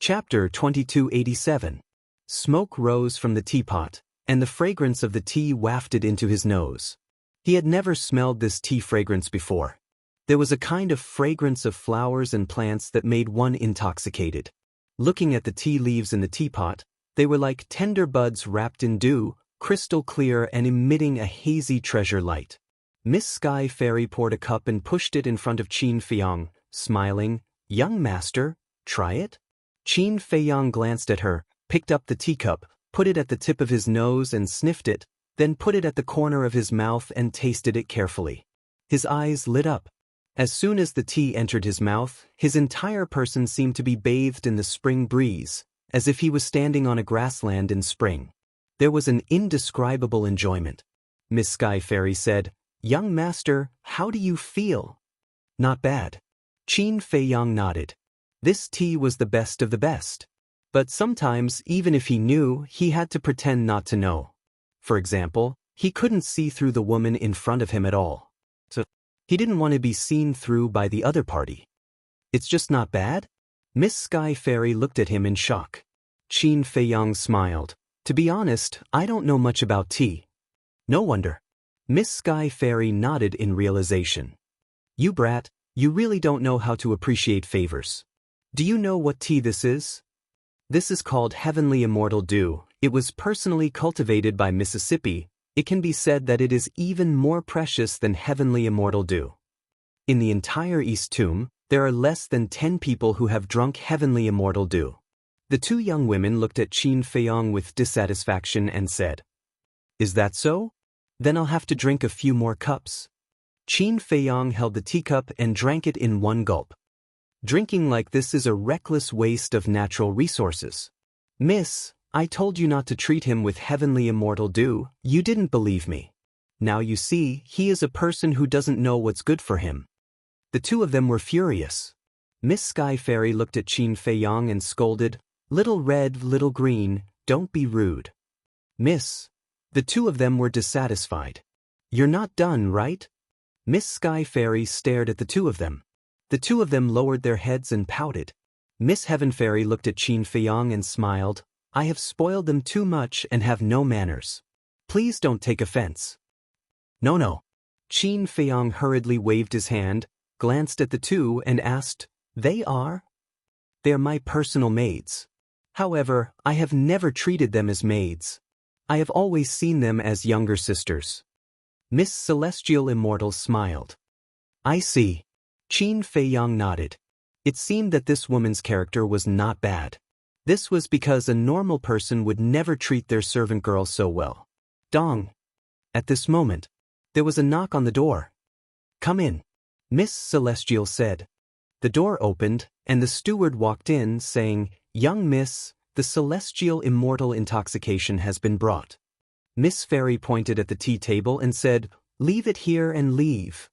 Chapter 2287. Smoke rose from the teapot, and the fragrance of the tea wafted into his nose. He had never smelled this tea fragrance before. There was a kind of fragrance of flowers and plants that made one intoxicated. Looking at the tea leaves in the teapot, they were like tender buds wrapped in dew, crystal clear and emitting a hazy treasure light. Miss Sky Fairy poured a cup and pushed it in front of Qin Feiyong, smiling, "Young master, try it?" Qin Feiyong glanced at her, picked up the teacup, put it at the tip of his nose and sniffed it, then put it at the corner of his mouth and tasted it carefully. His eyes lit up. As soon as the tea entered his mouth, his entire person seemed to be bathed in the spring breeze, as if he was standing on a grassland in spring. There was an indescribable enjoyment. Miss Sky Fairy said, "Young master, how do you feel?" "Not bad." Qin Feiyong nodded. This tea was the best of the best. But sometimes, even if he knew, he had to pretend not to know. For example, he couldn't see through the woman in front of him at all. So, he didn't want to be seen through by the other party. "It's just not bad?" Miss Sky Fairy looked at him in shock. Qin Feiyong smiled. "To be honest, I don't know much about tea." "No wonder." Miss Sky Fairy nodded in realization. "You brat, you really don't know how to appreciate favors. Do you know what tea this is?" "This is called Heavenly Immortal Dew. It was personally cultivated by Mississippi. It can be said that it is even more precious than Heavenly Immortal Dew. In the entire East Tomb, there are less than 10 people who have drunk Heavenly Immortal Dew." The two young women looked at Qin Feiyong with dissatisfaction and said, "Is that so? Then I'll have to drink a few more cups." Qin Feiyong held the teacup and drank it in one gulp. "Drinking like this is a reckless waste of natural resources. Miss, I told you not to treat him with Heavenly Immortal Dew. You didn't believe me. Now you see, he is a person who doesn't know what's good for him." The two of them were furious. Miss Sky Fairy looked at Qin Feiyong and scolded, "Little red, little green, don't be rude." "Miss." The two of them were dissatisfied. "You're not done, right?" Miss Sky Fairy stared at the two of them. The two of them lowered their heads and pouted. Miss Heaven Fairy looked at Qin Feiyong and smiled. "I have spoiled them too much and have no manners. Please don't take offense." No. Qin Feiyong hurriedly waved his hand, glanced at the two and asked, "They are?" "They are my personal maids. However, I have never treated them as maids. I have always seen them as younger sisters." Miss Celestial Immortal smiled. "I see." Qin Feiyong nodded. It seemed that this woman's character was not bad. This was because a normal person would never treat their servant girl so well. Dong. At this moment, there was a knock on the door. "Come in," Miss Celestial said. The door opened, and the steward walked in, saying, "Young miss, the Celestial Immortal Intoxication has been brought." Miss Fairy pointed at the tea table and said, "Leave it here and leave."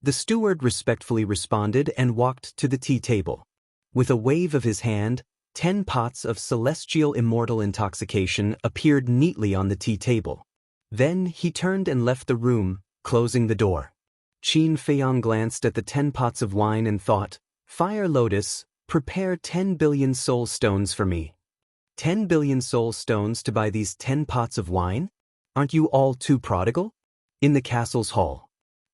The steward respectfully responded and walked to the tea table. With a wave of his hand, 10 pots of Celestial Immortal Intoxication appeared neatly on the tea table. Then he turned and left the room, closing the door. Qin Feiyong glanced at the 10 pots of wine and thought, "Fire Lotus, prepare 10 billion soul stones for me." 10 billion soul stones to buy these 10 pots of wine? Aren't you all too prodigal? In the castle's hall.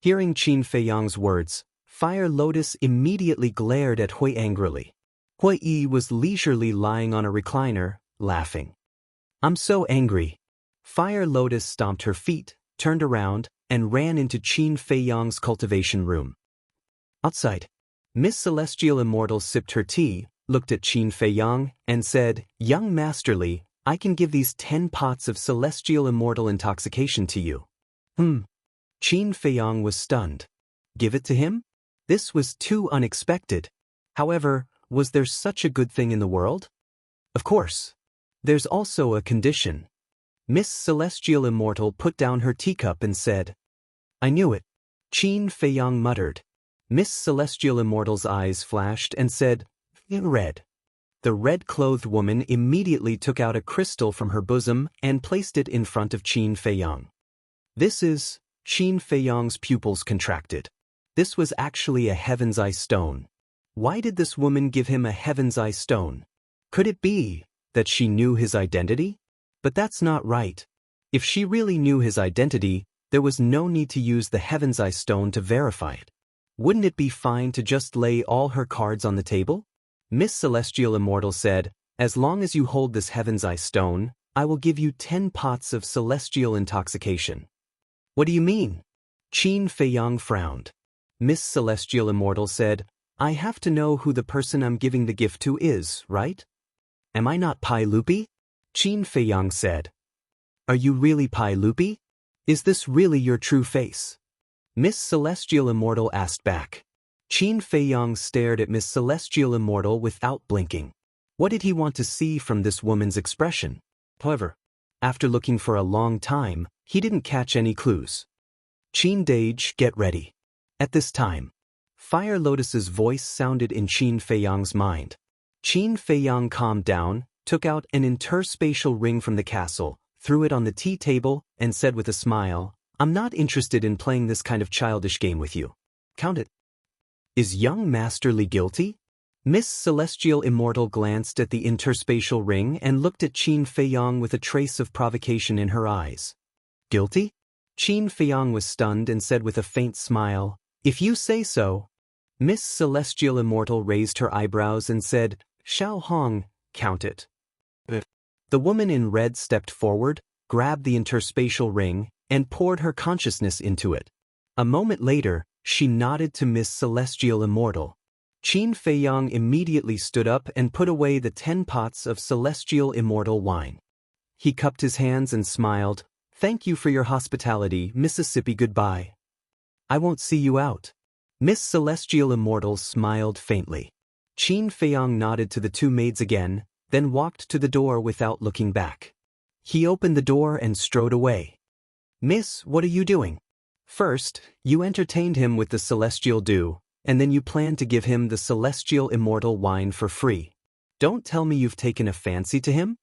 Hearing Qin Feiyong's words, Fire Lotus immediately glared at Hui angrily. Hui Yi was leisurely lying on a recliner, laughing. "I'm so angry." Fire Lotus stomped her feet, turned around, and ran into Qin Feiyong's cultivation room. Outside, Miss Celestial Immortal sipped her tea, looked at Qin Feiyong, and said, "Young Masterly, I can give these 10 pots of Celestial Immortal Intoxication to you." Qin Feiyong was stunned. Give it to him? This was too unexpected. However, was there such a good thing in the world? Of course. There's also a condition. Miss Celestial Immortal put down her teacup and said, "I knew it." Qin Feiyong muttered. Miss Celestial Immortal's eyes flashed and said, "Red." The red-clothed woman immediately took out a crystal from her bosom and placed it in front of Qin Feiyong. "This is..." Qin Feiyong's pupils contracted. This was actually a heaven's eye stone. Why did this woman give him a heaven's eye stone? Could it be that she knew his identity? But that's not right. If she really knew his identity, there was no need to use the heaven's eye stone to verify it. Wouldn't it be fine to just lay all her cards on the table? Miss Celestial Immortal said, as long as you hold this heaven's eye stone, I will give you 10 pots of celestial intoxication. What do you mean? Qin Feiyang frowned. Miss Celestial Immortal said, I have to know who the person I'm giving the gift to is, right? Am I not Pai Lupi? Qin Feiyang said. Are you really Pai Lupi? Is this really your true face? Miss Celestial Immortal asked back. Qin Feiyang stared at Miss Celestial Immortal without blinking. What did he want to see from this woman's expression? However, after looking for a long time, he didn't catch any clues. Qin Dage, get ready. At this time, Fire Lotus's voice sounded in Qin Feiyang's mind. Qin Feiyang calmed down, took out an interspatial ring from the castle, threw it on the tea table, and said with a smile, I'm not interested in playing this kind of childish game with you. Count it. Is young Master Li guilty? Miss Celestial Immortal glanced at the interspatial ring and looked at Qin Feiyang with a trace of provocation in her eyes. Guilty? Qin Feiyang was stunned and said with a faint smile, If you say so. Miss Celestial Immortal raised her eyebrows and said, Xiao Hong, count it. The woman in red stepped forward, grabbed the interspatial ring, and poured her consciousness into it. A moment later, she nodded to Miss Celestial Immortal. Qin Feiyang immediately stood up and put away the 10 pots of Celestial Immortal wine. He cupped his hands and smiled, Thank you for your hospitality, Mississippi, goodbye. I won't see you out. Miss Celestial Immortal smiled faintly. Qin Feiyang nodded to the two maids again, then walked to the door without looking back. He opened the door and strode away. Miss, what are you doing? First, you entertained him with the celestial dew, and then you planned to give him the Celestial Immortal wine for free. Don't tell me you've taken a fancy to him?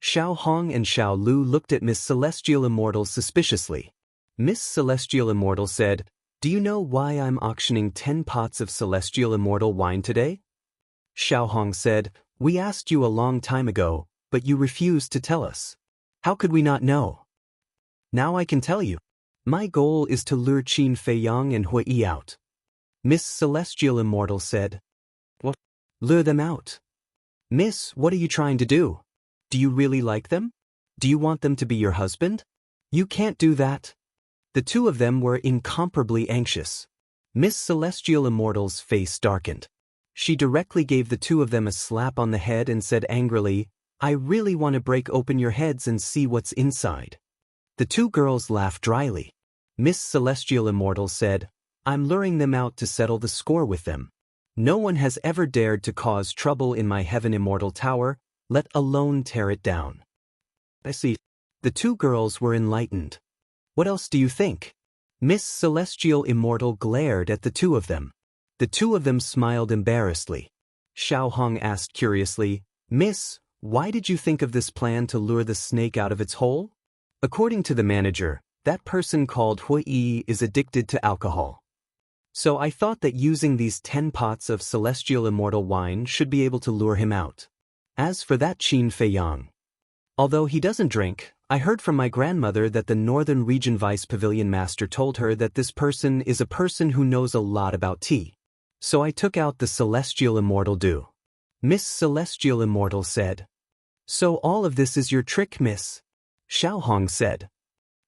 Xiao Hong and Xiao Lu looked at Miss Celestial Immortal suspiciously. Miss Celestial Immortal said, Do you know why I'm auctioning 10 pots of Celestial Immortal wine today? Xiao Hong said, We asked you a long time ago, but you refused to tell us. How could we not know? Now I can tell you. My goal is to lure Qin Feiyang and Hui out. Miss Celestial Immortal said. What? Lure them out? Miss, what are you trying to do? Do you really like them? Do you want them to be your husband? You can't do that. The two of them were incomparably anxious. Miss Celestial Immortal's face darkened. She directly gave the two of them a slap on the head and said angrily, I really want to break open your heads and see what's inside. The two girls laughed dryly. Miss Celestial Immortal said, I'm luring them out to settle the score with them. No one has ever dared to cause trouble in my Heaven Immortal Tower, let alone tear it down. I see. The two girls were enlightened. What else do you think? Miss Celestial Immortal glared at the two of them. The two of them smiled embarrassedly. Xiao Hong asked curiously, Miss, why did you think of this plan to lure the snake out of its hole? According to the manager, that person called Hui is addicted to alcohol. So I thought that using these 10 pots of Celestial Immortal wine should be able to lure him out. As for that Qin Feiyang, although he doesn't drink, I heard from my grandmother that the Northern Region Vice Pavilion Master told her that this person is a person who knows a lot about tea. So I took out the Celestial Immortal dew. Miss Celestial Immortal said. So all of this is your trick, miss? Xiao Hong said.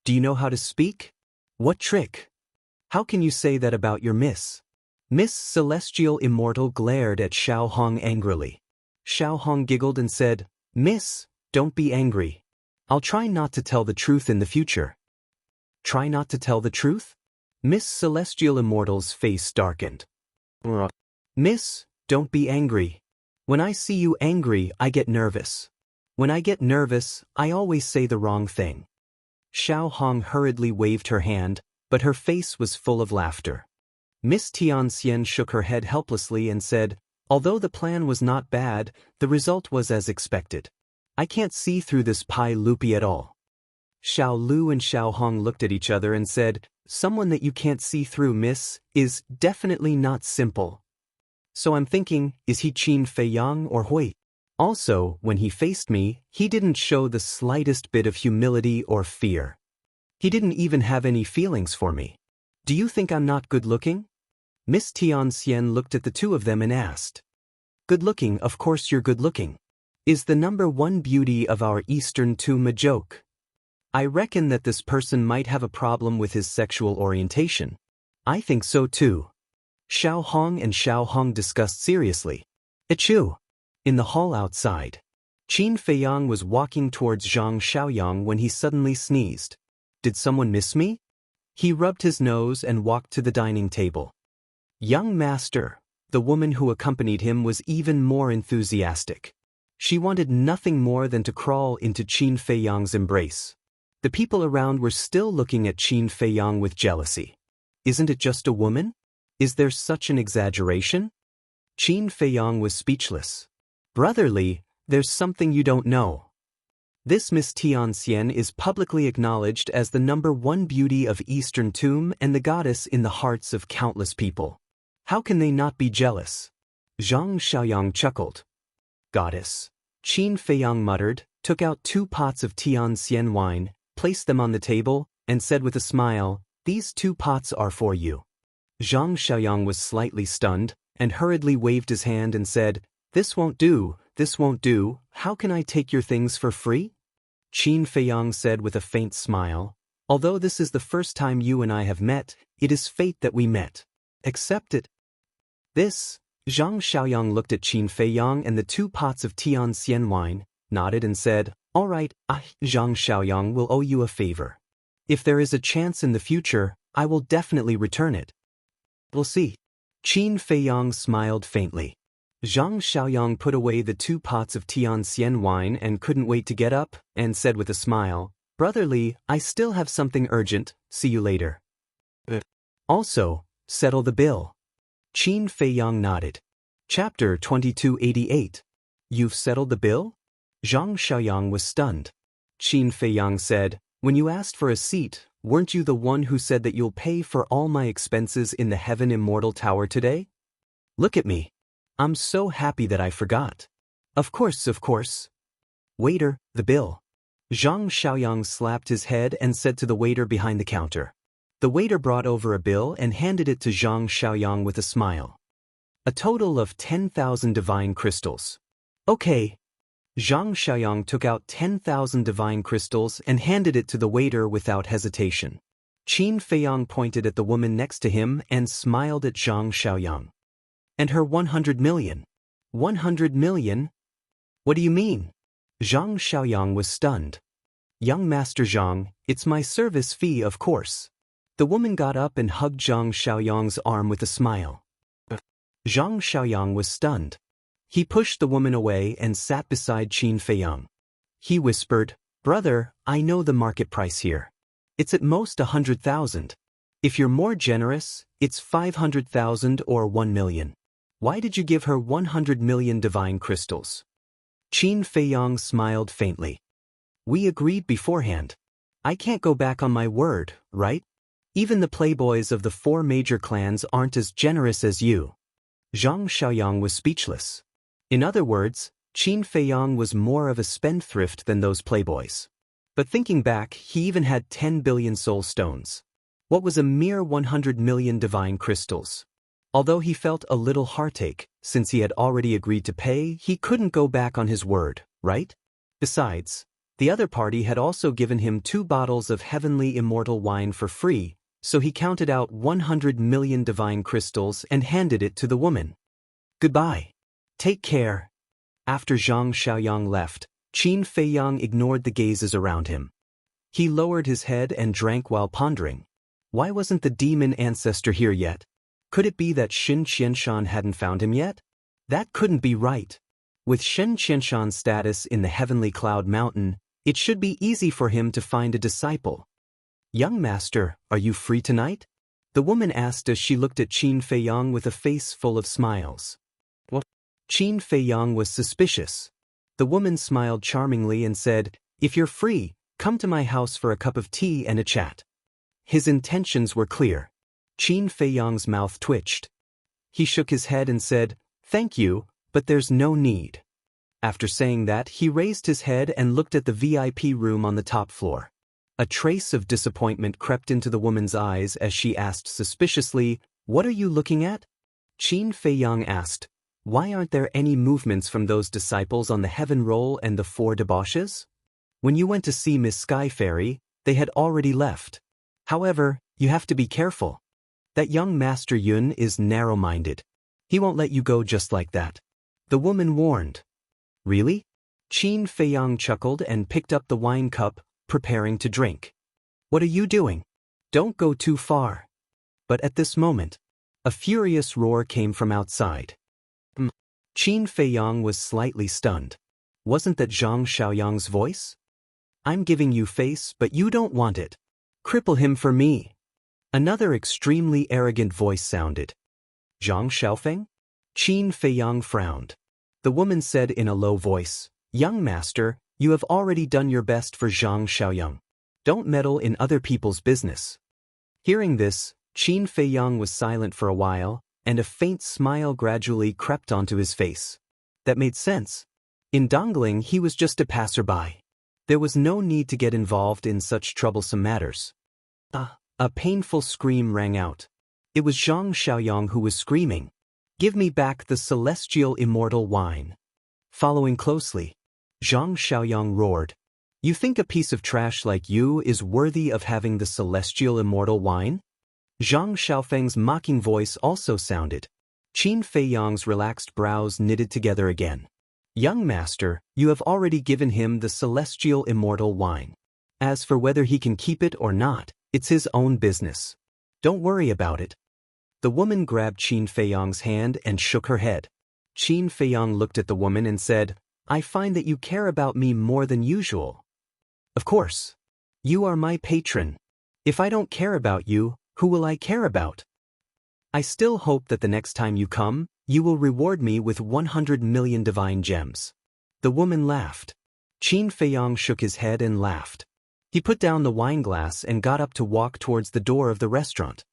Do you know how to speak? What trick? How can you say that about your miss? Miss Celestial Immortal glared at Xiao Hong angrily. Xiao Hong giggled and said, Miss, don't be angry. I'll try not to tell the truth in the future. Try not to tell the truth? Miss Celestial Immortal's face darkened. Miss, don't be angry. When I see you angry, I get nervous. When I get nervous, I always say the wrong thing. Xiao Hong hurriedly waved her hand, but her face was full of laughter. Miss Tianxian shook her head helplessly and said, Although the plan was not bad, the result was as expected. I can't see through this Pai Lupi at all. Xiao Lu and Xiao Hong looked at each other and said, Someone that you can't see through, miss, is definitely not simple. So I'm thinking, is he Qin Feiyang or Hui? Also, when he faced me, he didn't show the slightest bit of humility or fear. He didn't even have any feelings for me. Do you think I'm not good-looking? Miss Tianxian looked at the two of them and asked. Good-looking, of course you're good-looking. Is the number one beauty of our Eastern tomb a joke? I reckon that this person might have a problem with his sexual orientation. I think so too. Xiao Hong and Xiao Hong discussed seriously. Achoo! In the hall outside, Qin Feiyang was walking towards Zhang Xiaoyang when he suddenly sneezed. Did someone miss me? He rubbed his nose and walked to the dining table. Young master, the woman who accompanied him was even more enthusiastic. She wanted nothing more than to crawl into Qin Feiyang's embrace. The people around were still looking at Qin Feiyang with jealousy. Isn't it just a woman? Is there such an exaggeration? Qin Feiyang was speechless. Brotherly, there's something you don't know. This Miss Tianxian is publicly acknowledged as the number one beauty of Eastern Tomb and the goddess in the hearts of countless people. How can they not be jealous? Zhang Xiaoyang chuckled. Goddess. Qin Feiyang muttered, took out 2 pots of Tianxian wine, placed them on the table, and said with a smile, "These 2 pots are for you." Zhang Xiaoyang was slightly stunned, and hurriedly waved his hand and said, "This won't do, this won't do, how can I take your things for free?" Qin Feiyang said with a faint smile, "Although this is the first time you and I have met, it is fate that we met. Accept it." This, Zhang Xiaoyang looked at Qin Feiyang and the 2 pots of Tianxian wine, nodded and said, "All right, Zhang Xiaoyang will owe you a favor. If there is a chance in the future, I will definitely return it. We'll see." Qin Feiyang smiled faintly. Zhang Xiaoyang put away the 2 pots of Tianxian wine and couldn't wait to get up, and said with a smile, "Brotherly, I still have something urgent, see you later. Also, settle the bill." Qin Feiyang nodded. Chapter 2288. You've settled the bill? Zhang Xiaoyang was stunned. Qin Feiyang said, "When you asked for a seat, weren't you the one who said that you'll pay for all my expenses in the Heaven Immortal Tower today? Look at me. I'm so happy that I forgot." Of course, of course. Waiter, the bill." Zhang Xiaoyang slapped his head and said to the waiter behind the counter. The waiter brought over a bill and handed it to Zhang Xiaoyang with a smile. A total of 10,000 divine crystals. Okay. Zhang Xiaoyang took out 10,000 divine crystals and handed it to the waiter without hesitation. Qin Feiyang pointed at the woman next to him and smiled at Zhang Xiaoyang. "And her 100 million. 100 million? What do you mean?" Zhang Xiaoyang was stunned. "Young Master Zhang, it's my service fee, of course." The woman got up and hugged Zhang Xiaoyang's arm with a smile. Zhang Xiaoyang was stunned. He pushed the woman away and sat beside Qin Feiyang. He whispered, "Brother, I know the market price here. It's at most 100,000. If you're more generous, it's 500,000 or 1 million. Why did you give her 100 million divine crystals?" Qin Feiyang smiled faintly. "We agreed beforehand. I can't go back on my word, right? Even the playboys of the 4 major clans aren't as generous as you." Zhang Xiaoyang was speechless. In other words, Qin Feiyang was more of a spendthrift than those playboys. But thinking back, he even had 10 billion soul stones. What was a mere 100 million divine crystals? Although he felt a little heartache, since he had already agreed to pay, he couldn't go back on his word, right? Besides, the other party had also given him 2 bottles of heavenly immortal wine for free, so he counted out 100 million divine crystals and handed it to the woman. "Goodbye. Take care." After Zhang Xiaoyang left, Qin Feiyang ignored the gazes around him. He lowered his head and drank while pondering. Why wasn't the demon ancestor here yet? Could it be that Shen Qianshan hadn't found him yet? That couldn't be right. With Shen Qianshan's status in the heavenly cloud mountain, it should be easy for him to find a disciple. "Young master, are you free tonight?" The woman asked as she looked at Qin Feiyang with a face full of smiles. What? Qin Feiyang was suspicious. The woman smiled charmingly and said, "If you're free, come to my house for a cup of tea and a chat." His intentions were clear. Qin Feiyang's mouth twitched. He shook his head and said, Thank you, but there's no need. After saying that, he raised his head and looked at the VIP room on the top floor. A trace of disappointment crept into the woman's eyes as she asked suspiciously, "What are you looking at?" Qin Feiyang asked, "Why aren't there any movements from those disciples on the heaven roll and the four debauches? When you went to see Miss Sky Fairy, they had already left. However, you have to be careful. That young Master Yun is narrow-minded. He won't let you go just like that," the woman warned. "Really?" Qin Feiyang chuckled and picked up the wine cup, preparing to drink. "What are you doing? Don't go too far." But at this moment, a furious roar came from outside. Qin Feiyang was slightly stunned. Wasn't that Zhang Xiaoyang's voice? "I'm giving you face, but you don't want it. Cripple him for me." Another extremely arrogant voice sounded. "Zhang Xiaofeng?" Qin Feiyang frowned. The woman said in a low voice, "Young master, you have already done your best for Zhang Xiaoyang. Don't meddle in other people's business." Hearing this, Qin Feiyang was silent for a while, and a faint smile gradually crept onto his face. That made sense. In Dongling, he was just a passerby. There was no need to get involved in such troublesome matters. A painful scream rang out. It was Zhang Xiaoyang who was screaming, "Give me back the celestial immortal wine." Following closely, Zhang Xiaoyang roared, "You think a piece of trash like you is worthy of having the celestial immortal wine?" Zhang Xiaofeng's mocking voice also sounded. Qin Feiyang's relaxed brows knitted together again. "Young master, you have already given him the celestial immortal wine. As for whether he can keep it or not, it's his own business. Don't worry about it." The woman grabbed Qin Feiyang's hand and shook her head. Qin Feiyang looked at the woman and said, "I find that you care about me more than usual." "Of course. You are my patron. If I don't care about you, who will I care about? I still hope that the next time you come, you will reward me with 100 million divine gems." The woman laughed. Qin Feiyang shook his head and laughed. He put down the wineglass and got up to walk towards the door of the restaurant.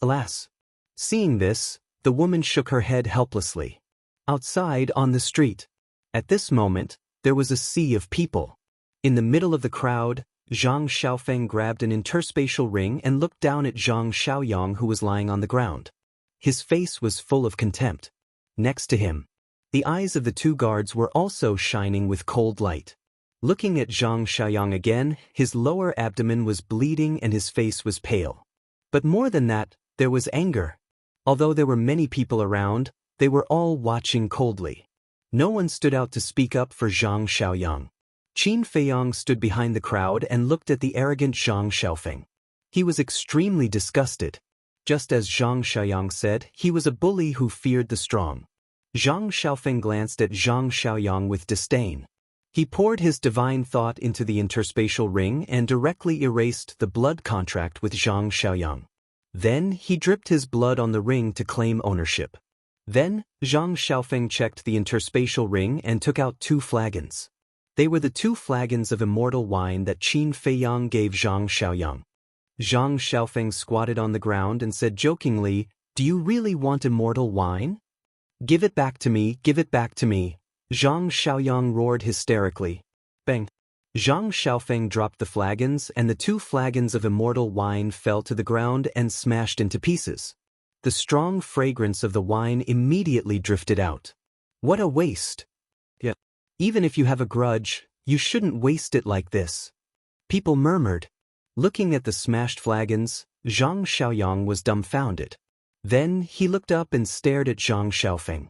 Alas! Seeing this, the woman shook her head helplessly. Outside on the street, at this moment, there was a sea of people. In the middle of the crowd, Zhang Xiaofeng grabbed an interspatial ring and looked down at Zhang Xiaoyang, who was lying on the ground. His face was full of contempt. Next to him, the eyes of the two guards were also shining with cold light. Looking at Zhang Xiaoyang again, his lower abdomen was bleeding and his face was pale. But more than that, there was anger. Although there were many people around, they were all watching coldly. No one stood out to speak up for Zhang Xiaoyang. Qin Feiyang stood behind the crowd and looked at the arrogant Zhang Xiaofeng. He was extremely disgusted. Just as Zhang Xiaoyang said, he was a bully who feared the strong. Zhang Xiaofeng glanced at Zhang Xiaoyang with disdain. He poured his divine thought into the interspatial ring and directly erased the blood contract with Zhang Xiaoyang. Then he dripped his blood on the ring to claim ownership. Then, Zhang Xiaofeng checked the interspatial ring and took out 2 flagons. They were the 2 flagons of immortal wine that Qin Feiyang gave Zhang Xiaoyang. Zhang Xiaofeng squatted on the ground and said jokingly, "Do you really want immortal wine? Give it back to me, give it back to me." Zhang Xiaoyang roared hysterically. Bang! Zhang Xiaofeng dropped the flagons and the 2 flagons of immortal wine fell to the ground and smashed into pieces. The strong fragrance of the wine immediately drifted out. What a waste! Yeah. Even if you have a grudge, you shouldn't waste it like this. People murmured. Looking at the smashed flagons, Zhang Xiaoyang was dumbfounded. Then he looked up and stared at Zhang Xiaofeng.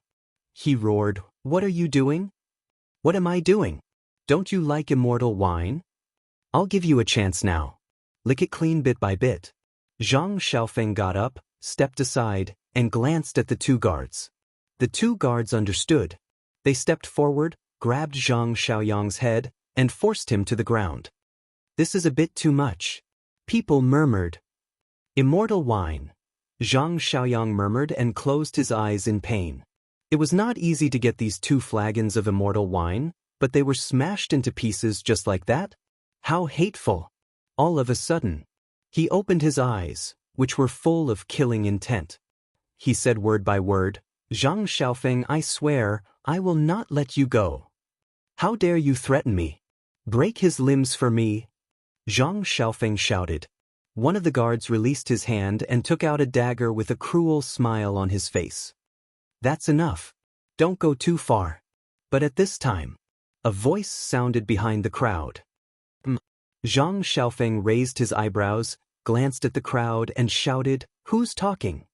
He roared, "What are you doing? What am I doing? Don't you like immortal wine? I'll give you a chance now. Lick it clean bit by bit." Zhang Xiaofeng got up, stepped aside, and glanced at the 2 guards. The 2 guards understood. They stepped forward, grabbed Zhang Xiaoyang's head, and forced him to the ground. "This is a bit too much." People murmured. "Immortal wine." Zhang Xiaoyang murmured and closed his eyes in pain. It was not easy to get these 2 flagons of immortal wine, but they were smashed into pieces just like that? How hateful! All of a sudden, he opened his eyes, which were full of killing intent. He said word by word, Zhang Xiaofeng, I swear, I will not let you go. How dare you threaten me? Break his limbs for me. Zhang Xiaofeng shouted. One of the guards released his hand and took out a dagger with a cruel smile on his face. That's enough. Don't go too far. But at this time, a voice sounded behind the crowd. Zhang Xiaofeng raised his eyebrows, glanced at the crowd and shouted, Who's talking?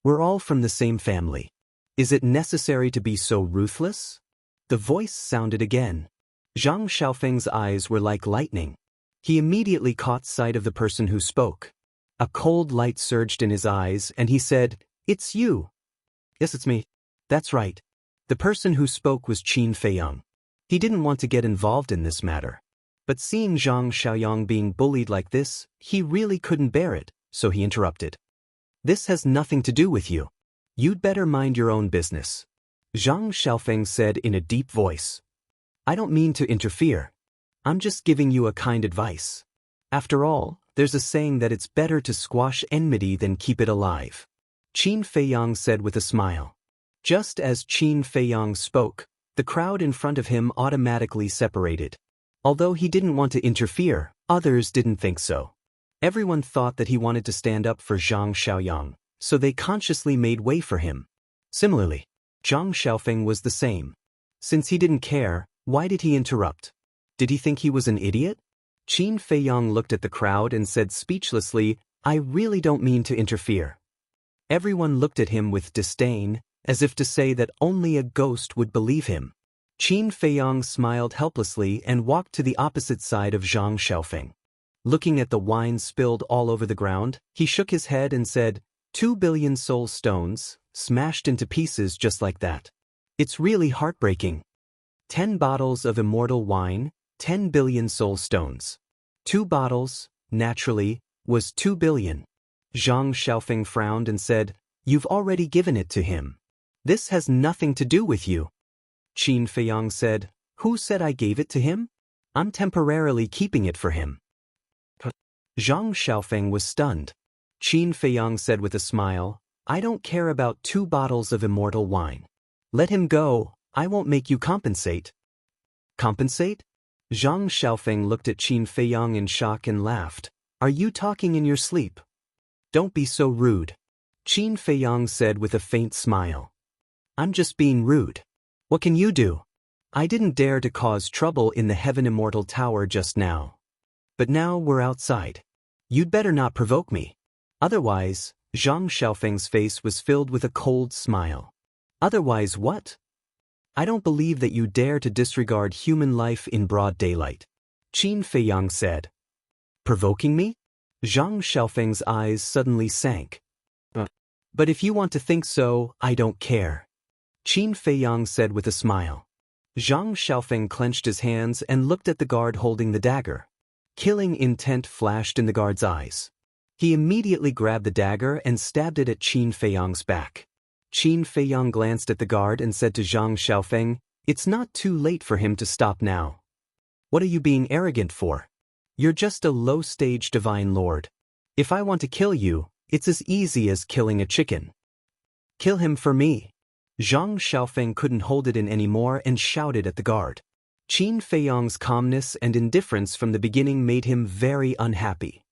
We're all from the same family. Is it necessary to be so ruthless? The voice sounded again. Zhang Xiaofeng's eyes were like lightning. He immediately caught sight of the person who spoke. A cold light surged in his eyes and he said, It's you. Yes, it's me. That's right. The person who spoke was Qin Feiyang. He didn't want to get involved in this matter. But seeing Zhang Xiaoyang being bullied like this, he really couldn't bear it, so he interrupted. This has nothing to do with you. You'd better mind your own business. Zhang Xiaofeng said in a deep voice. I don't mean to interfere. I'm just giving you a kind advice. After all, there's a saying that it's better to squash enmity than keep it alive. Qin Feiyang said with a smile. Just as Qin Feiyang spoke, the crowd in front of him automatically separated. Although he didn't want to interfere, others didn't think so. Everyone thought that he wanted to stand up for Zhang Xiaoyang, so they consciously made way for him. Similarly, Zhang Xiaofeng was the same. Since he didn't care, why did he interrupt? Did he think he was an idiot? Qin Feiyang looked at the crowd and said speechlessly, I really don't mean to interfere. Everyone looked at him with disdain, as if to say that only a ghost would believe him. Qin Feiyang smiled helplessly and walked to the opposite side of Zhang Xiaofeng. Looking at the wine spilled all over the ground, he shook his head and said, 2 billion soul stones, smashed into pieces just like that. It's really heartbreaking. 10 bottles of immortal wine, 10 billion soul stones. 2 bottles, naturally, was 2 billion. Zhang Xiaofeng frowned and said, You've already given it to him. This has nothing to do with you. Qin Feiyang said, Who said I gave it to him? I'm temporarily keeping it for him. Zhang Xiaofeng was stunned. Qin Feiyang said with a smile, I don't care about 2 bottles of immortal wine. Let him go, I won't make you compensate. Compensate? Zhang Xiaofeng looked at Qin Feiyang in shock and laughed. Are you talking in your sleep? Don't be so rude. Qin Feiyang said with a faint smile. I'm just being rude. What can you do? I didn't dare to cause trouble in the Heaven Immortal Tower just now. But now we're outside. You'd better not provoke me. Otherwise, Zhang Xiaofeng's face was filled with a cold smile. Otherwise what? I don't believe that you dare to disregard human life in broad daylight. Qin Feiyang said. Provoking me? Zhang Xiaofeng's eyes suddenly sank. But if you want to think so, I don't care. Qin Feiyang said with a smile. Zhang Xiaofeng clenched his hands and looked at the guard holding the dagger. Killing intent flashed in the guard's eyes. He immediately grabbed the dagger and stabbed it at Qin Feiyang's back. Qin Feiyang glanced at the guard and said to Zhang Xiaofeng, It's not too late for him to stop now. What are you being arrogant for? You're just a low-stage divine lord. If I want to kill you, it's as easy as killing a chicken. Kill him for me. Zhang Xiaofeng couldn't hold it in anymore and shouted at the guard. Qin Feiyang's calmness and indifference from the beginning made him very unhappy.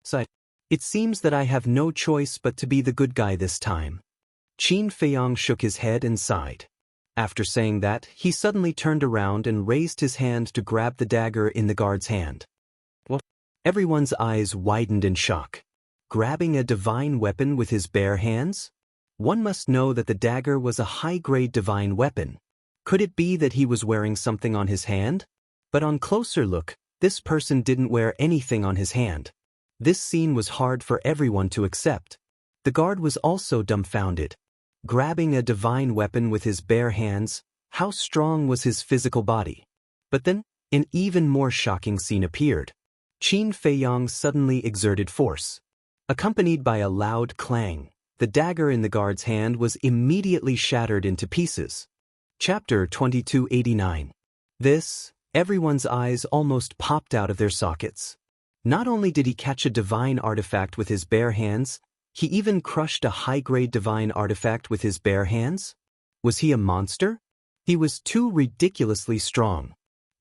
So, it seems that I have no choice but to be the good guy this time. Qin Feiyang shook his head and sighed. After saying that, he suddenly turned around and raised his hand to grab the dagger in the guard's hand. What? Everyone's eyes widened in shock. Grabbing a divine weapon with his bare hands? One must know that the dagger was a high-grade divine weapon. Could it be that he was wearing something on his hand? But on closer look, this person didn't wear anything on his hand. This scene was hard for everyone to accept. The guard was also dumbfounded. Grabbing a divine weapon with his bare hands, how strong was his physical body? But then, an even more shocking scene appeared. Qin Feiyang suddenly exerted force. Accompanied by a loud clang, the dagger in the guard's hand was immediately shattered into pieces. Chapter 2289. Everyone's eyes almost popped out of their sockets. Not only did he catch a divine artifact with his bare hands, he even crushed a high-grade divine artifact with his bare hands? Was he a monster? He was too ridiculously strong.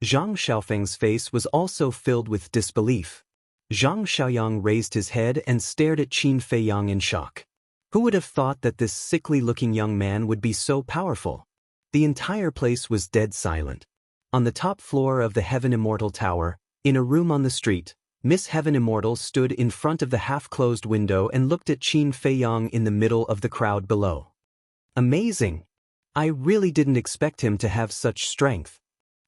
Zhang Xiaofeng's face was also filled with disbelief. Zhang Xiaoyang raised his head and stared at Qin Feiyang in shock. Who would have thought that this sickly-looking young man would be so powerful? The entire place was dead silent. On the top floor of the Heaven Immortal Tower, in a room on the street, Miss Heaven Immortal stood in front of the half-closed window and looked at Qin Feiyang in the middle of the crowd below. Amazing! I really didn't expect him to have such strength.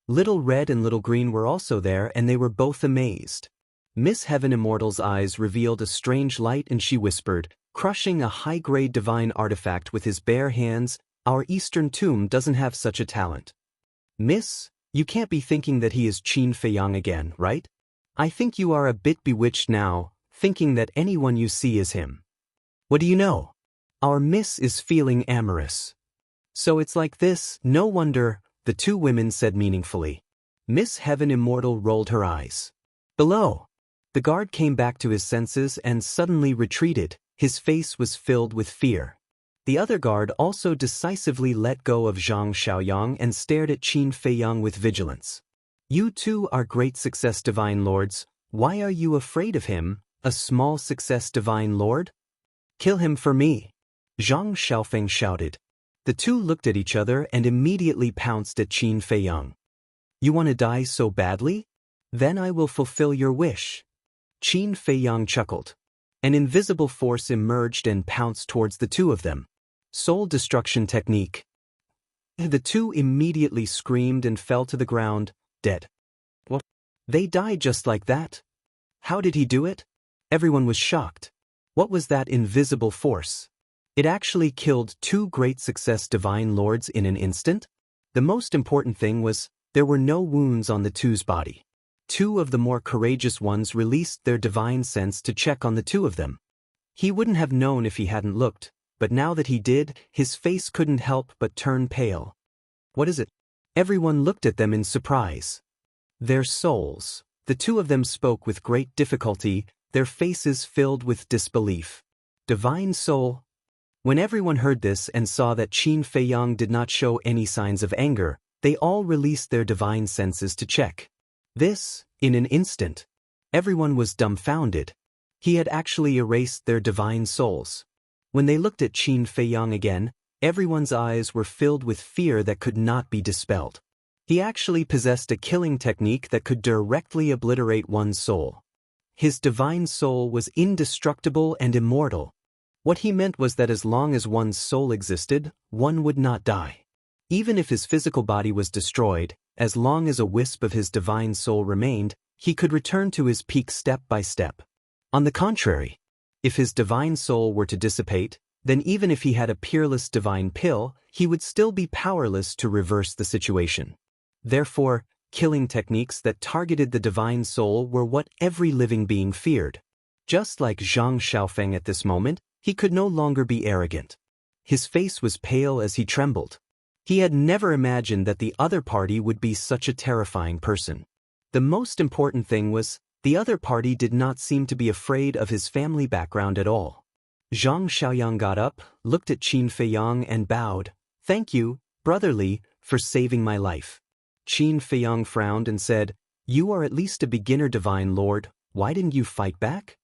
Little Red and Little Green were also there and they were both amazed. Miss Heaven Immortal's eyes revealed a strange light and she whispered, crushing a high-grade divine artifact with his bare hands, "Our Eastern tomb doesn't have such a talent." "Miss, you can't be thinking that he is Qin Feiyang again, right? I think you are a bit bewitched now, thinking that anyone you see is him. What do you know? Our Miss is feeling amorous." "So it's like this, no wonder," the two women said meaningfully. Miss Heaven Immortal rolled her eyes. Below, the guard came back to his senses and suddenly retreated. His face was filled with fear. The other guard also decisively let go of Zhang Xiaoyang and stared at Qin Feiyang with vigilance. "You two are great success divine lords. Why are you afraid of him, a small success divine lord? Kill him for me," Zhang Xiaofeng shouted. The two looked at each other and immediately pounced at Qin Feiyang. "You want to die so badly? Then I will fulfill your wish." Qin Feiyang chuckled. An invisible force emerged and pounced towards the two of them. Soul destruction technique. The two immediately screamed and fell to the ground, dead. What? They died just like that? How did he do it? Everyone was shocked. What was that invisible force? It actually killed two great success divine lords in an instant? The most important thing was, there were no wounds on the two's body. Two of the more courageous ones released their divine sense to check on the two of them. He wouldn't have known if he hadn't looked, but now that he did, his face couldn't help but turn pale. "What is it?" Everyone looked at them in surprise. "Their souls." The two of them spoke with great difficulty, their faces filled with disbelief. "Divine soul?" When everyone heard this and saw that Qin Feiyang did not show any signs of anger, they all released their divine senses to check. This, in an instant. Everyone was dumbfounded. He had actually erased their divine souls. When they looked at Qin Feiyang again, everyone's eyes were filled with fear that could not be dispelled. He actually possessed a killing technique that could directly obliterate one's soul. His divine soul was indestructible and immortal. What he meant was that as long as one's soul existed, one would not die. Even if his physical body was destroyed, as long as a wisp of his divine soul remained, he could return to his peak step by step. On the contrary, if his divine soul were to dissipate, then even if he had a peerless divine pill, he would still be powerless to reverse the situation. Therefore, killing techniques that targeted the divine soul were what every living being feared. Just like Zhang Xiaofeng at this moment, he could no longer be arrogant. His face was pale as he trembled. He had never imagined that the other party would be such a terrifying person. The most important thing was, the other party did not seem to be afraid of his family background at all. Zhang Xiaoyang got up, looked at Qin Feiyang and bowed. "Thank you, Brother Li, for saving my life." Qin Feiyang frowned and said, "You are at least a beginner divine lord, why didn't you fight back?"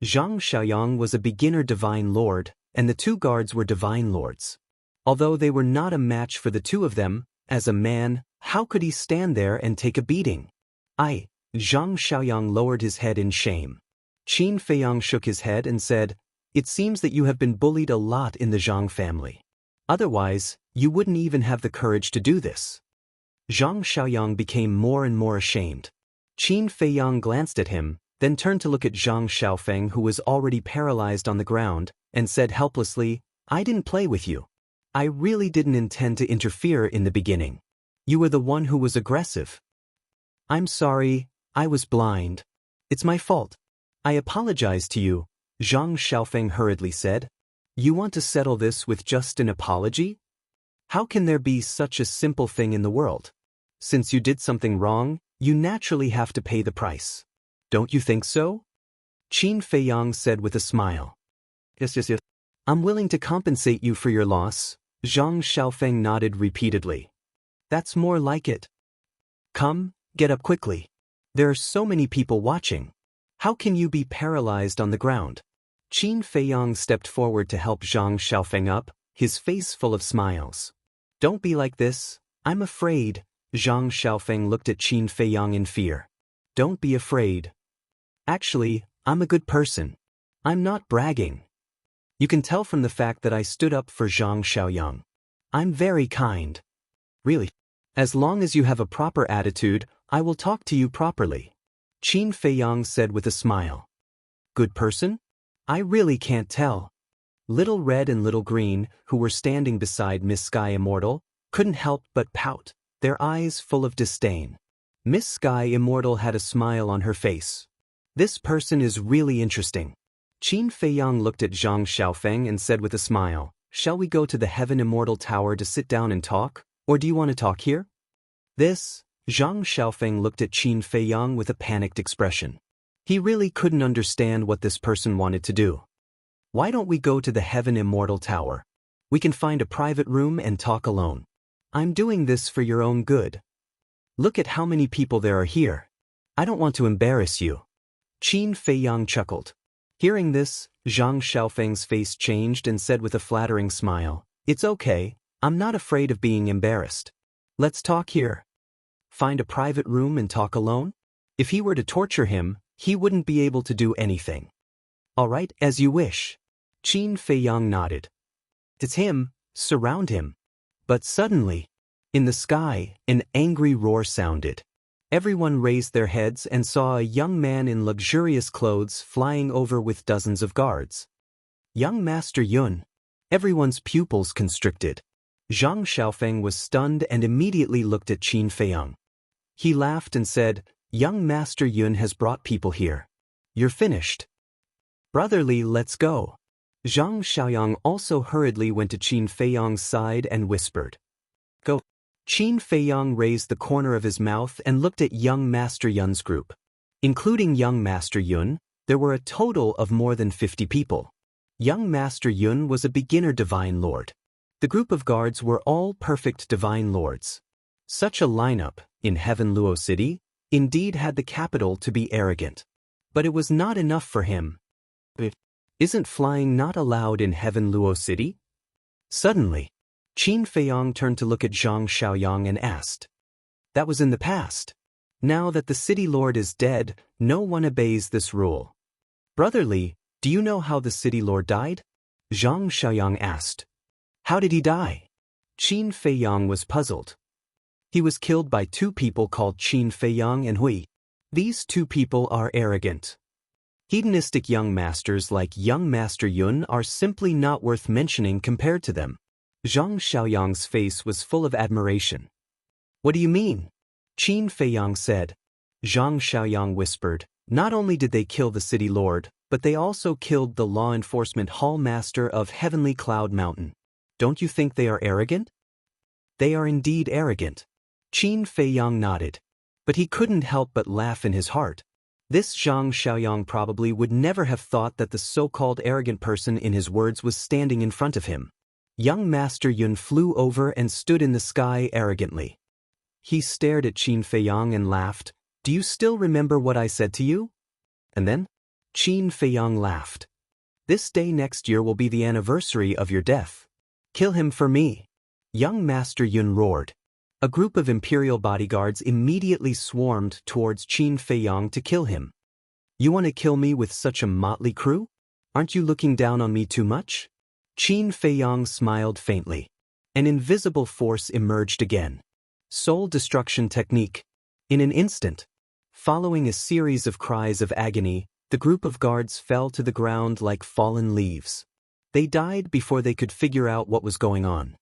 Zhang Xiaoyang was a beginner divine lord, and the two guards were divine lords. Although they were not a match for the two of them, as a man, how could he stand there and take a beating? Zhang Xiaoyang lowered his head in shame. Qin Feiyang shook his head and said, "It seems that you have been bullied a lot in the Jiang family. Otherwise, you wouldn't even have the courage to do this." Zhang Xiaoyang became more and more ashamed. Qin Feiyang glanced at him, then turned to look at Zhang Xiaofeng, who was already paralyzed on the ground, and said helplessly, "I didn't play with you. I really didn't intend to interfere in the beginning. You were the one who was aggressive. I'm sorry, I was blind. It's my fault. I apologize to you," Zhang Xiaofeng hurriedly said. "You want to settle this with just an apology? How can there be such a simple thing in the world? Since you did something wrong, you naturally have to pay the price. Don't you think so?" Qin Feiyang said with a smile. Yes. I'm willing to compensate you for your loss, Zhang Xiaofeng nodded repeatedly. That's more like it. Come, get up quickly. There are so many people watching. How can you be paralyzed on the ground? Qin Feiyang stepped forward to help Zhang Xiaofeng up, his face full of smiles. Don't be like this, I'm afraid. Zhang Xiaofeng looked at Qin Feiyang in fear. Don't be afraid. Actually, I'm a good person. I'm not bragging. You can tell from the fact that I stood up for Zhang Xiaoyang. I'm very kind. Really. As long as you have a proper attitude, I will talk to you properly. Qin Feiyang said with a smile. Good person? I really can't tell. Little Red and Little Green, who were standing beside Miss Sky Immortal, couldn't help but pout, their eyes full of disdain. Miss Sky Immortal had a smile on her face. This person is really interesting. Qin Feiyang looked at Zhang Xiaofeng and said with a smile, shall we go to the Heaven Immortal Tower to sit down and talk, or do you want to talk here? Zhang Xiaofeng looked at Qin Feiyang with a panicked expression. He really couldn't understand what this person wanted to do. Why don't we go to the Heaven Immortal Tower? We can find a private room and talk alone. I'm doing this for your own good. Look at how many people there are here. I don't want to embarrass you. Qin Feiyang chuckled. Hearing this, Zhang Xiaofeng's face changed and said with a flattering smile, it's okay, I'm not afraid of being embarrassed. Let's talk here. Find a private room and talk alone? If he were to torture him, he wouldn't be able to do anything. All right, as you wish. Qin Feiyang nodded. It's him, surround him. But suddenly, in the sky, an angry roar sounded. Everyone raised their heads and saw a young man in luxurious clothes flying over with dozens of guards. Young Master Yun. Everyone's pupils constricted. Zhang Xiaofeng was stunned and immediately looked at Qin Feiyang. He laughed and said, Young Master Yun has brought people here. You're finished. Brotherly, let's go. Zhang Xiaoyang also hurriedly went to Qin Feiyang's side and whispered. Go. Qin Feiyang raised the corner of his mouth and looked at young Master Yun's group. Including young Master Yun, there were a total of more than 50 people. Young Master Yun was a beginner divine lord. The group of guards were all perfect divine lords. Such a lineup, in Heaven Luo City, indeed had the capital to be arrogant. But it was not enough for him. Isn't flying not allowed in Heaven Luo City? Suddenly, Qin Feiyang turned to look at Zhang Xiaoyang and asked. That was in the past. Now that the city lord is dead, no one obeys this rule. Brotherly, do you know how the city lord died? Zhang Xiaoyang asked. How did he die? Qin Feiyang was puzzled. He was killed by two people called Qin Feiyang and Hui. These two people are arrogant. Hedonistic young masters like young Master Yun are simply not worth mentioning compared to them. Zhang Xiaoyang's face was full of admiration. What do you mean? Qin Feiyang said. Zhang Xiaoyang whispered, not only did they kill the city lord, but they also killed the law enforcement hall master of Heavenly Cloud Mountain. Don't you think they are arrogant? They are indeed arrogant. Qin Feiyang nodded. But he couldn't help but laugh in his heart. This Zhang Xiaoyang probably would never have thought that the so-called arrogant person in his words was standing in front of him. Young Master Yun flew over and stood in the sky arrogantly. He stared at Qin Feiyang and laughed. Do you still remember what I said to you? And then? Qin Feiyang laughed. This day next year will be the anniversary of your death. Kill him for me. Young Master Yun roared. A group of imperial bodyguards immediately swarmed towards Qin Feiyang to kill him. You want to kill me with such a motley crew? Aren't you looking down on me too much? Qin Feiyang smiled faintly. An invisible force emerged again. Soul destruction technique. In an instant, following a series of cries of agony, the group of guards fell to the ground like fallen leaves. They died before they could figure out what was going on.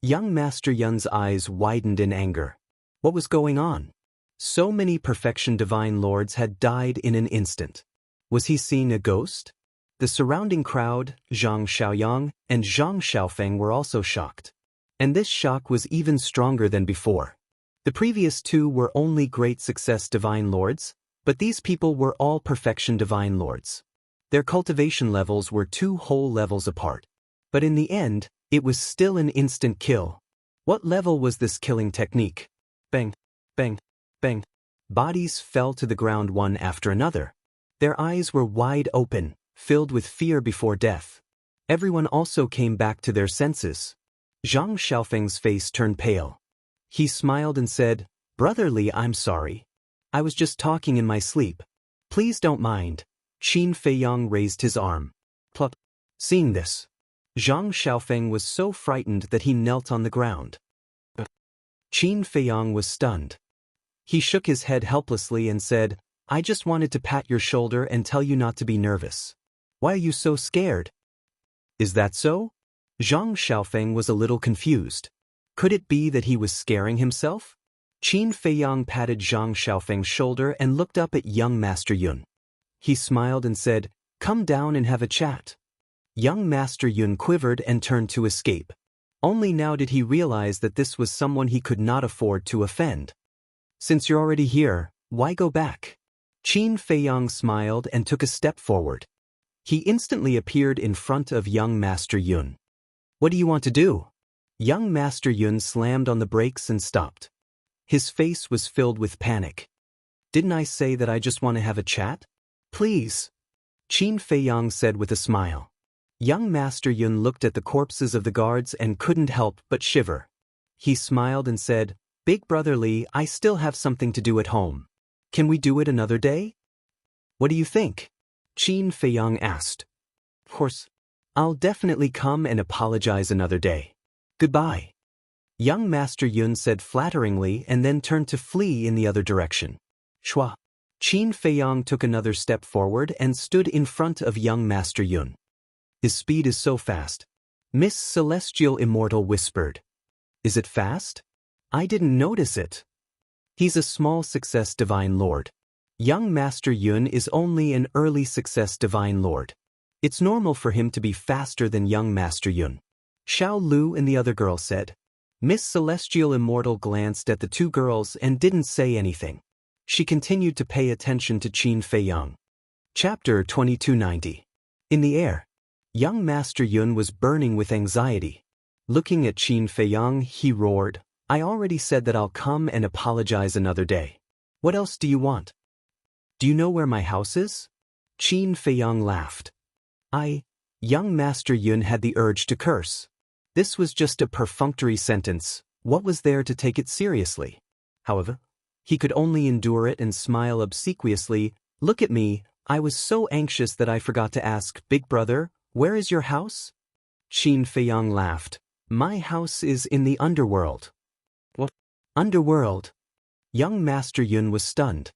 Young Master Yun's eyes widened in anger. What was going on? So many perfection divine lords had died in an instant. Was he seeing a ghost? The surrounding crowd, Zhang Xiaoyang and Zhang Xiaofeng were also shocked. And this shock was even stronger than before. The previous two were only great success divine lords, but these people were all perfection divine lords. Their cultivation levels were 2 whole levels apart. But in the end, It was still an instant kill. What level was this killing technique? Bang, bang, bang. Bodies fell to the ground one after another. Their eyes were wide open, filled with fear before death. Everyone also came back to their senses. Zhang Xiaofeng's face turned pale. He smiled and said, "Brotherly, I'm sorry. I was just talking in my sleep. Please don't mind." Qin Feiyang raised his arm. Plop. Seeing this, Zhang Xiaofeng was so frightened that he knelt on the ground. Qin Feiyang was stunned. He shook his head helplessly and said, "I just wanted to pat your shoulder and tell you not to be nervous. Why are you so scared?" "Is that so?" Zhang Xiaofeng was a little confused. Could it be that he was scaring himself? Qin Feiyang patted Zhang Xiaofeng's shoulder and looked up at young Master Yun. He smiled and said, "Come down and have a chat." Young Master Yun quivered and turned to escape. Only now did he realize that this was someone he could not afford to offend. "Since you're already here, why go back?" Qin Feiyang smiled and took a step forward. He instantly appeared in front of young Master Yun. "What do you want to do?" Young Master Yun slammed on the brakes and stopped. His face was filled with panic. "Didn't I say that I just want to have a chat? Please," Qin Feiyang said with a smile. Young Master Yun looked at the corpses of the guards and couldn't help but shiver. He smiled and said, "Big brotherly, I still have something to do at home. Can we do it another day?" "What do you think?" Qin Feiyang asked. "Of course. I'll definitely come and apologize another day. Goodbye." Young Master Yun said flatteringly and then turned to flee in the other direction. Shua. Qin Feiyang took another step forward and stood in front of young Master Yun. "His speed is so fast." Miss Celestial Immortal whispered. "Is it fast? I didn't notice it." "He's a small success Divine Lord. Young Master Yun is only an early success Divine Lord. It's normal for him to be faster than young Master Yun," Xiao Lu and the other girl said. Miss Celestial Immortal glanced at the two girls and didn't say anything. She continued to pay attention to Qin Feiyang. Chapter 2290. In the air, young Master Yun was burning with anxiety. Looking at Qin Feiyang, he roared, "I already said that I'll come and apologize another day. What else do you want?" "Do you know where my house is?" Qin Feiyang laughed. Young Master Yun had the urge to curse. This was just a perfunctory sentence. What was there to take it seriously? However, he could only endure it and smile obsequiously. "Look at me, I was so anxious that I forgot to ask, Big Brother, where is your house?" Qin Feiyang laughed. "My house is in the underworld." "What? Underworld?" Young Master Yun was stunned.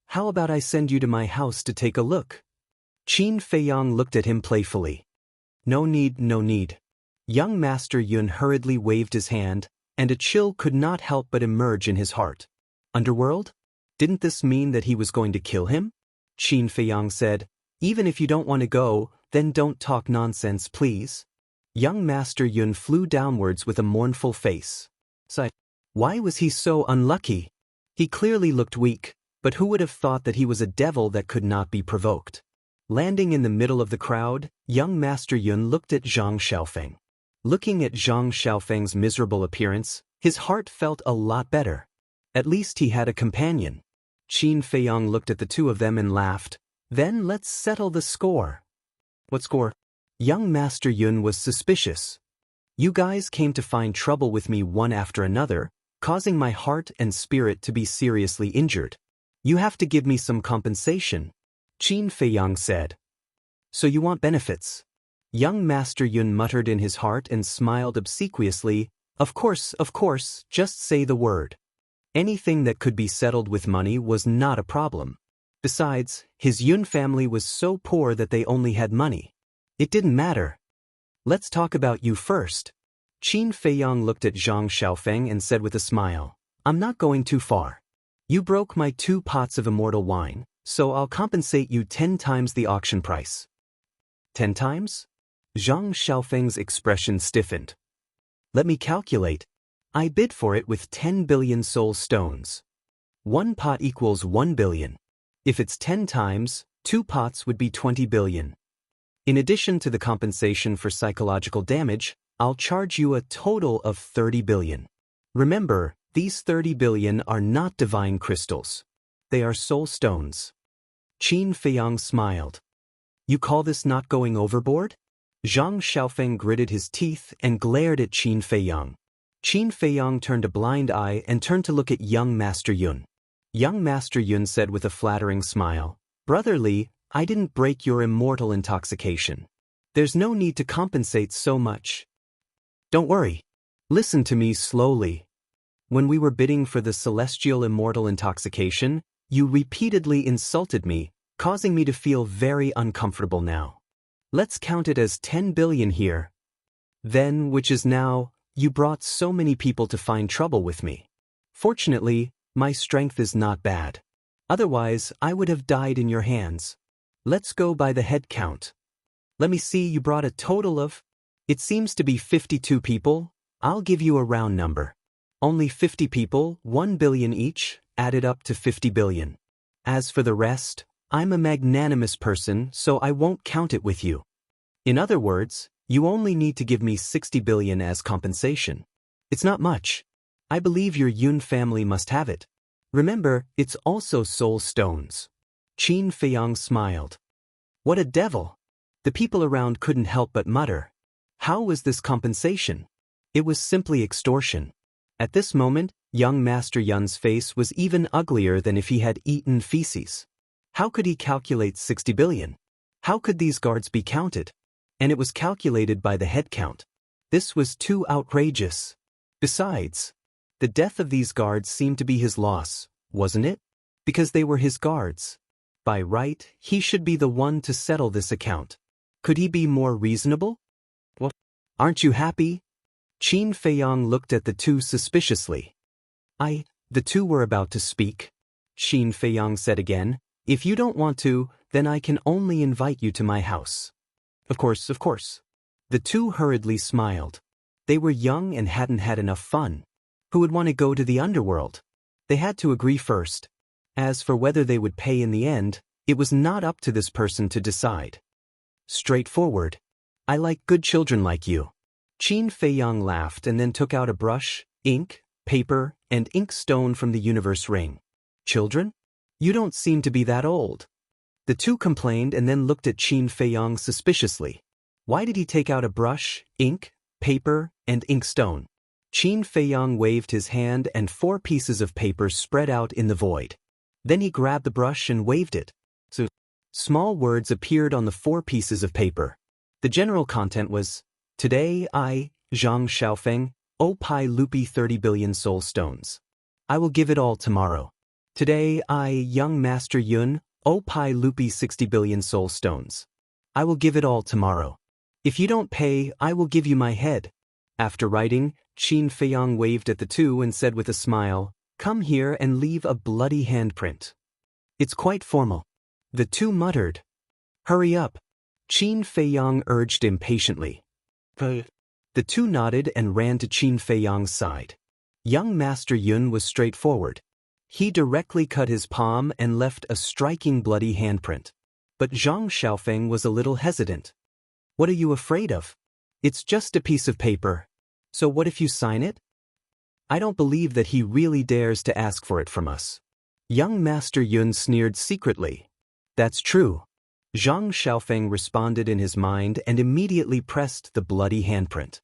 "How about I send you to my house to take a look?" Qin Feiyang looked at him playfully. "No need, no need." Young Master Yun hurriedly waved his hand, and a chill could not help but emerge in his heart. Underworld? Didn't this mean that he was going to kill him? Qin Feiyang said, "Even if you don't want to go, then don't talk nonsense, please." Young Master Yun flew downwards with a mournful face. Sighed. Why was he so unlucky? He clearly looked weak, but who would have thought that he was a devil that could not be provoked? Landing in the middle of the crowd, young Master Yun looked at Zhang Xiaofeng. Looking at Zhang Xiaofeng's miserable appearance, his heart felt a lot better. At least he had a companion. Qin Feiyang looked at the two of them and laughed. "Then let's settle the score." "What score?" Young Master Yun was suspicious. "You guys came to find trouble with me one after another, causing my heart and spirit to be seriously injured. You have to give me some compensation," Qin Feiyang said. "So you want benefits?" Young Master Yun muttered in his heart and smiled obsequiously. Of course, just say the word." Anything that could be settled with money was not a problem. Besides, his Yun family was so poor that they only had money. It didn't matter. "Let's talk about you first." Qin Feiyang looked at Zhang Xiaofeng and said with a smile, "I'm not going too far. You broke my 2 pots of immortal wine, so I'll compensate you 10 times the auction price." 10 times? Zhang Xiaofeng's expression stiffened. "Let me calculate. I bid for it with 10 billion soul stones. 1 pot equals 1 billion. If it's 10 times, 2 pots would be 20 billion. In addition to the compensation for psychological damage, I'll charge you a total of 30 billion. Remember, these 30 billion are not divine crystals. They are soul stones. Qin Feiyang smiled. You call this not going overboard? Zhang Xiaofeng gritted his teeth and glared at Qin Feiyang. Qin Feiyang turned a blind eye and turned to look at young Master Yun. Young Master Yun said with a flattering smile, Brother Li, I didn't break your immortal intoxication. There's no need to compensate so much. Don't worry. Listen to me slowly. When we were bidding for the celestial immortal intoxication, you repeatedly insulted me, causing me to feel very uncomfortable now. Let's count it as 10 billion here. Then, which is now, you brought so many people to find trouble with me. Fortunately, my strength is not bad. Otherwise, I would have died in your hands. Let's go by the head count. Let me see, you brought a total of... It seems to be 52 people. I'll give you a round number. Only 50 people, 1 billion each, added up to 50 billion. As for the rest, I'm a magnanimous person, so I won't count it with you. In other words, you only need to give me 60 billion as compensation. It's not much. I believe your Yun family must have it. Remember, it's also soul stones. Qin Feiyang smiled. What a devil! The people around couldn't help but mutter. How was this compensation? It was simply extortion. At this moment, young Master Yun's face was even uglier than if he had eaten feces. How could he calculate 60 billion? How could these guards be counted? And it was calculated by the head count. This was too outrageous. Besides, the death of these guards seemed to be his loss, wasn't it? Because they were his guards. By right, he should be the one to settle this account. Could he be more reasonable? What? Aren't you happy? Qin Feiyang looked at the two suspiciously. The two were about to speak. Qin Feiyang said again, if you don't want to, then I can only invite you to my house. Of course, of course. The two hurriedly smiled. They were young and hadn't had enough fun. Who would want to go to the underworld? They had to agree first. As for whether they would pay in the end, it was not up to this person to decide. Straightforward. I like good children like you. Qin Feiyang laughed and then took out a brush, ink, paper, and ink stone from the universe ring. Children? You don't seem to be that old. The two complained and then looked at Qin Feiyang suspiciously. Why did he take out a brush, ink, paper, and ink stone? Qin Feiyang waved his hand and 4 pieces of paper spread out in the void. Then he grabbed the brush and waved it. So, small words appeared on the 4 pieces of paper. The general content was, Today I, Zhang Xiaofeng, owe Pai Lupi 30 billion soul stones. I will give it all tomorrow. Today I, young Master Yun, owe Pai Lupi 60 billion soul stones. I will give it all tomorrow. If you don't pay, I will give you my head. After writing, Qin Feiyang waved at the two and said with a smile, Come here and leave a bloody handprint. It's quite formal. The two muttered. Hurry up. Qin Feiyang urged impatiently. The two nodded and ran to Qin Feiyang's side. Young Master Yun was straightforward. He directly cut his palm and left a striking bloody handprint. But Zhang Xiaofeng was a little hesitant. What are you afraid of? It's just a piece of paper. So what if you sign it? I don't believe that he really dares to ask for it from us. Young Master Yun sneered secretly. That's true. Zhang Xiaofeng responded in his mind and immediately pressed the bloody handprint.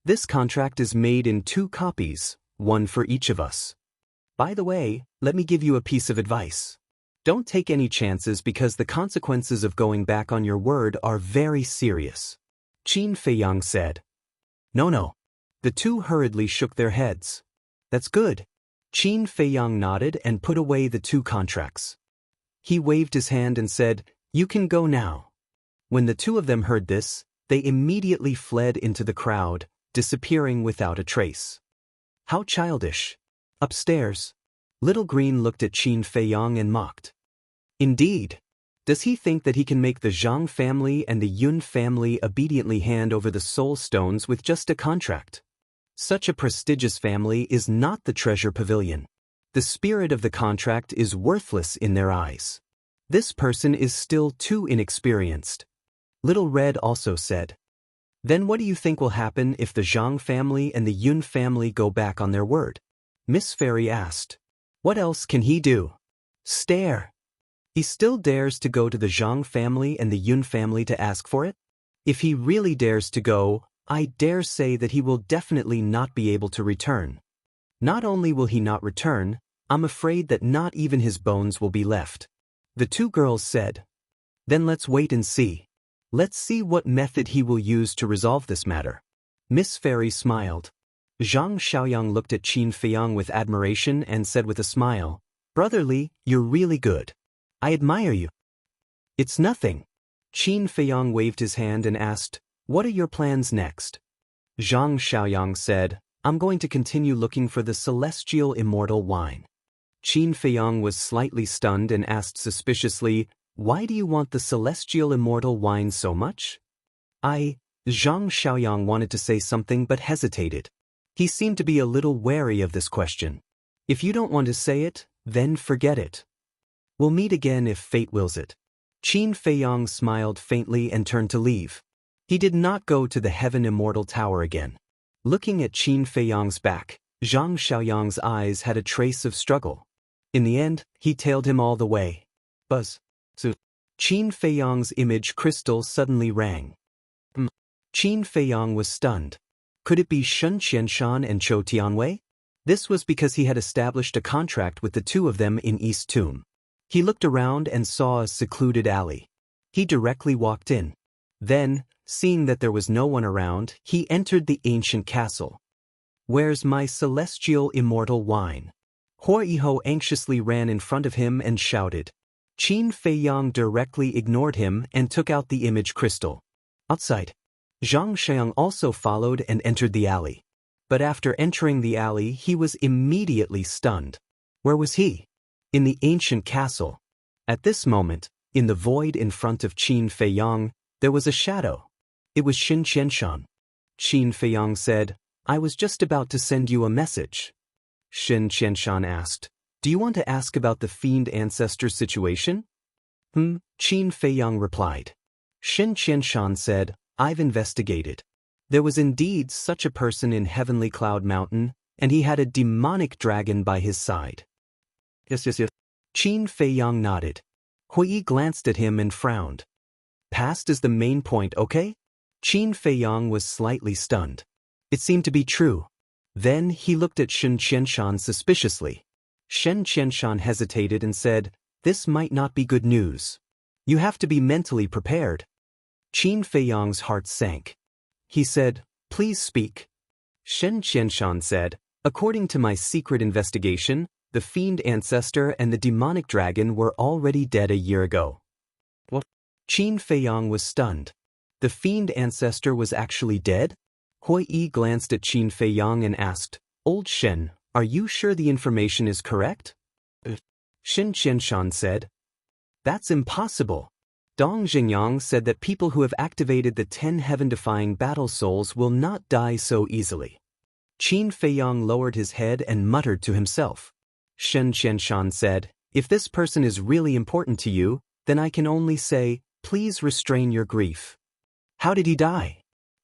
This contract is made in 2 copies, one for each of us. By the way, let me give you a piece of advice. Don't take any chances because the consequences of going back on your word are very serious. Qin Feiyang said. No. The two hurriedly shook their heads. That's good. Qin Feiyang nodded and put away the 2 contracts. He waved his hand and said, You can go now. When the 2 of them heard this, they immediately fled into the crowd, disappearing without a trace. How childish. Upstairs, Little Green looked at Qin Feiyang and mocked. Indeed. Does he think that he can make the Zhang family and the Yun family obediently hand over the soul stones with just a contract? Such a prestigious family is not the treasure pavilion. The spirit of the contract is worthless in their eyes. This person is still too inexperienced. Little Red also said. Then what do you think will happen if the Zhang family and the Yun family go back on their word? Miss Fairy asked. What else can he do? Stare. He still dares to go to the Zhang family and the Yun family to ask for it? If he really dares to go, I dare say that he will definitely not be able to return. Not only will he not return, I'm afraid that not even his bones will be left. The two girls said. Then let's wait and see. Let's see what method he will use to resolve this matter. Miss Fairy smiled. Zhang Xiaoyang looked at Qin Feiyang with admiration and said with a smile, Brotherly, you're really good. I admire you. It's nothing. Qin Feiyang waved his hand and asked, What are your plans next? Zhang Xiaoyang said, I'm going to continue looking for the celestial immortal wine. Qin Feiyang was slightly stunned and asked suspiciously, Why do you want the celestial immortal wine so much? Zhang Xiaoyang wanted to say something but hesitated. He seemed to be a little wary of this question. If you don't want to say it, then forget it. We'll meet again if fate wills it. Qin Feiyang smiled faintly and turned to leave. He did not go to the Heaven Immortal Tower again. Looking at Qin Feiyang's back, Zhang Xiaoyang's eyes had a trace of struggle. In the end, he tailed him all the way. Buzz. So, Qin Feiyang's image crystal suddenly rang. Qin Feiyang was stunned. Could it be Shen Qianshan and Chou Tianwei? This was because he had established a contract with the two of them in East Tomb. He looked around and saw a secluded alley. He directly walked in. Then, seeing that there was no one around, he entered the ancient castle. Where's my celestial immortal wine? Hua Yiho anxiously ran in front of him and shouted. Qin Feiyang directly ignored him and took out the image crystal. Outside, Zhang Xiang also followed and entered the alley. But after entering the alley, he was immediately stunned. Where was he? In the ancient castle. At this moment, in the void in front of Qin Feiyang, there was a shadow. It was Shen Qianshan. Qin Feiyang said, I was just about to send you a message. Shen Qianshan asked, Do you want to ask about the fiend ancestor situation? Qin Feiyang replied. Shen Qianshan said, I've investigated. There was indeed such a person in Heavenly Cloud Mountain, and he had a demonic dragon by his side. Yes. Qin Feiyang nodded. Hui glanced at him and frowned. Past is the main point, okay? Qin Feiyang was slightly stunned. It seemed to be true. Then he looked at Shen Qianshan suspiciously. Shen Qianshan hesitated and said, This might not be good news. You have to be mentally prepared. Qin Feiyang's heart sank. He said, Please speak. Shen Qianshan said, According to my secret investigation, the fiend ancestor and the demonic dragon were already dead a year ago. What? Qin Feiyang was stunned. The fiend ancestor was actually dead? Hui Yi glanced at Qin Feiyang and asked, Old Shen, are you sure the information is correct? Shen Qianshan said, That's impossible. Dong Xingyang said that people who have activated the 10 heaven-defying battle souls will not die so easily. Qin Feiyang lowered his head and muttered to himself. Shen Qianshan said, If this person is really important to you, then I can only say, please restrain your grief. How did he die?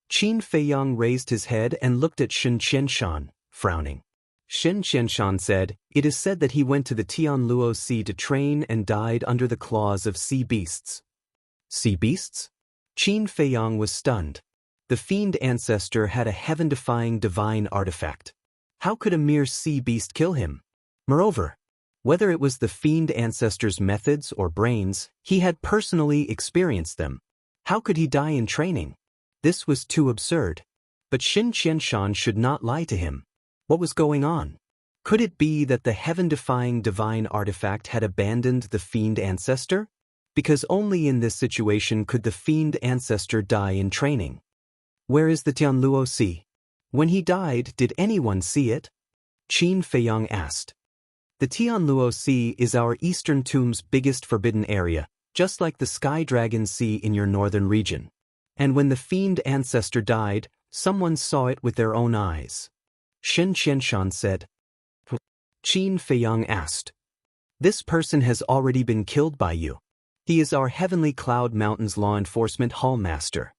Qin Feiyang raised his head and looked at Shen Qianshan, frowning. Shen Qianshan said, It is said that he went to the Tianluo Sea to train and died under the claws of sea beasts. Sea beasts? Qin Feiyang was stunned. The fiend ancestor had a heaven-defying divine artifact. How could a mere sea beast kill him? Moreover, whether it was the fiend ancestor's methods or brains, he had personally experienced them. How could he die in training? This was too absurd. But Shen Qianshan should not lie to him. What was going on? Could it be that the heaven-defying divine artifact had abandoned the fiend ancestor? Because only in this situation could the fiend ancestor die in training. Where is the Tianluo Sea? When he died, did anyone see it? Qin Feiyang asked. The Tianluo Sea is our Eastern Tomb's biggest forbidden area, just like the Sky Dragon Sea in your northern region. And when the fiend ancestor died, someone saw it with their own eyes. Shen Qianshan said. Qin Feiyang asked. This person has already been killed by you. He is our Heavenly Cloud Mountains Law Enforcement Hallmaster,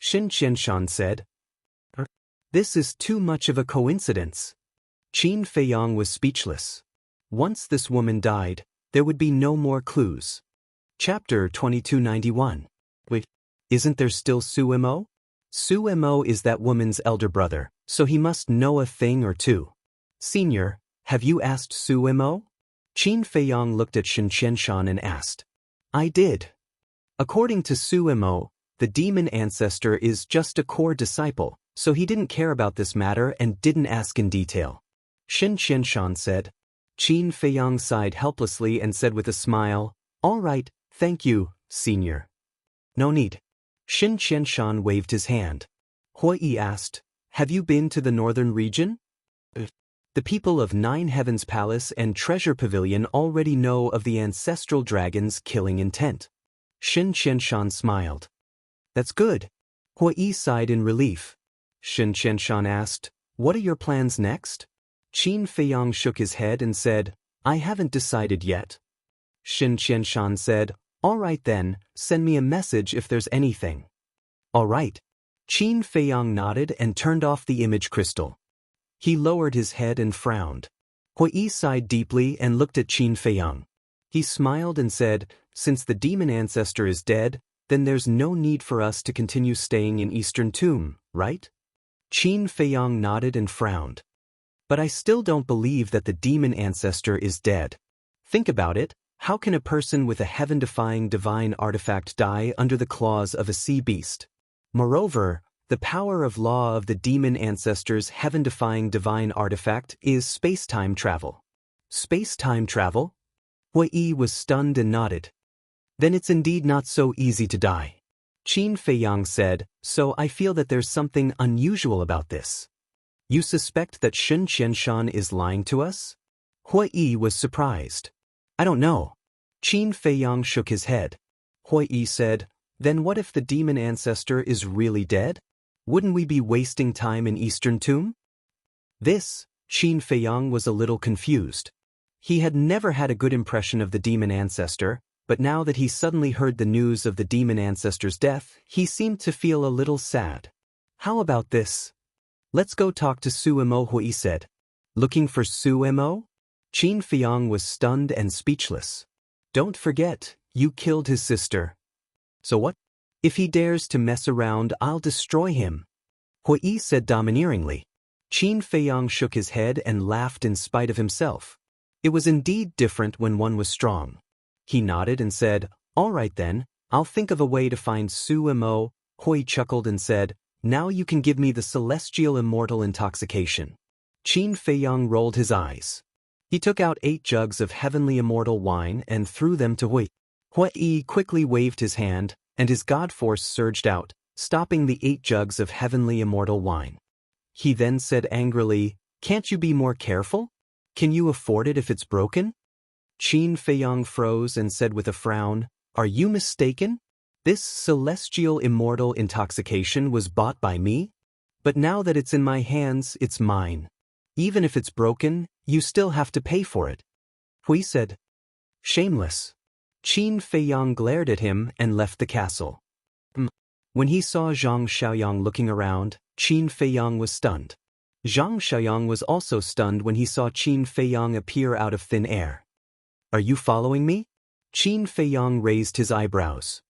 Xin Qianshan said. This is too much of a coincidence. Qin Feiyang was speechless. Once this woman died, there would be no more clues. Chapter 2291. Wait, isn't there still Su Mo? Su Mo is that woman's elder brother, so he must know a thing or two. Senior, have you asked Su Mo? Qin Feiyang looked at Xin Qianshan and asked. I did. According to Su Mo, the demon ancestor is just a core disciple, so he didn't care about this matter and didn't ask in detail. Xin Qianshan said. Qin Feiyang sighed helplessly and said with a smile, All right, thank you, Senior. No need. Xin Qianshan waved his hand. Hui Yi asked, Have you been to the northern region? The people of Nine Heavens Palace and Treasure Pavilion already know of the ancestral dragon's killing intent. Xin Qianshan smiled. That's good. Hui Yi sighed in relief. Xin Qianshan asked, What are your plans next? Qin Feiyang shook his head and said, I haven't decided yet. Xin Qianshan said, All right then, send me a message if there's anything. All right. Qin Feiyang nodded and turned off the image crystal. He lowered his head and frowned. Hui Yi sighed deeply and looked at Qin Feiyang. He smiled and said, Since the demon ancestor is dead, then there's no need for us to continue staying in Eastern Tomb, right? Qin Feiyang nodded and frowned. But I still don't believe that the demon ancestor is dead. Think about it, how can a person with a heaven-defying divine artifact die under the claws of a sea beast? Moreover, the power of law of the demon ancestor's heaven-defying divine artifact is space-time travel. Space-time travel? Hui Yi was stunned and nodded. Then it's indeed not so easy to die. Qin Feiyang said, So I feel that there's something unusual about this. You suspect that Xin Qianshan is lying to us? Hui Yi was surprised. I don't know. Qin Feiyang shook his head. Hui Yi said, Then what if the demon ancestor is really dead? Wouldn't we be wasting time in Eastern Tomb? Qin Feiyang was a little confused. He had never had a good impression of the demon ancestor, but now that he suddenly heard the news of the demon ancestor's death, he seemed to feel a little sad. How about this? Let's go talk to Su Mo, Hui Yi said. Looking for Su Mo? Qin Feiyang was stunned and speechless. Don't forget, you killed his sister. So what? If he dares to mess around, I'll destroy him. Hui Yi said domineeringly. Qin Feiyang shook his head and laughed in spite of himself. It was indeed different when one was strong. He nodded and said, All right then, I'll think of a way to find Su Mo. Hui chuckled and said, Now you can give me the celestial immortal intoxication. Qin Feiyang rolled his eyes. He took out 8 jugs of heavenly immortal wine and threw them to Hui. Hui Yi quickly waved his hand, and his god force surged out, stopping the 8 jugs of heavenly immortal wine. He then said angrily, Can't you be more careful? Can you afford it if it's broken? Qin Feiyang froze and said with a frown, Are you mistaken? This celestial immortal intoxication was bought by me? But now that it's in my hands, it's mine. Even if it's broken, you still have to pay for it. Hui said. Shameless. Qin Feiyang glared at him and left the castle. When he saw Zhang Xiaoyang looking around, Qin Feiyang was stunned. Zhang Xiaoyang was also stunned when he saw Qin Feiyang appear out of thin air. Are you following me? Qin Feiyang raised his eyebrows.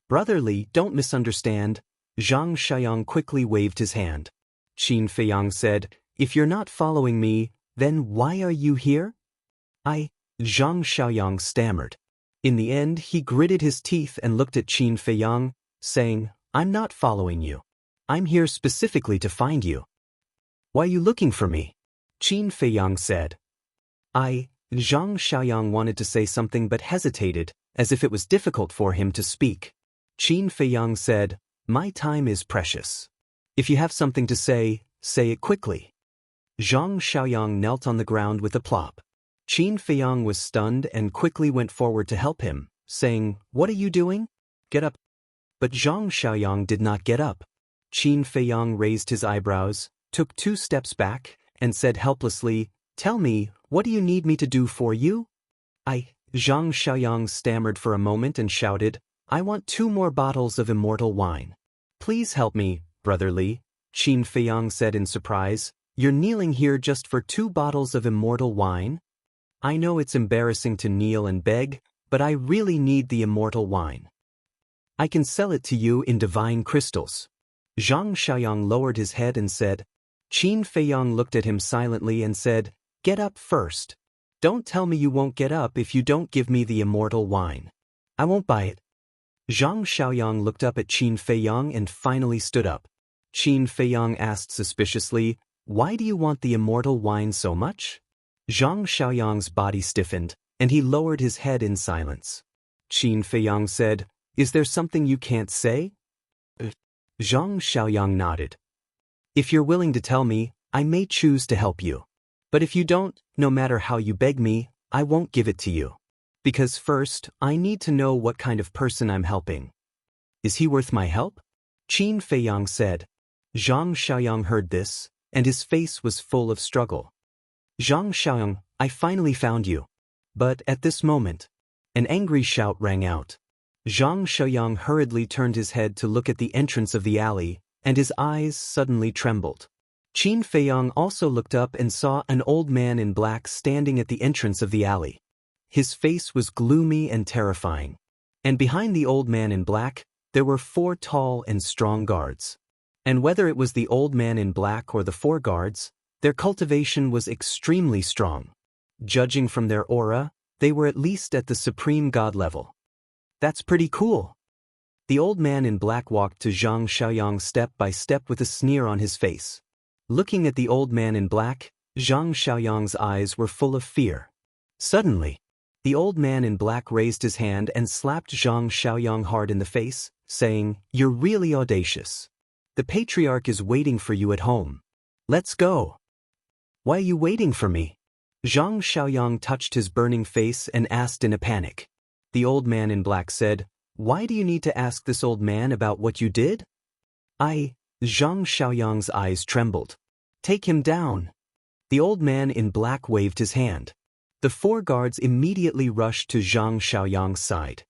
Brotherly, don't misunderstand. Zhang Xiaoyang quickly waved his hand. Qin Feiyang said, If you're not following me, then why are you here? Zhang Xiaoyang stammered. In the end, he gritted his teeth and looked at Qin Feiyang, saying, I'm not following you. I'm here specifically to find you. Why are you looking for me? Qin Feiyang said. Zhang Xiaoyang wanted to say something but hesitated, as if it was difficult for him to speak. Qin Feiyang said, My time is precious. If you have something to say it quickly. Zhang Xiaoyang knelt on the ground with a plop. Qin Feiyang was stunned and quickly went forward to help him, saying, What are you doing? Get up. But Zhang Xiaoyang did not get up. Qin Feiyang raised his eyebrows, took 2 steps back, and said helplessly, Tell me, what do you need me to do for you? Zhang Xiaoyang stammered for a moment and shouted, I want 2 more bottles of immortal wine. Please help me, Brother Li, Qin Feiyang said in surprise. You're kneeling here just for 2 bottles of immortal wine? I know it's embarrassing to kneel and beg, but I really need the immortal wine. I can sell it to you in divine crystals. Zhang Xiaoyang lowered his head and said. Qin Feiyang looked at him silently and said, Get up first. Don't tell me you won't get up if you don't give me the immortal wine. I won't buy it. Zhang Xiaoyang looked up at Qin Feiyang and finally stood up. Qin Feiyang asked suspiciously, Why do you want the immortal wine so much? Zhang Xiaoyang's body stiffened, and he lowered his head in silence. Qin Feiyang said, Is there something you can't say? Zhang Xiaoyang nodded. If you're willing to tell me, I may choose to help you. But if you don't, no matter how you beg me, I won't give it to you. Because first, I need to know what kind of person I'm helping. Is he worth my help? Qin Feiyang said. Zhang Xiaoyang heard this, and his face was full of struggle. Zhang Xiaoyang, I finally found you. But at this moment, an angry shout rang out. Zhang Xiaoyang hurriedly turned his head to look at the entrance of the alley, and his eyes suddenly trembled. Qin Feiyang also looked up and saw an old man in black standing at the entrance of the alley. His face was gloomy and terrifying. And behind the old man in black, there were 4 tall and strong guards. And whether it was the old man in black or the 4 guards, their cultivation was extremely strong. Judging from their aura, they were at least at the supreme god level. That's pretty cool. The old man in black walked to Zhang Xiaoyang step by step with a sneer on his face. Looking at the old man in black, Zhang Xiaoyang's eyes were full of fear. Suddenly, the old man in black raised his hand and slapped Zhang Xiaoyang hard in the face, saying, You're really audacious. The patriarch is waiting for you at home. Let's go. Why are you waiting for me? Zhang Xiaoyang touched his burning face and asked in a panic. The old man in black said, Why do you need to ask this old man about what you did? Zhang Xiaoyang's eyes trembled. Take him down. The old man in black waved his hand. The 4 guards immediately rushed to Zhang Xiaoyang's side.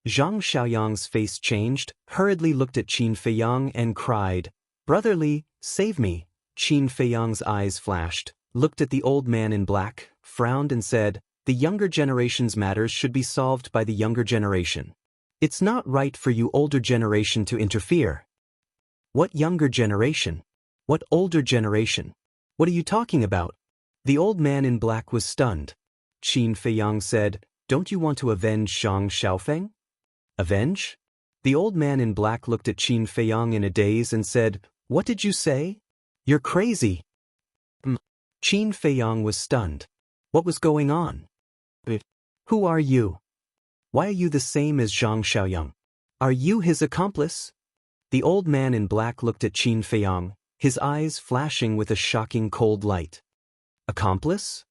Zhang Xiaoyang's face changed, hurriedly looked at Qin Feiyang and cried, Brother Li, save me. Qin Feiyang's eyes flashed, looked at the old man in black, frowned and said, The younger generation's matters should be solved by the younger generation. It's not right for you older generation to interfere. What younger generation? What older generation? What are you talking about? The old man in black was stunned. Qin Feiyang said, Don't you want to avenge Zhang Xiaofeng? Avenge? The old man in black looked at Qin Feiyang in a daze and said, What did you say? You're crazy. Qin Feiyang was stunned. What was going on? Who are you? Why are you the same as Zhang Xiaoyang? Are you his accomplice? The old man in black looked at Qin Feiyang, his eyes flashing with a shocking cold light. Accomplice?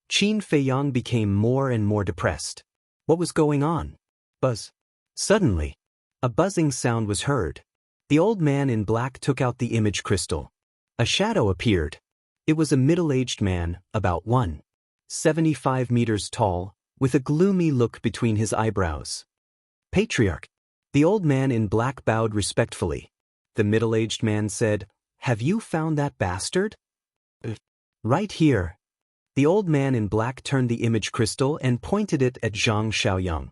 Qin Feiyang became more and more depressed. What was going on? Buzz. Suddenly, a buzzing sound was heard. The old man in black took out the image crystal. A shadow appeared. It was a middle-aged man, about 1.75 meters tall, with a gloomy look between his eyebrows. Patriarch. The old man in black bowed respectfully. The middle-aged man said, Have you found that bastard? Right here. The old man in black turned the image crystal and pointed it at Zhang Xiaoyang.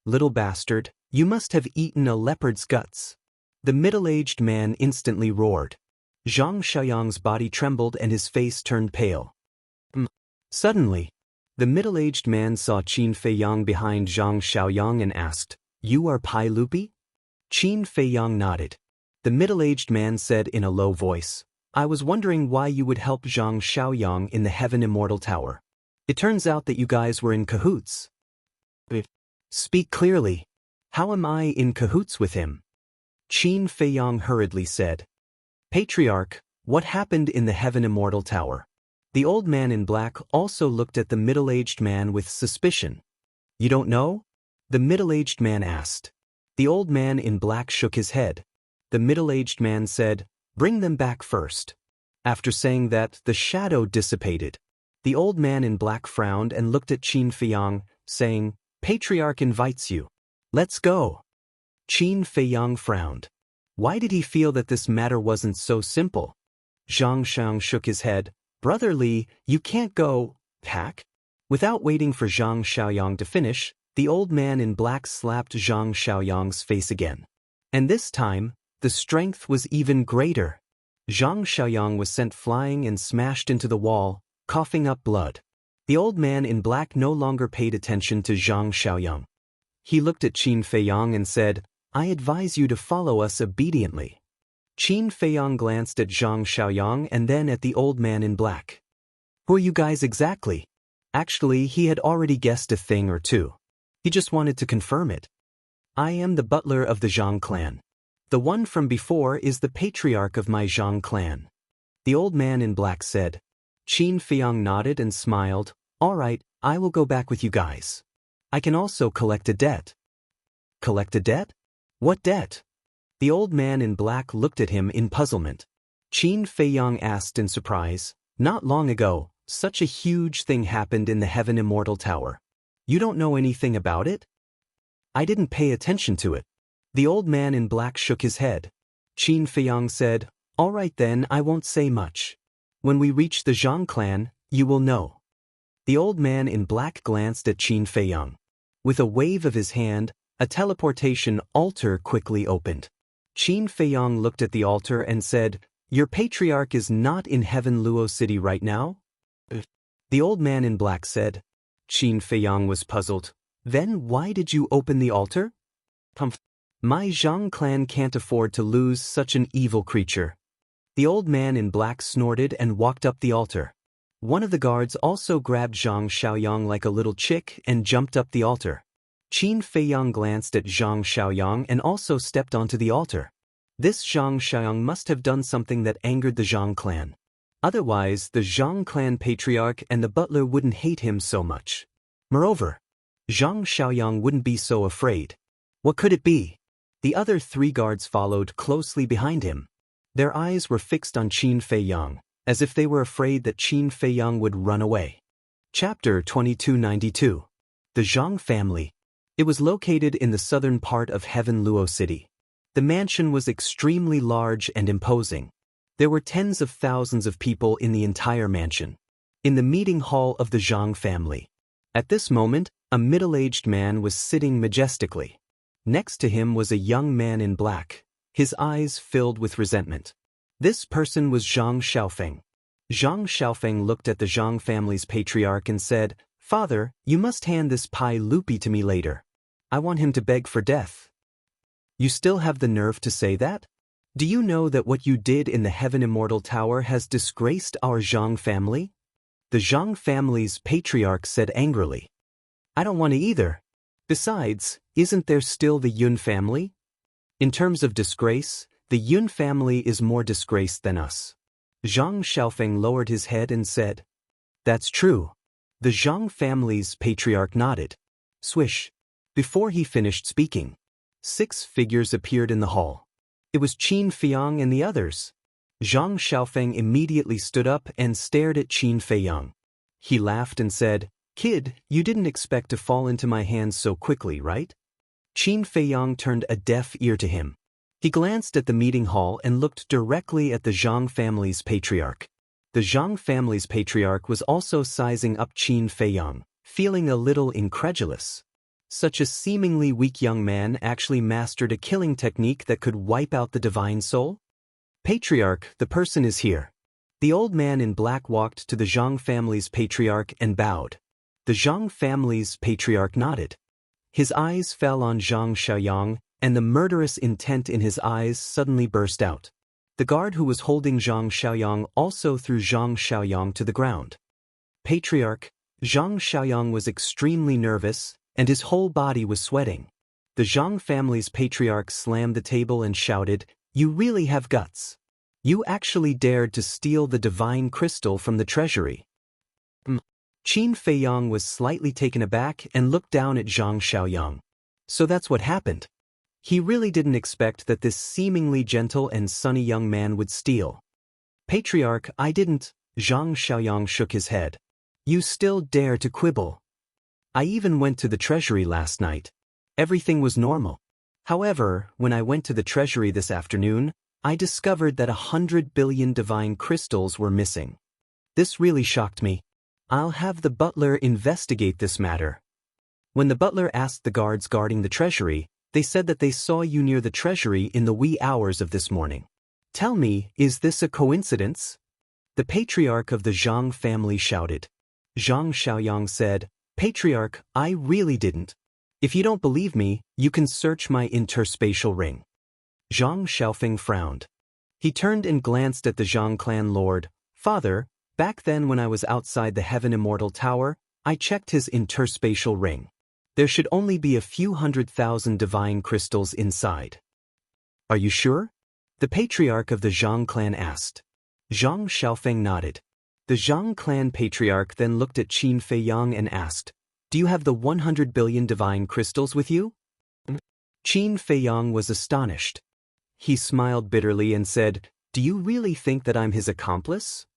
Little bastard, you must have eaten a leopard's guts. The middle-aged man instantly roared. Zhang Xiaoyang's body trembled and his face turned pale. Suddenly, the middle-aged man saw Qin Feiyang behind Zhang Xiaoyang and asked, You are Pai Lupi? Qin Feiyang nodded. The middle-aged man said in a low voice, I was wondering why you would help Zhang Xiaoyang in the Heaven Immortal Tower. It turns out that you guys were in cahoots. Speak clearly. How am I in cahoots with him? Qin Feiyang hurriedly said. Patriarch, what happened in the Heaven Immortal Tower? The old man in black also looked at the middle-aged man with suspicion. You don't know? The middle-aged man asked. The old man in black shook his head. The middle-aged man said, Bring them back first. After saying that, the shadow dissipated. The old man in black frowned and looked at Qin Feiyang, saying, Patriarch invites you. Let's go. Qin Feiyang frowned. Why did he feel that this matter wasn't so simple? Zhang Xiang shook his head. Brother Li, you can't go, pack? Without waiting for Zhang Xiaoyang to finish, the old man in black slapped Zhang Xiaoyang's face again. And this time, the strength was even greater. Zhang Xiaoyang was sent flying and smashed into the wall, coughing up blood. The old man in black no longer paid attention to Zhang Xiaoyang. He looked at Qin Feiyang and said, I advise you to follow us obediently. Qin Feiyang glanced at Zhang Xiaoyang and then at the old man in black. Who are you guys exactly? Actually, he had already guessed a thing or two. He just wanted to confirm it. I am the butler of the Zhang clan. The one from before is the patriarch of my Zhang clan. The old man in black said. Qin Feiyang nodded and smiled. All right, I will go back with you guys. I can also collect a debt. Collect a debt? What debt? The old man in black looked at him in puzzlement. Qin Feiyang asked in surprise. Not long ago, such a huge thing happened in the Heaven Immortal Tower. You don't know anything about it? I didn't pay attention to it. The old man in black shook his head. Qin Feiyang said, All right then, I won't say much. When we reach the Zhang clan, you will know. The old man in black glanced at Qin Feiyang. With a wave of his hand, a teleportation altar quickly opened. Qin Feiyang looked at the altar and said, Your patriarch is not in Heaven Luo City right now? The old man in black said. Qin Feiyang was puzzled. Then why did you open the altar? My Zhang clan can't afford to lose such an evil creature. The old man in black snorted and walked up the altar. One of the guards also grabbed Zhang Xiaoyang like a little chick and jumped up the altar. Qin Feiyang glanced at Zhang Xiaoyang and also stepped onto the altar. This Zhang Xiaoyang must have done something that angered the Zhang clan. Otherwise, the Zhang clan patriarch and the butler wouldn't hate him so much. Moreover, Zhang Xiaoyang wouldn't be so afraid. What could it be? The other three guards followed closely behind him. Their eyes were fixed on Qin Feiyang, as if they were afraid that Qin Feiyang would run away. Chapter 2292. The Zhang family. It was located in the southern part of Heaven Luo City. The mansion was extremely large and imposing. There were tens of thousands of people in the entire mansion. In the meeting hall of the Zhang family. At this moment, a middle-aged man was sitting majestically. Next to him was a young man in black, his eyes filled with resentment. This person was Zhang Xiaofeng. Zhang Xiaofeng looked at the Zhang family's patriarch and said, Father, you must hand this Pai Lupi to me later. I want him to beg for death. You still have the nerve to say that? Do you know that what you did in the Heaven Immortal Tower has disgraced our Zhang family? The Zhang family's patriarch said angrily. I don't want to either. Besides, isn't there still the Yun family? In terms of disgrace, the Yun family is more disgraced than us. Zhang Xiaofeng lowered his head and said, That's true. The Zhang family's patriarch nodded. Swish. Before he finished speaking, 6 figures appeared in the hall. It was Qin Feiyang and the others. Zhang Xiaofeng immediately stood up and stared at Qin Feiyang. He laughed and said, Kid, you didn't expect to fall into my hands so quickly, right? Qin Feiyang turned a deaf ear to him. He glanced at the meeting hall and looked directly at the Zhang family's patriarch. The Zhang family's patriarch was also sizing up Qin Feiyang, feeling a little incredulous. Such a seemingly weak young man actually mastered a killing technique that could wipe out the divine soul? Patriarch, the person is here. The old man in black walked to the Zhang family's patriarch and bowed. The Zhang family's patriarch nodded. His eyes fell on Zhang Xiaoyang, and the murderous intent in his eyes suddenly burst out. The guard who was holding Zhang Xiaoyang also threw Zhang Xiaoyang to the ground. Patriarch, Zhang Xiaoyang was extremely nervous, and his whole body was sweating. The Zhang family's patriarch slammed the table and shouted, You really have guts. You actually dared to steal the divine crystal from the treasury. Qin Feiyang was slightly taken aback and looked down at Zhang Xiaoyang. So that's what happened. He really didn't expect that this seemingly gentle and sunny young man would steal. Patriarch, I didn't. Zhang Xiaoyang shook his head. You still dare to quibble. I even went to the treasury last night. Everything was normal. However, when I went to the treasury this afternoon, I discovered that 100 billion divine crystals were missing. This really shocked me. I'll have the butler investigate this matter. When the butler asked the guards guarding the treasury, they said that they saw you near the treasury in the wee hours of this morning. Tell me, is this a coincidence? The patriarch of the Jiang family shouted. Zhang Xiaoyang said, Patriarch, I really didn't. If you don't believe me, you can search my interspatial ring. Zhang Xiaofeng frowned. He turned and glanced at the Zhang clan lord. Father, back then when I was outside the Heaven Immortal Tower, I checked his interspatial ring. There should only be a few 100,000 divine crystals inside. Are you sure? The patriarch of the Zhang clan asked. Zhang Xiaofeng nodded. The Zhang clan patriarch then looked at Qin Feiyang and asked, Do you have the 100 billion divine crystals with you? Qin Feiyang was astonished. He smiled bitterly and said, Do you really think that I'm his accomplice?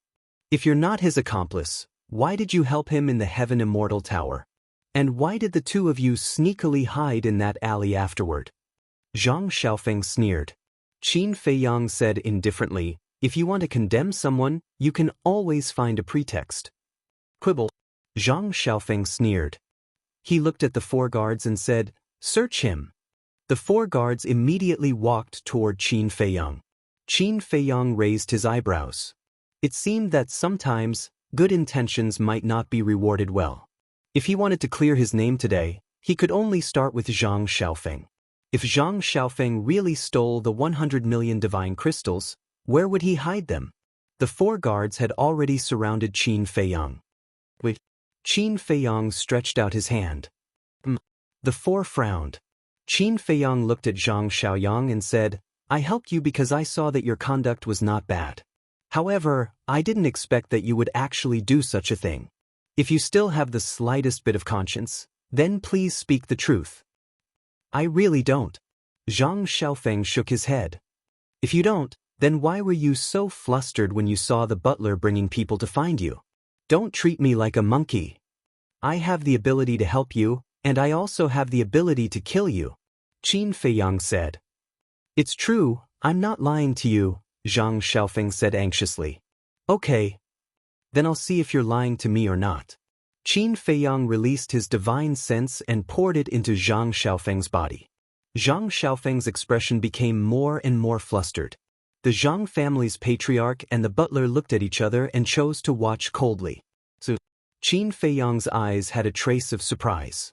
If you're not his accomplice, why did you help him in the Heaven Immortal Tower? And why did the two of you sneakily hide in that alley afterward? Zhang Xiaofeng sneered. Qin Feiyang said indifferently, If you want to condemn someone, you can always find a pretext. Quibble. Zhang Xiaofeng sneered. He looked at the four guards and said, Search him. The four guards immediately walked toward Qin Feiyang. Qin Feiyang raised his eyebrows. It seemed that sometimes, good intentions might not be rewarded well. If he wanted to clear his name today, he could only start with Zhang Xiaofeng. If Zhang Xiaofeng really stole the 100 million divine crystals, where would he hide them? The four guards had already surrounded Qin Feiyang. Wait. Qin Feiyang stretched out his hand. The four frowned. Qin Feiyang looked at Zhang Xiaoyang and said, I helped you because I saw that your conduct was not bad. However, I didn't expect that you would actually do such a thing. If you still have the slightest bit of conscience, then please speak the truth. I really don't. Zhang Xiaofeng shook his head. If you don't, then why were you so flustered when you saw the butler bringing people to find you? Don't treat me like a monkey. I have the ability to help you, and I also have the ability to kill you, Qin Feiyang said. It's true, I'm not lying to you, Zhang Xiaofeng said anxiously. Okay. Then I'll see if you're lying to me or not. Qin Feiyang released his divine sense and poured it into Zhang Xiaofeng's body. Zhang Xiaofeng's expression became more and more flustered. The Zhang family's patriarch and the butler looked at each other and chose to watch coldly. So, Qin Feiyang's eyes had a trace of surprise.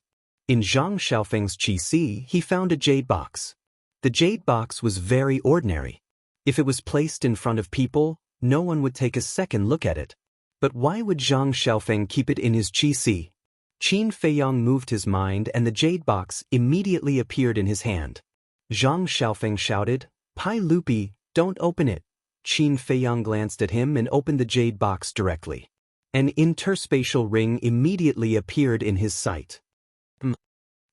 In Zhang Xiaofeng's qi, he found a jade box. The jade box was very ordinary. If it was placed in front of people, no one would take a second look at it. But why would Zhang Xiaofeng keep it in his qi? Qin Feiyang moved his mind and the jade box immediately appeared in his hand. Zhang Xiaofeng shouted, Pai Lupi, don't open it. Qin Feiyang glanced at him and opened the jade box directly. An interspatial ring immediately appeared in his sight.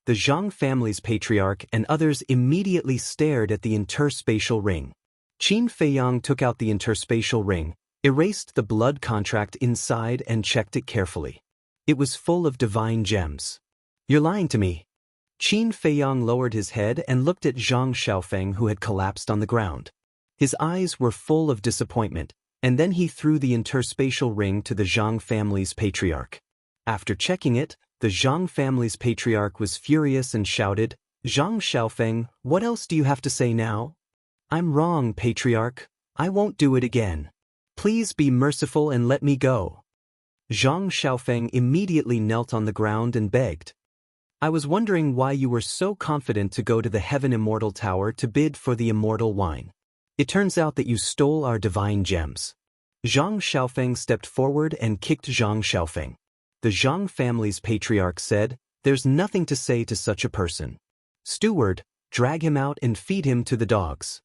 The Zhang family's patriarch and others immediately stared at the interspatial ring. Qin Feiyang took out the interspatial ring, erased the blood contract inside and checked it carefully. It was full of divine gems. You're lying to me. Qin Feiyang lowered his head and looked at Zhang Xiaofeng who had collapsed on the ground. His eyes were full of disappointment, and then he threw the interspatial ring to the Zhang family's patriarch. After checking it, the Zhang family's patriarch was furious and shouted, Zhang Xiaofeng, what else do you have to say now? I'm wrong, patriarch. I won't do it again. Please be merciful and let me go. Zhang Xiaofeng immediately knelt on the ground and begged. I was wondering why you were so confident to go to the Heaven Immortal Tower to bid for the immortal wine. It turns out that you stole our divine gems. Zhang Xiaofeng stepped forward and kicked Zhang Xiaofeng. The Zhang family's patriarch said, There's nothing to say to such a person. Steward, drag him out and feed him to the dogs.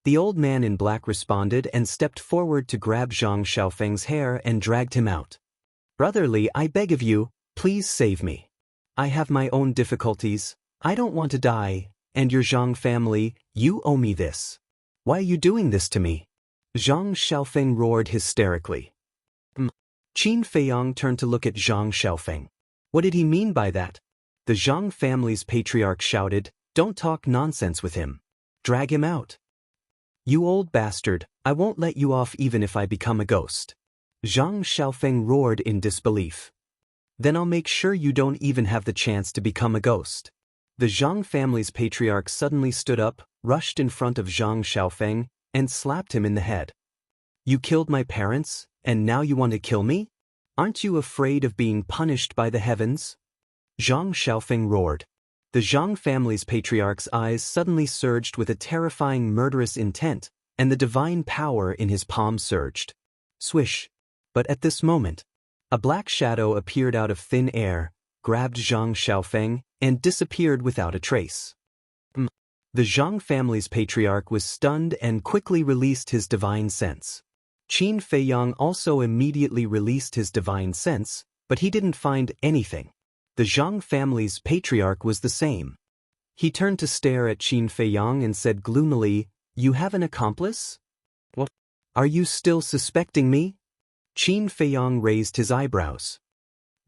The old man in black responded and stepped forward to grab Zhang Xiaofeng's hair and dragged him out. Brotherly, I beg of you, please save me. I have my own difficulties, I don't want to die, and your Zhang family, you owe me this. Why are you doing this to me? Zhang Xiaofeng roared hysterically. Qin Feiyang turned to look at Zhang Xiaofeng. What did he mean by that? The Jiang family's patriarch shouted, "Don't talk nonsense with him. Drag him out. You old bastard, I won't let you off even if I become a ghost." Zhang Xiaofeng roared in disbelief. "Then I'll make sure you don't even have the chance to become a ghost." The Zhang family's patriarch suddenly stood up, rushed in front of Zhang Xiaofeng, and slapped him in the head. "You killed my parents, and now you want to kill me? Aren't you afraid of being punished by the heavens?" Zhang Xiaofeng roared. The Zhang family's patriarch's eyes suddenly surged with a terrifying murderous intent, and the divine power in his palm surged. Swish. But at this moment, a black shadow appeared out of thin air, grabbed Zhang Xiaofeng, and disappeared without a trace. The Zhang family's patriarch was stunned and quickly released his divine sense. Qin Feiyang also immediately released his divine sense, but he didn't find anything. The Zhang family's patriarch was the same. He turned to stare at Qin Feiyang and said gloomily, "You have an accomplice? What? Are you still suspecting me?" Qin Feiyang raised his eyebrows.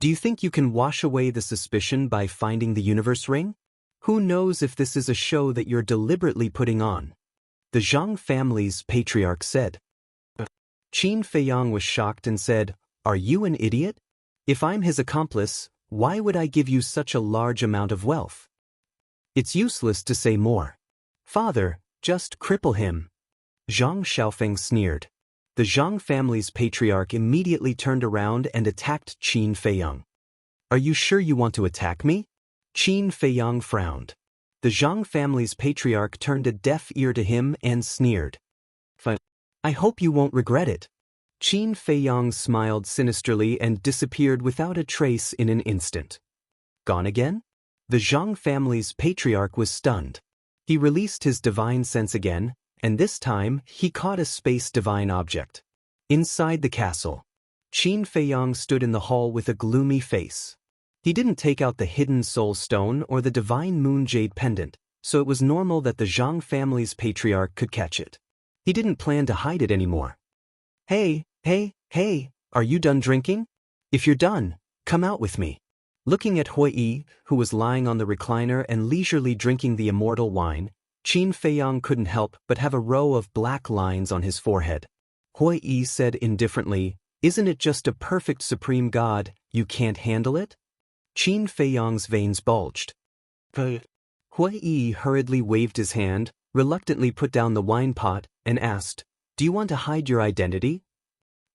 "Do you think you can wash away the suspicion by finding the universe ring? Who knows if this is a show that you're deliberately putting on?" The Zhang family's patriarch said. Qin Feiyang was shocked and said, "Are you an idiot? If I'm his accomplice, why would I give you such a large amount of wealth? It's useless to say more. Father, just cripple him." Zhang Xiaofeng sneered. The Zhang family's patriarch immediately turned around and attacked Qin Feiyang. "Are you sure you want to attack me?" Qin Feiyang frowned. The Zhang family's patriarch turned a deaf ear to him and sneered. "I hope you won't regret it." Qin Feiyang smiled sinisterly and disappeared without a trace in an instant. Gone again? The Zhang family's patriarch was stunned. He released his divine sense again, and this time he caught a space divine object. Inside the castle, Qin Feiyang stood in the hall with a gloomy face. He didn't take out the hidden soul stone or the divine moon jade pendant, so it was normal that the Zhang family's patriarch could catch it. He didn't plan to hide it anymore. Hey, are you done drinking? If you're done, come out with me." Looking at Hui Yi, who was lying on the recliner and leisurely drinking the immortal wine, Qin Feiyang couldn't help but have a row of black lines on his forehead. Hui Yi said indifferently, "Isn't it just a perfect supreme god, you can't handle it?" Qin Feiyang's veins bulged. Hui Yi hurriedly waved his hand, reluctantly put down the wine pot, and asked, "Do you want to hide your identity?"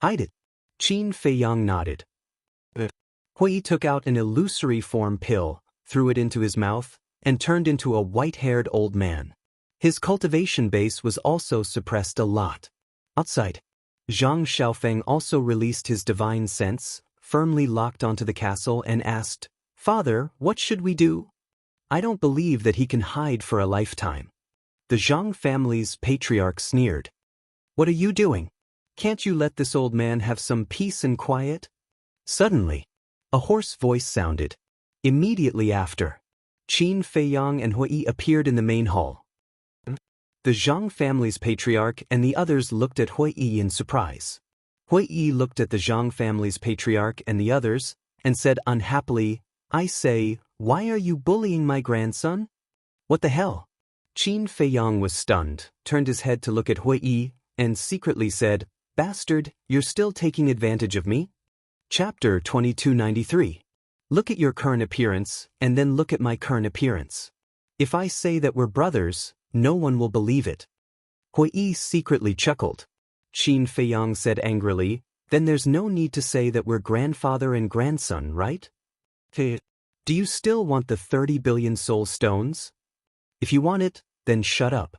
"Hide it." Qin Feiyang nodded. Hui took out an illusory form pill, threw it into his mouth, and turned into a white-haired old man. His cultivation base was also suppressed a lot. Outside, Zhang Xiaofeng also released his divine sense, firmly locked onto the castle, and asked, "Father, what should we do?" "I don't believe that he can hide for a lifetime." The Zhang family's patriarch sneered. "What are you doing? Can't you let this old man have some peace and quiet?" Suddenly, a hoarse voice sounded. Immediately after, Qin Feiyang and Hui appeared in the main hall. The Zhang family's patriarch and the others looked at Hui in surprise. Hui looked at the Zhang family's patriarch and the others, and said unhappily, "I say, why are you bullying my grandson? What the hell?" Qin Feiyang was stunned, turned his head to look at Hui and secretly said, "Bastard, you're still taking advantage of me?" Chapter 2293. Look at your current appearance, and then look at my current appearance. If I say that we're brothers, no one will believe it. Hui secretly chuckled. Qin Feiyang said angrily, "Then there's no need to say that we're grandfather and grandson, right? Do you still want the 30 billion soul stones? If you want it, then shut up."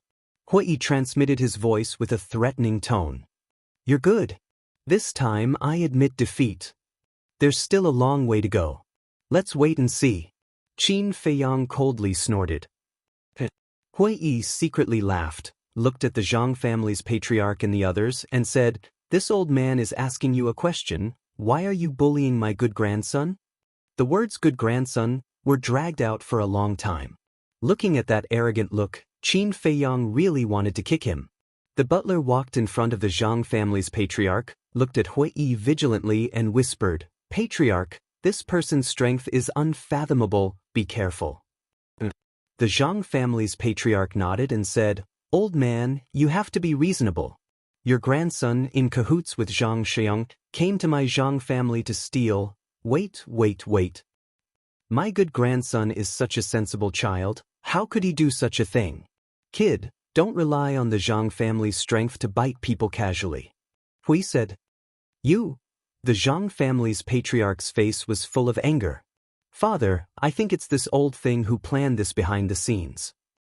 Hui transmitted his voice with a threatening tone. "You're good. This time I admit defeat. There's still a long way to go. Let's wait and see." Qin Feiyang coldly snorted. Hui secretly laughed, looked at the Zhang family's patriarch and the others, and said, "This old man is asking you a question. Why are you bullying my good grandson?" The words good grandson were dragged out for a long time. Looking at that arrogant look, Qin Feiyang really wanted to kick him. The butler walked in front of the Zhang family's patriarch, looked at Hui vigilantly and whispered, "Patriarch, This person's strength is unfathomable, be careful. The Zhang family's patriarch nodded and said, Old man, you have to be reasonable. Your grandson, in cahoots with Zhang Xiang, came to my Zhang family to steal. Wait. My good grandson is such a sensible child, how could he do such a thing? Kid, don't rely on the Zhang family's strength to bite people casually. Hui said. You? The Zhang family's patriarch's face was full of anger. Father, I think it's this old thing who planned this behind the scenes.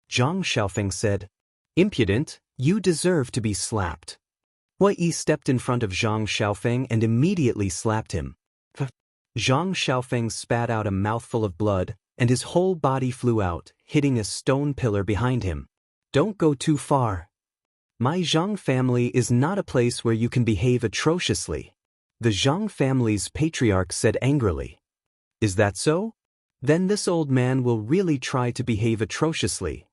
Zhang Xiaofeng said. Impudent, you deserve to be slapped. Hui stepped in front of Zhang Xiaofeng and immediately slapped him. Zhang Xiaofeng spat out a mouthful of blood, and his whole body flew out, hitting a stone pillar behind him. Don't go too far. My Zhang family is not a place where you can behave atrociously. The Zhang family's patriarch said angrily. Is that so? Then this old man will really try to behave atrociously.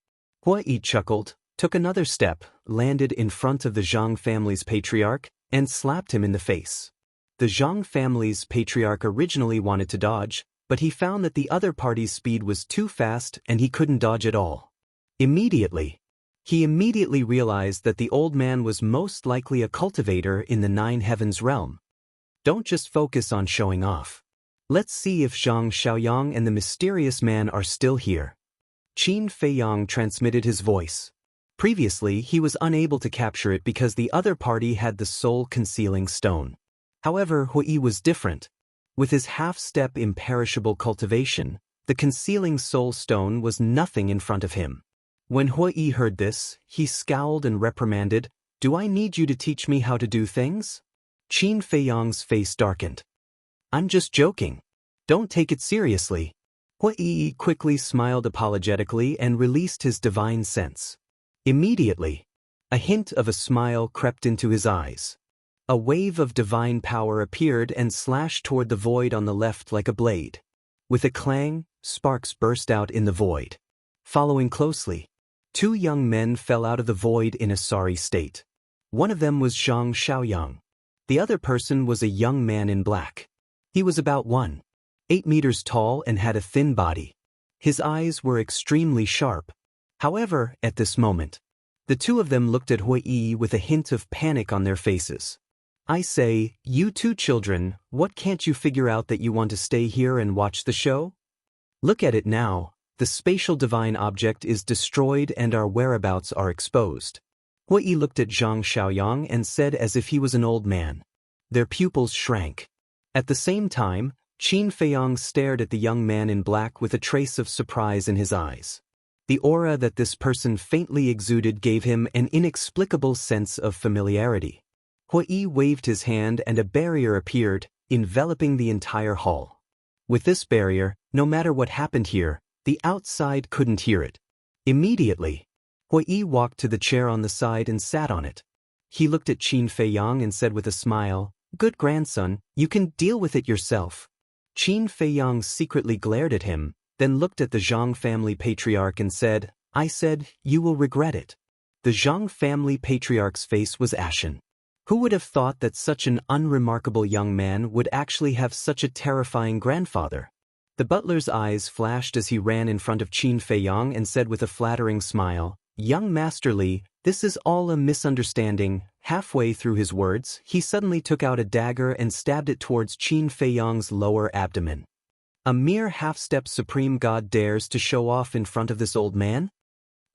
Hui chuckled, took another step, landed in front of the Zhang family's patriarch, and slapped him in the face. The Zhang family's patriarch originally wanted to dodge, but he found that the other party's speed was too fast and he couldn't dodge at all. He immediately realized that the old man was most likely a cultivator in the Nine Heavens realm. Don't just focus on showing off. Let's see if Zhang Xiaoyang and the mysterious man are still here. Qin Feiyang transmitted his voice. Previously, he was unable to capture it because the other party had the soul-concealing stone. However, Hui was different. With his half-step imperishable cultivation, the concealing soul stone was nothing in front of him. When Hui heard this, he scowled and reprimanded, Do I need you to teach me how to do things? Qin Feiyang's face darkened. I'm just joking. Don't take it seriously. Hui quickly smiled apologetically and released his divine sense. Immediately, a hint of a smile crept into his eyes. A wave of divine power appeared and slashed toward the void on the left like a blade. With a clang, sparks burst out in the void. Following closely, two young men fell out of the void in a sorry state. One of them was Zhang Xiaoyang. The other person was a young man in black. He was about 1.8 meters tall and had a thin body. His eyes were extremely sharp. However, at this moment, the two of them looked at Hui with a hint of panic on their faces. I say, you two children, what can't you figure out that you want to stay here and watch the show? Look at it now, the spatial divine object is destroyed and our whereabouts are exposed. Hui looked at Zhang Xiaoyang and said as if he was an old man. Their pupils shrank. At the same time, Qin Feiyang stared at the young man in black with a trace of surprise in his eyes. The aura that this person faintly exuded gave him an inexplicable sense of familiarity. Hui waved his hand and a barrier appeared, enveloping the entire hall. With this barrier, no matter what happened here, the outside couldn't hear it. Immediately, Hui walked to the chair on the side and sat on it. He looked at Qin Feiyang and said with a smile, Good grandson, you can deal with it yourself. Qin Feiyang secretly glared at him, then looked at the Zhang family patriarch and said, I said, you will regret it. The Zhang family patriarch's face was ashen. Who would have thought that such an unremarkable young man would actually have such a terrifying grandfather? The butler's eyes flashed as he ran in front of Qin Feiyang and said with a flattering smile, Young Master Li, this is all a misunderstanding. Halfway through his words, he suddenly took out a dagger and stabbed it towards Qin Feiyang's lower abdomen. A mere half-step supreme god dares to show off in front of this old man?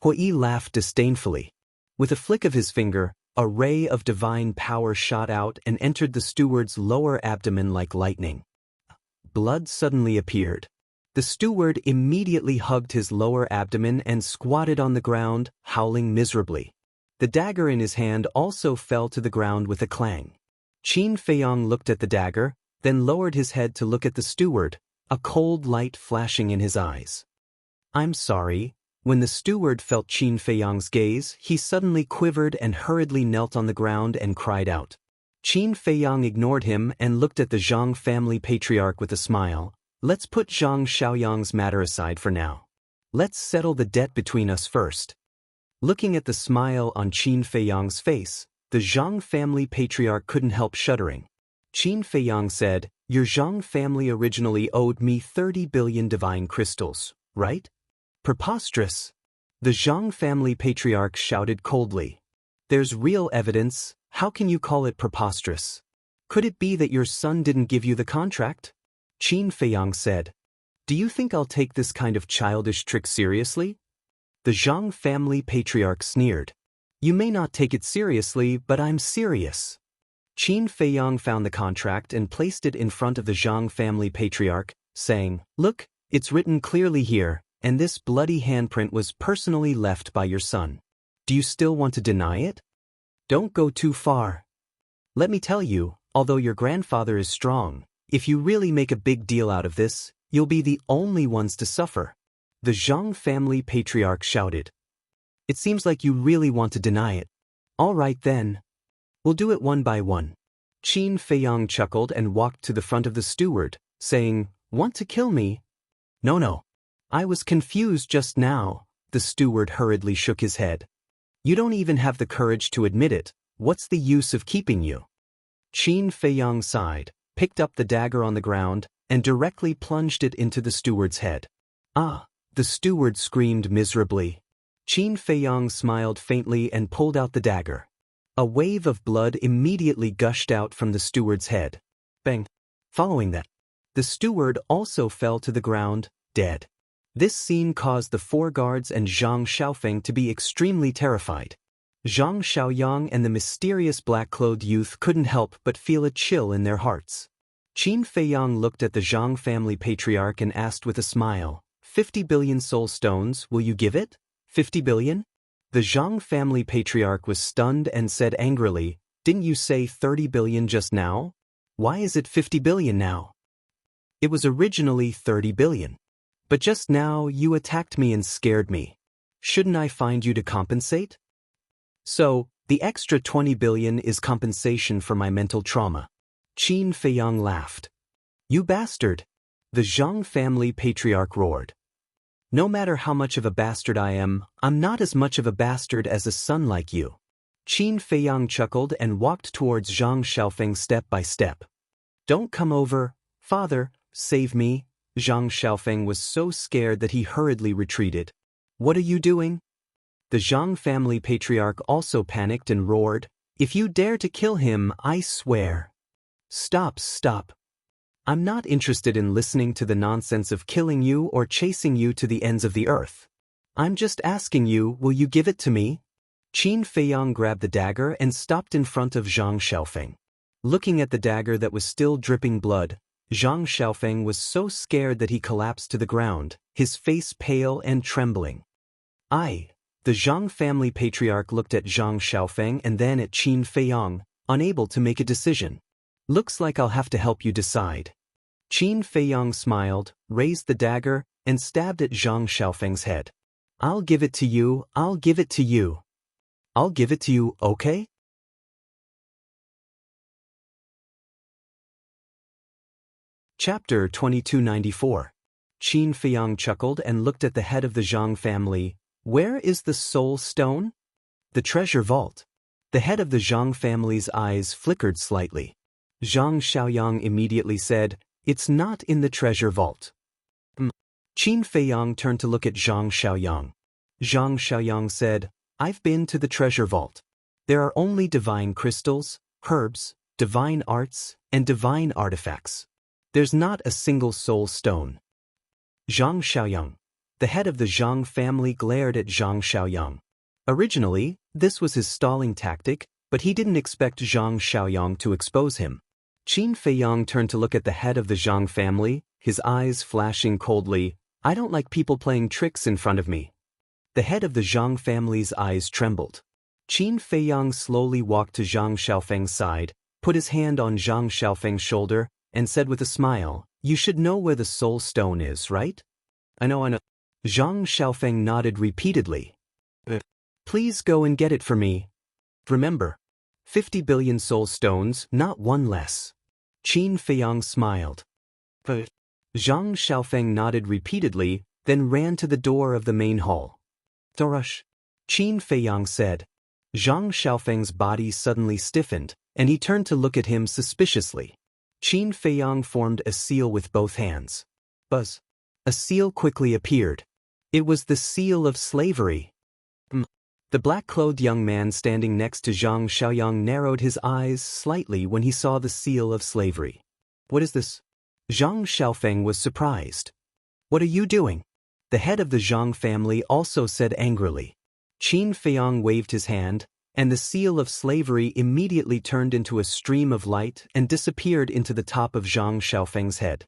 Hui laughed disdainfully. With a flick of his finger, a ray of divine power shot out and entered the steward's lower abdomen like lightning. Blood suddenly appeared. The steward immediately hugged his lower abdomen and squatted on the ground, howling miserably. The dagger in his hand also fell to the ground with a clang. Qin Feiyang looked at the dagger, then lowered his head to look at the steward, a cold light flashing in his eyes. I'm sorry. When the steward felt Qin Feiyang's gaze, he suddenly quivered and hurriedly knelt on the ground and cried out. Qin Feiyang ignored him and looked at the Zhang family patriarch with a smile. Let's put Zhang Xiaoyang's matter aside for now. Let's settle the debt between us first. Looking at the smile on Qin Feiyang's face, the Zhang family patriarch couldn't help shuddering. Qin Feiyang said, Your Jiang family originally owed me 30 billion divine crystals, right? Preposterous. The Jiang family patriarch shouted coldly. There's real evidence, how can you call it preposterous? Could it be that your son didn't give you the contract? Qin Feiyang said. Do you think I'll take this kind of childish trick seriously? The Jiang family patriarch sneered. You may not take it seriously, but I'm serious. Qin Feiyang found the contract and placed it in front of the Jiang family patriarch, saying, Look, it's written clearly here, and this bloody handprint was personally left by your son. Do you still want to deny it? Don't go too far. Let me tell you, although your grandfather is strong, if you really make a big deal out of this, you'll be the only ones to suffer. The Jiang family patriarch shouted. It seems like you really want to deny it. All right then. We'll do it one by one. Qin Feiyang chuckled and walked to the front of the steward, saying, Want to kill me? No. I was confused just now. The steward hurriedly shook his head. You don't even have the courage to admit it. What's the use of keeping you? Qin Feiyang sighed, picked up the dagger on the ground, and directly plunged it into the steward's head. Ah! The steward screamed miserably. Qin Feiyang smiled faintly and pulled out the dagger. A wave of blood immediately gushed out from the steward's head. Bang! Following that, the steward also fell to the ground, dead. This scene caused the 4 guards and Zhang Xiaofeng to be extremely terrified. Zhang Xiaoyang and the mysterious black-clothed youth couldn't help but feel a chill in their hearts. Qin Feiyang looked at the Zhang family patriarch and asked with a smile, 50 billion soul stones, will you give it? 50 billion? The Jiang family patriarch was stunned and said angrily, Didn't you say 30 billion just now? Why is it 50 billion now? It was originally 30 billion. But just now you attacked me and scared me. Shouldn't I find you to compensate? So, the extra 20 billion is compensation for my mental trauma. Qin Feiyang laughed. You bastard! The Zhang family patriarch roared. No matter how much of a bastard I am, I'm not as much of a bastard as a son like you. Qin Feiyang chuckled and walked towards Zhang Xiaofeng step by step. Don't come over, father, save me. Zhang Xiaofeng was so scared that he hurriedly retreated. What are you doing? The Zhang family patriarch also panicked and roared, If you dare to kill him, I swear. Stop. I'm not interested in listening to the nonsense of killing you or chasing you to the ends of the earth. I'm just asking you, will you give it to me? Qin Feiyang grabbed the dagger and stopped in front of Zhang Xiaofeng. Looking at the dagger that was still dripping blood, Zhang Xiaofeng was so scared that he collapsed to the ground, his face pale and trembling. The Zhang family patriarch looked at Zhang Xiaofeng and then at Qin Feiyang, unable to make a decision. Looks like I'll have to help you decide. Qin Feiyang smiled, raised the dagger, and stabbed at Zhang Xiaofeng's head. I'll give it to you, I'll give it to you. I'll give it to you, okay? Chapter 2294. Qin Feiyang chuckled and looked at the head of the Zhang family. Where is the soul stone? The treasure vault. The head of the Zhang family's eyes flickered slightly. Zhang Xiaoyang immediately said, It's not in the treasure vault. Qin Feiyang turned to look at Zhang Xiaoyang. Zhang Xiaoyang said, I've been to the treasure vault. There are only divine crystals, herbs, divine arts, and divine artifacts. There's not a single soul stone. Zhang Xiaoyang. The head of the Zhang family glared at Zhang Xiaoyang. Originally, this was his stalling tactic, but he didn't expect Zhang Xiaoyang to expose him. Qin Feiyang turned to look at the head of the Zhang family, his eyes flashing coldly. I don't like people playing tricks in front of me. The head of the Zhang family's eyes trembled. Qin Feiyang slowly walked to Zhang Xiaofeng's side, put his hand on Zhang Xiaofeng's shoulder, and said with a smile, You should know where the soul stone is, right? I know. Zhang Xiaofeng nodded repeatedly. Please go and get it for me. Remember, 50 billion soul stones, not one less. Qin Feiyang smiled. Zhang Xiaofeng nodded repeatedly, then ran to the door of the main hall. Rush. Qin Feiyang said. Zhang Xiaofeng's body suddenly stiffened, and he turned to look at him suspiciously. Qin Feiyang formed a seal with both hands. Buzz. A seal quickly appeared. It was the seal of slavery. The black-clothed young man standing next to Zhang Xiaoyang narrowed his eyes slightly when he saw the seal of slavery. What is this? Zhang Xiaofeng was surprised. What are you doing? The head of the Zhang family also said angrily. Qin Feiyang waved his hand, and the seal of slavery immediately turned into a stream of light and disappeared into the top of Zhang Xiaofeng's head.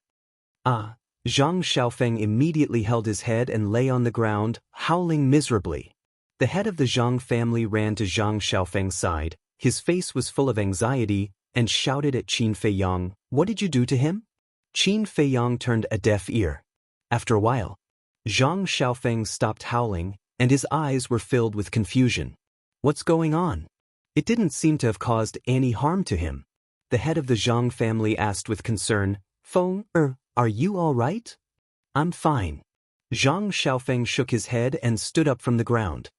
Ah! Zhang Xiaofeng immediately held his head and lay on the ground, howling miserably. The head of the Zhang family ran to Zhang Xiaofeng's side, his face was full of anxiety, and shouted at Qin Feiyang, "What did you do to him?" Qin Feiyang turned a deaf ear. After a while, Zhang Xiaofeng stopped howling, and his eyes were filled with confusion. What's going on? It didn't seem to have caused any harm to him. The head of the Zhang family asked with concern, "Feng, are you all right?" "I'm fine." Zhang Xiaofeng shook his head and stood up from the ground.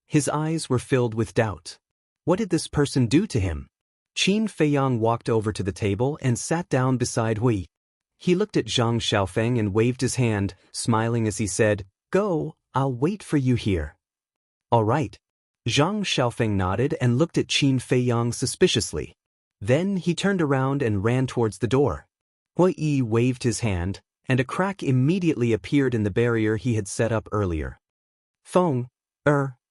His eyes were filled with doubt. What did this person do to him? Qin Feiyang walked over to the table and sat down beside Hui. He looked at Zhang Xiaofeng and waved his hand, smiling as he said, "Go, I'll wait for you here." "All right." Zhang Xiaofeng nodded and looked at Qin Feiyang suspiciously. Then he turned around and ran towards the door. Hui waved his hand, and a crack immediately appeared in the barrier he had set up earlier. "Feng,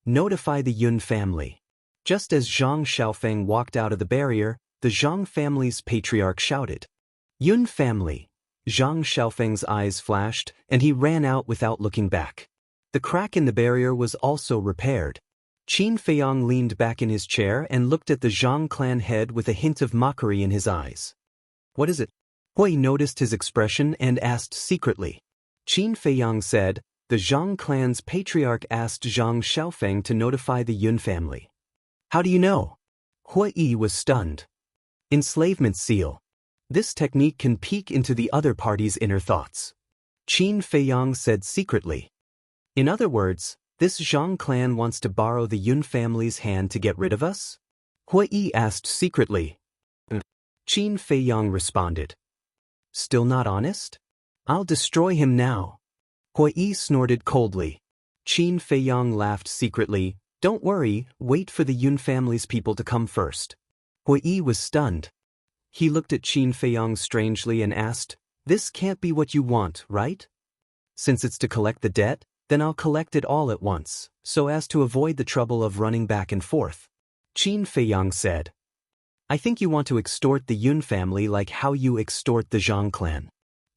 notify the Yun family." Just as Zhang Xiaofeng walked out of the barrier, the Zhang family's patriarch shouted. "Yun family." Zhang Xiaofeng's eyes flashed, and he ran out without looking back. The crack in the barrier was also repaired. Qin Feiyang leaned back in his chair and looked at the Zhang clan head with a hint of mockery in his eyes. "What is it?" Hui noticed his expression and asked secretly. Qin Feiyang said, "The Zhang clan's patriarch asked Zhang Xiaofeng to notify the Yun family." "How do you know?" Hui was stunned. Enslavement seal. This technique can peek into the other party's inner thoughts. Qin Feiyang said secretly. "In other words, this Zhang clan wants to borrow the Yun family's hand to get rid of us?" Hui asked secretly. Qin Feiyang responded. "Still not honest? I'll destroy him now." Hui snorted coldly. Qin Feiyang laughed secretly. "Don't worry, wait for the Yun family's people to come first." Hui was stunned. He looked at Qin Feiyang strangely and asked, "This can't be what you want, right? Since it's to collect the debt, then I'll collect it all at once, so as to avoid the trouble of running back and forth." Qin Feiyang said, "I think you want to extort the Yun family like how you extort the Zhang clan."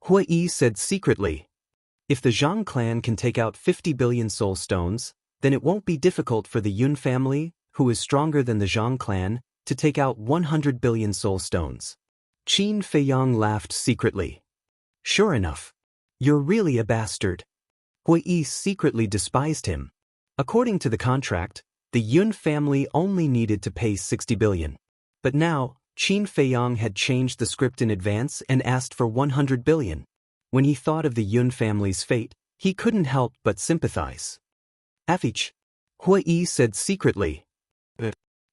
Hui said secretly, "If the Zhang clan can take out 50 billion soul stones, then it won't be difficult for the Yun family, who is stronger than the Zhang clan, to take out 100 billion soul stones." Qin Feiyang laughed secretly. "Sure enough. You're really a bastard." Hui secretly despised him. According to the contract, the Yun family only needed to pay 60 billion. But now, Qin Feiyang had changed the script in advance and asked for 100 billion. When he thought of the Yun family's fate, he couldn't help but sympathize. "Afich," Hui said secretly.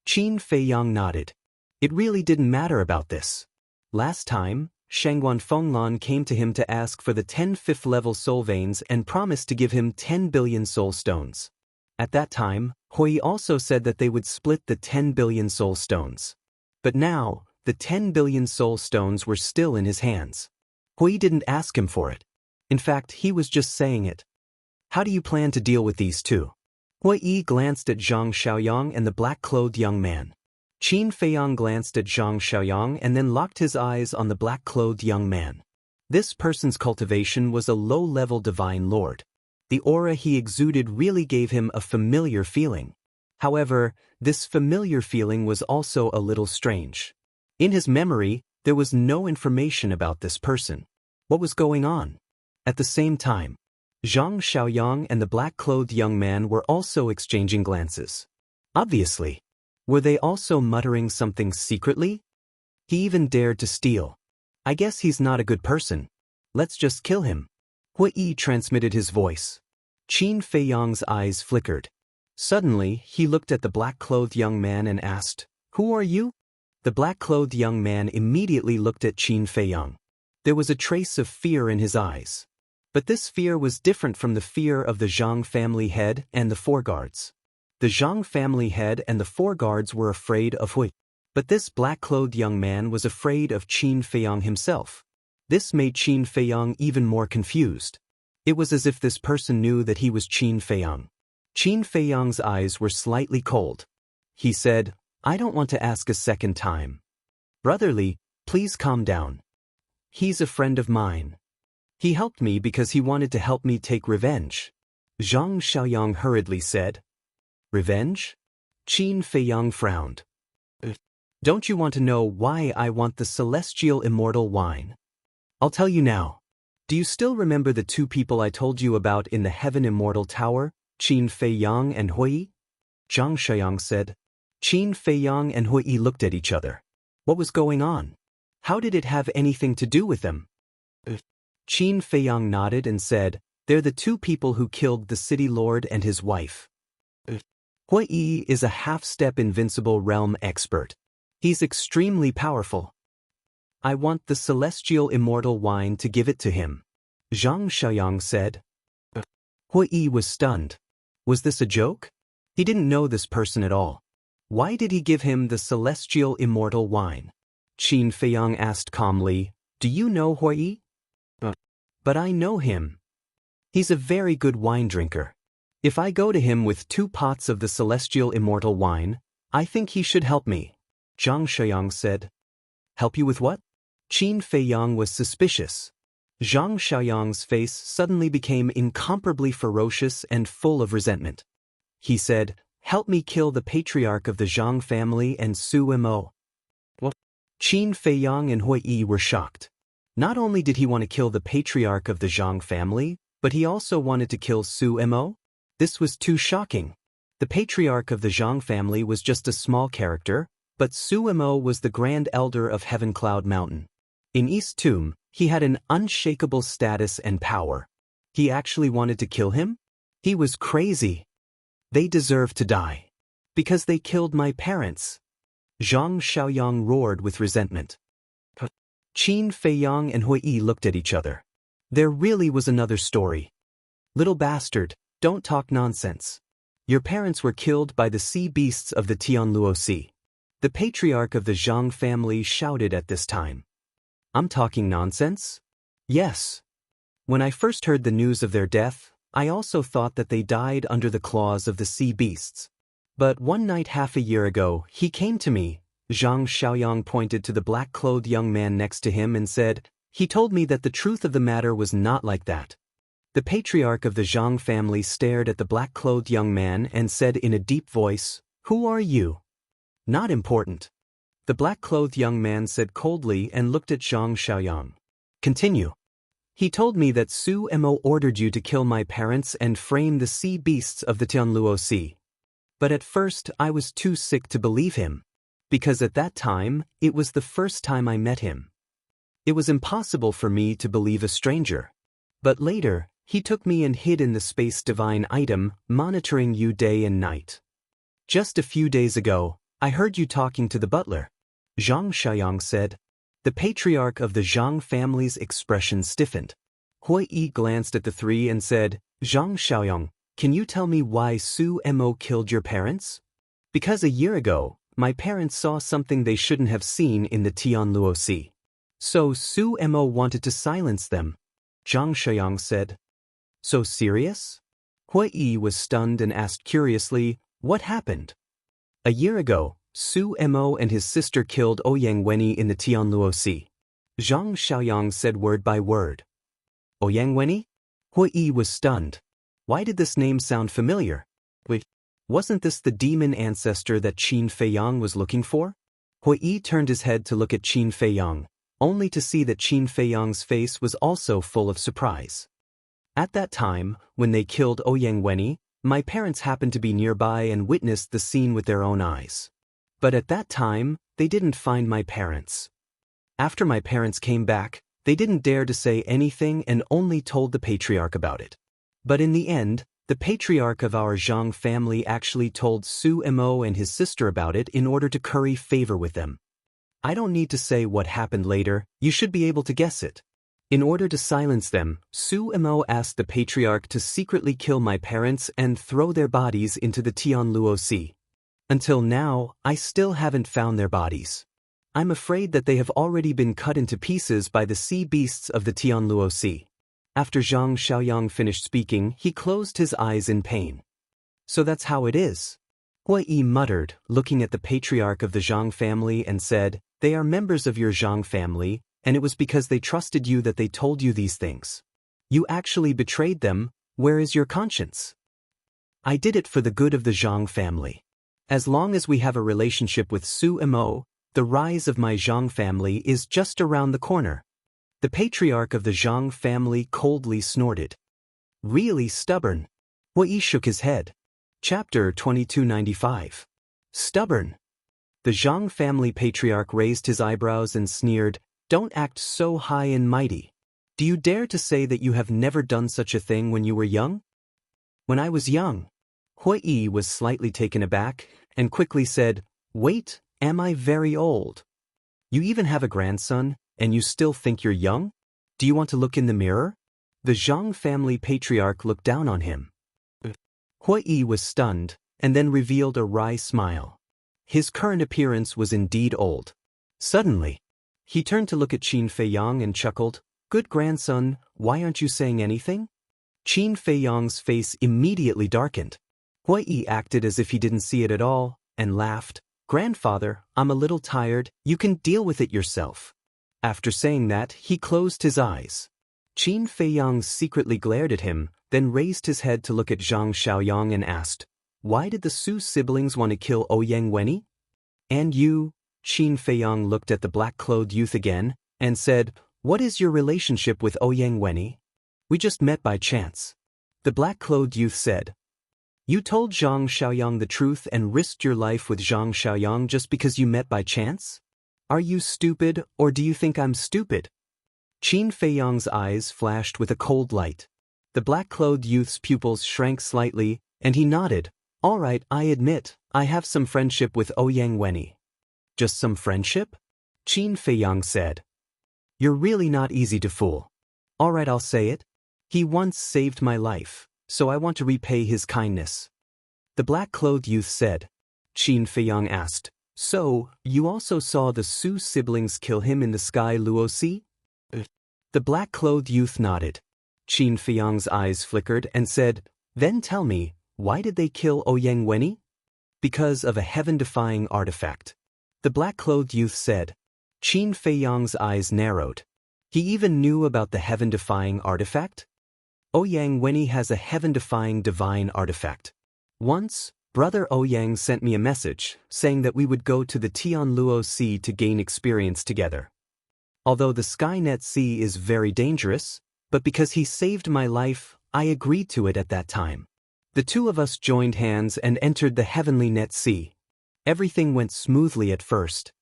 Qin Feiyang nodded. It really didn't matter about this. Last time, Shangguan Fenglan came to him to ask for the 10 fifth-level soul veins and promised to give him 10 billion soul stones. At that time, Hui also said that they would split the 10 billion soul stones. But now, the 10 billion soul stones were still in his hands. Hui didn't ask him for it. In fact, he was just saying it. "How do you plan to deal with these two?" Hui glanced at Zhang Xiaoyang and the black-clothed young man. Qin Feiyang glanced at Zhang Xiaoyang and then locked his eyes on the black-clothed young man. This person's cultivation was a low-level divine lord. The aura he exuded really gave him a familiar feeling. However, this familiar feeling was also a little strange. In his memory, there was no information about this person. What was going on? At the same time, Zhang Xiaoyang and the black-clothed young man were also exchanging glances. Obviously. Were they also muttering something secretly? He even dared to steal. "I guess he's not a good person. Let's just kill him." Hui transmitted his voice. Qin Feiyang's eyes flickered. Suddenly, he looked at the black-clothed young man and asked, "Who are you?" The black-clothed young man immediately looked at Qin Feiyang. There was a trace of fear in his eyes. But this fear was different from the fear of the Zhang family head and the four guards. The Zhang family head and the four guards were afraid of Hui. But this black-clothed young man was afraid of Qin Feiyang himself. This made Qin Feiyang even more confused. It was as if this person knew that he was Qin Feiyang. Qin Feiyang's eyes were slightly cold. He said, "I don't want to ask a second time. Brotherly, please calm down. He's a friend of mine. He helped me because he wanted to help me take revenge." Zhang Xiaoyang hurriedly said. "Revenge?" Qin Feiyang frowned. "Don't you want to know why I want the celestial immortal wine? I'll tell you now. Do you still remember the two people I told you about in the Heaven Immortal Tower, Qin Feiyang and Hui?" Zhang Xiaoyang said. Qin Feiyang and Hui looked at each other. What was going on? How did it have anything to do with them? Qin Feiyang nodded and said, "They're the two people who killed the city lord and his wife." Hui is a half-step invincible realm expert. He's extremely powerful. I want the celestial immortal wine to give it to him, Zhang Xiaoyang said. Hui was stunned. Was this a joke? He didn't know this person at all. Why did he give him the celestial immortal wine? Qin Feiyang asked calmly, "Do you know Hui?" But I know him. He's a very good wine drinker. If I go to him with 2 pots of the celestial immortal wine, I think he should help me, Zhang Xiaoyang said. Help you with what? Qin Feiyang was suspicious. Zhang Xiaoyang's face suddenly became incomparably ferocious and full of resentment. He said, "Help me kill the patriarch of the Zhang family and Su Mo." What? Qin Feiyang and Hui were shocked. Not only did he want to kill the patriarch of the Zhang family, but he also wanted to kill Su Mo? This was too shocking. The patriarch of the Zhang family was just a small character, but Su Mo was the Grand Elder of Heaven Cloud Mountain. In East Tomb, he had an unshakable status and power. He actually wanted to kill him? He was crazy. They deserve to die. Because they killed my parents. Zhang Xiaoyang roared with resentment. Qin Feiyang and Hui looked at each other. There really was another story. Little bastard, don't talk nonsense. Your parents were killed by the sea beasts of the Tianluo Sea. The patriarch of the Zhang family shouted at this time. I'm talking nonsense? Yes. When I first heard the news of their death, I also thought that they died under the claws of the sea beasts. But one night half a year ago, he came to me. Zhang Xiaoyang pointed to the black-clothed young man next to him and said, he told me that the truth of the matter was not like that. The patriarch of the Zhang family stared at the black-clothed young man and said in a deep voice, Who are you? Not important. The black-clothed young man said coldly and looked at Zhang Xiaoyang. Continue. He told me that Su Mo ordered you to kill my parents and frame the sea beasts of the Tianluo Sea. But at first I was too sick to believe him. Because at that time, it was the first time I met him. It was impossible for me to believe a stranger. But later, he took me and hid in the space divine item, monitoring you day and night. Just a few days ago, I heard you talking to the butler. Zhang Xiaoyang said. The patriarch of the Zhang family's expression stiffened. Hui glanced at the three and said, Zhang Xiaoyang, can you tell me why Su Mo killed your parents? Because a year ago, my parents saw something they shouldn't have seen in the Tianluo Sea. So Su Mo wanted to silence them. Zhang Xiaoyang said. So serious? Hui was stunned and asked curiously, what happened? A year ago, Su Mo and his sister killed Ouyang Wenyi in the Tianluo Sea. Zhang Xiaoyang said word by word. Ouyang Wenyi? Hui was stunned. Why did this name sound familiar? Wait, wasn't this the demon ancestor that Qin Feiyang was looking for? Hui turned his head to look at Qin Feiyang, only to see that Qin Feiyang's face was also full of surprise. At that time, when they killed Ouyang Wenyi, my parents happened to be nearby and witnessed the scene with their own eyes. But at that time, they didn't find my parents. After my parents came back, they didn't dare to say anything and only told the patriarch about it. But in the end, the patriarch of our Zhang family actually told Su Mo and his sister about it in order to curry favor with them. I don't need to say what happened later, you should be able to guess it. In order to silence them, Su Emo asked the patriarch to secretly kill my parents and throw their bodies into the Tianluo Sea. Until now, I still haven't found their bodies. I'm afraid that they have already been cut into pieces by the sea beasts of the Tianluo Sea. After Zhang Xiaoyang finished speaking, he closed his eyes in pain. So that's how it is. Hui Yi muttered, looking at the patriarch of the Zhang family and said, they are members of your Zhang family, and it was because they trusted you that they told you these things. You actually betrayed them, where is your conscience? I did it for the good of the Zhang family. As long as we have a relationship with Su Emo, the rise of my Zhang family is just around the corner. The patriarch of the Zhang family coldly snorted. Really stubborn. Hui Yi shook his head. Chapter 2295. Stubborn. The Zhang family patriarch raised his eyebrows and sneered, don't act so high and mighty. Do you dare to say that you have never done such a thing when you were young? When I was young. Hui Yi was slightly taken aback, and quickly said, wait, am I very old? You even have a grandson, and you still think you're young? Do you want to look in the mirror? The Zhang family patriarch looked down on him. Hui Yi was stunned, and then revealed a wry smile. His current appearance was indeed old. Suddenly, he turned to look at Qin Feiyang and chuckled, good grandson, why aren't you saying anything? Qin Feiyang's face immediately darkened. Hui Yi acted as if he didn't see it at all, and laughed, grandfather, I'm a little tired, you can deal with it yourself. After saying that, he closed his eyes. Qin Feiyang secretly glared at him, then raised his head to look at Zhang Xiaoyang and asked, why did the Su siblings want to kill Ouyang Wenyi? And you? Qin Feiyang looked at the black-clothed youth again, and said, what is your relationship with Ouyang Wenyi? We just met by chance. The black-clothed youth said, you told Zhang Xiaoyang the truth and risked your life with Zhang Xiaoyang just because you met by chance? Are you stupid, or do you think I'm stupid? Qin Feiyang's eyes flashed with a cold light. The black-clothed youth's pupils shrank slightly, and he nodded. All right, I admit, I have some friendship with Ouyang Wenyi. Just some friendship? Qin Feiyang said. You're really not easy to fool. All right, I'll say it. He once saved my life, so I want to repay his kindness. The black-clothed youth said. Qin Feiyang asked, so, you also saw the Su siblings kill him in the Sky Luo Sea? The black-clothed youth nodded. Qin Feiyang's eyes flickered and said, then tell me, why did they kill Ouyang Wenyi? Because of a heaven-defying artifact. The black-clothed youth said. Qin Feiyang's eyes narrowed. He even knew about the heaven-defying artifact? Ouyang Wenyi has a heaven-defying divine artifact. Once, Brother Ouyang sent me a message, saying that we would go to the Tianluo Sea to gain experience together. Although the Skynet Sea is very dangerous, but because he saved my life, I agreed to it at that time. The two of us joined hands and entered the Heavenly Net Sea. Everything went smoothly at first.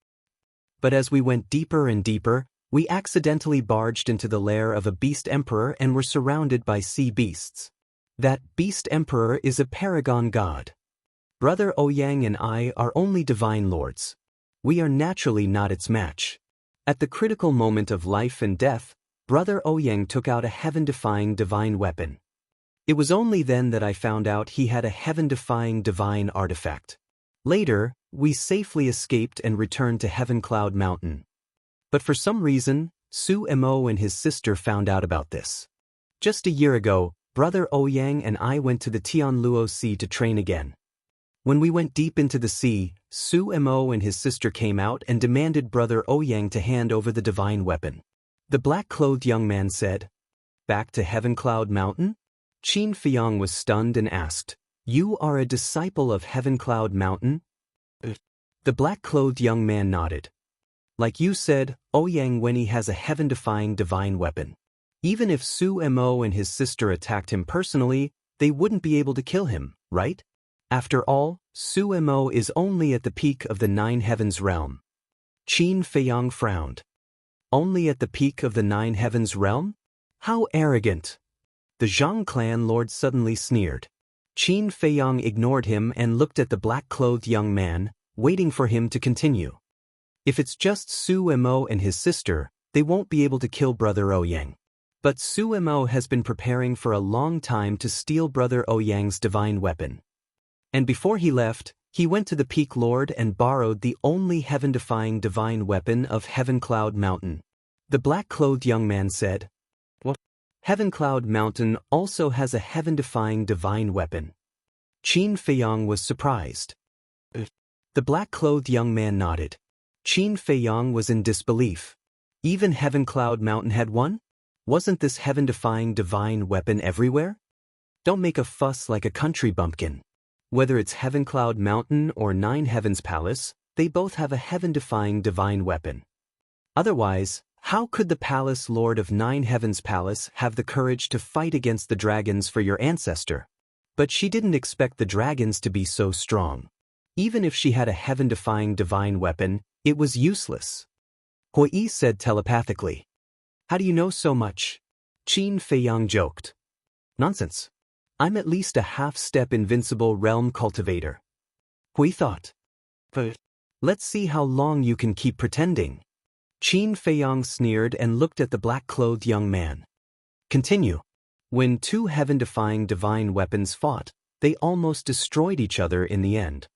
But as we went deeper and deeper, we accidentally barged into the lair of a beast emperor and were surrounded by sea beasts. That beast emperor is a paragon god. Brother Ouyang and I are only divine lords. We are naturally not its match. At the critical moment of life and death, Brother Ouyang took out a heaven-defying divine weapon. It was only then that I found out he had a heaven-defying divine artifact. Later, we safely escaped and returned to Heaven Cloud Mountain. But for some reason, Su Emo and his sister found out about this. Just a year ago, Brother Ouyang and I went to the Tianluo Sea to train again. When we went deep into the sea, Su Emo and his sister came out and demanded Brother Ouyang to hand over the divine weapon. The black-clothed young man said, back to Heaven Cloud Mountain? Qin Feiyang was stunned and asked, you are a disciple of Heaven Cloud Mountain? The black-clothed young man nodded. Like you said, Ouyang Wenyi has a heaven-defying divine weapon. Even if Su Emo and his sister attacked him personally, they wouldn't be able to kill him, right? After all, Su Emo is only at the peak of the Nine Heavens realm. Qin Feiyang frowned. Only at the peak of the Nine Heavens realm? How arrogant! The Zhang clan lord suddenly sneered. Qin Feiyang ignored him and looked at the black-clothed young man, waiting for him to continue. If it's just Su Mo and his sister, they won't be able to kill Brother Ouyang. But Su Mo has been preparing for a long time to steal Brother Ouyang's divine weapon. And before he left, he went to the Peak Lord and borrowed the only heaven-defying divine weapon of Heaven Cloud Mountain. The black-clothed young man said, "What? Heaven Cloud Mountain also has a heaven-defying divine weapon." Qin Feiyang was surprised. The black-clothed young man nodded. Qin Feiyang was in disbelief. Even Heaven Cloud Mountain had one? Wasn't this heaven-defying divine weapon everywhere? Don't make a fuss like a country bumpkin. Whether it's Heaven Cloud Mountain or Nine Heavens Palace, they both have a heaven-defying divine weapon. Otherwise, how could the Palace Lord of Nine Heavens Palace have the courage to fight against the dragons for your ancestor? But she didn't expect the dragons to be so strong. Even if she had a heaven-defying divine weapon, it was useless. Hui said telepathically. "How do you know so much?" Qin Feiyang joked. "Nonsense. I'm at least a half-step invincible realm cultivator." Hui thought. "But let's see how long you can keep pretending." Qin Feiyang sneered and looked at the black-clothed young man. Continue. When two heaven-defying divine weapons fought, they almost destroyed each other in the end.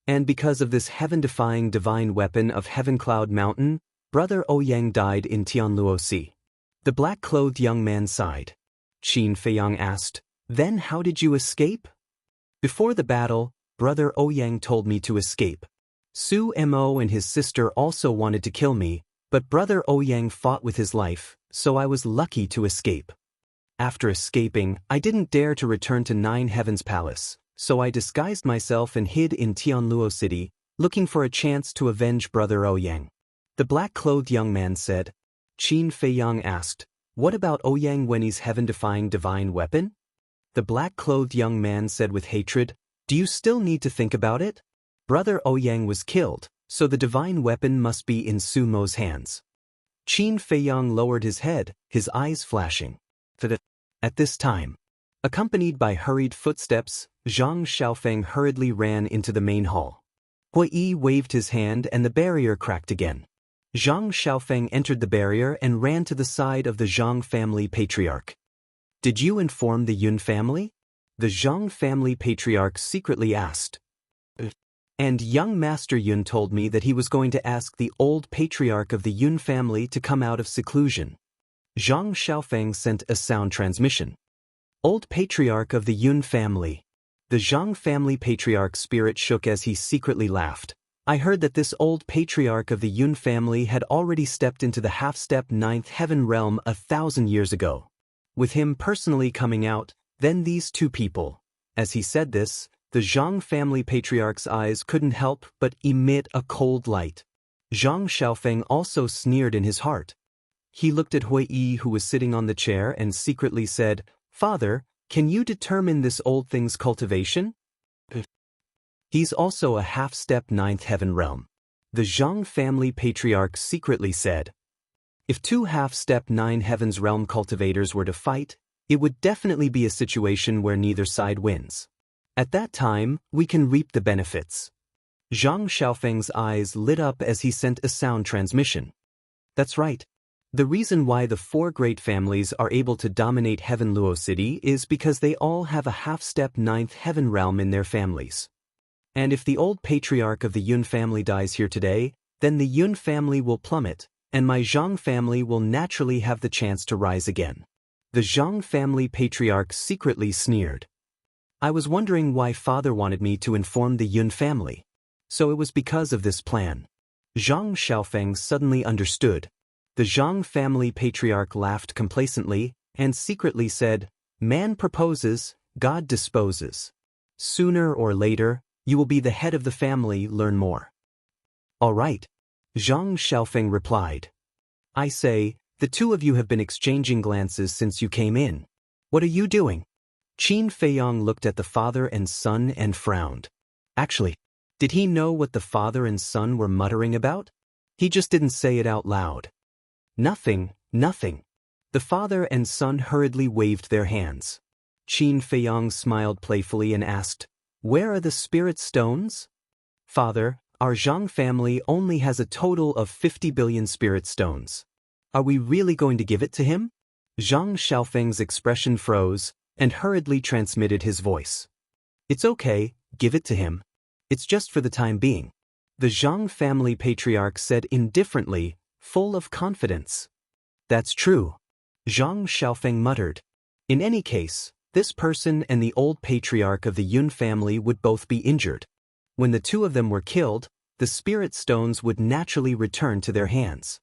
And because of this heaven-defying divine weapon of Heaven Cloud Mountain, Brother Ouyang died in Tianluosi. The black-clothed young man sighed. Qin Feiyang asked, "Then how did you escape?" "Before the battle, Brother Ouyang told me to escape. Su Mo and his sister also wanted to kill me, but Brother Ouyang fought with his life, so I was lucky to escape. After escaping, I didn't dare to return to Nine Heavens Palace, so I disguised myself and hid in Tianluo City, looking for a chance to avenge Brother Ouyang." The black-clothed young man said. Qin Feiyang asked, "What about Ouyang Wenyi's heaven-defying divine weapon?" The black-clothed young man said with hatred, "Do you still need to think about it? Brother Ouyang was killed, so the divine weapon must be in Su Mo's hands." Qin Feiyang lowered his head, his eyes flashing. At this time, accompanied by hurried footsteps, Zhang Xiaofeng hurriedly ran into the main hall. Hui waved his hand and the barrier cracked again. Zhang Xiaofeng entered the barrier and ran to the side of the Zhang family patriarch. "Did you inform the Yun family?" the Zhang family patriarch secretly asked. "And young Master Yun told me that he was going to ask the old patriarch of the Yun family to come out of seclusion." Zhang Xiaofeng sent a sound transmission. "Old patriarch of the Yun family." The Zhang family patriarch's spirit shook as he secretly laughed. "I heard that this old patriarch of the Yun family had already stepped into the half-step ninth heaven realm 1,000 years ago. With him personally coming out, then these two people." As he said this, the Zhang family patriarch's eyes couldn't help but emit a cold light. Zhang Xiaofeng also sneered in his heart. He looked at Hui, who was sitting on the chair, and secretly said, "Father, can you determine this old thing's cultivation?" "He's also a half-step ninth heaven realm," the Zhang family patriarch secretly said. "If two half-step nine heavens realm cultivators were to fight, it would definitely be a situation where neither side wins. At that time, we can reap the benefits." Zhang Xiaofeng's eyes lit up as he sent a sound transmission. "That's right. The reason why the four great families are able to dominate Heaven Luo City is because they all have a half-step ninth heaven realm in their families. And if the old patriarch of the Yun family dies here today, then the Yun family will plummet, and my Zhang family will naturally have the chance to rise again." The Zhang family patriarch secretly sneered. "I was wondering why father wanted me to inform the Yun family. So it was because of this plan." Zhang Xiaofeng suddenly understood. The Zhang family patriarch laughed complacently and secretly said, "Man proposes, God disposes. Sooner or later, you will be the head of the family, learn more." "All right," Zhang Xiaofeng replied. "I say, the two of you have been exchanging glances since you came in. What are you doing?" Qin Feiyang looked at the father and son and frowned. Actually, did he know what the father and son were muttering about? He just didn't say it out loud. "Nothing, nothing." The father and son hurriedly waved their hands. Qin Feiyang smiled playfully and asked, "Where are the spirit stones?" "Father, Our Jiang family only has a total of 50 billion spirit stones. Are we really going to give it to him? Zhang Xiaofeng's expression froze and hurriedly transmitted his voice. It's okay, give it to him. It's just for the time being. The Zhang family patriarch said indifferently, full of confidence. That's true. Zhang Xiaofeng muttered. In any case, this person and the old patriarch of the Yun family would both be injured. When the two of them were killed, the spirit stones would naturally return to their hands.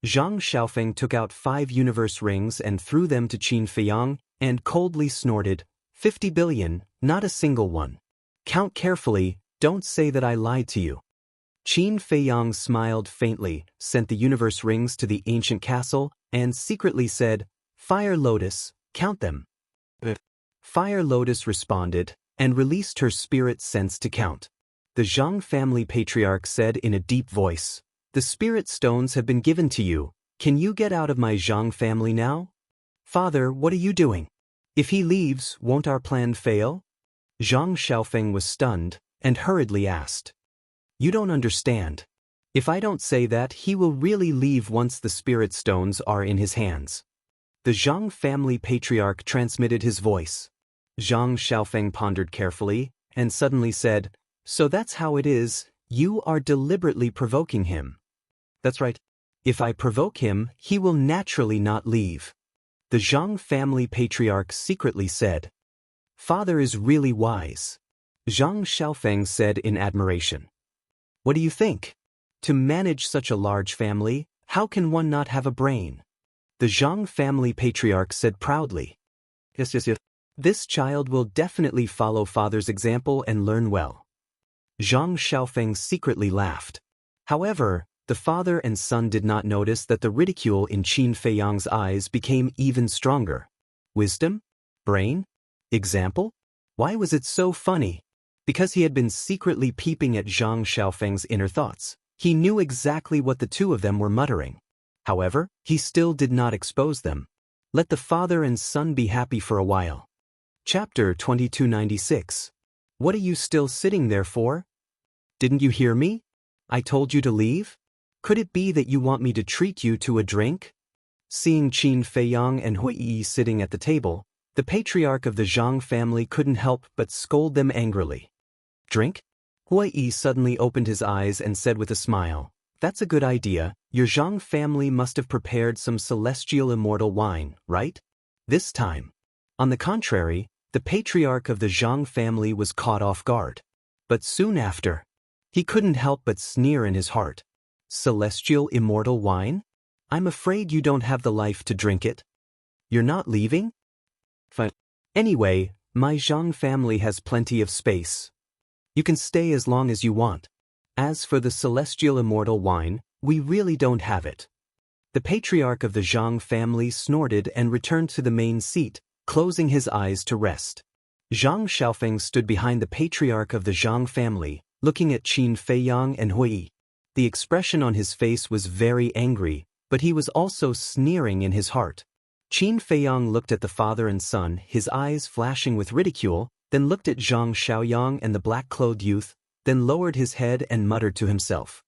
Zhang Xiaofeng took out 5 universe rings and threw them to Qin Feiyang, and coldly snorted, 50 billion, not a single one. Count carefully, don't say that I lied to you. Qin Feiyang smiled faintly, sent the universe rings to the ancient castle, and secretly said, Fire Lotus, count them. Fire Lotus responded, and released her spirit sense to count. The Zhang family patriarch said in a deep voice, The spirit stones have been given to you. Can you get out of my Zhang family now? Father, what are you doing? If he leaves, won't our plan fail? Zhang Xiaofeng was stunned, and hurriedly asked. You don't understand. If I don't say that, he will really leave once the spirit stones are in his hands. The Zhang family patriarch transmitted his voice. Zhang Xiaofeng pondered carefully, and suddenly said, So that's how it is, you are deliberately provoking him. That's right. If I provoke him, he will naturally not leave. The Zhang family patriarch secretly said. Father is really wise. Zhang Xiaofeng said in admiration. What do you think? To manage such a large family, how can one not have a brain? The Zhang family patriarch said proudly. Yes. This child will definitely follow father's example and learn well. Zhang Xiaofeng secretly laughed. However, the father and son did not notice that the ridicule in Qin Feiyang's eyes became even stronger. Wisdom? Brain? Example? Why was it so funny? Because he had been secretly peeping at Zhang Xiaofeng's inner thoughts. He knew exactly what the two of them were muttering. However, he still did not expose them. Let the father and son be happy for a while. Chapter 2296. What are you still sitting there for? Didn't you hear me? I told you to leave? Could it be that you want me to treat you to a drink? Seeing Qin Feiyang and Hui Yi sitting at the table, the patriarch of the Zhang family couldn't help but scold them angrily. Drink? Hui Yi suddenly opened his eyes and said with a smile, That's a good idea. Your Zhang family must have prepared some celestial immortal wine, right? This time. On the contrary, the patriarch of the Zhang family was caught off guard. But soon after, he couldn't help but sneer in his heart. Celestial immortal wine? I'm afraid you don't have the life to drink it. You're not leaving? Fine. Anyway, my Zhang family has plenty of space. You can stay as long as you want. As for the celestial immortal wine, we really don't have it. The patriarch of the Zhang family snorted and returned to the main seat, closing his eyes to rest. Zhang Xiaofeng stood behind the patriarch of the Zhang family, looking at Qin Feiyang and Hui Yi. The expression on his face was very angry, but he was also sneering in his heart. Qin Feiyang looked at the father and son, his eyes flashing with ridicule, then looked at Zhang Xiaoyang and the black-clothed youth, then lowered his head and muttered to himself.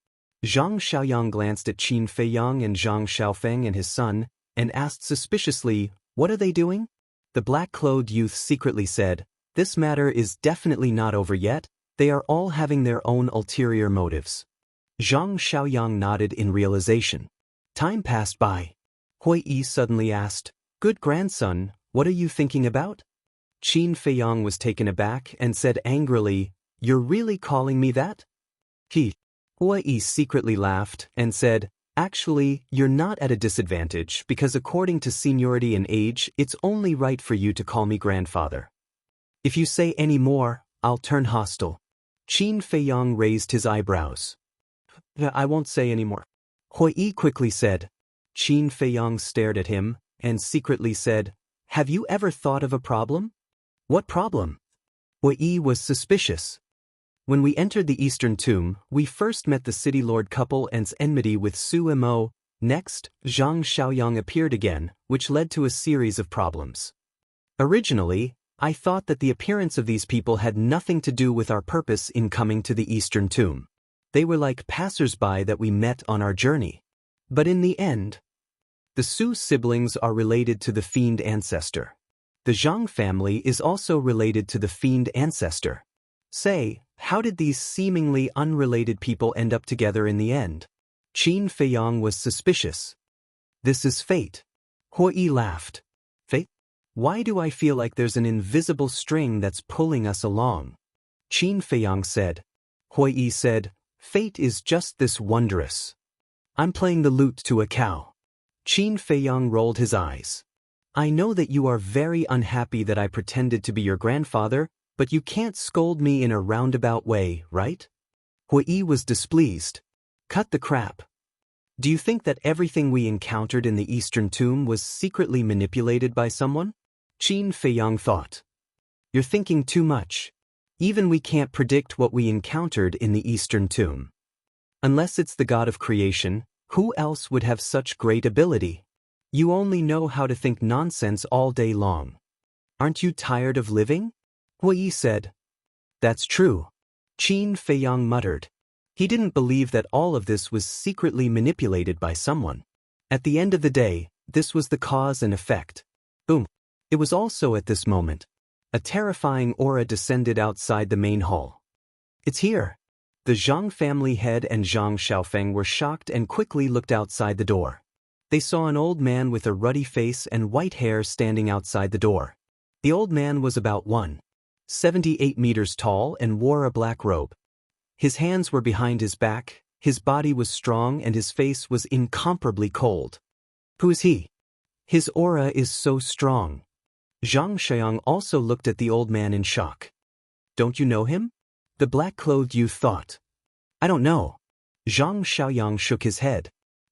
Zhang Xiaoyang glanced at Qin Feiyang and Zhang Xiaofeng and his son, and asked suspiciously, What are they doing? The black-clothed youth secretly said, This matter is definitely not over yet, they are all having their own ulterior motives. Zhang Xiaoyang nodded in realization. Time passed by. Hui Yi suddenly asked, Good grandson, what are you thinking about? Qin Feiyang was taken aback and said angrily, You're really calling me that? Hui Yi secretly laughed and said, Actually, you're not at a disadvantage because according to seniority and age, it's only right for you to call me grandfather. If you say any more, I'll turn hostile. Qin Feiyang raised his eyebrows. I won't say any more. Hui Yi quickly said. Qin Feiyang stared at him and secretly said, Have you ever thought of a problem? What problem? Hui Yi was suspicious. When we entered the Eastern Tomb, we first met the city lord couple and's enmity with Su Mo. Next, Zhang Xiaoyang appeared again, which led to a series of problems. Originally, I thought that the appearance of these people had nothing to do with our purpose in coming to the Eastern Tomb. They were like passers-by that we met on our journey. But in the end, the Su siblings are related to the fiend ancestor. The Zhang family is also related to the fiend ancestor. Say, how did these seemingly unrelated people end up together in the end? Qin Feiyang was suspicious. This is fate. Hui laughed. Fate? Why do I feel like there's an invisible string that's pulling us along? Qin Feiyang said. Hui said, fate is just this wondrous. I'm playing the lute to a cow. Qin Feiyang rolled his eyes. I know that you are very unhappy that I pretended to be your grandfather, but you can't scold me in a roundabout way, right? Hui was displeased. Cut the crap. Do you think that everything we encountered in the Eastern Tomb was secretly manipulated by someone? Qin Feiyang thought. You're thinking too much. Even we can't predict what we encountered in the Eastern Tomb. Unless it's the god of creation, who else would have such great ability? You only know how to think nonsense all day long. Aren't you tired of living? Hui said. That's true. Qin Feiyang muttered. He didn't believe that all of this was secretly manipulated by someone. At the end of the day, this was the cause and effect. Boom. It was also at this moment. A terrifying aura descended outside the main hall. It's here. The Zhang family head and Zhang Xiaofeng were shocked and quickly looked outside the door. They saw an old man with a ruddy face and white hair standing outside the door. The old man was about 1.78 meters tall and wore a black robe. His hands were behind his back, his body was strong and his face was incomparably cold. Who is he? His aura is so strong. Zhang Xiang also looked at the old man in shock. Don't you know him? The black-clothed youth thought. I don't know. Zhang Xiaoyang shook his head.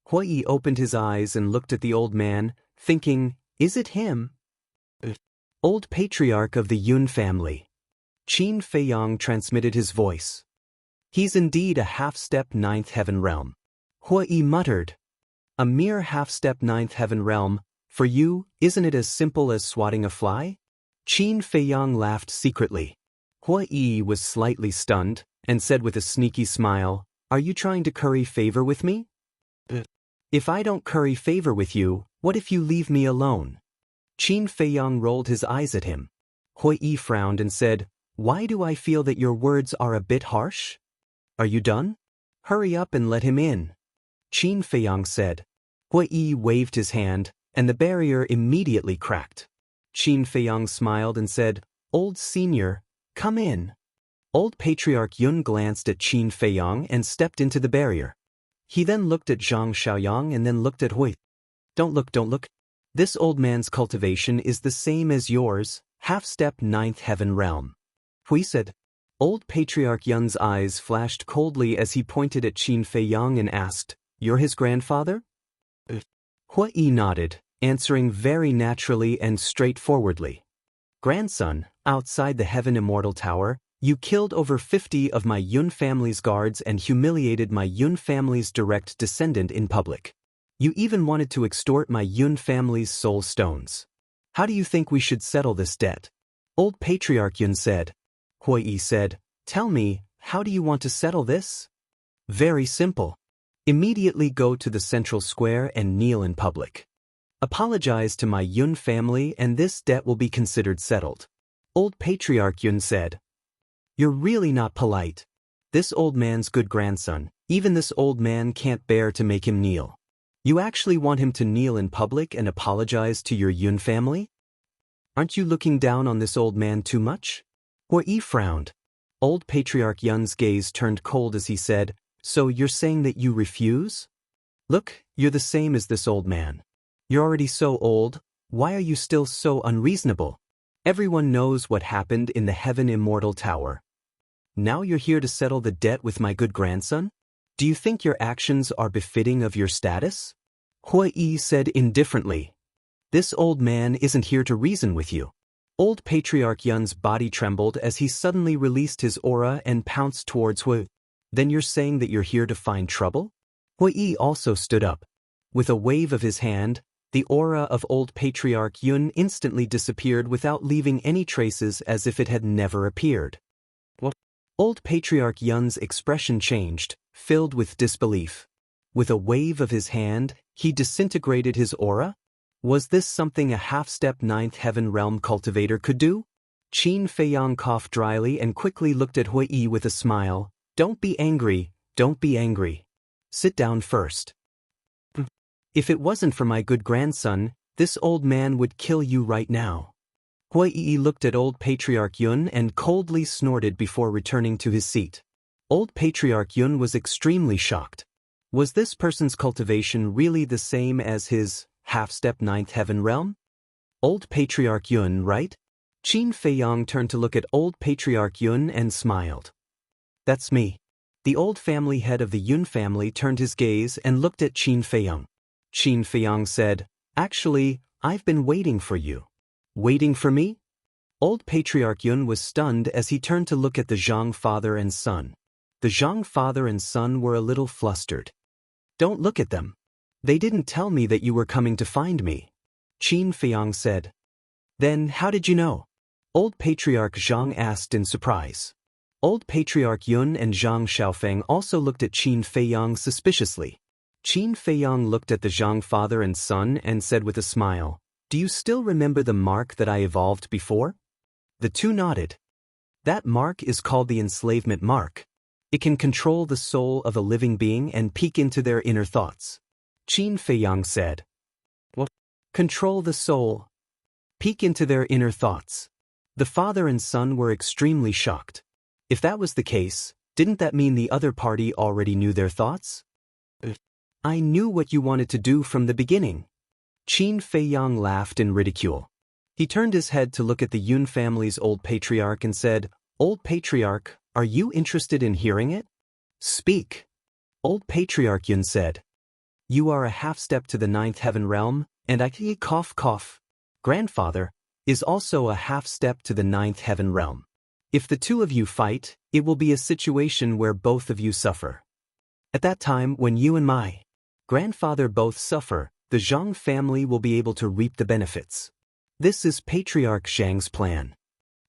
Hui opened his eyes and looked at the old man, thinking, is it him? Old patriarch of the Yun family. Qin Feiyang transmitted his voice. He's indeed a half-step ninth heaven realm. Hui muttered. A mere half-step ninth heaven realm, for you, isn't it as simple as swatting a fly? Qin Feiyang laughed secretly. Hui was slightly stunned, and said with a sneaky smile, are you trying to curry favor with me? If I don't curry favor with you, what if you leave me alone? Qin Feiyang rolled his eyes at him. Hui frowned and said, why do I feel that your words are a bit harsh? Are you done? Hurry up and let him in. Qin Feiyang said. Hui waved his hand, and the barrier immediately cracked. Qin Feiyang smiled and said, old senior, come in. Old Patriarch Yun glanced at Qin Feiyang and stepped into the barrier. He then looked at Zhang Xiaoyang and then looked at Hui. Don't look. This old man's cultivation is the same as yours, half-step ninth heaven realm. Hui said. Old Patriarch Yun's eyes flashed coldly as he pointed at Qin Feiyang and asked, you're his grandfather? Hui nodded, answering very naturally and straightforwardly. Grandson, outside the Heaven Immortal Tower, you killed over 50 of my Yun family's guards and humiliated my Yun family's direct descendant in public. You even wanted to extort my Yun family's soul stones. How do you think we should settle this debt? Old Patriarch Yun said. Hui said, tell me, how do you want to settle this? Very simple. Immediately go to the central square and kneel in public. Apologize to my Yun family and this debt will be considered settled. Old Patriarch Yun said. You're really not polite. This old man's good grandson, even this old man can't bear to make him kneel. You actually want him to kneel in public and apologize to your Yun family? Aren't you looking down on this old man too much? Hui frowned. Old Patriarch Yun's gaze turned cold as he said, so you're saying that you refuse? Look, you're the same as this old man. You're already so old, why are you still so unreasonable? Everyone knows what happened in the Heaven Immortal Tower. Now you're here to settle the debt with my good grandson? Do you think your actions are befitting of your status? Hui said indifferently. This old man isn't here to reason with you. Old Patriarch Yun's body trembled as he suddenly released his aura and pounced towards Hui. Then you're saying that you're here to find trouble? Hui also stood up. With a wave of his hand, the aura of Old Patriarch Yun instantly disappeared without leaving any traces as if it had never appeared. What? Old Patriarch Yun's expression changed, filled with disbelief. With a wave of his hand, he disintegrated his aura? Was this something a half-step ninth heaven realm cultivator could do? Qin Feiyang coughed dryly and quickly looked at Hui Yi with a smile. Don't be angry, don't be angry. Sit down first. If it wasn't for my good grandson, this old man would kill you right now. Hui Yi looked at old Patriarch Yun and coldly snorted before returning to his seat. Old Patriarch Yun was extremely shocked. Was this person's cultivation really the same as his half-step ninth heaven realm? Old Patriarch Yun, right? Qin Feiyang turned to look at old Patriarch Yun and smiled. That's me. The old family head of the Yun family turned his gaze and looked at Qin Feiyang. Qin Feiyang said, Actually, I've been waiting for you. Waiting for me? Old Patriarch Yun was stunned as he turned to look at the Jiang father and son. The Jiang father and son were a little flustered. Don't look at them. They didn't tell me that you were coming to find me. Qin Feiyang said. Then how did you know? Old Patriarch Jiang asked in surprise. Old Patriarch Yun and Jiang Xiaofeng also looked at Qin Feiyang suspiciously. Qin Feiyang looked at the Jiang father and son and said with a smile, Do you still remember the mark that I evolved before? The two nodded. That mark is called the enslavement mark. It can control the soul of a living being and peek into their inner thoughts. Qin Feiyang said. What? Control the soul. Peek into their inner thoughts. The father and son were extremely shocked. If that was the case, didn't that mean the other party already knew their thoughts? I knew what you wanted to do from the beginning. Qin Feiyang laughed in ridicule. He turned his head to look at the Yun family's old patriarch and said, Old Patriarch, are you interested in hearing it? Speak. Old Patriarch Yun said. You are a half-step to the ninth heaven realm, and I cough. Grandfather is also a half-step to the ninth heaven realm. If the two of you fight, it will be a situation where both of you suffer. At that time, when you and my grandfather both suffer, the Zhang family will be able to reap the benefits. This is Patriarch Zhang's plan.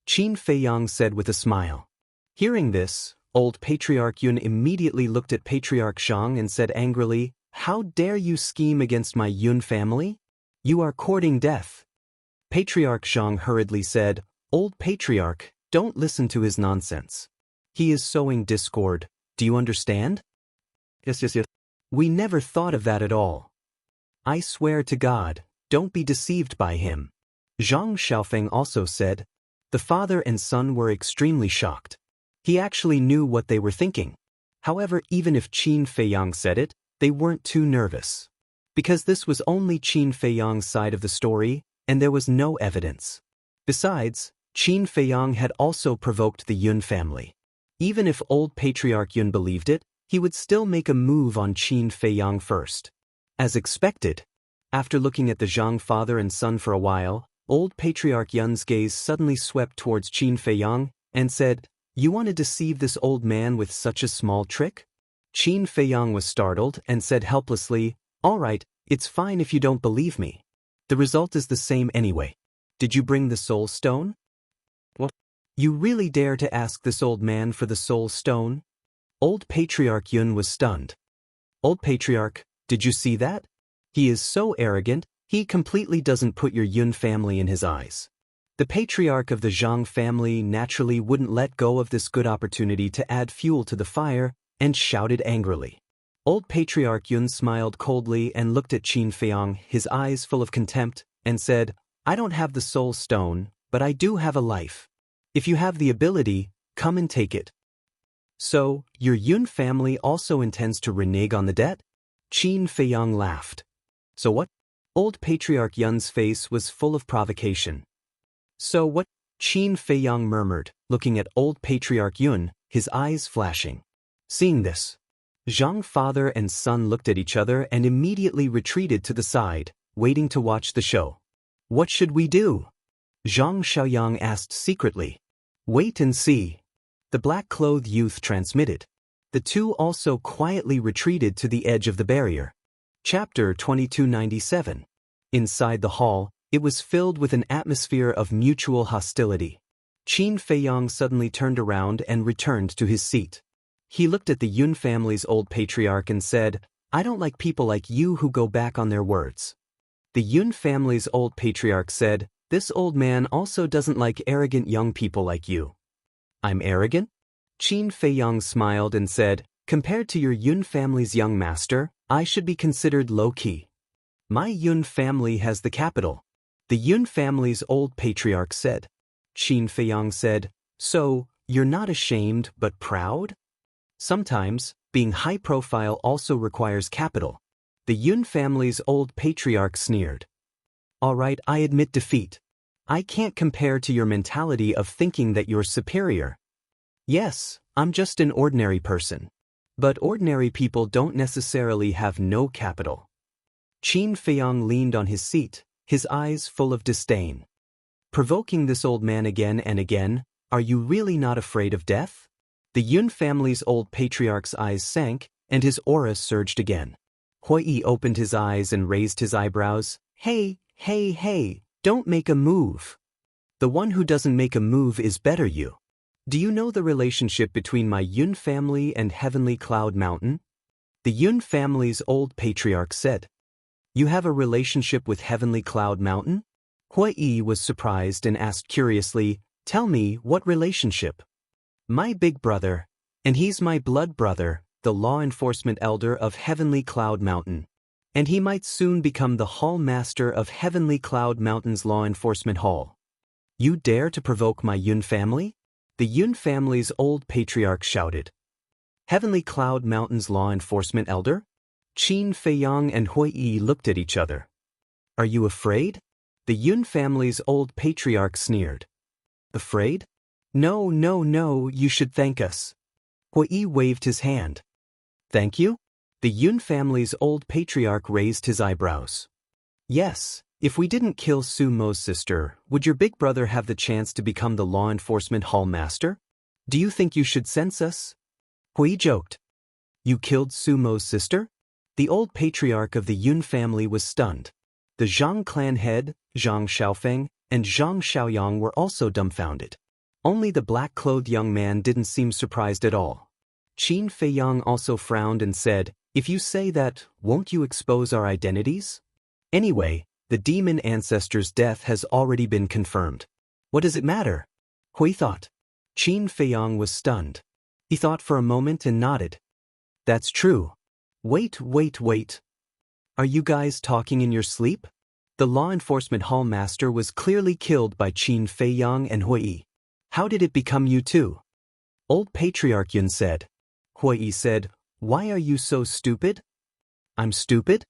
Qin Feiyang said with a smile. Hearing this, old Patriarch Yun immediately looked at Patriarch Zhang and said angrily, How dare you scheme against my Yun family? You are courting death. Patriarch Zhang hurriedly said, Old Patriarch, don't listen to his nonsense. He is sowing discord, do you understand? Yes. We never thought of that at all. I swear to God, don't be deceived by him. Jiang Xiaofeng also said. The father and son were extremely shocked. He actually knew what they were thinking. However, even if Qin Feiyang said it, they weren't too nervous. Because this was only Qin Feiyang's side of the story, and there was no evidence. Besides, Qin Feiyang had also provoked the Yun family. Even if old Patriarch Yun believed it, he would still make a move on Qin Feiyang first. As expected, after looking at the Zhang father and son for a while, old Patriarch Yun's gaze suddenly swept towards Qin Feiyang and said, You want to deceive this old man with such a small trick? Qin Feiyang was startled and said helplessly, All right, it's fine if you don't believe me. The result is the same anyway. Did you bring the soul stone? What? You really dare to ask this old man for the soul stone? Old Patriarch Yun was stunned. Old Patriarch, did you see that? He is so arrogant, he completely doesn't put your Yun family in his eyes. The patriarch of the Zhang family naturally wouldn't let go of this good opportunity to add fuel to the fire, and shouted angrily. Old Patriarch Yun smiled coldly and looked at Qin Feiyang, his eyes full of contempt, and said, I don't have the soul stone, but I do have a life. If you have the ability, come and take it. So, your Yun family also intends to renege on the debt? Qin Feiyang laughed. So what? Old Patriarch Yun's face was full of provocation. So what? Qin Feiyang murmured, looking at old Patriarch Yun, his eyes flashing. Seeing this, Zhang father and son looked at each other and immediately retreated to the side, waiting to watch the show. What should we do? Zhang Xiaoyang asked secretly. Wait and see. The black-clothed youth transmitted. The two also quietly retreated to the edge of the barrier. Chapter 2297. Inside the hall, it was filled with an atmosphere of mutual hostility. Qin Feiyang suddenly turned around and returned to his seat. He looked at the Yun family's old patriarch and said, "I don't like people like you who go back on their words." The Yun family's old patriarch said, "This old man also doesn't like arrogant young people like you." "I'm arrogant?" Qin Feiyang smiled and said, "Compared to your Yun family's young master, I should be considered low-key. My Yun family has the capital." The Yun family's old patriarch said. Qin Feiyang said, "So, you're not ashamed but proud?" Sometimes, being high-profile also requires capital. The Yun family's old patriarch sneered. "All right, I admit defeat. I can't compare to your mentality of thinking that you're superior. Yes, I'm just an ordinary person. But ordinary people don't necessarily have no capital." Qin Feiyang leaned on his seat, his eyes full of disdain. Provoking this old man again and again, "Are you really not afraid of death?" The Yun family's old patriarch's eyes sank, and his aura surged again. Hui opened his eyes and raised his eyebrows. Hey, don't make a move. The one who doesn't make a move is better you. Do you know the relationship between my Yun family and Heavenly Cloud Mountain? The Yun family's old patriarch said. You have a relationship with Heavenly Cloud Mountain? Hui was surprised and asked curiously, "Tell me, what relationship?" "My big brother, and he's my blood brother, the law enforcement elder of Heavenly Cloud Mountain. And he might soon become the hall master of Heavenly Cloud Mountain's law enforcement hall. You dare to provoke my Yun family?" The Yun family's old patriarch shouted. Heavenly Cloud Mountain's law enforcement elder? Qin Feiyang and Hui looked at each other. Are you afraid? The Yun family's old patriarch sneered. Afraid? No, you should thank us. Hui waved his hand. Thank you? The Yun family's old patriarch raised his eyebrows. Yes, if we didn't kill Sumo's sister, would your big brother have the chance to become the law enforcement hall master? Do you think you should sense us? Hui joked. You killed Sumo's sister? The old patriarch of the Yun family was stunned. The Zhang clan head, Zhang Xiaofeng, and Zhang Xiaoyang were also dumbfounded. Only the black-clothed young man didn't seem surprised at all. Qin Feiyang also frowned and said, If you say that, won't you expose our identities? Anyway, the demon ancestor's death has already been confirmed. What does it matter? Hui thought. Qin Feiyang was stunned. He thought for a moment and nodded. That's true. Wait. Are you guys talking in your sleep? The law enforcement hall master was clearly killed by Qin Feiyang and Hui. How did it become you two? Old Patriarch Yun said. Hui said, Why are you so stupid? I'm stupid?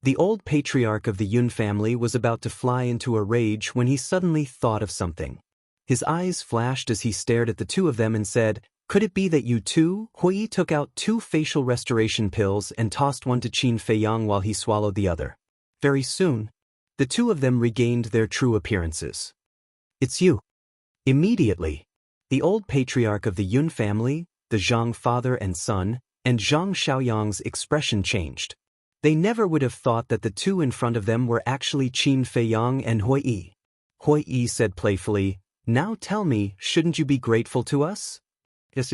The old patriarch of the Yun family was about to fly into a rage when he suddenly thought of something. His eyes flashed as he stared at the two of them and said, Could it be that you two? Hui took out 2 facial restoration pills and tossed one to Qin Feiyang while he swallowed the other. Very soon, the two of them regained their true appearances. It's you. Immediately, the old patriarch of the Yun family, the Zhang father and son, and Zhang Xiaoyang's expression changed. They never would have thought that the two in front of them were actually Qin Feiyang and Hui. Hui said playfully, Now tell me, shouldn't you be grateful to us? Yes.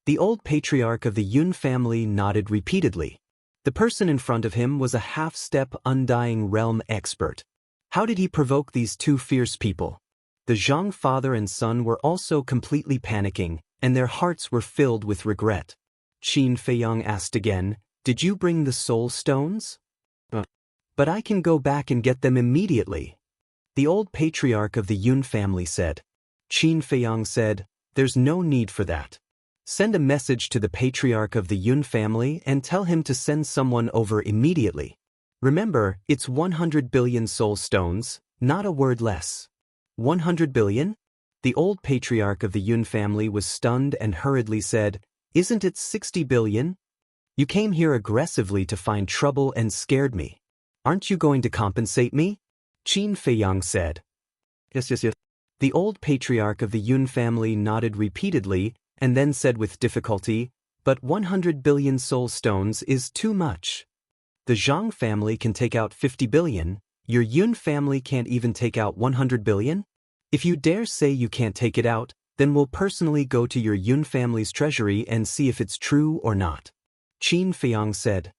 The old patriarch of the Yun family nodded repeatedly. The person in front of him was a half-step undying realm expert. How did he provoke these two fierce people? The Zhang father and son were also completely panicking, and their hearts were filled with regret. Qin Feiyang asked again, Did you bring the soul stones? But I can go back and get them immediately. The old patriarch of the Yun family said. Qin Feiyang said, There's no need for that. Send a message to the patriarch of the Yun family and tell him to send someone over immediately. Remember, it's 100 billion soul stones, not a word less. 100 billion? The old patriarch of the Yun family was stunned and hurriedly said, Isn't it 60 billion? You came here aggressively to find trouble and scared me. Aren't you going to compensate me? Qin Feiyang said. Yes. The old patriarch of the Yun family nodded repeatedly and then said with difficulty, But 100 billion soul stones is too much. The Zhang family can take out 50 billion, your Yun family can't even take out 100 billion? If you dare say you can't take it out, Then we'll personally go to your Yun family's treasury and see if it's true or not. Qin Feiyang said.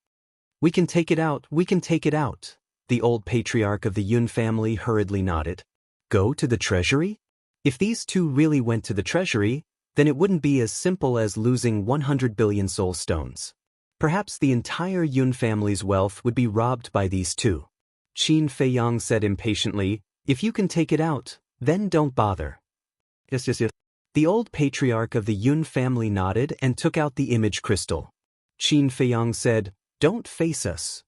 We can take it out, we can take it out. The old patriarch of the Yun family hurriedly nodded. Go to the treasury? If these two really went to the treasury, then it wouldn't be as simple as losing 100 billion soul stones. Perhaps the entire Yun family's wealth would be robbed by these two. Qin Feiyang said impatiently, if you can take it out, then don't bother. Yes. The old patriarch of the Yun family nodded and took out the image crystal. Qin Feiyang said, don't face us.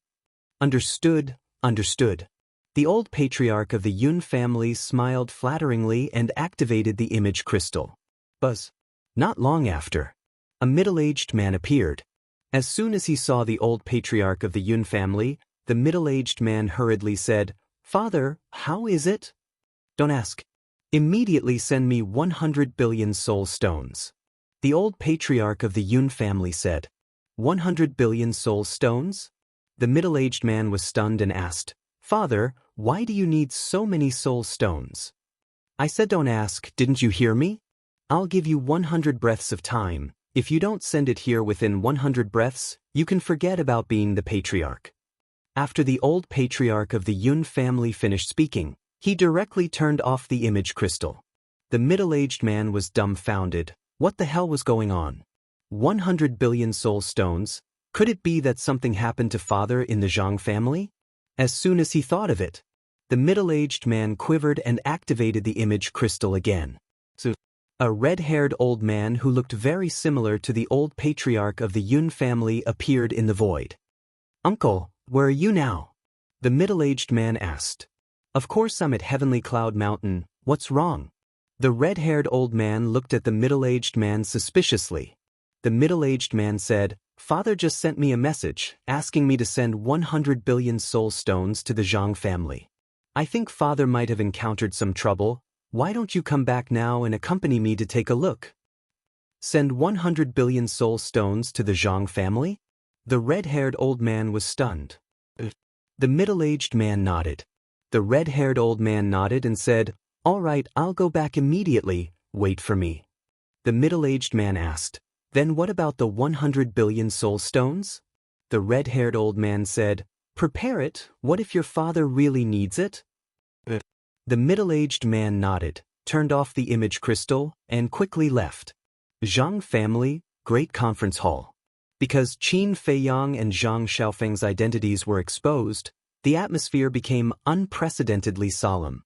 Understood, understood. The old patriarch of the Yun family smiled flatteringly and activated the image crystal. Buzz. Not long after, a middle-aged man appeared. As soon as he saw the old patriarch of the Yun family, the middle-aged man hurriedly said, Father, how is it? Don't ask. Immediately send me 100 billion soul stones. The old patriarch of the Yun family said, 100 billion soul stones? The middle-aged man was stunned and asked, Father, why do you need so many soul stones? I said don't ask, didn't you hear me? I'll give you 100 breaths of time. If you don't send it here within 100 breaths, you can forget about being the patriarch. After the old patriarch of the Yun family finished speaking, he directly turned off the image crystal. The middle-aged man was dumbfounded. What the hell was going on? 100 billion soul stones? Could it be that something happened to father in the Jianghu family? As soon as he thought of it, the middle-aged man quivered and activated the image crystal again. A red-haired old man who looked very similar to the old patriarch of the Yun family appeared in the void. Uncle, where are you now? The middle-aged man asked. Of course I'm at Heavenly Cloud Mountain, what's wrong? The red-haired old man looked at the middle-aged man suspiciously. The middle-aged man said, Father just sent me a message, asking me to send 100 billion soul stones to the Jianghu family. I think Father might have encountered some trouble. Why don't you come back now and accompany me to take a look? Send 100 billion soul stones to the Jianghu family? The red-haired old man was stunned. The middle-aged man nodded. The red-haired old man nodded and said, All right, I'll go back immediately, wait for me. The middle-aged man asked, Then what about the 100 billion soul stones? The red-haired old man said, Prepare it, what if your father really needs it? The middle-aged man nodded, turned off the image crystal, and quickly left. Jianghu family, Great Conference Hall. Because Qin Feiyang and Zhang Xiaofeng's identities were exposed, the atmosphere became unprecedentedly solemn.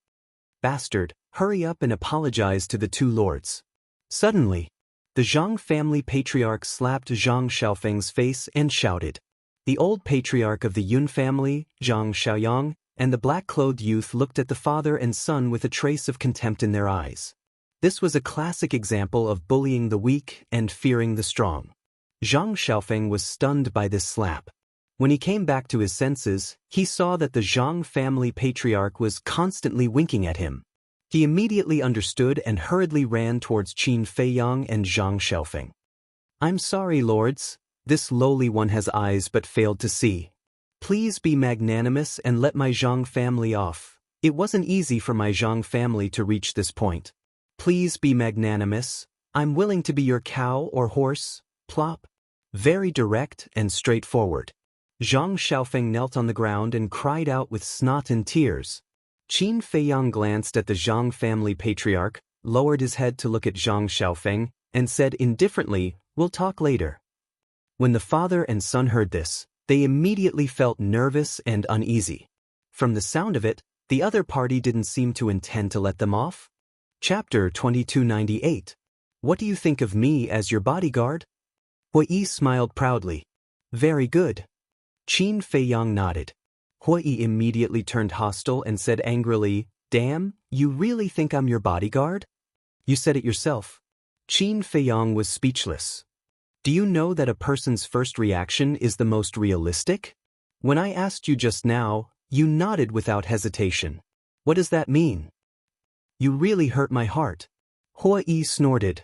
Bastard, hurry up and apologize to the two lords. Suddenly, the Jianghu family patriarch slapped Zhang Xiaofeng's face and shouted. The old patriarch of the Yun family, Zhang Xiaoyang, and the black-clothed youth looked at the father and son with a trace of contempt in their eyes. This was a classic example of bullying the weak and fearing the strong. Zhang Xiaofeng was stunned by this slap. When he came back to his senses, he saw that the Zhang family patriarch was constantly winking at him. He immediately understood and hurriedly ran towards Qin Feiyang and Zhang Xiaofeng. I'm sorry, lords. This lowly one has eyes but failed to see. Please be magnanimous and let my Zhang family off. It wasn't easy for my Zhang family to reach this point. Please be magnanimous. I'm willing to be your cow or horse. Plop. Very direct and straightforward. Zhang Xiaofeng knelt on the ground and cried out with snot and tears. Qin Feiyang glanced at the Zhang family patriarch, lowered his head to look at Zhang Xiaofeng, and said indifferently, We'll talk later. When the father and son heard this, they immediately felt nervous and uneasy. From the sound of it, the other party didn't seem to intend to let them off. Chapter 2298. What do you think of me as your bodyguard? Hui smiled proudly. Very good. Qin Feiyang nodded. Hui immediately turned hostile and said angrily, Damn, you really think I'm your bodyguard? You said it yourself. Qin Feiyang was speechless. Do you know that a person's first reaction is the most realistic? When I asked you just now, you nodded without hesitation. What does that mean? You really hurt my heart. Hui snorted.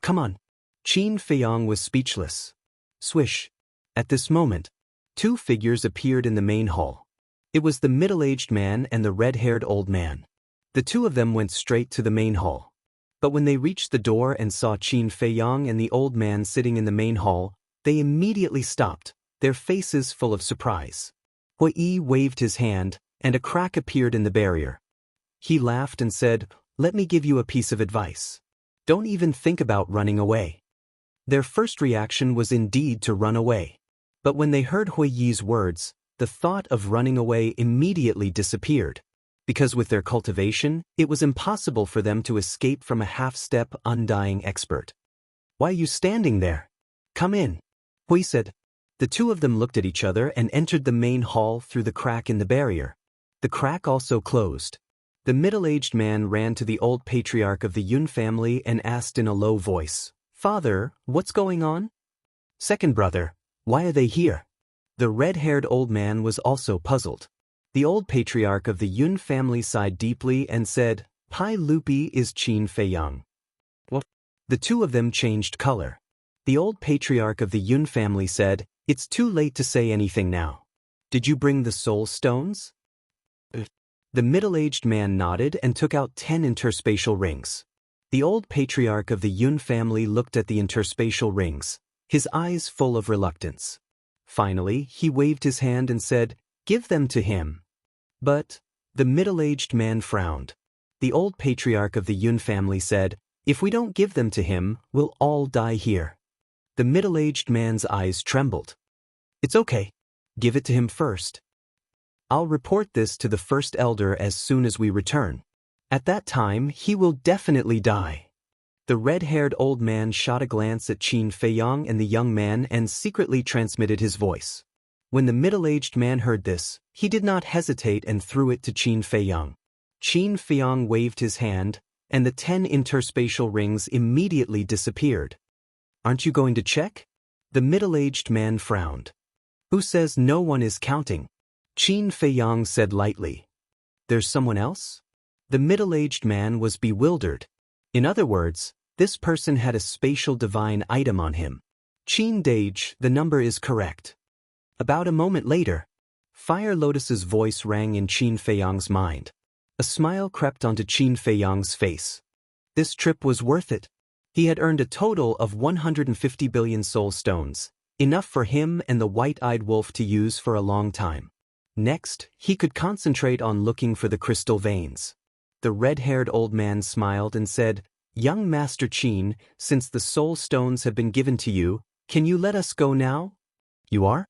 Come on. Qin Feiyang was speechless. Swish. At this moment, two figures appeared in the main hall. It was the middle-aged man and the red-haired old man. The two of them went straight to the main hall. But when they reached the door and saw Qin Feiyang and the old man sitting in the main hall, they immediately stopped, their faces full of surprise. Hui Yi waved his hand, and a crack appeared in the barrier. He laughed and said, "Let me give you a piece of advice. Don't even think about running away." Their first reaction was indeed to run away. But when they heard Hui Yi's words, the thought of running away immediately disappeared. Because with their cultivation, it was impossible for them to escape from a half-step, undying expert. "Why are you standing there? Come in," Hui said. The two of them looked at each other and entered the main hall through the crack in the barrier. The crack also closed. The middle-aged man ran to the old patriarch of the Yun family and asked in a low voice, "Father, what's going on?" "Second brother, why are they here?" The red-haired old man was also puzzled. The old patriarch of the Yun family sighed deeply and said, "Pai Lupi is Qin Feiyang." What? The two of them changed color. The old patriarch of the Yun family said, "It's too late to say anything now. Did you bring the soul stones?" The middle-aged man nodded and took out 10 interspatial rings. The old patriarch of the Yun family looked at the interspatial rings, his eyes full of reluctance. Finally, he waved his hand and said, "Give them to him." But the middle-aged man frowned. The old patriarch of the Yun family said, "If we don't give them to him, we'll all die here." The middle-aged man's eyes trembled. "It's okay. Give it to him first. I'll report this to the first elder as soon as we return. At that time, he will definitely die." The red-haired old man shot a glance at Qin Feiyang and the young man and secretly transmitted his voice. When the middle-aged man heard this, he did not hesitate and threw it to Qin Feiyang. Qin Feiyang waved his hand, and the 10 interspatial rings immediately disappeared. "Aren't you going to check?" The middle-aged man frowned. "Who says no one is counting?" Qin Feiyang said lightly. "There's someone else?" The middle-aged man was bewildered. In other words, this person had a spatial divine item on him. "Qin Dage, the number is correct." About a moment later, Fire Lotus's voice rang in Qin Feiyang's mind. A smile crept onto Qin Feiyang's face. This trip was worth it. He had earned a total of 150 billion soul stones, enough for him and the white-eyed wolf to use for a long time. Next, he could concentrate on looking for the crystal veins. The red-haired old man smiled and said, "Young Master Qin, since the soul stones have been given to you, can you let us go now?" "You are?"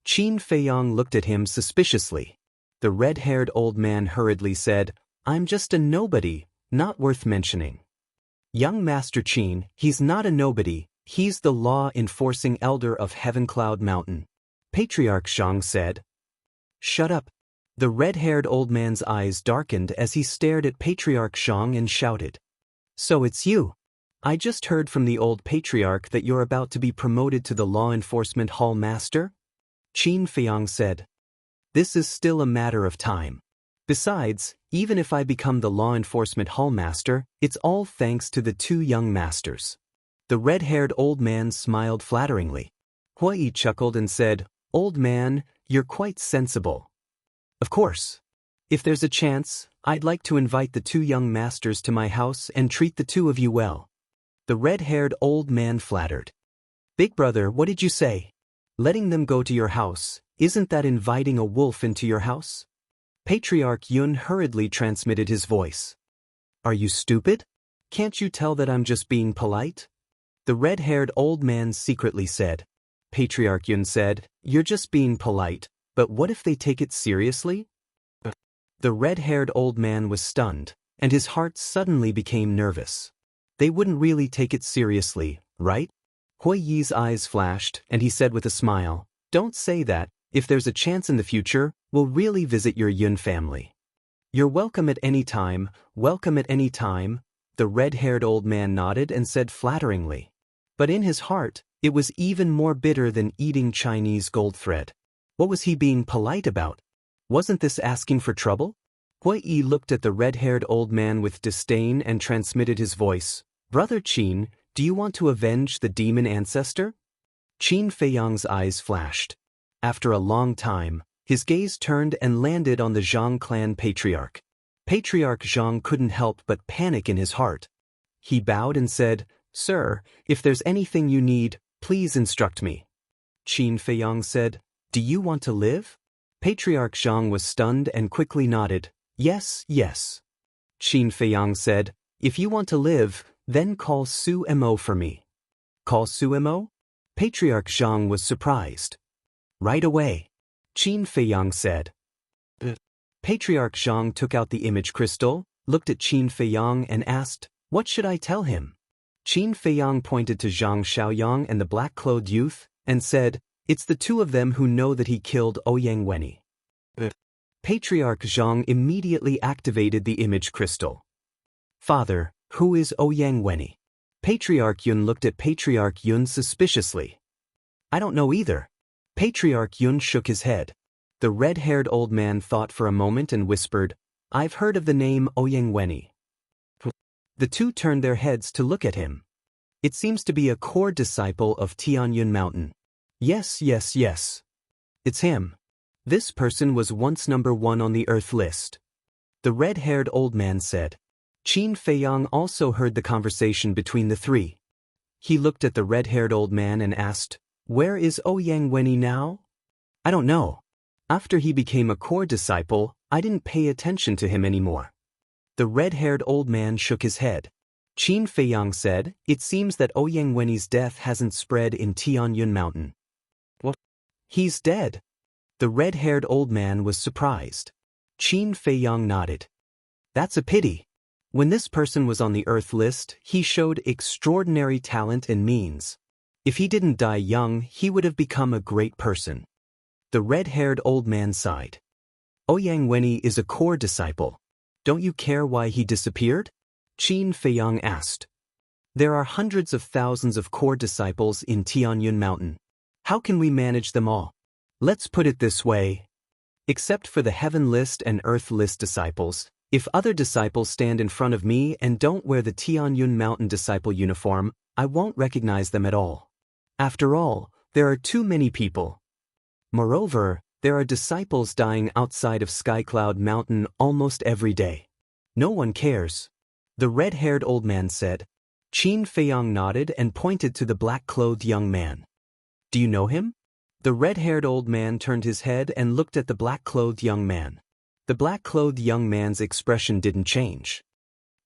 Qin Feiyang looked at him suspiciously. The red-haired old man hurriedly said, "I'm just a nobody, not worth mentioning." "Young Master Qin, he's not a nobody, he's the law-enforcing elder of Heaven Cloud Mountain," Patriarch Zhang said. "Shut up." The red-haired old man's eyes darkened as he stared at Patriarch Zhang and shouted, "So it's you. I just heard from the old patriarch that you're about to be promoted to the law enforcement hall master?" Qin Feiyang said, "This is still a matter of time. Besides, even if I become the law enforcement hall master, it's all thanks to the two young masters." The red-haired old man smiled flatteringly. Hui Yi chuckled and said, "Old man, you're quite sensible. Of course. If there's a chance, I'd like to invite the two young masters to my house and treat the two of you well." The red-haired old man flattered. "Big brother, what did you say? Letting them go to your house, isn't that inviting a wolf into your house?" Patriarch Yun hurriedly transmitted his voice. "Are you stupid? Can't you tell that I'm just being polite?" The red-haired old man secretly said. Patriarch Yun said, "You're just being polite, but what if they take it seriously?" The red-haired old man was stunned, and his heart suddenly became nervous. They wouldn't really take it seriously, right? Hui Yi's eyes flashed, and he said with a smile, "Don't say that. If there's a chance in the future, we'll really visit your Yun family." "You're welcome at any time, welcome at any time," the red-haired old man nodded and said flatteringly. But in his heart, it was even more bitter than eating Chinese gold thread. What was he being polite about? Wasn't this asking for trouble? Hui Yi looked at the red-haired old man with disdain and transmitted his voice, "Brother Qin, do you want to avenge the demon ancestor?" Qin Feiyang's eyes flashed. After a long time, his gaze turned and landed on the Zhang clan patriarch. Patriarch Zhang couldn't help but panic in his heart. He bowed and said, "Sir, if there's anything you need, please instruct me." Qin Feiyang said, "Do you want to live?" Patriarch Zhang was stunned and quickly nodded, "Yes, yes." Qin Feiyang said, "If you want to live, then call Su Mo for me." "Call Su Mo?" Patriarch Zhang was surprised. "Right away," Qin Feiyang said. Patriarch Zhang took out the image crystal, looked at Qin Feiyang and asked, "What should I tell him?" Qin Feiyang pointed to Zhang Xiaoyang and the black-clothed youth, and said, "It's the two of them who know that he killed Ouyang Wenyi." Patriarch Zhang immediately activated the image crystal. "Father, who is Ouyang Wenyi?" Patriarch Yun looked at Patriarch Yun suspiciously. "I don't know either." Patriarch Yun shook his head. The red-haired old man thought for a moment and whispered, "I've heard of the name Ouyang Wenyi." The two turned their heads to look at him. "It seems to be a core disciple of Tianyun Mountain." "Yes, yes, yes. It's him. This person was once number 1 on the Earth list." The red-haired old man said. Qin Feiyang also heard the conversation between the three. He looked at the red-haired old man and asked, "Where is Ouyang Wenyi now?" "I don't know. After he became a core disciple, I didn't pay attention to him anymore." The red-haired old man shook his head. Qin Feiyang said, "It seems that Ouyang Wenyi's death hasn't spread in Tianyun Mountain." "What? He's dead?" The red-haired old man was surprised. Qin Feiyang nodded. "That's a pity. When this person was on the Earth list, he showed extraordinary talent and means. If he didn't die young, he would have become a great person." The red-haired old man sighed. "Ouyang Wenyi is a core disciple. Don't you care why he disappeared?" Qin Feiyang asked. "There are hundreds of thousands of core disciples in Tianyun Mountain. How can we manage them all? Let's put it this way. Except for the Heaven List and Earth List disciples, if other disciples stand in front of me and don't wear the Tianyun Mountain disciple uniform, I won't recognize them at all. After all, there are too many people. Moreover, there are disciples dying outside of Skycloud Mountain almost every day. No one cares." The red-haired old man said. Qin Feiyang nodded and pointed to the black-clothed young man. "Do you know him?" The red-haired old man turned his head and looked at the black-clothed young man. The black-clothed young man's expression didn't change.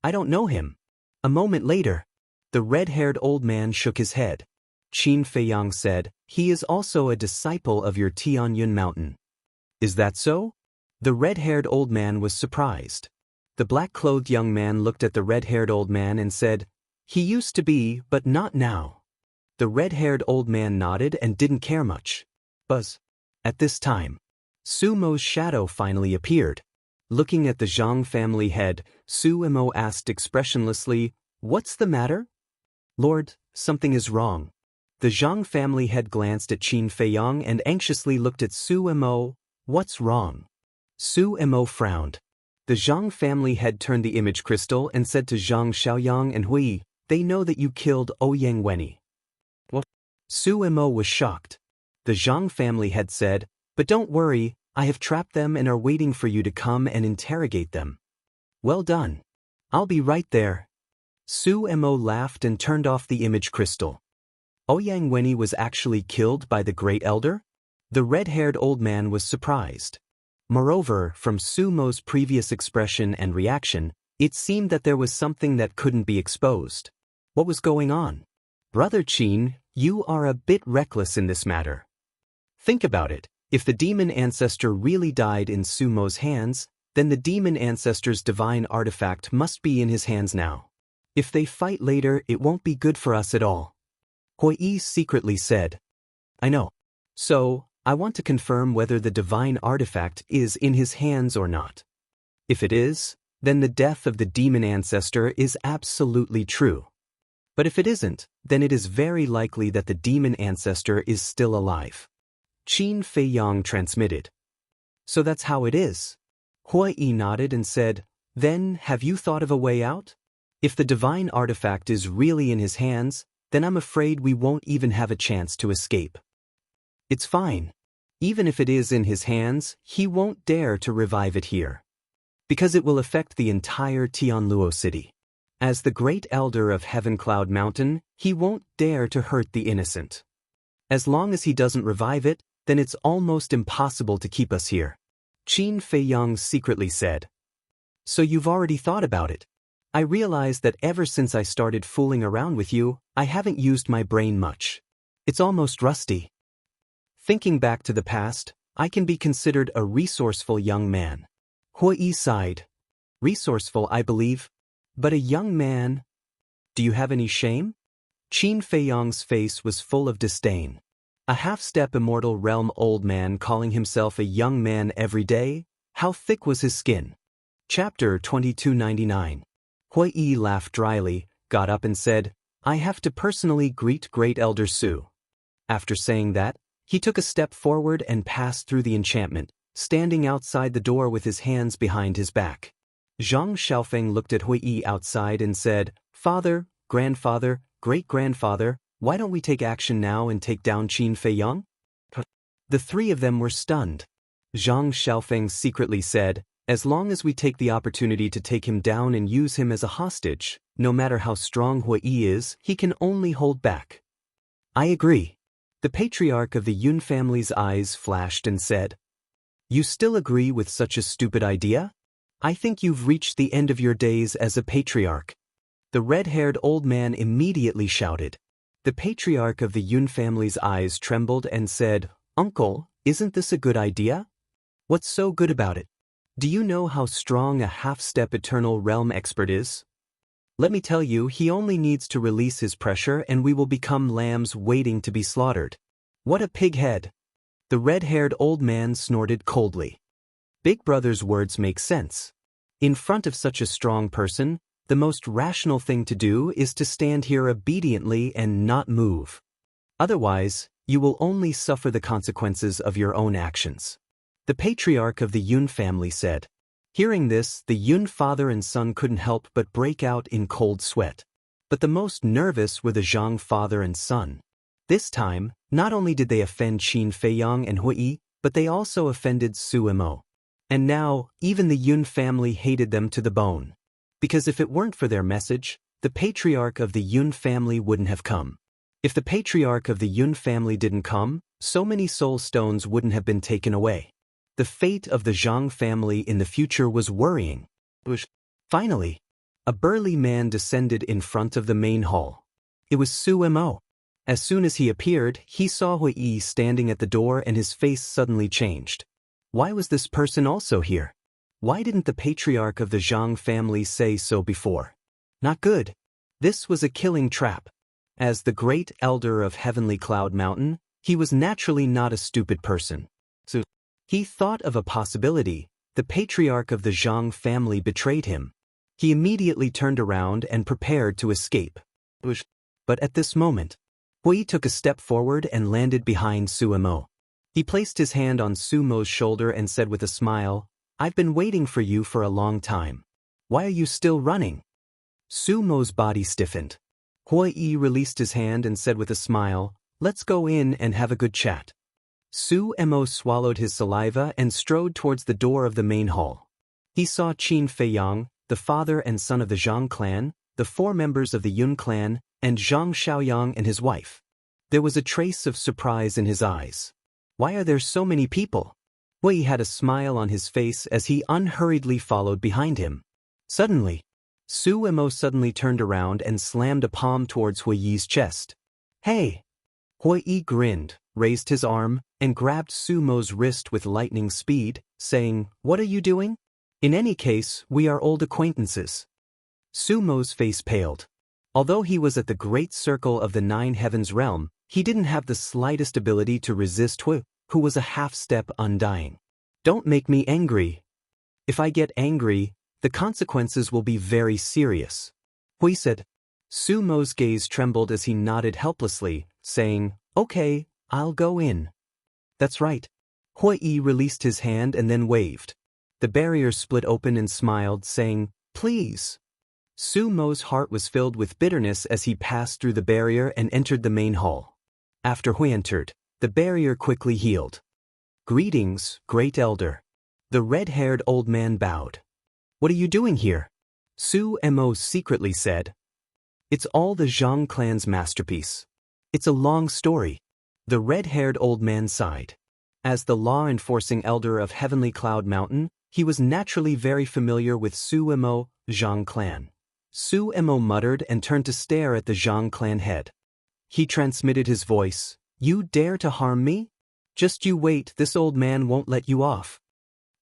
"I don't know him." A moment later, the red-haired old man shook his head. Qin Feiyang said, "He is also a disciple of your Tianyun Mountain." "Is that so?" The red-haired old man was surprised. The black-clothed young man looked at the red-haired old man and said, "He used to be, but not now." The red-haired old man nodded and didn't care much. At this time, Su Mo's shadow finally appeared. Looking at the Zhang family head, Su Mo asked expressionlessly, "What's the matter?" "Lord, something is wrong." The Zhang family head glanced at Qin Feiyang and anxiously looked at Su Mo. "What's wrong?" Su Mo frowned. The Zhang family head turned the image crystal and said to Zhang Xiaoyang and Hui, "They know that you killed Ouyang Wenyi." "What?" Su Mo was shocked. The Zhang family head said, "But don't worry, I have trapped them and are waiting for you to come and interrogate them." "Well done. I'll be right there." Su Mo laughed and turned off the image crystal. Ouyang Wenyi was actually killed by the Great Elder? The red-haired old man was surprised. Moreover, from Su Mo's previous expression and reaction, it seemed that there was something that couldn't be exposed. What was going on? "Brother Qin, you are a bit reckless in this matter. Think about it. If the demon ancestor really died in Su Mo's hands, then the demon ancestor's divine artifact must be in his hands now. If they fight later, it won't be good for us at all." Hui secretly said. "I know. So, I want to confirm whether the divine artifact is in his hands or not. If it is, then the death of the demon ancestor is absolutely true. But if it isn't, then it is very likely that the demon ancestor is still alive." Qin Feiyang transmitted. "So that's how it is." Hui nodded and said, "Then, have you thought of a way out? If the divine artifact is really in his hands, then I'm afraid we won't even have a chance to escape." "It's fine. Even if it is in his hands, he won't dare to revive it here. Because it will affect the entire Tianluo city. As the great elder of Heaven Cloud Mountain, he won't dare to hurt the innocent. As long as he doesn't revive it, then it's almost impossible to keep us here. Qin Feiyang secretly said. So you've already thought about it. I realize that ever since I started fooling around with you, I haven't used my brain much. It's almost rusty. Thinking back to the past, I can be considered a resourceful young man. Hui sighed. Resourceful, I believe. But a young man? Do you have any shame? Qin Feiyang's face was full of disdain. A half-step immortal realm old man calling himself a young man every day? How thick was his skin? Chapter 2299. Hui laughed dryly, got up and said, I have to personally greet Great Elder Su. After saying that, he took a step forward and passed through the enchantment, standing outside the door with his hands behind his back. Zhang Xiaofeng looked at Hui outside and said, Father, grandfather, great-grandfather, why don't we take action now and take down Qin Feiyang? The three of them were stunned. Zhang Xiaofeng secretly said, as long as we take the opportunity to take him down and use him as a hostage, no matter how strong Hui is, he can only hold back. I agree. The patriarch of the Yun family's eyes flashed and said, You still agree with such a stupid idea? I think you've reached the end of your days as a patriarch. The red-haired old man immediately shouted. The patriarch of the Yun family's eyes trembled and said, Uncle, isn't this a good idea? What's so good about it? Do you know how strong a half-step eternal realm expert is? Let me tell you, he only needs to release his pressure and we will become lambs waiting to be slaughtered. What a pig head! The red-haired old man snorted coldly. Big Brother's words make sense. In front of such a strong person, the most rational thing to do is to stand here obediently and not move. Otherwise, you will only suffer the consequences of your own actions. The patriarch of the Yun family said. Hearing this, the Yun father and son couldn't help but break out in cold sweat. But the most nervous were the Zhang father and son. This time, not only did they offend Qin Feiyang and Hui, but they also offended Su Imo. And now, even the Yun family hated them to the bone. Because if it weren't for their message, the patriarch of the Yun family wouldn't have come. If the patriarch of the Yun family didn't come, so many soul stones wouldn't have been taken away. The fate of the Zhang family in the future was worrying. Finally, a burly man descended in front of the main hall. It was Su Imo. As soon as he appeared, he saw Hui standing at the door and his face suddenly changed. Why was this person also here? Why didn't the patriarch of the Zhang family say so before? Not good. This was a killing trap. As the great elder of Heavenly Cloud Mountain, he was naturally not a stupid person. So, he thought of a possibility. The patriarch of the Zhang family betrayed him. He immediately turned around and prepared to escape. But at this moment, Hui took a step forward and landed behind Su Imo. He placed his hand on Su Mo's shoulder and said with a smile, I've been waiting for you for a long time. Why are you still running? Su Mo's body stiffened. Hui released his hand and said with a smile, Let's go in and have a good chat. Su Imo swallowed his saliva and strode towards the door of the main hall. He saw Qin Feiyang, the father and son of the Zhang clan, the 4 members of the Yun clan, and Zhang Xiaoyang and his wife. There was a trace of surprise in his eyes. Why are there so many people? Hui had a smile on his face as he unhurriedly followed behind him. Suddenly, Su Imo suddenly turned around and slammed a palm towards Hui's chest. Hey! Hui grinned, raised his arm, and grabbed Su Mo's wrist with lightning speed, saying, What are you doing? In any case, we are old acquaintances. Su Mo's face paled. Although he was at the great circle of the 9 heavens realm, he didn't have the slightest ability to resist Hui, who was a half-step undying. Don't make me angry. If I get angry, the consequences will be very serious. Hui said. Su Mo's gaze trembled as he nodded helplessly, saying, Okay, I'll go in. That's right. Hui released his hand and then waved. The barrier split open and smiled, saying, Please. Su Mo's heart was filled with bitterness as he passed through the barrier and entered the main hall. After Hui entered, the barrier quickly healed. Greetings, Great Elder. The red-haired old man bowed. What are you doing here? Su Mo secretly said. It's all the Zhang clan's masterpiece. It's a long story. The red-haired old man sighed. As the law-enforcing elder of Heavenly Cloud Mountain, he was naturally very familiar with Su Mo, Zhang clan. Su Mo muttered and turned to stare at the Zhang clan head. He transmitted his voice. You dare to harm me? Just you wait, this old man won't let you off.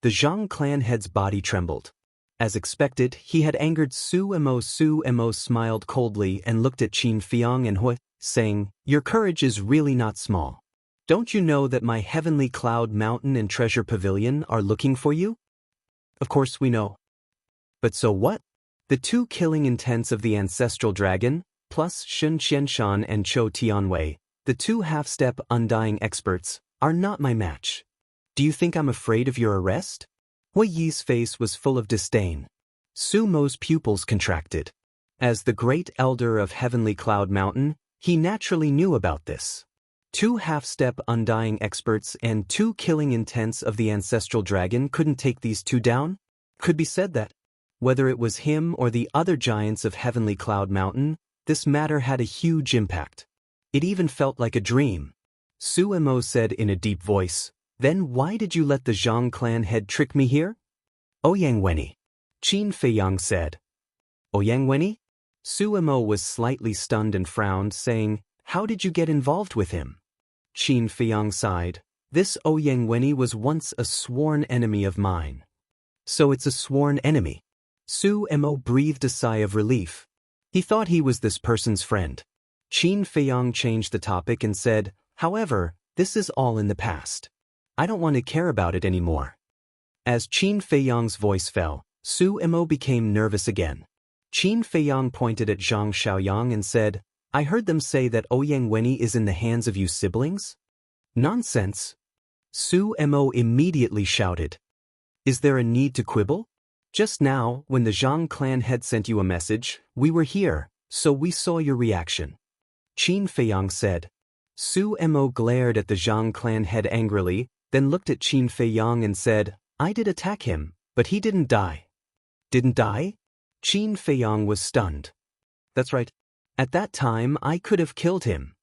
The Zhang clan head's body trembled. As expected, he had angered Su Mo. Su Mo smiled coldly and looked at Qin Fiang and Hui, saying, Your courage is really not small. Don't you know that my Heavenly Cloud Mountain and Treasure Pavilion are looking for you? Of course we know. But so what? The 2 killing intents of the Ancestral Dragon, plus Shun Qianshan and Chou Tianwei, the 2 half-step undying experts, are not my match. Do you think I'm afraid of your arrest? Hui Yi's face was full of disdain. Su Mo's pupils contracted. As the great elder of Heavenly Cloud Mountain, he naturally knew about this. 2 half-step undying experts and 2 killing intents of the Ancestral Dragon couldn't take these 2 down? Could be said that, whether it was him or the other giants of Heavenly Cloud Mountain, this matter had a huge impact. It even felt like a dream. Su Mo said in a deep voice, Then why did you let the Zhang clan head trick me here? Ouyang Wenyi. Qin Feiyang said. Ouyang Wenyi? Su Mo was slightly stunned and frowned, saying, How did you get involved with him? Qin Feiyang sighed. This Ouyang Wenyi was once a sworn enemy of mine. So it's a sworn enemy. Su Mo breathed a sigh of relief. He thought he was this person's friend. Qin Feiyang changed the topic and said, However, this is all in the past. I don't want to care about it anymore. As Qin Feiyang's voice fell, Su Mo became nervous again. Qin Feiyang pointed at Zhang Xiaoyang and said, I heard them say that Ouyang Wenyi is in the hands of you siblings? Nonsense. Su Mo immediately shouted. Is there a need to quibble? Just now, when the Zhang clan head sent you a message, we were here, so we saw your reaction. Qin Feiyang said. Su Mo glared at the Zhang clan head angrily, then looked at Qin Feiyang and said, I did attack him, but he didn't die. Didn't die? Qin Feiyang was stunned. That's right. At that time, I could have killed him.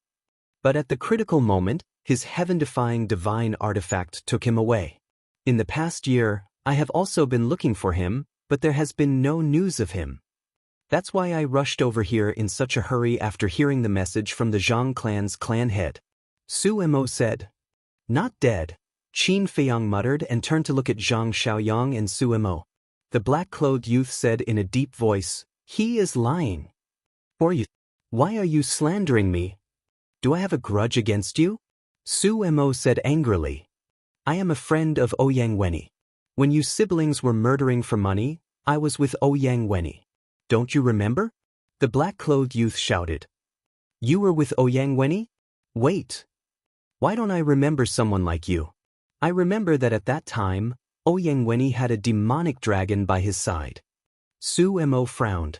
But at the critical moment, his heaven-defying divine artifact took him away. In the past year, I have also been looking for him, but there has been no news of him. That's why I rushed over here in such a hurry after hearing the message from the Zhang clan's clan head. Su Mo said. Not dead. Qin Feiyang muttered and turned to look at Zhang Xiaoyang and Su Mo. The black-clothed youth said in a deep voice, He is lying. For you. Why are you slandering me? Do I have a grudge against you? Su Mo said angrily. I am a friend of Ouyang Wenyi. When you siblings were murdering for money, I was with Ouyang Wenyi. Don't you remember? The black-clothed youth shouted. You were with Ouyang Wenyi? Wait. Why don't I remember someone like you? I remember that at that time, Ouyang Wenyi had a demonic dragon by his side. Su Mo frowned.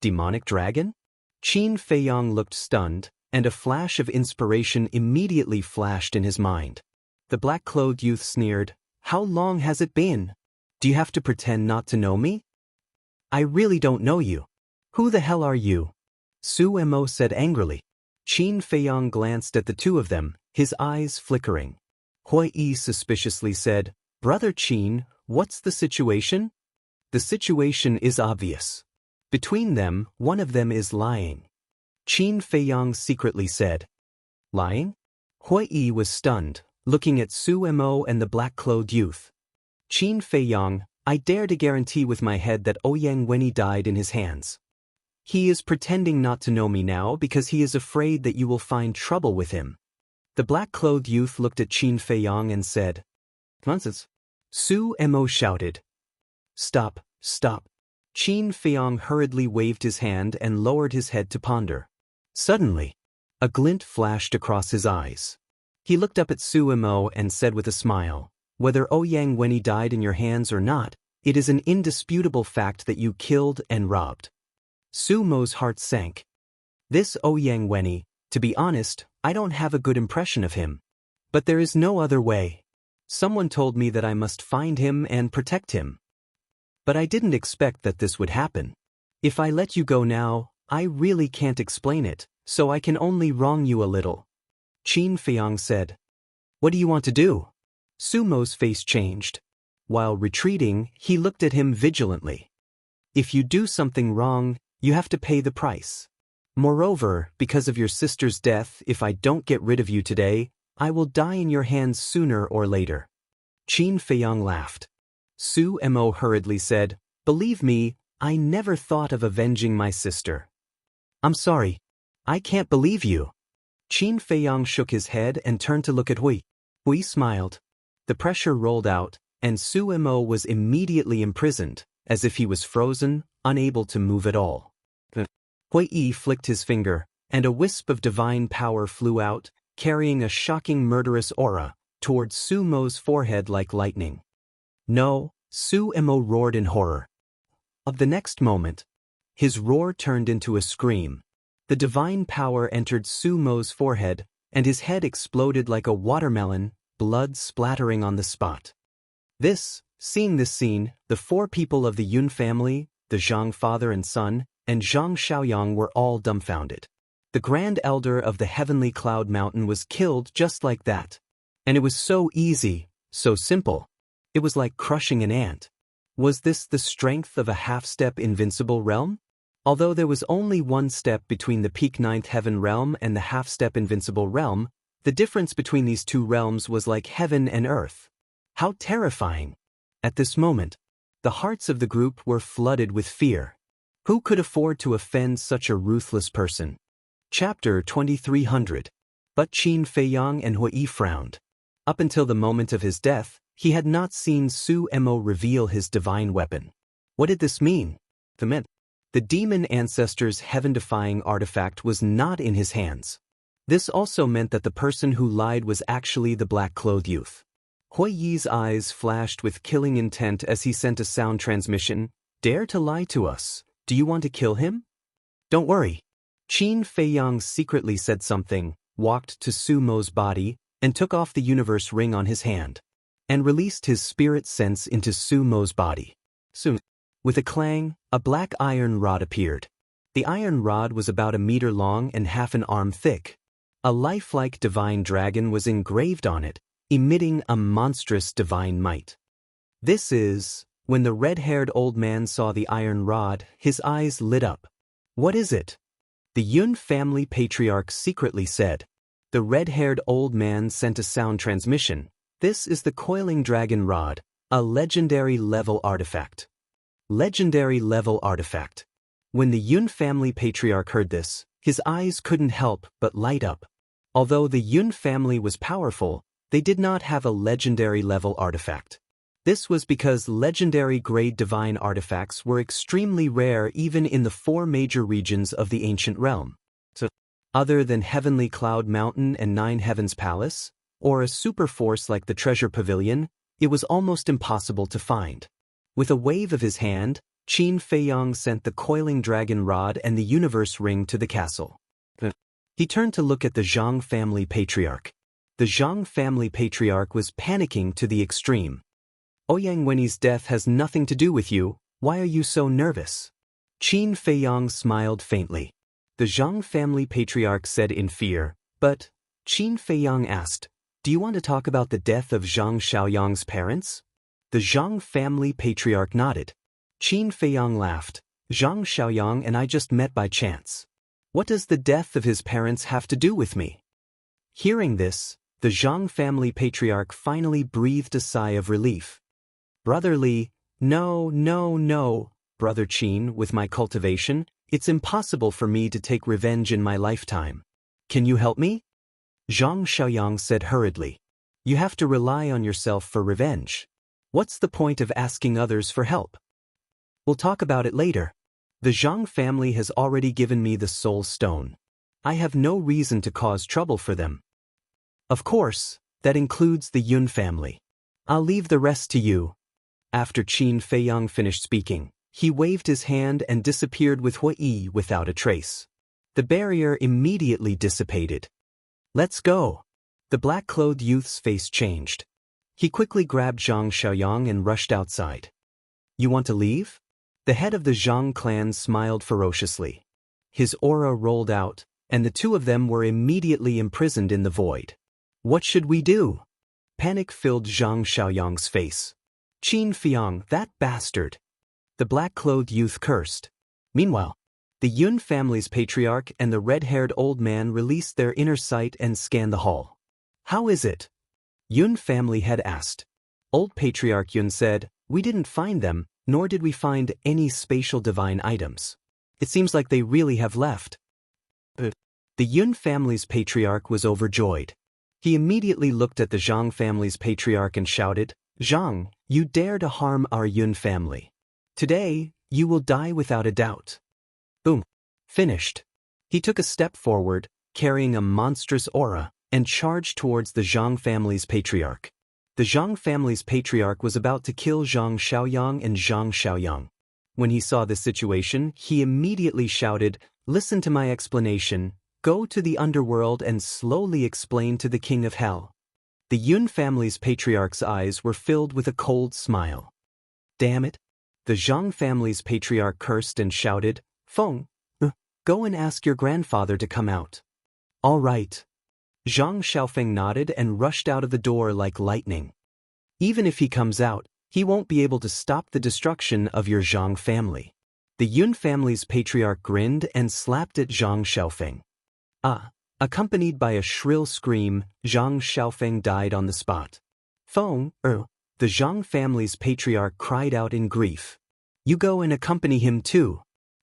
Demonic dragon? Qin Feiyang looked stunned, and a flash of inspiration immediately flashed in his mind. The black-clothed youth sneered. How long has it been? Do you have to pretend not to know me? I really don't know you. Who the hell are you? Su Mo said angrily. Qin Feiyang glanced at the 2 of them, his eyes flickering. Hui Yi suspiciously said, Brother Qin, what's the situation? The situation is obvious. Between them, one of them is lying. Qin Feiyang secretly said. Lying? Hui Yi was stunned, looking at Su Mo and the black-clothed youth. Qin Feiyang, I dare to guarantee with my head that Ouyang Wenyi died in his hands. He is pretending not to know me now because he is afraid that you will find trouble with him. The black-clothed youth looked at Qin Feiyang and said, Nonsense. Su Mo shouted. Stop, stop. Qin Feiyang hurriedly waved his hand and lowered his head to ponder. Suddenly, a glint flashed across his eyes. He looked up at Su Mo and said with a smile, Whether Ouyang Wenyi died in your hands or not, it is an indisputable fact that you killed and robbed. Su Mo's heart sank. This Ouyang Wenyi, to be honest, I don't have a good impression of him. But there is no other way. Someone told me that I must find him and protect him. But I didn't expect that this would happen. If I let you go now, I really can't explain it, so I can only wrong you a little. Qin Feiyang said. What do you want to do? Sumo's face changed. While retreating, he looked at him vigilantly. If you do something wrong, you have to pay the price. Moreover, because of your sister's death, if I don't get rid of you today, I will die in your hands sooner or later. Qin Feiyang laughed. Su Mo hurriedly said, Believe me, I never thought of avenging my sister. I'm sorry. I can't believe you. Qin Feiyang shook his head and turned to look at Hui. Hui smiled. The pressure rolled out, and Su Mo was immediately imprisoned, as if he was frozen, unable to move at all. Hui flicked his finger, and a wisp of divine power flew out, carrying a shocking murderous aura, towards Su Mo's forehead like lightning. No, Su Mo roared in horror. Of the next moment, his roar turned into a scream. The divine power entered Su Mo's forehead, and his head exploded like a watermelon, blood splattering on the spot. Seeing this scene, the four people of the Yun family, the Zhang father and son, and Zhang Xiaoyang were all dumbfounded. The Grand Elder of the Heavenly Cloud Mountain was killed just like that. And it was so easy, so simple. It was like crushing an ant. Was this the strength of a half-step invincible realm? Although there was only one step between the peak ninth heaven realm and the half-step invincible realm, the difference between these two realms was like heaven and earth. How terrifying! At this moment, the hearts of the group were flooded with fear. Who could afford to offend such a ruthless person? Chapter 2300. But Qin Feiyang and Hui frowned. Up until the moment of his death, he had not seen Su Mo reveal his divine weapon. What did this mean? The demon ancestor's heaven-defying artifact was not in his hands. This also meant that the person who lied was actually the black-clothed youth. Hui Yi's eyes flashed with killing intent as he sent a sound transmission. Dare to lie to us. Do you want to kill him? Don't worry. Qin Feiyang secretly said something, walked to Su Mo's body, and took off the universe ring on his hand, and released his spirit sense into Su Mo's body. Soon, with a clang, a black iron rod appeared. The iron rod was about 1 meter long and half an arm thick. A lifelike divine dragon was engraved on it, emitting a monstrous divine might. When the red-haired old man saw the iron rod, his eyes lit up. What is it? The Yun family patriarch secretly said. The red-haired old man sent a sound transmission. This is the coiling dragon rod, a legendary level artifact. Legendary level artifact. When the Yun family patriarch heard this, his eyes couldn't help but light up. Although the Yun family was powerful, they did not have a legendary level artifact. This was because legendary grade divine artifacts were extremely rare even in the 4 major regions of the ancient realm. Other than Heavenly Cloud Mountain and 9 Heavens Palace, or a superforce like the Treasure Pavilion, it was almost impossible to find. With a wave of his hand, Qin Feiyang sent the coiling dragon rod and the universe ring to the castle. He turned to look at the Zhang family patriarch. The Zhang family patriarch was panicking to the extreme. Ouyang Wenyi's death has nothing to do with you. Why are you so nervous? Qin Feiyang smiled faintly. The Zhang family patriarch said in fear, but Qin Feiyang asked, Do you want to talk about the death of Zhang Xiaoyang's parents? The Zhang family patriarch nodded. Qin Feiyang laughed. Zhang Xiaoyang and I just met by chance. What does the death of his parents have to do with me? Hearing this, the Zhang family patriarch finally breathed a sigh of relief. Brotherly, no, Brother Qin, with my cultivation, it's impossible for me to take revenge in my lifetime. Can you help me? Zhang Xiaoyang said hurriedly. You have to rely on yourself for revenge. What's the point of asking others for help? We'll talk about it later. The Zhang family has already given me the soul stone. I have no reason to cause trouble for them. Of course, that includes the Yun family. I'll leave the rest to you. After Qin Feiyang finished speaking, he waved his hand and disappeared with Hui without a trace. The barrier immediately dissipated. Let's go. The black-clothed youth's face changed. He quickly grabbed Zhang Xiaoyang and rushed outside. You want to leave? The head of the Zhang clan smiled ferociously. His aura rolled out, and the two of them were immediately imprisoned in the void. What should we do? Panic filled Zhang Xiaoyang's face. Qin Fiang, that bastard! The black-clothed youth cursed. Meanwhile, the Yun family's patriarch and the red-haired old man released their inner sight and scanned the hall. How is it? Yun family head asked. Old patriarch Yun said, we didn't find them, nor did we find any spatial divine items. It seems like they really have left. The Yun family's patriarch was overjoyed. He immediately looked at the Zhang family's patriarch and shouted, Zhang, you dare to harm our Yun family. Today, you will die without a doubt. Boom. Finished. He took a step forward, carrying a monstrous aura, and charged towards the Zhang family's patriarch. The Zhang family's patriarch was about to kill Zhang Xiaoyang and Zhang Xiaoyang. When he saw this situation, he immediately shouted, listen to my explanation, go to the underworld and slowly explain to the king of hell. The Yun family's patriarch's eyes were filled with a cold smile. Damn it. The Zhang family's patriarch cursed and shouted, Feng, go and ask your grandfather to come out. All right. Zhang Xiaofeng nodded and rushed out of the door like lightning. Even if he comes out, he won't be able to stop the destruction of your Zhang family. The Yun family's patriarch grinned and slapped at Zhang Xiaofeng. Accompanied by a shrill scream, Zhang Xiaofeng died on the spot. Feng, the Zhang family's patriarch cried out in grief. You go and accompany him too.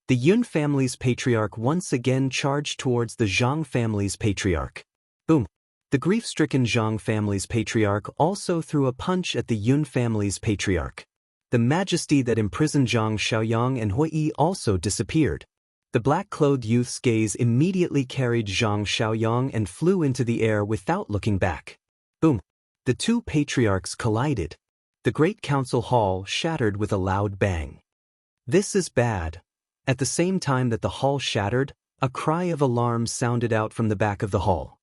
The Yun family's patriarch once again charged towards the Zhang family's patriarch. Boom. The grief-stricken Zhang family's patriarch also threw a punch at the Yun family's patriarch. The majesty that imprisoned Zhang Xiaoyang and Hui also disappeared. The black-clothed youth's gaze immediately carried Zhang Xiaoyang and flew into the air without looking back. Boom. The two patriarchs collided. The great council hall shattered with a loud bang. This is bad. At the same time that the hall shattered, a cry of alarm sounded out from the back of the hall.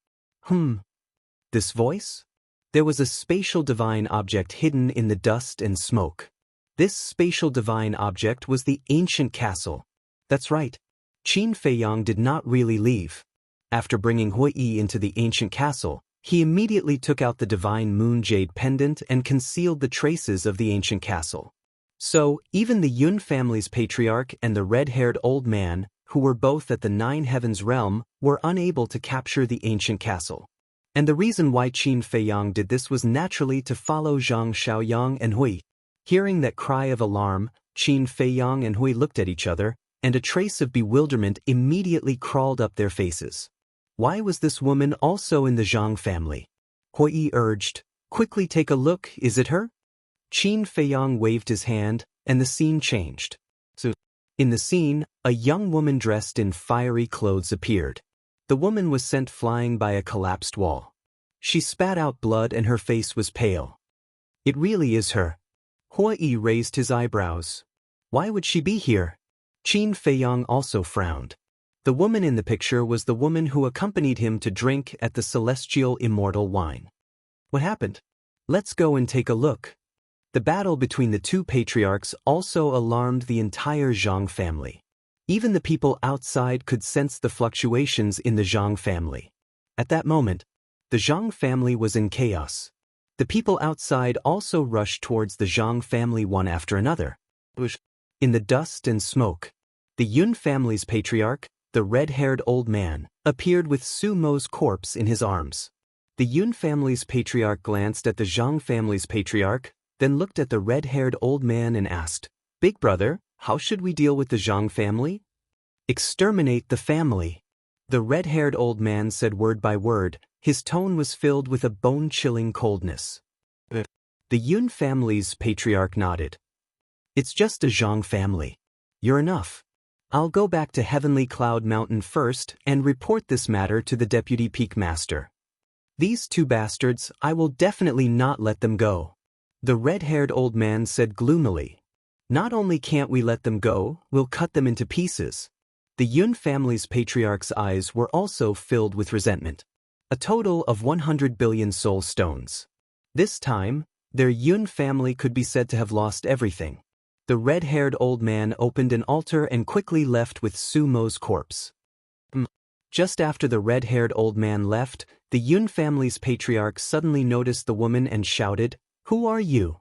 This voice? There was a spatial divine object hidden in the dust and smoke. This spatial divine object was the ancient castle. That's right. Qin Feiyang did not really leave. After bringing Hui into the ancient castle, he immediately took out the divine moon jade pendant and concealed the traces of the ancient castle. So, even the Yun family's patriarch and the red-haired old man, who were both at the Nine Heavens realm, were unable to capture the ancient castle. And the reason why Qin Feiyang did this was naturally to follow Zhang Xiaoyang and Hui. Hearing that cry of alarm, Qin Feiyang and Hui looked at each other, and a trace of bewilderment immediately crawled up their faces. Why was this woman also in the Zhang family? Hui urged, quickly take a look, is it her? Qin Feiyang waved his hand, and the scene changed. In the scene, a young woman dressed in fiery clothes appeared. The woman was sent flying by a collapsed wall. She spat out blood and her face was pale. It really is her. Hui raised his eyebrows. Why would she be here? Qin Feiyang also frowned. The woman in the picture was the woman who accompanied him to drink at the celestial immortal wine. What happened? Let's go and take a look. The battle between the two patriarchs also alarmed the entire Zhang family. Even the people outside could sense the fluctuations in the Zhang family. At that moment, the Zhang family was in chaos. The people outside also rushed towards the Zhang family one after another. In the dust and smoke, the Yun family's patriarch, the red-haired old man, appeared with Su Mo's corpse in his arms. The Yun family's patriarch glanced at the Zhang family's patriarch, then looked at the red-haired old man and asked, Big brother, how should we deal with the Zhang family? Exterminate the family. The red-haired old man said word by word. His tone was filled with a bone-chilling coldness. The Yun family's patriarch nodded. It's just a Zhang family. You're enough. I'll go back to Heavenly Cloud Mountain first and report this matter to the Deputy Peak Master. These two bastards, I will definitely not let them go. The red-haired old man said gloomily. Not only can't we let them go, we'll cut them into pieces. The Yun family's patriarch's eyes were also filled with resentment. A total of 100 billion soul stones. This time, their Yun family could be said to have lost everything. The red-haired old man opened an altar and quickly left with Su Mo's corpse. Just after the red-haired old man left, the Yun family's patriarch suddenly noticed the woman and shouted, "Who are you?"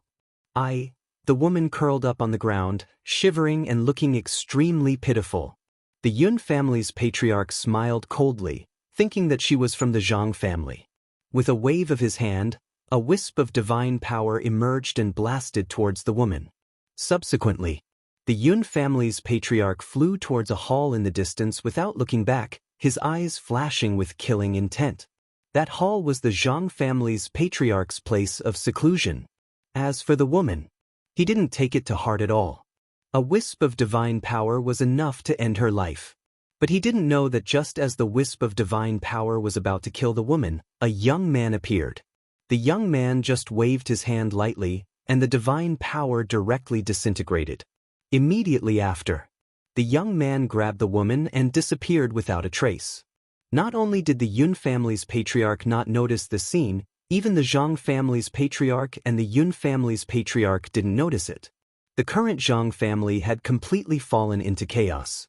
The woman curled up on the ground, shivering and looking extremely pitiful. The Yun family's patriarch smiled coldly, thinking that she was from the Jianghu family. With a wave of his hand, a wisp of divine power emerged and blasted towards the woman. Subsequently, the Yun family's patriarch flew towards a hall in the distance without looking back, his eyes flashing with killing intent. That hall was the Jianghu family's patriarch's place of seclusion. As for the woman, he didn't take it to heart at all. A wisp of divine power was enough to end her life. But he didn't know that just as the wisp of divine power was about to kill the woman, a young man appeared. The young man just waved his hand lightly, and the divine power directly disintegrated. Immediately after, the young man grabbed the woman and disappeared without a trace. Not only did the Yun family's patriarch not notice the scene, even the Jianghu family's patriarch and the Yun family's patriarch didn't notice it. The current Jianghu family had completely fallen into chaos.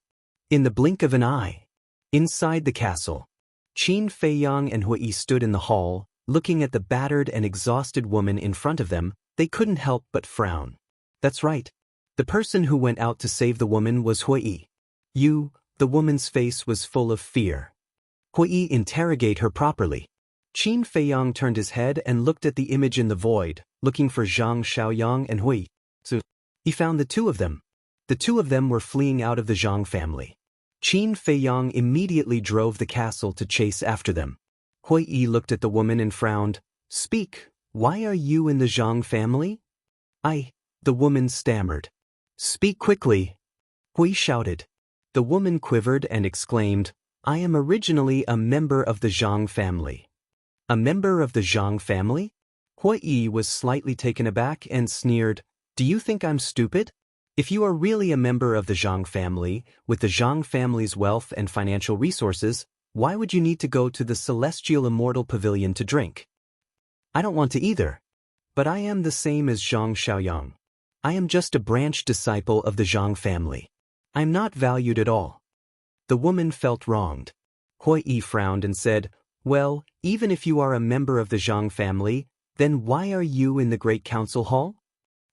In the blink of an eye, inside the castle, Qin Feiyang and Hui stood in the hall, looking at the battered and exhausted woman in front of them. They couldn't help but frown. That's right. The person who went out to save the woman was Hui. The woman's face was full of fear. Hui, interrogate her properly. Qin Feiyang turned his head and looked at the image in the void, looking for Zhang Xiaoyang and Hui. So, he found the two of them. The two of them were fleeing out of the Jianghu family. Qin Feiyang immediately drove the castle to chase after them. Hui looked at the woman and frowned. Speak, why are you in the Jianghu family? The woman stammered. Speak quickly. Hui shouted. The woman quivered and exclaimed, I am originally a member of the Jianghu family. A member of the Jianghu family? Hui was slightly taken aback and sneered, Do you think I'm stupid? If you are really a member of the Jianghu family, with the Jianghu family's wealth and financial resources, why would you need to go to the celestial immortal pavilion to drink? I don't want to either. But I am the same as Zhang Xiaoyang. I am just a branch disciple of the Jianghu family. I'm not valued at all. The woman felt wronged. Hui frowned and said, Well, even if you are a member of the Jianghu family, then why are you in the Great Council Hall?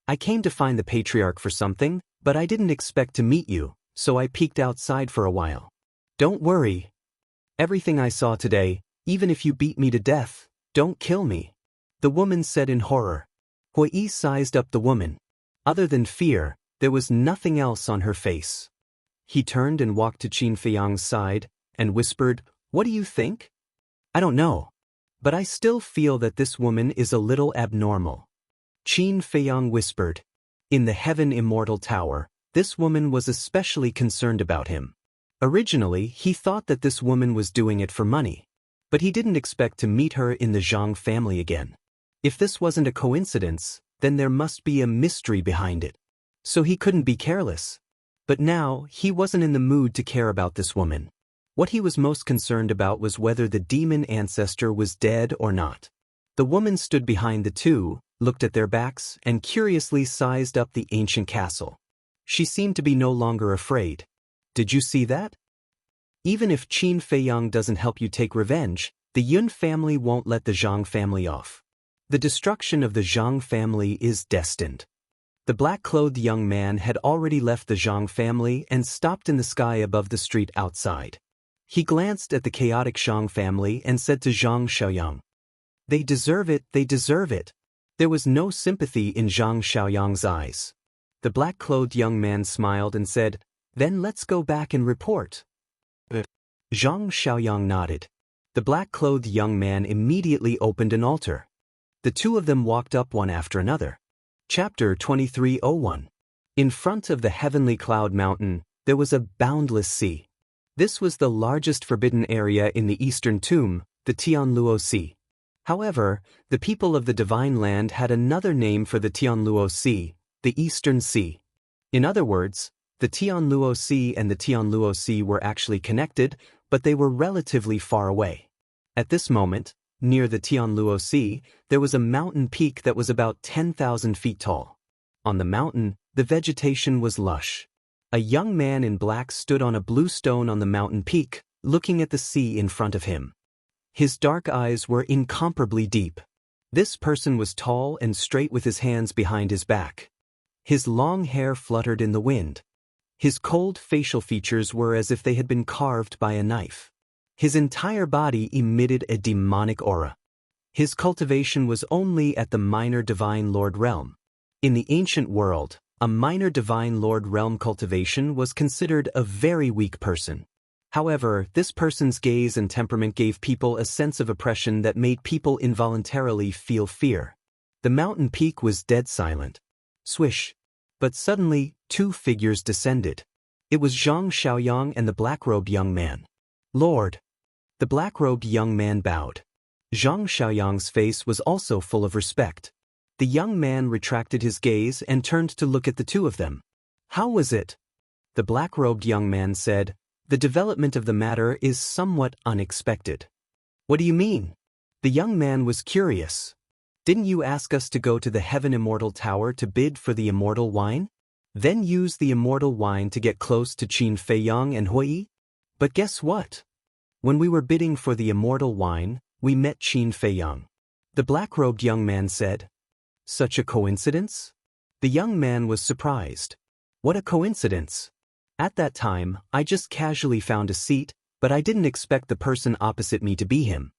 I came to find the patriarch for something, but I didn't expect to meet you, so I peeked outside for a while. Don't worry. Everything I saw today, even if you beat me to death, don't kill me. The woman said in horror. Hui sized up the woman. Other than fear, there was nothing else on her face. He turned and walked to Qin Feiyang's side, and whispered, What do you think? I don't know. But I still feel that this woman is a little abnormal. Qin Feiyang whispered. In the Heaven Immortal Tower, this woman was especially concerned about him. Originally, he thought that this woman was doing it for money. But he didn't expect to meet her in the Jianghu family again. If this wasn't a coincidence, then there must be a mystery behind it. So he couldn't be careless. But now, he wasn't in the mood to care about this woman. What he was most concerned about was whether the demon ancestor was dead or not. The woman stood behind the two, looked at their backs, and curiously sized up the ancient castle. She seemed to be no longer afraid. Did you see that? Even if Qin Feiyang doesn't help you take revenge, the Yun family won't let the Jianghu family off. The destruction of the Jianghu family is destined. The black-clothed young man had already left the Jianghu family and stopped in the sky above the street outside. He glanced at the chaotic Jianghu family and said to Zhang Xiaoyang, They deserve it, they deserve it. There was no sympathy in Zhang Xiaoyang's eyes. The black-clothed young man smiled and said, Then let's go back and report. Zhang Xiaoyang nodded. The black-clothed young man immediately opened an altar. The two of them walked up one after another. Chapter 2301. In front of the heavenly cloud mountain, there was a boundless sea. This was the largest forbidden area in the eastern tomb, the Tianluo Sea. However, the people of the Divine Land had another name for the Tianluo Sea, the Eastern Sea. In other words, the Tianluo Sea and the Tianluo Sea were actually connected, but they were relatively far away. At this moment, near the Tianluo Sea, there was a mountain peak that was about 10,000 feet tall. On the mountain, The vegetation was lush. A young man in black stood on a blue stone on the mountain peak, looking at the sea in front of him. His dark eyes were incomparably deep. This person was tall and straight with his hands behind his back. His long hair fluttered in the wind. His cold facial features were as if they had been carved by a knife. His entire body emitted a demonic aura. His cultivation was only at the minor divine lord realm. In the ancient world, a minor divine lord realm cultivation was considered a very weak person. However, this person's gaze and temperament gave people a sense of oppression that made people involuntarily feel fear. The mountain peak was dead silent. Swish. But suddenly, two figures descended. It was Zhang Xiaoyang and the black-robed young man. Lord. The black-robed young man bowed. Zhang Xiaoyang's face was also full of respect. The young man retracted his gaze and turned to look at the two of them. How was it? The black-robed young man said, the development of the matter is somewhat unexpected. What do you mean? The young man was curious. Didn't you ask us to go to the Heaven Immortal Tower to bid for the immortal wine? Then use the immortal wine to get close to Qin Feiyang and Hui? But guess what? When we were bidding for the immortal wine, we met Qin Feiyang. The black-robed young man said. Such a coincidence? The young man was surprised. What a coincidence! At that time, I just casually found a seat, but I didn't expect the person opposite me to be him.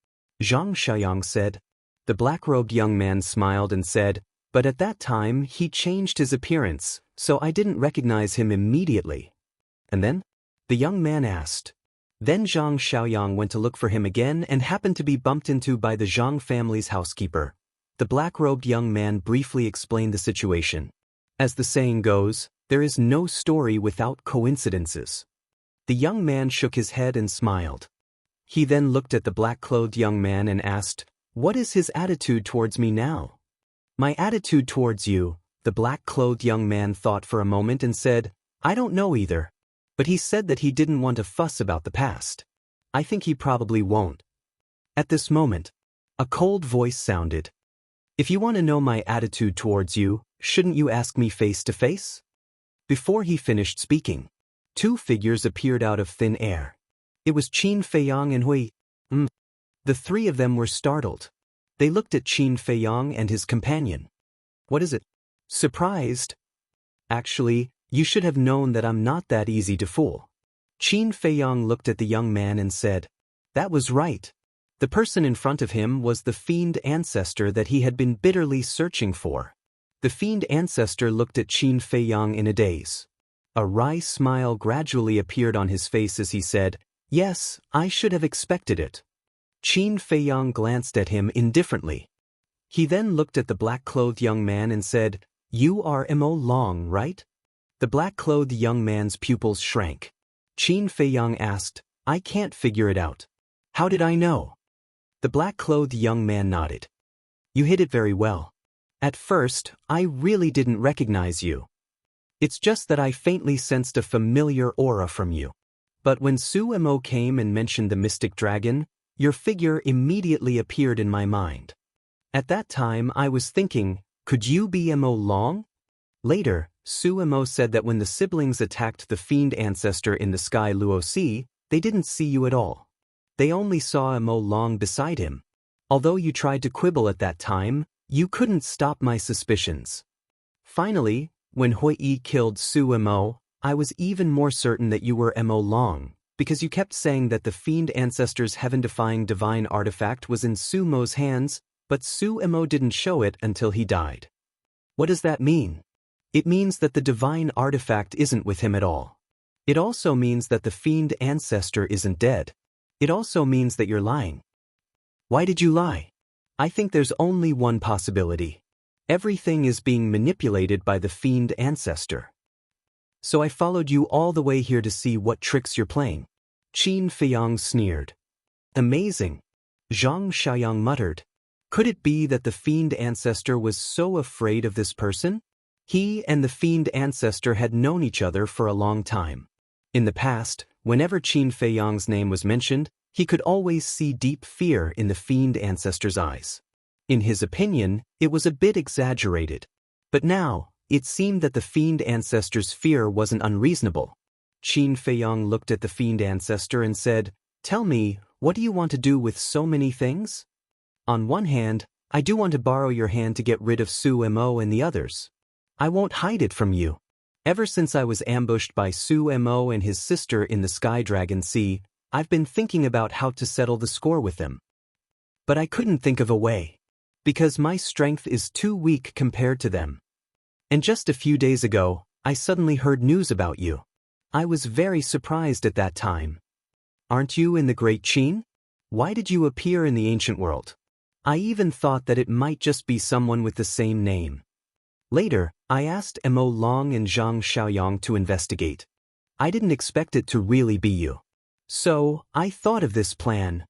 Zhang Xiaoyang said. The black-robed young man smiled and said, but at that time he changed his appearance, so I didn't recognize him immediately. And then? The young man asked. Then Zhang Xiaoyang went to look for him again and happened to be bumped into by the Zhang family's housekeeper. The black-robed young man briefly explained the situation. As the saying goes, there is no story without coincidences. The young man shook his head and smiled. He then looked at the black-clothed young man and asked, what is his attitude towards me now? My attitude towards you, the black-clothed young man thought for a moment and said, I don't know either. But he said that he didn't want to fuss about the past. I think he probably won't. At this moment, a cold voice sounded. If you want to know my attitude towards you, shouldn't you ask me face to face? Before he finished speaking, two figures appeared out of thin air. It was Qin Feiyang and Hui. The three of them were startled. They looked at Qin Feiyang and his companion. What is it? Surprised? Actually, you should have known that I'm not that easy to fool. Qin Feiyang looked at the young man and said, that was right. The person in front of him was the fiend ancestor that he had been bitterly searching for. The fiend ancestor looked at Qin Feiyang in a daze. A wry smile gradually appeared on his face as he said, yes, I should have expected it. Qin Feiyang glanced at him indifferently. He then looked at the black-clothed young man and said, you are Mo Long, right? The black-clothed young man's pupils shrank. Qin Feiyang asked, I can't figure it out. How did I know? The black-clothed young man nodded. You hid it very well. At first, I really didn't recognize you. It's just that I faintly sensed a familiar aura from you. But when Su Mo came and mentioned the mystic dragon, your figure immediately appeared in my mind. At that time I was thinking, could you be Mo Long? Later, Su Mo said that when the siblings attacked the fiend ancestor in the sky Luosi, they didn't see you at all. They only saw Mo Long beside him. Although you tried to quibble at that time, you couldn't stop my suspicions. Finally, when Hui killed Su Mo, I was even more certain that you were Mo Long, because you kept saying that the fiend ancestor's heaven-defying divine artifact was in Su Mo's hands, but Su Mo didn't show it until he died. What does that mean? It means that the divine artifact isn't with him at all. It also means that the fiend ancestor isn't dead. It also means that you're lying. Why did you lie? I think there's only one possibility. Everything is being manipulated by the fiend ancestor. So I followed you all the way here to see what tricks you're playing. Qin Feiyang sneered. Amazing. Zhang Xiaoyang muttered. Could it be that the fiend ancestor was so afraid of this person? He and the fiend ancestor had known each other for a long time. In the past, whenever Qin Feiyang's name was mentioned, he could always see deep fear in the fiend ancestor's eyes. In his opinion, it was a bit exaggerated. But now, It seemed that the fiend ancestor's fear wasn't unreasonable. Qin Feiyang looked at the fiend ancestor and said, "Tell me, what do you want to do with so many things? On one hand, I do want to borrow your hand to get rid of Su Mo and the others. I won't hide it from you. Ever since I was ambushed by Su Mo and his sister in the Sky Dragon Sea, I've been thinking about how to settle the score with them. But I couldn't think of a way. Because my strength is too weak compared to them. And just a few days ago, I suddenly heard news about you. I was very surprised at that time. Aren't you in the Great Qin? Why did you appear in the ancient world? I even thought that it might just be someone with the same name. Later, I asked Mo Long and Zhang Xiaoyang to investigate. I didn't expect it to really be you. So, I thought of this plan.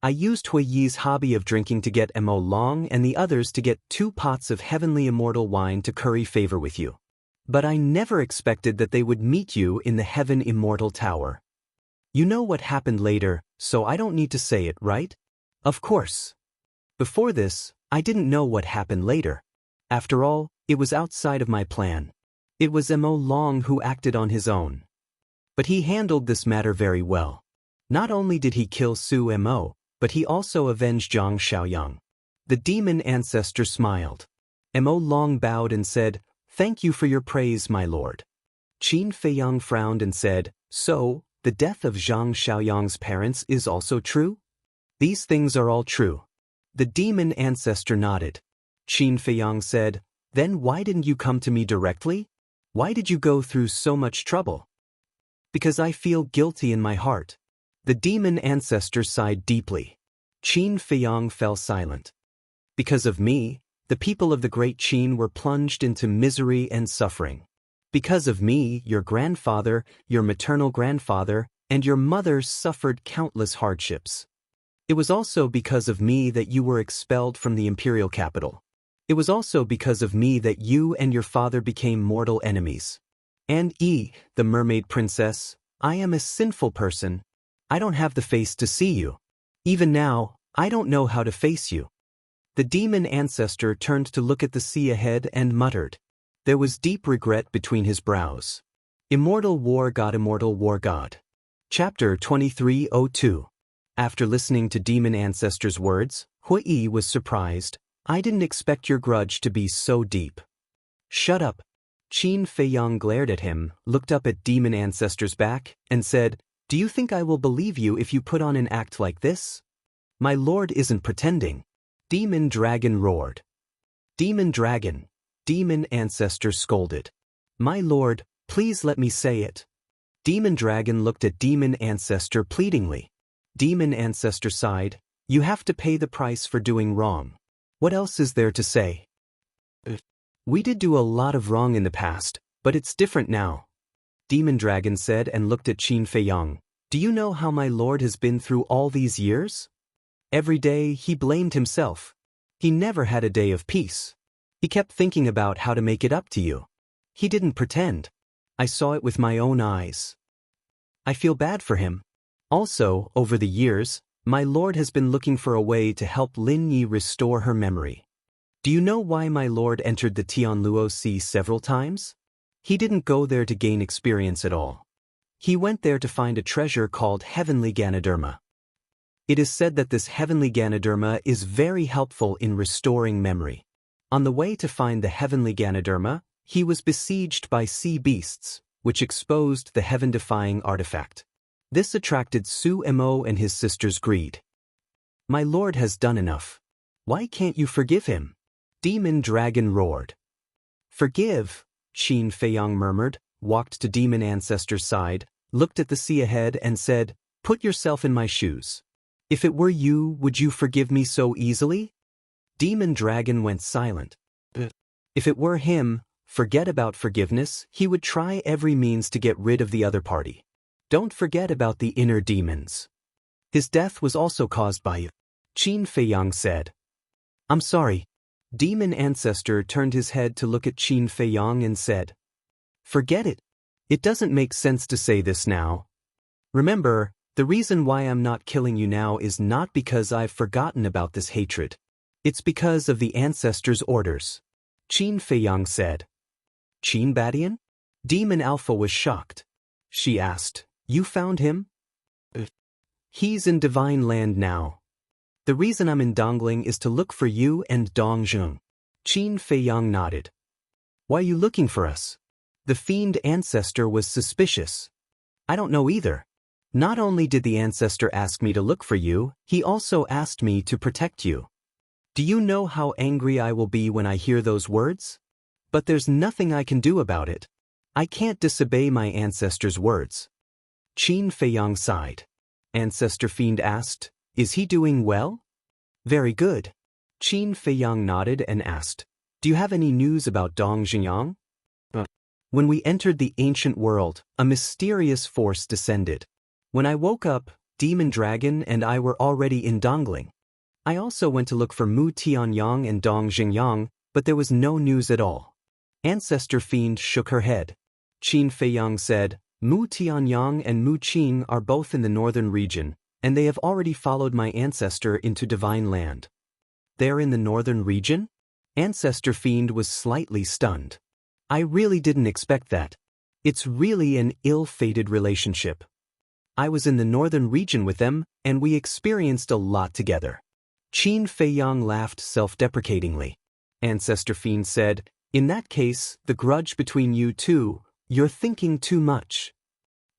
I used Hui Yi's hobby of drinking to get Mo Long and the others to get 2 pots of heavenly immortal wine to curry favor with you. But I never expected that they would meet you in the Heaven Immortal Tower. You know what happened later, so I don't need to say it, right? Of course. Before this, I didn't know what happened later. After all, it was outside of my plan. It was Mo Long who acted on his own. But he handled this matter very well. Not only did he kill Su Mo, but he also avenged Zhang Xiaoyang. The demon ancestor smiled. Mo Long bowed and said, "Thank you for your praise, my lord." Qin Feiyang frowned and said, "So, the death of Zhang Xiaoyang's parents is also true?" "These things are all true." The demon ancestor nodded. Qin Feiyang said, "Then why didn't you come to me directly? Why did you go through so much trouble?" "Because I feel guilty in my heart." The demon ancestor sighed deeply. Qin Feiyang fell silent. "Because of me, the people of the Great Qin were plunged into misery and suffering. Because of me, your grandfather, your maternal grandfather, and your mother suffered countless hardships. It was also because of me that you were expelled from the imperial capital. It was also because of me that you and your father became mortal enemies. And the mermaid princess, I am a sinful person. I don't have the face to see you. Even now, I don't know how to face you." The demon ancestor turned to look at the sea ahead and muttered. There was deep regret between his brows. Immortal War God. Chapter 2302. After listening to demon ancestor's words, Hui Yi was surprised. "I didn't expect your grudge to be so deep." "Shut up." Qin Feiyang glared at him, looked up at demon ancestor's back, and said, "Do you think I will believe you if you put on an act like this? My lord isn't pretending." Demon Dragon roared. "Demon Dragon," demon ancestor scolded. "My lord, please let me say it." Demon Dragon looked at demon ancestor pleadingly. Demon ancestor sighed, "You have to pay the price for doing wrong. What else is there to say? We did do a lot of wrong in the past, but it's different now." Demon Dragon said and looked at Qin Feiyang. "Do you know how my lord has been through all these years? Every day he blamed himself. He never had a day of peace. He kept thinking about how to make it up to you. He didn't pretend. I saw it with my own eyes. I feel bad for him. Also, over the years, my lord has been looking for a way to help Lin Yi restore her memory. Do you know why my lord entered the Tianluo Sea several times? He didn't go there to gain experience at all. He went there to find a treasure called Heavenly Ganoderma. It is said that this Heavenly Ganoderma is very helpful in restoring memory. On the way to find the Heavenly Ganoderma, he was besieged by sea beasts, which exposed the heaven-defying artifact. This attracted Su Mo and his sister's greed. My lord has done enough. Why can't you forgive him? Demon Dragon roared. Forgive, Qin Feiyang murmured, walked to demon ancestor's side, looked at the sea ahead and said, "Put yourself in my shoes. If it were you, would you forgive me so easily?" Demon Dragon went silent. If it were him, forget about forgiveness, he would try every means to get rid of the other party. Don't forget about the inner demons. His death was also caused by you, Qin Feiyang said. I'm sorry. Demon Ancestor turned his head to look at Qin Feiyang and said, Forget it. It doesn't make sense to say this now. Remember, the reason why I'm not killing you now is not because I've forgotten about this hatred. It's because of the ancestors' orders. Qin Feiyang said. Qin Badian? Demon Alpha was shocked. She asked, "You found him?" "He's in Divine Land now. The reason I'm in Dongling is to look for you and Dongjun." Qin Feiyang nodded. "Why are you looking for us?" The fiend ancestor was suspicious. "I don't know either. Not only did the ancestor ask me to look for you, he also asked me to protect you. Do you know how angry I will be when I hear those words? But there's nothing I can do about it. I can't disobey my ancestor's words." Qin Feiyang sighed. Ancestor Fiend asked, "Is he doing well?" "Very good." Qin Feiyang nodded and asked, "Do you have any news about Dong Xingyang?" "When we entered the ancient world, a mysterious force descended. When I woke up, Demon Dragon and I were already in Dongling. I also went to look for Mu Tianyang and Dong Xingyang, but there was no news at all." Ancestor Fiend shook her head. Qin Feiyang said, "Mu Tianyang and Mu Qing are both in the northern region, and they have already followed my ancestor into Divine Land." "They're in the northern region?" Ancestor Fiend was slightly stunned. "I really didn't expect that. It's really an ill-fated relationship. I was in the northern region with them, and we experienced a lot together." Qin Feiyang laughed self-deprecatingly. Ancestor Fiend said, "In that case, the grudge between you two, you're thinking too much.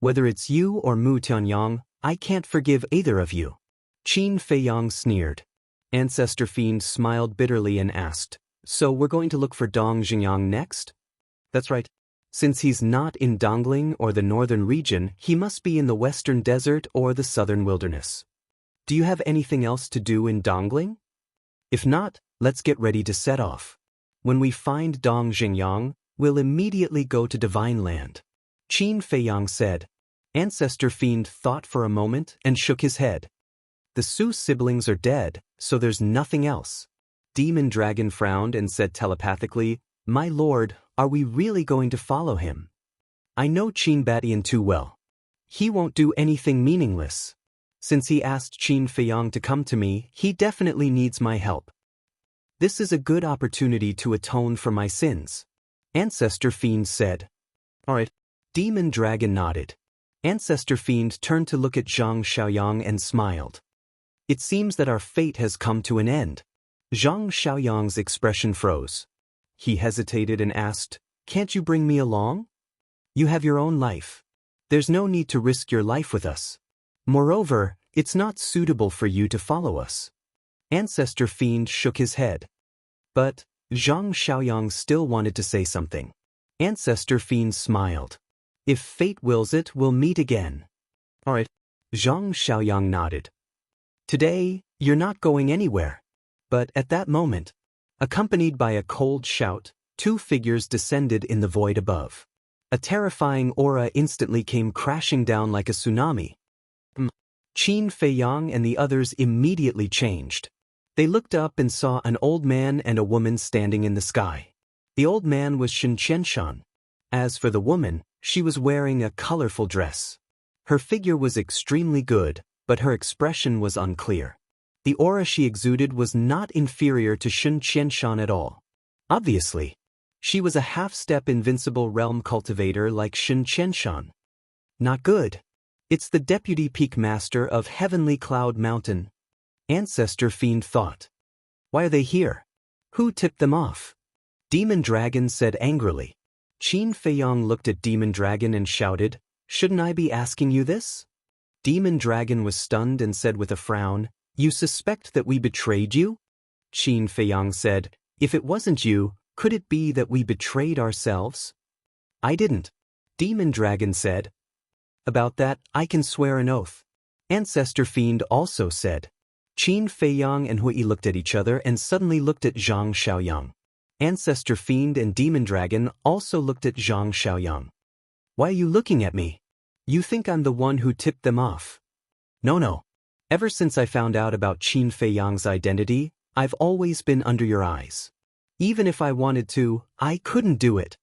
Whether it's you or Mu Tianyang, I can't forgive either of you." Qin Feiyang sneered. Ancestor Fiend smiled bitterly and asked, "So we're going to look for Dong Xingyang next?" "That's right. Since he's not in Dongling or the northern region, he must be in the western desert or the southern wilderness. Do you have anything else to do in Dongling? If not, let's get ready to set off. When we find Dong Xingyang, we'll immediately go to Divine Land." Qin Feiyang said. Ancestor Fiend thought for a moment and shook his head. "The Su siblings are dead, so there's nothing else." Demon Dragon frowned and said telepathically, "My lord, are we really going to follow him? I know Qin Badian too well. He won't do anything meaningless. Since he asked Qin Feiyang to come to me, he definitely needs my help. This is a good opportunity to atone for my sins." Ancestor Fiend said. "All right." Demon Dragon nodded. Ancestor Fiend turned to look at Zhang Xiaoyang and smiled. "It seems that our fate has come to an end." Zhang Xiaoyang's expression froze. He hesitated and asked, "Can't you bring me along? You have your own life. There's no need to risk your life with us. Moreover, it's not suitable for you to follow us." Ancestor Fiend shook his head. But Zhang Xiaoyang still wanted to say something. Ancestor Fiend smiled. "If fate wills it, we'll meet again." "All right." Zhang Xiaoyang nodded. "Today, you're not going anywhere." But at that moment, accompanied by a cold shout, two figures descended in the void above. A terrifying aura instantly came crashing down like a tsunami. Qin Feiyang and the others immediately changed. They looked up and saw an old man and a woman standing in the sky. The old man was Shen Qianshan. As for the woman, she was wearing a colorful dress. Her figure was extremely good, but her expression was unclear. The aura she exuded was not inferior to Shen Qianshan at all. Obviously, she was a half-step invincible realm cultivator like Shen Qianshan. Not good. It's the deputy peak master of Heavenly Cloud Mountain. Ancestor Fiend thought. Why are they here? Who tipped them off? Demon Dragon said angrily. Qin Feiyang looked at Demon Dragon and shouted, "Shouldn't I be asking you this?" Demon Dragon was stunned and said with a frown, "You suspect that we betrayed you?" Qin Feiyang said, "If it wasn't you, could it be that we betrayed ourselves?" "I didn't." Demon Dragon said. "About that, I can swear an oath." Ancestor Fiend also said. Qin Feiyang and Hui looked at each other and suddenly looked at Zhang Xiaoyang. Ancestor Fiend and Demon Dragon also looked at Zhang Xiaoyang. "Why are you looking at me? You think I'm the one who tipped them off?" No. Ever since I found out about Qin Feiyang's identity, I've always been under your eyes. Even if I wanted to, I couldn't do it."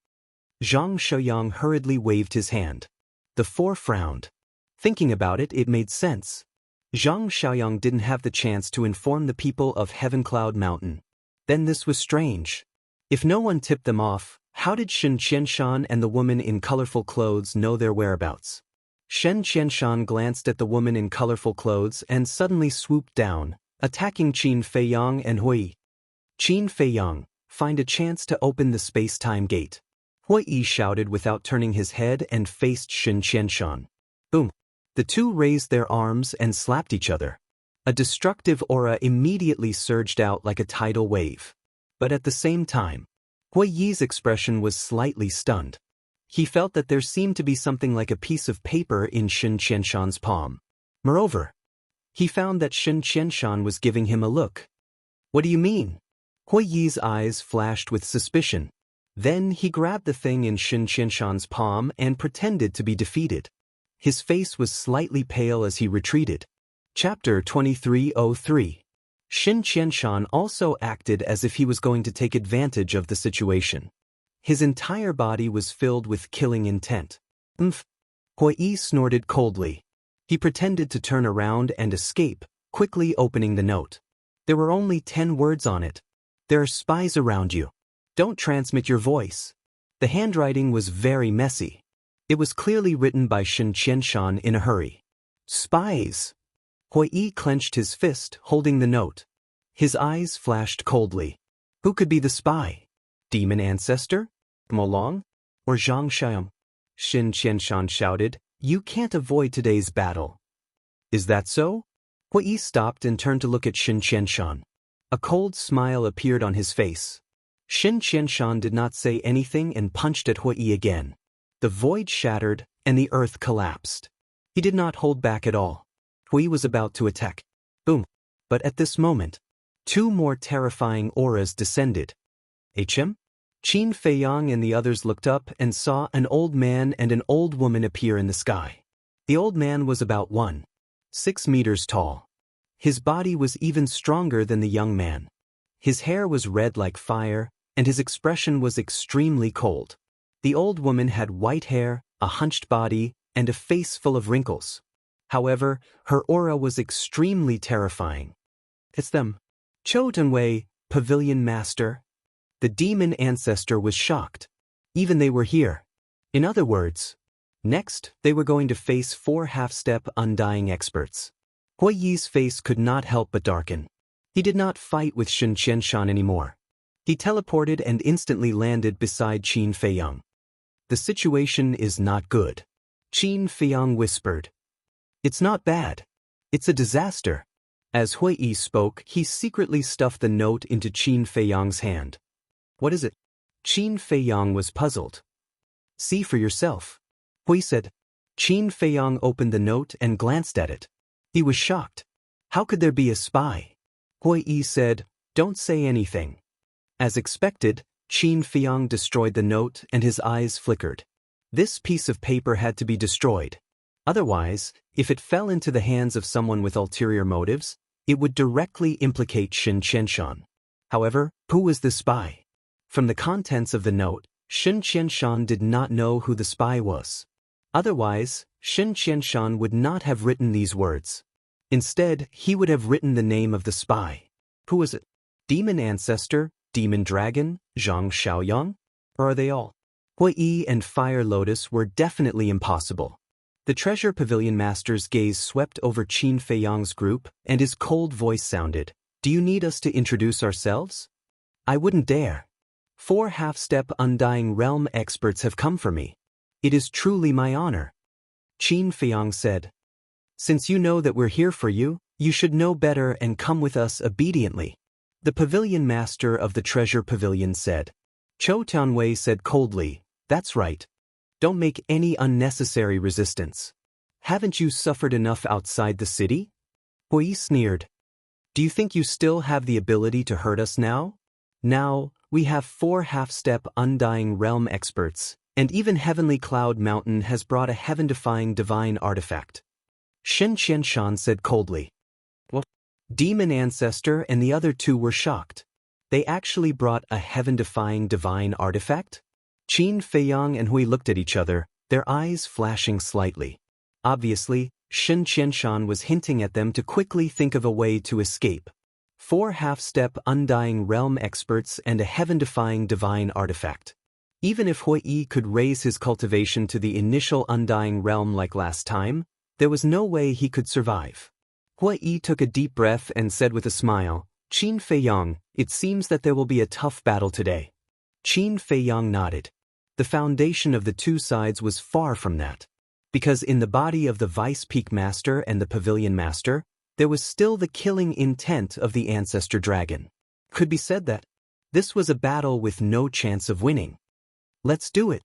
Zhang Xiaoyang hurriedly waved his hand. The four frowned. Thinking about it, it made sense. Zhang Xiaoyang didn't have the chance to inform the people of Heaven Cloud Mountain. Then this was strange. If no one tipped them off, How did Shen Qianshan and the woman in colorful clothes know their whereabouts? Shen Qianshan glanced at the woman in colorful clothes and suddenly swooped down, attacking Qin Feiyang and Hui. Qin Feiyang, find a chance to open the space-time gate. Hui shouted without turning his head and faced Shen Qianshan. Boom! The two raised their arms and slapped each other. A destructive aura immediately surged out like a tidal wave. But at the same time, Hui Yi's expression was slightly stunned. He felt that there seemed to be something like a piece of paper in Shen Qianshan's palm. Moreover, he found that Shen Qianshan was giving him a look. What do you mean? Hui Yi's eyes flashed with suspicion. Then he grabbed the thing in Shen Qianshan's palm and pretended to be defeated. His face was slightly pale as he retreated. Chapter 2303. Shen Qianshan also acted as if he was going to take advantage of the situation. His entire body was filled with killing intent. Umph! Hui Yi snorted coldly. He pretended to turn around and escape, quickly opening the note. There were only 10 words on it. There are spies around you. Don't transmit your voice. The handwriting was very messy. It was clearly written by Shen Qianshan in a hurry. Spies! Hui Yi clenched his fist, holding the note. His eyes flashed coldly. Who could be the spy? Demon Ancestor? Molong? Or Zhang Xiang? Shen Qianshan shouted, You can't avoid today's battle. Is that so? Hui Yi stopped and turned to look at Shen Qianshan. A cold smile appeared on his face. Shen Qianshan did not say anything and punched at Hui Yi again. The void shattered, and the earth collapsed. He did not hold back at all. Hui was about to attack. Boom! But at this moment, 2 more terrifying auras descended. Qin Feiyang and the others looked up and saw an old man and an old woman appear in the sky. The old man was about 1.6 meters tall. His body was even stronger than the young man. His hair was red like fire, and his expression was extremely cold. The old woman had white hair, a hunched body, and a face full of wrinkles. However, her aura was extremely terrifying. It's them. Chou Tenwei, Pavilion Master. The demon ancestor was shocked. Even they were here. In other words, next they were going to face 4 half-step undying experts. Hui Yi's face could not help but darken. He did not fight with Shen Qianshan anymore. He teleported and instantly landed beside Qin Feiyang. The situation is not good. Qin Feiyang whispered. It's not bad. It's a disaster. As Hui Yi spoke, he secretly stuffed the note into Qin Feiyang's hand. What is it? Qin Feiyang was puzzled. See for yourself. Hui said. Qin Feiyang opened the note and glanced at it. He was shocked. How could there be a spy? Hui Yi said, Don't say anything. As expected, Qin Feiyang destroyed the note and his eyes flickered. This piece of paper had to be destroyed. Otherwise, if it fell into the hands of someone with ulterior motives, it would directly implicate Shen Qianshan. However, who was the spy? From the contents of the note, Shen Qianshan did not know who the spy was. Otherwise, Shen Qianshan would not have written these words. Instead, he would have written the name of the spy. Who was it? Demon Ancestor, Demon Dragon, Zhang Xiaoyang? Or are they all? Hui Yi and Fire Lotus were definitely impossible. The Treasure Pavilion Master's gaze swept over Qin Feiyang's group, and his cold voice sounded, Do you need us to introduce ourselves? I wouldn't dare. 4 half-step Undying Realm experts have come for me. It is truly my honor. Qin Feiyang said. Since you know that we're here for you, you should know better and come with us obediently. The Pavilion Master of the Treasure Pavilion said. Chou Tianwei said coldly, That's right. Don't make any unnecessary resistance. Haven't you suffered enough outside the city? Hui sneered. Do you think you still have the ability to hurt us now? Now, we have 4 half-step Undying Realm experts, and even Heavenly Cloud Mountain has brought a heaven-defying divine artifact. Shen Qianshan said coldly. What? Demon Ancestor and the other 2 were shocked. They actually brought a heaven-defying divine artifact? Qin Feiyang and Hui looked at each other, their eyes flashing slightly. Obviously, Shen Qianshan was hinting at them to quickly think of a way to escape. 4 half-step Undying Realm experts and a heaven-defying divine artifact. Even if Hui Yi could raise his cultivation to the initial undying realm like last time, there was no way he could survive. Hui Yi took a deep breath and said with a smile, "Qin Feiyang, it seems that there will be a tough battle today." Qin Feiyang nodded. The foundation of the two sides was far from that. Because in the body of the Vice Peak Master and the Pavilion Master, there was still the killing intent of the Ancestor Dragon. Could be said that this was a battle with no chance of winning. "Let's do it,"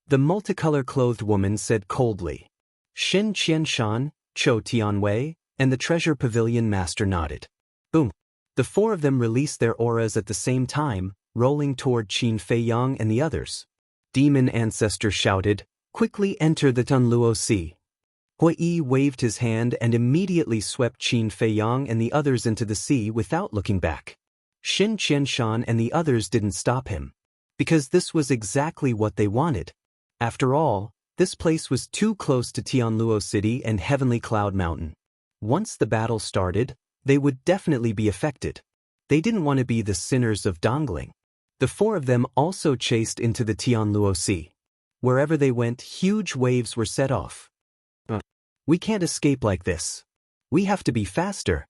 the multicolor-clothed woman said coldly. Shin Qianshan, Chou Tianwei, and the Treasure Pavilion Master nodded. Boom. The four of them released their auras at the same time, rolling toward Qin Feiyang and the others. Demon Ancestor shouted, "Quickly enter the Tunluo Sea." Hui Yi waved his hand and immediately swept Qin Feiyang and the others into the sea without looking back. Shin Qianshan and the others didn't stop him. Because this was exactly what they wanted. After all, this place was too close to Tianluo City and Heavenly Cloud Mountain. Once the battle started, they would definitely be affected. They didn't want to be the sinners of Dongling. The four of them also chased into the Tianluo Sea. Wherever they went, huge waves were set off. "We can't escape like this. We have to be faster,"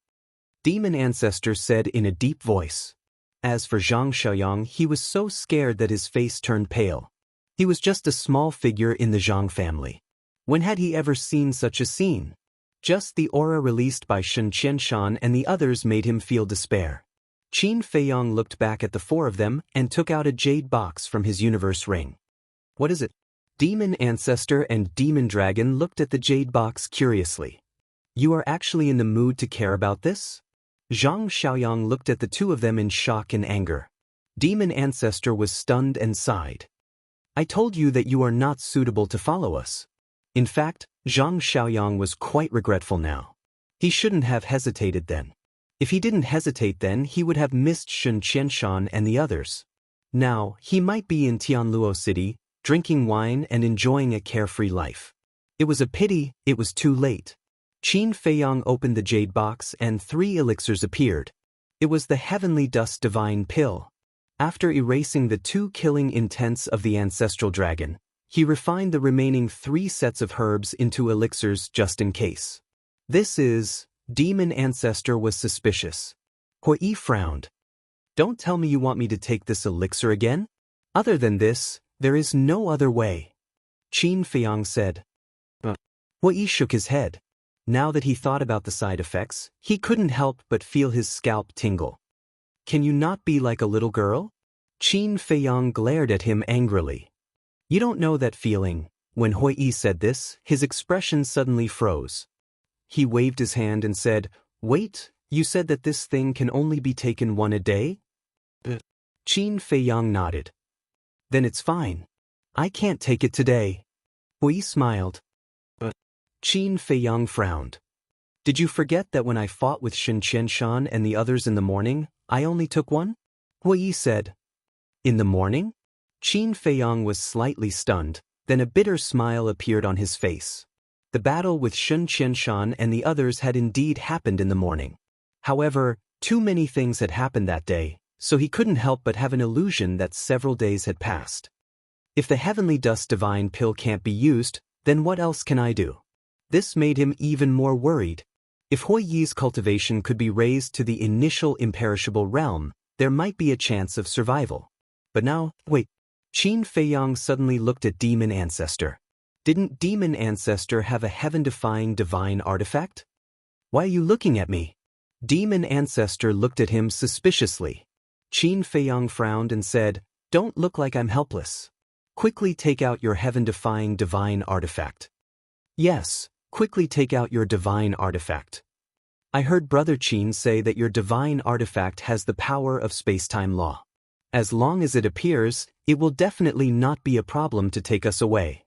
Demon Ancestor said in a deep voice. As for Zhang Xiaoyang, he was so scared that his face turned pale. He was just a small figure in the Zhang family. When had he ever seen such a scene? Just the aura released by Shen Qianshan and the others made him feel despair. Qin Feiyang looked back at the four of them and took out a jade box from his universe ring. "What is it?" Demon Ancestor and Demon Dragon looked at the jade box curiously. "You are actually in the mood to care about this?" Zhang Xiaoyang looked at the two of them in shock and anger. Demon Ancestor was stunned and sighed. "I told you that you are not suitable to follow us." In fact, Zhang Xiaoyang was quite regretful now. He shouldn't have hesitated then. If he didn't hesitate then, he would have missed Shen Qianshan and the others. Now, he might be in Tianluo City, drinking wine and enjoying a carefree life. It was a pity, it was too late. Qin Feiyang opened the jade box and 3 elixirs appeared. It was the Heavenly Dust Divine Pill. After erasing the 2 killing intents of the Ancestral Dragon, he refined the remaining 3 sets of herbs into elixirs just in case. "This is..." Demon Ancestor was suspicious. Hui Yi frowned. "Don't tell me you want me to take this elixir again? Other than this, there is no other way," Qin Feiyang said. Hui Yi shook his head. Now that he thought about the side effects, he couldn't help but feel his scalp tingle. "Can you not be like a little girl?" Qin Feiyang glared at him angrily. "You don't know that feeling." When Hui Yi said this, his expression suddenly froze. He waved his hand and said, "Wait, you said that this thing can only be taken 1 a day?" Qin Feiyang nodded. "Then it's fine. I can't take it today." Hui Yi smiled. Qin Feiyang frowned. "Did you forget that when I fought with Shen Qianshan and the others in the morning, I only took 1? Hui Yi said. "In the morning?" Qin Feiyang was slightly stunned, then a bitter smile appeared on his face. The battle with Shen Qianshan and the others had indeed happened in the morning. However, too many things had happened that day, so he couldn't help but have an illusion that several days had passed. If the Heavenly Dust Divine Pill can't be used, then what else can I do? This made him even more worried. If Hui Yi's cultivation could be raised to the initial imperishable realm, there might be a chance of survival. But now, wait. Qin Feiyang suddenly looked at Demon Ancestor. Didn't Demon Ancestor have a heaven-defying divine artifact? "Why are you looking at me?" Demon Ancestor looked at him suspiciously. Qin Feiyang frowned and said, "Don't look like I'm helpless. Quickly take out your heaven-defying divine artifact." "Yes, quickly take out your divine artifact. I heard Brother Qin say that your divine artifact has the power of space-time law. As long as it appears, it will definitely not be a problem to take us away."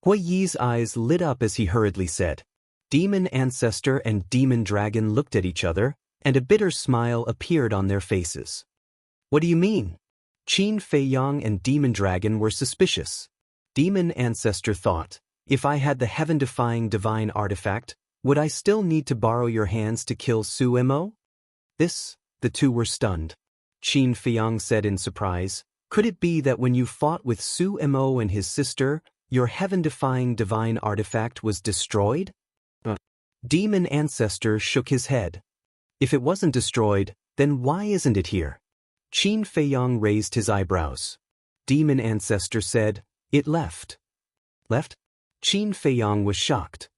Hui Yi's eyes lit up as he hurriedly said. Demon Ancestor and Demon Dragon looked at each other, and a bitter smile appeared on their faces. "What do you mean?" Qin Feiyang and Demon Dragon were suspicious. Demon Ancestor thought, "If I had the heaven-defying divine artifact, would I still need to borrow your hands to kill Su Mo?" The two were stunned. Qin Feiyang said in surprise, Could it be that when you fought with Su Mo and his sister, your heaven-defying divine artifact was destroyed? Demon Ancestor shook his head. If it wasn't destroyed, then why isn't it here? Qin Feiyang raised his eyebrows. Demon Ancestor said, "It left." Left? Qin Feiyang was shocked.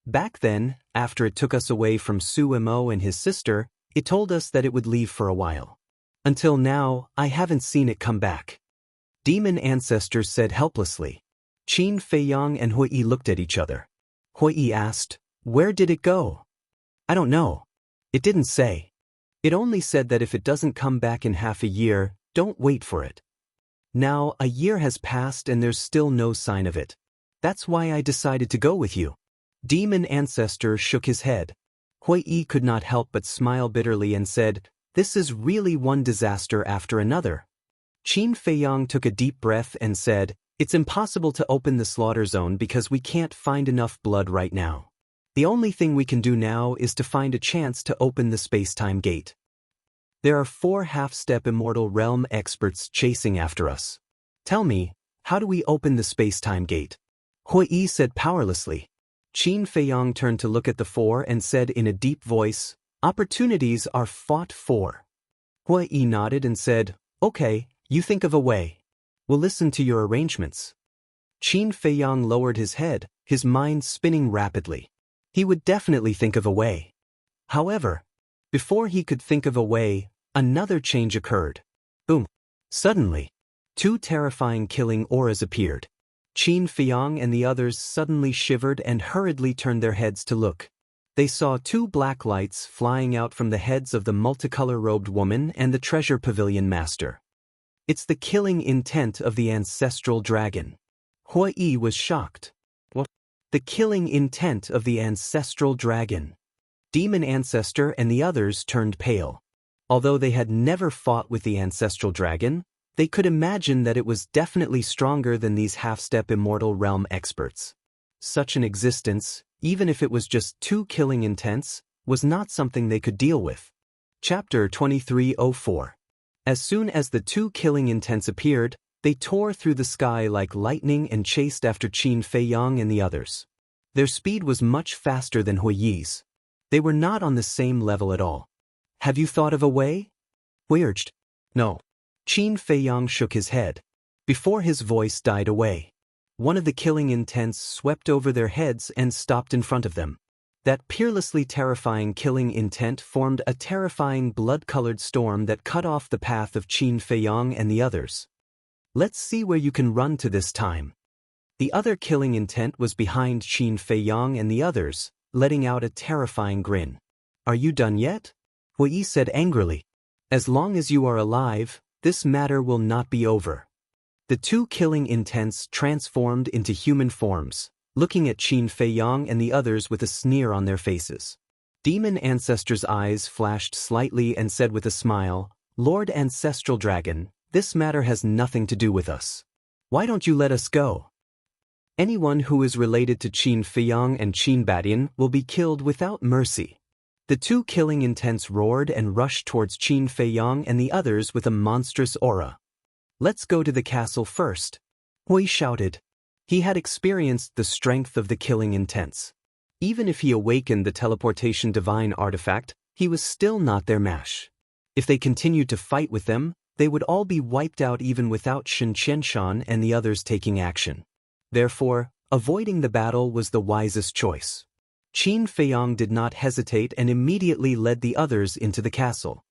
Back then, after it took us away from Su Mo and his sister, it told us that it would leave for a while. Until now, I haven't seen it come back. Demon Ancestor said helplessly. Qin Feiyang and Hui looked at each other. Hui asked, "Where did it go?" "I don't know. It didn't say. It only said that if it doesn't come back in half a year, don't wait for it." Now, a year has passed and there's still no sign of it. That's why I decided to go with you. Demon Ancestor shook his head. Hui could not help but smile bitterly and said, "This is really one disaster after another." Qin Feiyang took a deep breath and said, "It's impossible to open the slaughter zone because we can't find enough blood right now. The only thing we can do now is to find a chance to open the space-time gate. There are 4 half-step Immortal Realm experts chasing after us. Tell me, how do we open the space-time gate?" Hui said powerlessly. Qin Feiyang turned to look at the 4 and said in a deep voice, "Opportunities are fought for." Hui nodded and said, "Okay, you think of a way. We'll listen to your arrangements." Qin Feiyang lowered his head, his mind spinning rapidly. He would definitely think of a way. However, before he could think of a way, another change occurred. Boom! Suddenly, 2 terrifying killing auras appeared. Qin Feiyang and the others suddenly shivered and hurriedly turned their heads to look. They saw 2 black lights flying out from the heads of the multicolor-robed woman and the treasure pavilion master. "It's the killing intent of the ancestral dragon." Hui was shocked. "What? The killing intent of the ancestral dragon?" Demon Ancestor and the others turned pale. Although they had never fought with the ancestral dragon, they could imagine that it was definitely stronger than these half-step Immortal Realm experts. Such an existence, even if it was just 2 killing intents, was not something they could deal with. Chapter 2304. As soon as the 2 killing intents appeared, they tore through the sky like lightning and chased after Qin Feiyang and the others. Their speed was much faster than Hui's. They were not on the same level at all. "Have you thought of a way?" Hui urged. "No." Qin Feiyang shook his head. Before his voice died away, one of the killing intents swept over their heads and stopped in front of them. That peerlessly terrifying killing intent formed a terrifying blood-colored storm that cut off the path of Qin Feiyang and the others. "Let's see where you can run to this time." The other killing intent was behind Qin Feiyang and the others, letting out a terrifying grin. "Are you done yet?" Hui said angrily. "As long as you are alive, this matter will not be over." The 2 killing intents transformed into human forms, looking at Qin Feiyang and the others with a sneer on their faces. Demon Ancestor's eyes flashed slightly and said with a smile, "Lord Ancestral Dragon, this matter has nothing to do with us. Why don't you let us go? Anyone who is related to Qin Feiyang and Qin Badian will be killed without mercy." The 2 killing intents roared and rushed towards Qin Feiyang and the others with a monstrous aura. "Let's go to the castle first," Hui shouted. He had experienced the strength of the killing intents. Even if he awakened the teleportation divine artifact, he was still not their match. If they continued to fight with them, they would all be wiped out even without Shen Qianshan and the others taking action. Therefore, avoiding the battle was the wisest choice. Qin Feiyang did not hesitate and immediately led the others into the castle.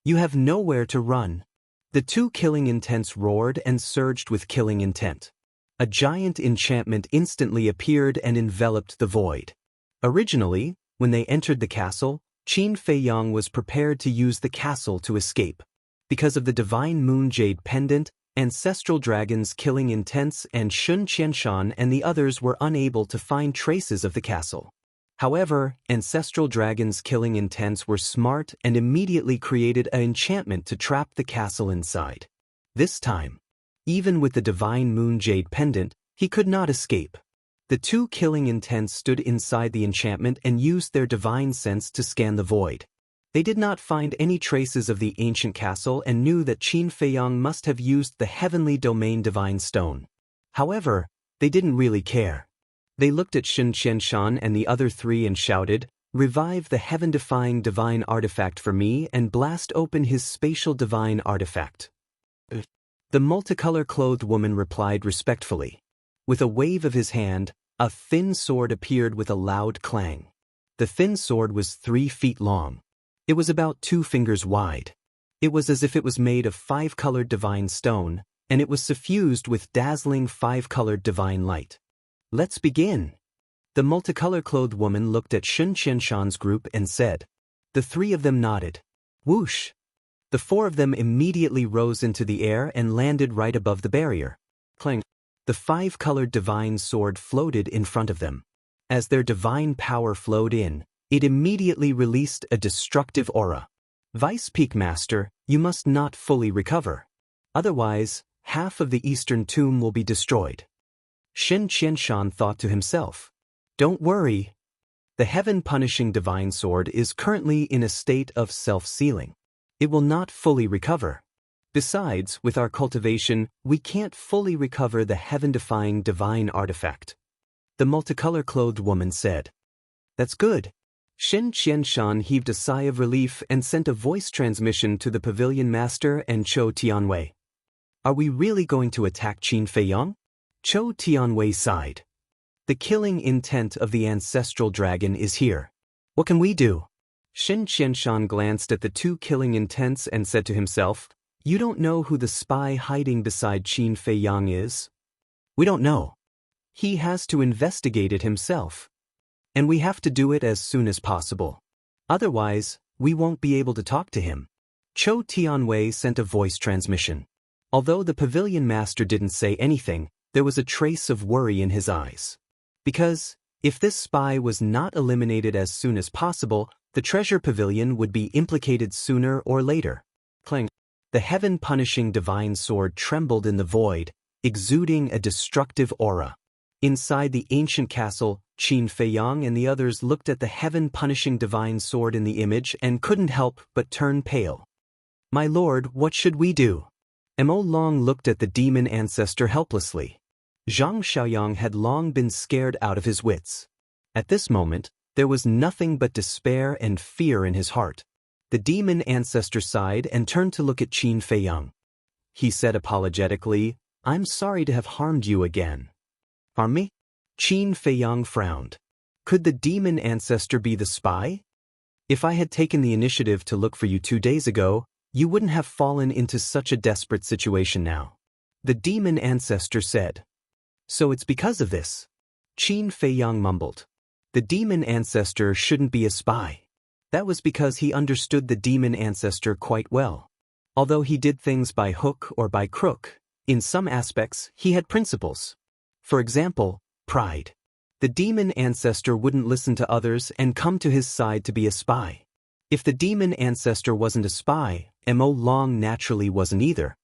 "You have nowhere to run." The 2 killing intents roared and surged with killing intent. A giant enchantment instantly appeared and enveloped the void. Originally, when they entered the castle, Qin Feiyang was prepared to use the castle to escape. Because of the divine moon jade pendant, ancestral dragons killing intents and Shun Qianshan and the others were unable to find traces of the castle. However, ancestral dragons killing intents were smart and immediately created an enchantment to trap the castle inside. This time, even with the divine moon jade pendant, he could not escape. The 2 killing intents stood inside the enchantment and used their divine sense to scan the void. They did not find any traces of the ancient castle and knew that Qin Feiyang must have used the heavenly domain divine stone. However, they didn't really care. They looked at Shen Qianshan and the other three and shouted, "Revive the heaven-defying divine artifact for me and blast open his spatial divine artifact." The multicolor-clothed woman replied respectfully. With a wave of his hand, a thin sword appeared with a loud clang. The thin sword was 3 feet long. It was about 2 fingers wide. It was as if it was made of 5-colored divine stone, and it was suffused with dazzling 5-colored divine light. "Let's begin." The multicolor-clothed woman looked at Shen Qianshan's group and said. The 3 of them nodded. Whoosh! The 4 of them immediately rose into the air and landed right above the barrier. Clang! The 5-colored divine sword floated in front of them. As their divine power flowed in, it immediately released a destructive aura. "Vice Peak Master, you must not fully recover. Otherwise, half of the Eastern Tomb will be destroyed." Shen Qianshan thought to himself. Don't worry. The heaven-punishing divine sword is currently in a state of self-sealing. It will not fully recover. Besides, with our cultivation, we can't fully recover the heaven-defying divine artifact. The multicolor-clothed woman said. That's good. Shen Qianshan heaved a sigh of relief and sent a voice transmission to the pavilion master and Chou Tianwei. Are we really going to attack Qin Feiyang? Chou Tianwei sighed. The killing intent of the ancestral dragon is here. What can we do? Shen Qianshan glanced at the 2 killing intents and said to himself, You don't know who the spy hiding beside Qin Feiyang is? We don't know. He has to investigate it himself. And we have to do it as soon as possible. Otherwise, we won't be able to talk to him. Chou Tianwei sent a voice transmission. Although the pavilion master didn't say anything, there was a trace of worry in his eyes. Because, if this spy was not eliminated as soon as possible, the treasure pavilion would be implicated sooner or later. Clang! The heaven-punishing divine sword trembled in the void, exuding a destructive aura. Inside the ancient castle, Qin Feiyang and the others looked at the heaven-punishing divine sword in the image and couldn't help but turn pale. My lord, what should we do? Mo Long looked at the demon ancestor helplessly. Zhang Xiaoyang had long been scared out of his wits. At this moment, there was nothing but despair and fear in his heart. The demon ancestor sighed and turned to look at Qin Feiyang. He said apologetically, I'm sorry to have harmed you again. Harm me? Qin Feiyang frowned. Could the demon ancestor be the spy? If I had taken the initiative to look for you 2 days ago, you wouldn't have fallen into such a desperate situation now. The demon ancestor said. So it's because of this. Qin Feiyang mumbled. The demon ancestor shouldn't be a spy. That was because he understood the demon ancestor quite well. Although he did things by hook or by crook, in some aspects he had principles. For example, pride. The demon ancestor wouldn't listen to others and come to his side to be a spy. If the demon ancestor wasn't a spy, Mo Long naturally wasn't either.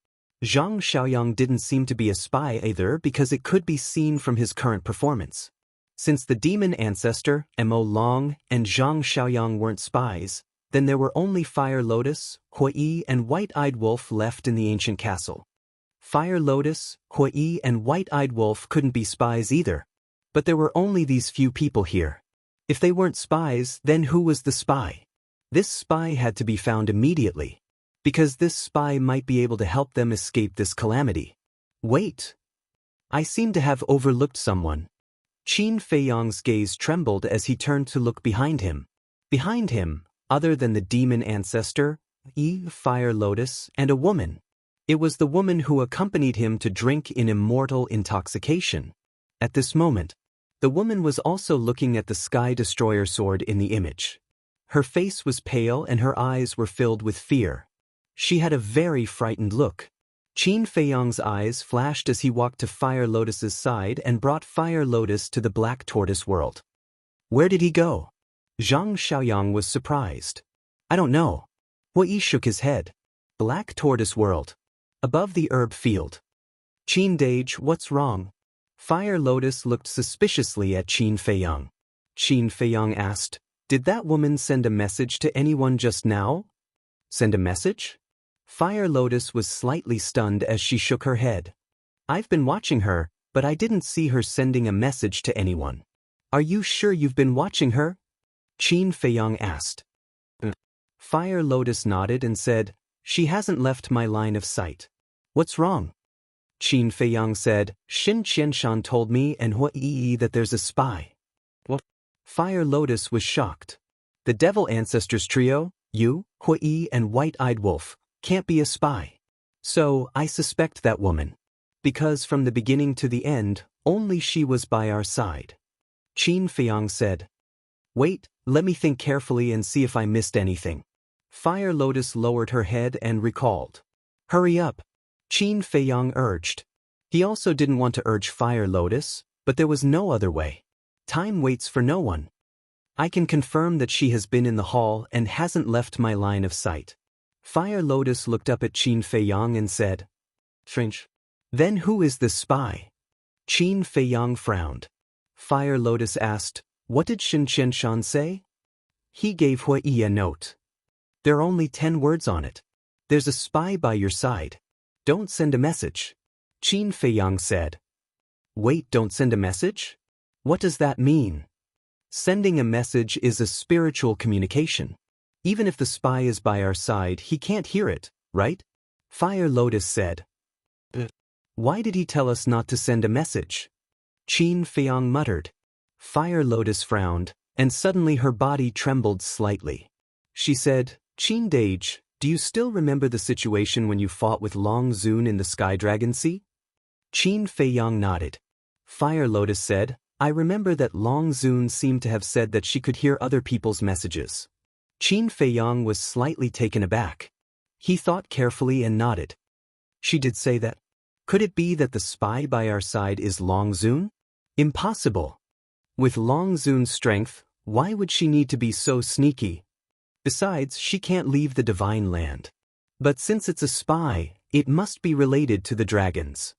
Zhang Xiaoyang didn't seem to be a spy either because it could be seen from his current performance. Since the demon ancestor, Mo Long, and Zhang Xiaoyang weren't spies, then there were only Fire Lotus, Hui and White-Eyed Wolf left in the ancient castle. Fire Lotus, Hui and White-Eyed Wolf couldn't be spies either. But there were only these few people here. If they weren't spies, then who was the spy? This spy had to be found immediately. Because this spy might be able to help them escape this calamity. Wait. I seem to have overlooked someone. Qin Feiyang's gaze trembled as he turned to look behind him. Behind him, other than the demon ancestor, Fire Lotus, and a woman. It was the woman who accompanied him to drink in immortal intoxication. At this moment, the woman was also looking at the Sky Destroyer sword in the image. Her face was pale and her eyes were filled with fear. She had a very frightened look. Qin Feiyang's eyes flashed as he walked to Fire Lotus's side and brought Fire Lotus to the Black Tortoise world. Where did he go? Zhang Xiaoyang was surprised. I don't know. Hui shook his head. Black Tortoise world. Above the herb field. Qin Dage, what's wrong? Fire Lotus looked suspiciously at Qin Feiyang. Qin Feiyang asked, Did that woman send a message to anyone just now? Send a message? Fire Lotus was slightly stunned as she shook her head. I've been watching her, but I didn't see her sending a message to anyone. Are you sure you've been watching her? Qin Feiyang asked. Fire Lotus nodded and said, she hasn't left my line of sight. What's wrong? Qin Feiyang said, Xin Qianshan told me and Hua Yi that there's a spy. What? Fire Lotus was shocked. The Devil Ancestors trio, you, Hua Yi and White-Eyed Wolf, can't be a spy. So, I suspect that woman. Because from the beginning to the end, only she was by our side. Qin Feiyang said. Wait, let me think carefully and see if I missed anything. Fire Lotus lowered her head and recalled. Hurry up, Qin Feiyang urged. He also didn't want to urge Fire Lotus, but there was no other way. Time waits for no one. I can confirm that she has been in the hall and hasn't left my line of sight. Fire Lotus looked up at Qin Feiyang and said. Strange. Then who is this spy? Qin Feiyang frowned. Fire Lotus asked, what did Xin Qianshan say? He gave Hua Yi a note. There are only 10 words on it. There's a spy by your side. Don't send a message. Qin Feiyang said. Wait, don't send a message? What does that mean? Sending a message is a spiritual communication. Even if the spy is by our side, he can't hear it, right? Fire Lotus said. Why did he tell us not to send a message? Qin Feiyang muttered. Fire Lotus frowned, and suddenly her body trembled slightly. She said, Qin Dage, do you still remember the situation when you fought with Long Zun in the Sky Dragon Sea? Qin Feiyang nodded. Fire Lotus said, I remember that Long Zun seemed to have said that she could hear other people's messages. Qin Feiyang was slightly taken aback. He thought carefully and nodded. She did say that. Could it be that the spy by our side is Long Zun? Impossible. With Long Zun's strength, why would she need to be so sneaky? Besides, she can't leave the divine land. But since it's a spy, it must be related to the dragons.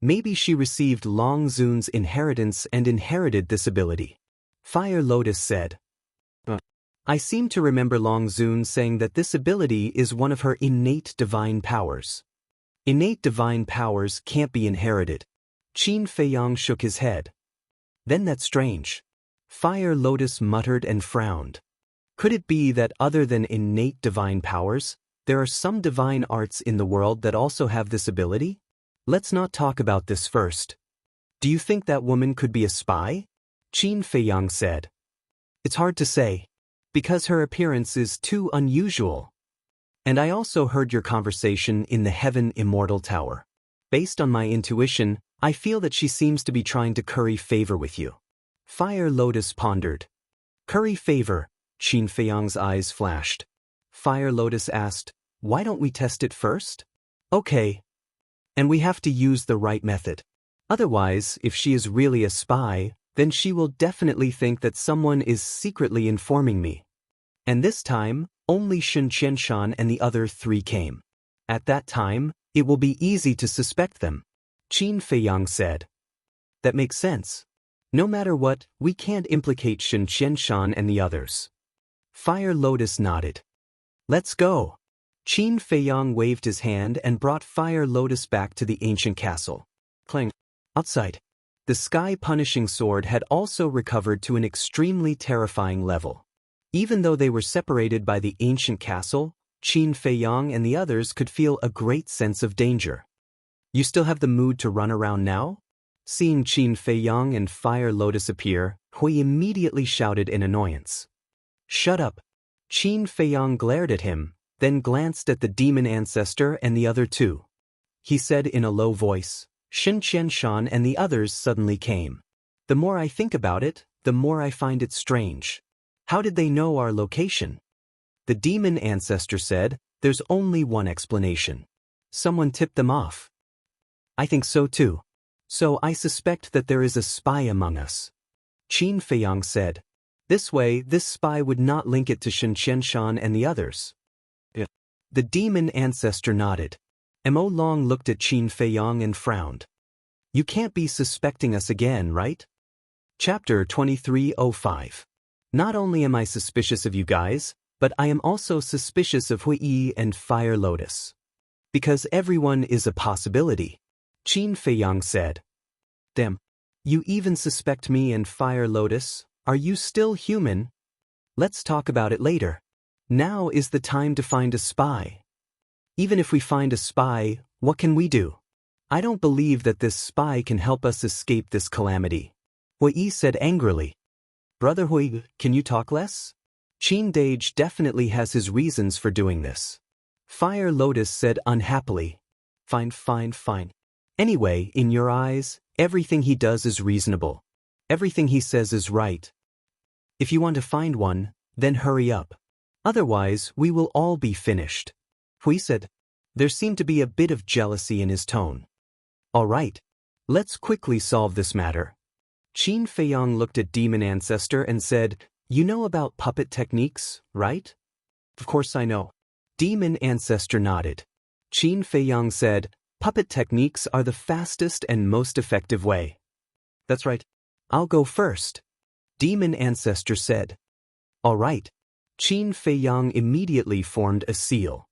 Maybe she received Long Zun's inheritance and inherited this ability. Fire Lotus said. I seem to remember Long Zun saying that this ability is one of her innate divine powers. Innate divine powers can't be inherited. Qin Feiyang shook his head. Then that's strange. Fire Lotus muttered and frowned. Could it be that other than innate divine powers, there are some divine arts in the world that also have this ability? Let's not talk about this first. Do you think that woman could be a spy? Qin Feiyang said. It's hard to say, because her appearance is too unusual. And I also heard your conversation in the Heaven Immortal Tower. Based on my intuition, I feel that she seems to be trying to curry favor with you. Fire Lotus pondered. Curry favor, Qin Feiyang's eyes flashed. Fire Lotus asked, why don't we test it first? Okay. And we have to use the right method. Otherwise, if she is really a spy, then she will definitely think that someone is secretly informing me. And this time, only Xin Qianshan and the other 3 came. At that time, it will be easy to suspect them. Qin Feiyang said. That makes sense. No matter what, we can't implicate Xin Qianshan and the others. Fire Lotus nodded. Let's go. Qin Feiyang waved his hand and brought Fire Lotus back to the ancient castle. Clang. Outside. The Sky Punishing Sword had also recovered to an extremely terrifying level. Even though they were separated by the ancient castle, Qin Feiyang and the others could feel a great sense of danger. You still have the mood to run around now? Seeing Qin Feiyang and Fire Lotus appear, Hui immediately shouted in annoyance. Shut up. Qin Feiyang glared at him, then glanced at the demon ancestor and the other 2. He said in a low voice, Xin Qianshan and the others suddenly came. The more I think about it, the more I find it strange. How did they know our location? The demon ancestor said, there's only one explanation. Someone tipped them off. I think so too. So I suspect that there is a spy among us. Qin Feiyang said. This way, this spy would not link it to Xin Qianshan and the others. The demon ancestor nodded. Mo Long looked at Qin Feiyang and frowned. You can't be suspecting us again, right? Chapter 2305. Not only am I suspicious of you guys, but I am also suspicious of Hui and Fire Lotus. Because everyone is a possibility, Qin Feiyang said. Damn. You even suspect me and Fire Lotus? Are you still human? Let's talk about it later. Now is the time to find a spy. Even if we find a spy, what can we do? I don't believe that this spy can help us escape this calamity. Hui said angrily. Brother Hui, can you talk less? Qin Dage definitely has his reasons for doing this. Fire Lotus said unhappily. Fine. Anyway, in your eyes, everything he does is reasonable. Everything he says is right. If you want to find one, then hurry up. Otherwise, we will all be finished. Hui said. There seemed to be a bit of jealousy in his tone. All right. Let's quickly solve this matter. Qin Feiyang looked at Demon Ancestor and said, You know about puppet techniques, right? Of course I know. Demon Ancestor nodded. Qin Feiyang said, Puppet techniques are the fastest and most effective way. That's right. I'll go first. Demon Ancestor said. All right. Qin Feiyang immediately formed a seal.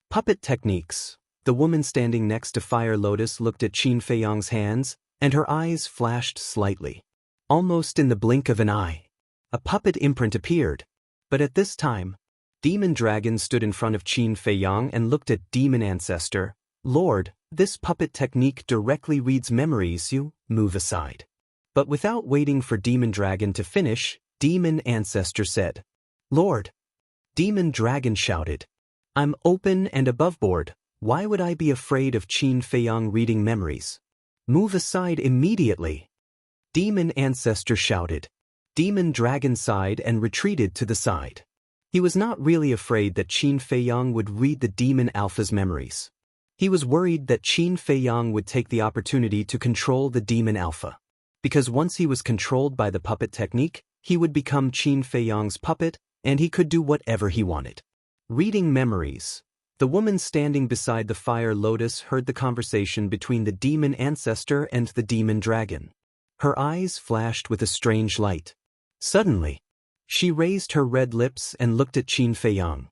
Puppet techniques. The woman standing next to Fire Lotus looked at Qin Feiyang's hands, and her eyes flashed slightly. Almost in the blink of an eye, a puppet imprint appeared. But at this time, Demon Dragon stood in front of Qin Feiyang and looked at Demon Ancestor. Lord, this puppet technique directly reads memories. You move aside. But without waiting for Demon Dragon to finish, Demon Ancestor said, Lord. Demon Dragon shouted, I'm open and aboveboard. Why would I be afraid of Qin Feiyang reading memories? Move aside immediately. Demon Ancestor shouted. Demon Dragon sighed and retreated to the side. He was not really afraid that Qin Feiyang would read the Demon Alpha's memories. He was worried that Qin Feiyang would take the opportunity to control the Demon Alpha. Because once he was controlled by the puppet technique, he would become Qin Feiyang's puppet, and he could do whatever he wanted. Reading memories. The woman standing beside the Fire Lotus heard the conversation between the Demon Ancestor and the Demon Dragon. Her eyes flashed with a strange light. Suddenly, she raised her red lips and looked at Qin Feiyang.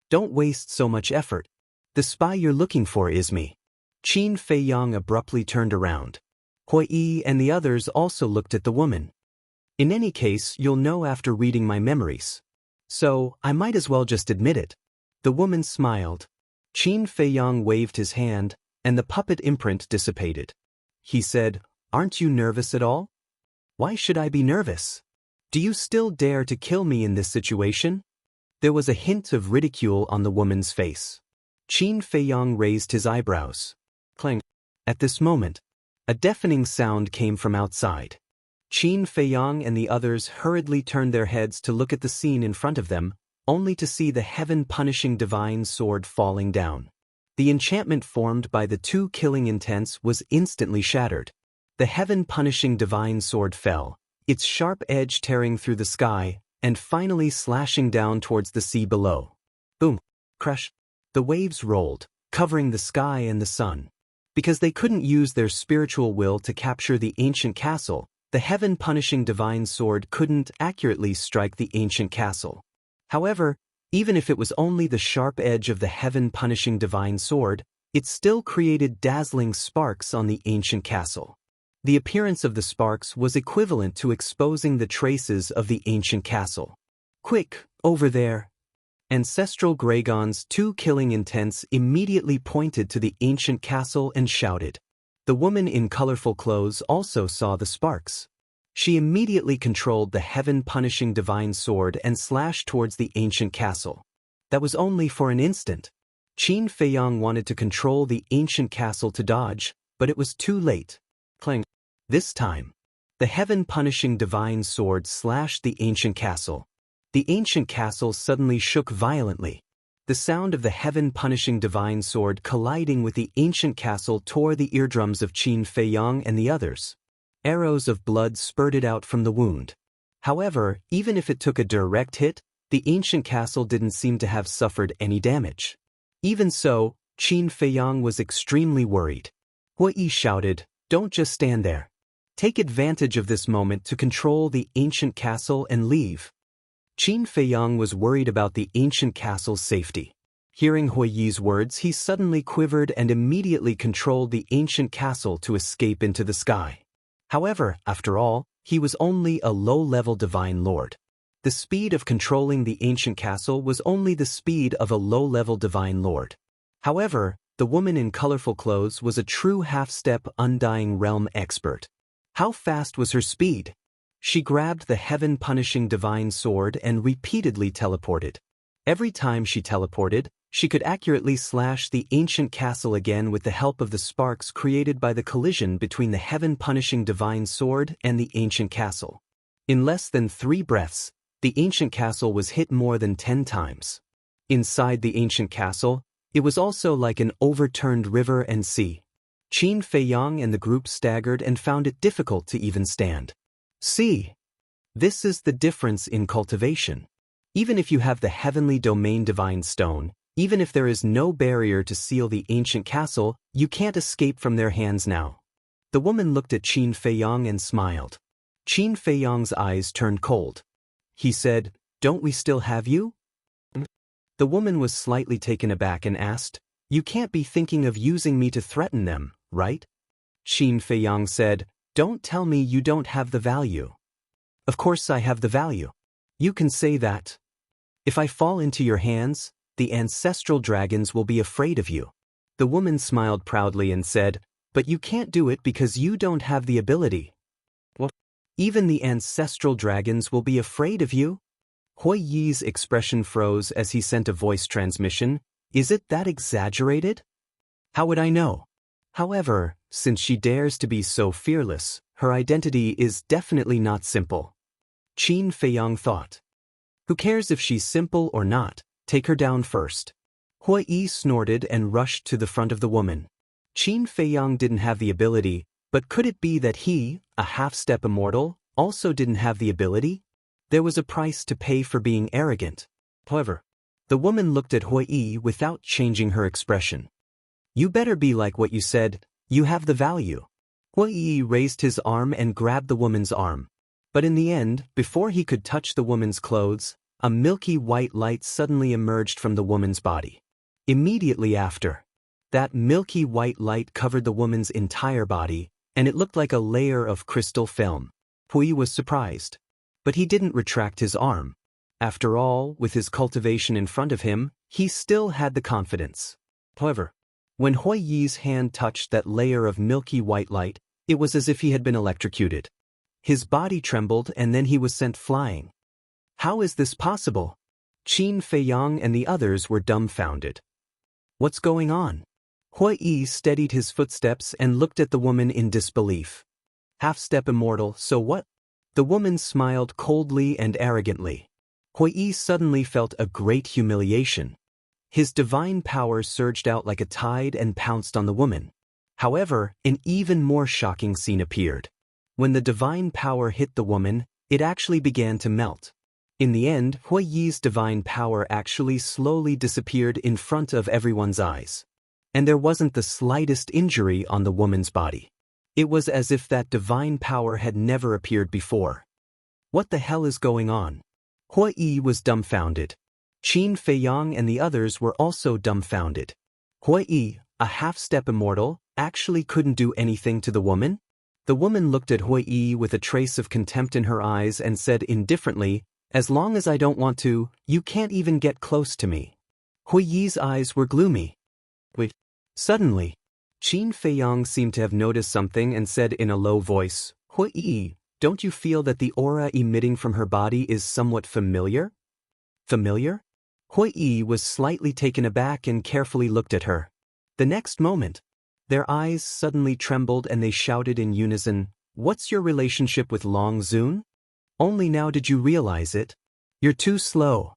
Don't waste so much effort. The spy you're looking for is me. Qin Feiyang abruptly turned around. Hui and the others also looked at the woman. In any case, you'll know after reading my memories. So, I might as well just admit it. The woman smiled. Qin Feiyang waved his hand, and the puppet imprint dissipated. He said, Aren't you nervous at all? Why should I be nervous? Do you still dare to kill me in this situation? There was a hint of ridicule on the woman's face. Qin Feiyang raised his eyebrows. Clang. At this moment, a deafening sound came from outside. Qin Feiyang and the others hurriedly turned their heads to look at the scene in front of them, only to see the heaven-punishing divine sword falling down. The enchantment formed by the two killing intents was instantly shattered. The heaven-punishing divine sword fell, its sharp edge tearing through the sky, and finally slashing down towards the sea below. Boom! Crash! The waves rolled, covering the sky and the sun. Because they couldn't use their spiritual will to capture the ancient castle, the heaven-punishing divine sword couldn't accurately strike the ancient castle. However, even if it was only the sharp edge of the heaven-punishing divine sword, it still created dazzling sparks on the ancient castle. The appearance of the sparks was equivalent to exposing the traces of the ancient castle. Quick, over there! Ancestral Gragon's two killing intents immediately pointed to the ancient castle and shouted. The woman in colorful clothes also saw the sparks. She immediately controlled the heaven-punishing divine sword and slashed towards the ancient castle. That was only for an instant. Qin Feiyang wanted to control the ancient castle to dodge, but it was too late. Clang. This time, the heaven-punishing divine sword slashed the ancient castle. The ancient castle suddenly shook violently. The sound of the heaven-punishing divine sword colliding with the ancient castle tore the eardrums of Qin Feiyang and the others. Arrows of blood spurted out from the wound. However, even if it took a direct hit, the ancient castle didn't seem to have suffered any damage. Even so, Qin Feiyang was extremely worried. Hui shouted, Don't just stand there. Take advantage of this moment to control the ancient castle and leave. Qin Feiyang was worried about the ancient castle's safety. Hearing Hui Yi's words, he suddenly quivered and immediately controlled the ancient castle to escape into the sky. However, after all, he was only a low-level divine lord. The speed of controlling the ancient castle was only the speed of a low-level divine lord. However, the woman in colorful clothes was a true half-step undying realm expert. How fast was her speed? She grabbed the heaven-punishing divine sword and repeatedly teleported. Every time she teleported, she could accurately slash the ancient castle again with the help of the sparks created by the collision between the heaven-punishing divine sword and the ancient castle. In less than 3 breaths, the ancient castle was hit more than 10 times. Inside the ancient castle, it was also like an overturned river and sea. Qin Feiyang and the group staggered and found it difficult to even stand. See, this is the difference in cultivation. Even if you have the heavenly domain divine stone, even if there is no barrier to seal the ancient castle, you can't escape from their hands now. The woman looked at Qin Feiyang and smiled. Qin Feiyang's eyes turned cold. He said, "Don't we still have you?" The woman was slightly taken aback and asked, "You can't be thinking of using me to threaten them, right?" Qin Feiyang said, "Don't tell me you don't have the value." "Of course I have the value. You can say that. If I fall into your hands, the ancestral dragons will be afraid of you." The woman smiled proudly and said, "But you can't do it because you don't have the ability." "What? Even the ancestral dragons will be afraid of you?" Hui Yi's expression froze as he sent a voice transmission. "Is it that exaggerated? How would I know?" However, since she dares to be so fearless, her identity is definitely not simple. Qin Feiyang thought. Who cares if she's simple or not? Take her down first. Hui Yi snorted and rushed to the front of the woman. Qin Feiyang didn't have the ability, but could it be that he, a half-step immortal, also didn't have the ability? There was a price to pay for being arrogant. However, the woman looked at Hui Yi without changing her expression. "You better be like what you said, you have the value." Hui Yi raised his arm and grabbed the woman's arm. But in the end, before he could touch the woman's clothes, a milky white light suddenly emerged from the woman's body. Immediately after, that milky white light covered the woman's entire body, and it looked like a layer of crystal film. Hui was surprised. But he didn't retract his arm. After all, with his cultivation in front of him, he still had the confidence. However, when Hui Yi's hand touched that layer of milky white light, it was as if he had been electrocuted. His body trembled and then he was sent flying. How is this possible? Qin Feiyang and the others were dumbfounded. What's going on? Hui Yi steadied his footsteps and looked at the woman in disbelief. Half-step immortal, so what? The woman smiled coldly and arrogantly. Hui Yi suddenly felt a great humiliation. His divine power surged out like a tide and pounced on the woman. However, an even more shocking scene appeared. When the divine power hit the woman, it actually began to melt. In the end, Hui Yi's divine power actually slowly disappeared in front of everyone's eyes. And there wasn't the slightest injury on the woman's body. It was as if that divine power had never appeared before. What the hell is going on? Hui Yi was dumbfounded. Qin Feiyang and the others were also dumbfounded. Hui Yi, a half-step immortal, actually couldn't do anything to the woman? The woman looked at Hui Yi with a trace of contempt in her eyes and said indifferently, "As long as I don't want to, you can't even get close to me." Hui Yi's eyes were gloomy. Wait. Suddenly, Qin Feiyang seemed to have noticed something and said in a low voice, "Hui Yi, don't you feel that the aura emitting from her body is somewhat familiar?" Familiar? Hui Yi was slightly taken aback and carefully looked at her. The next moment, their eyes suddenly trembled and they shouted in unison, "What's your relationship with Long Zun? Only now did you realize it? You're too slow."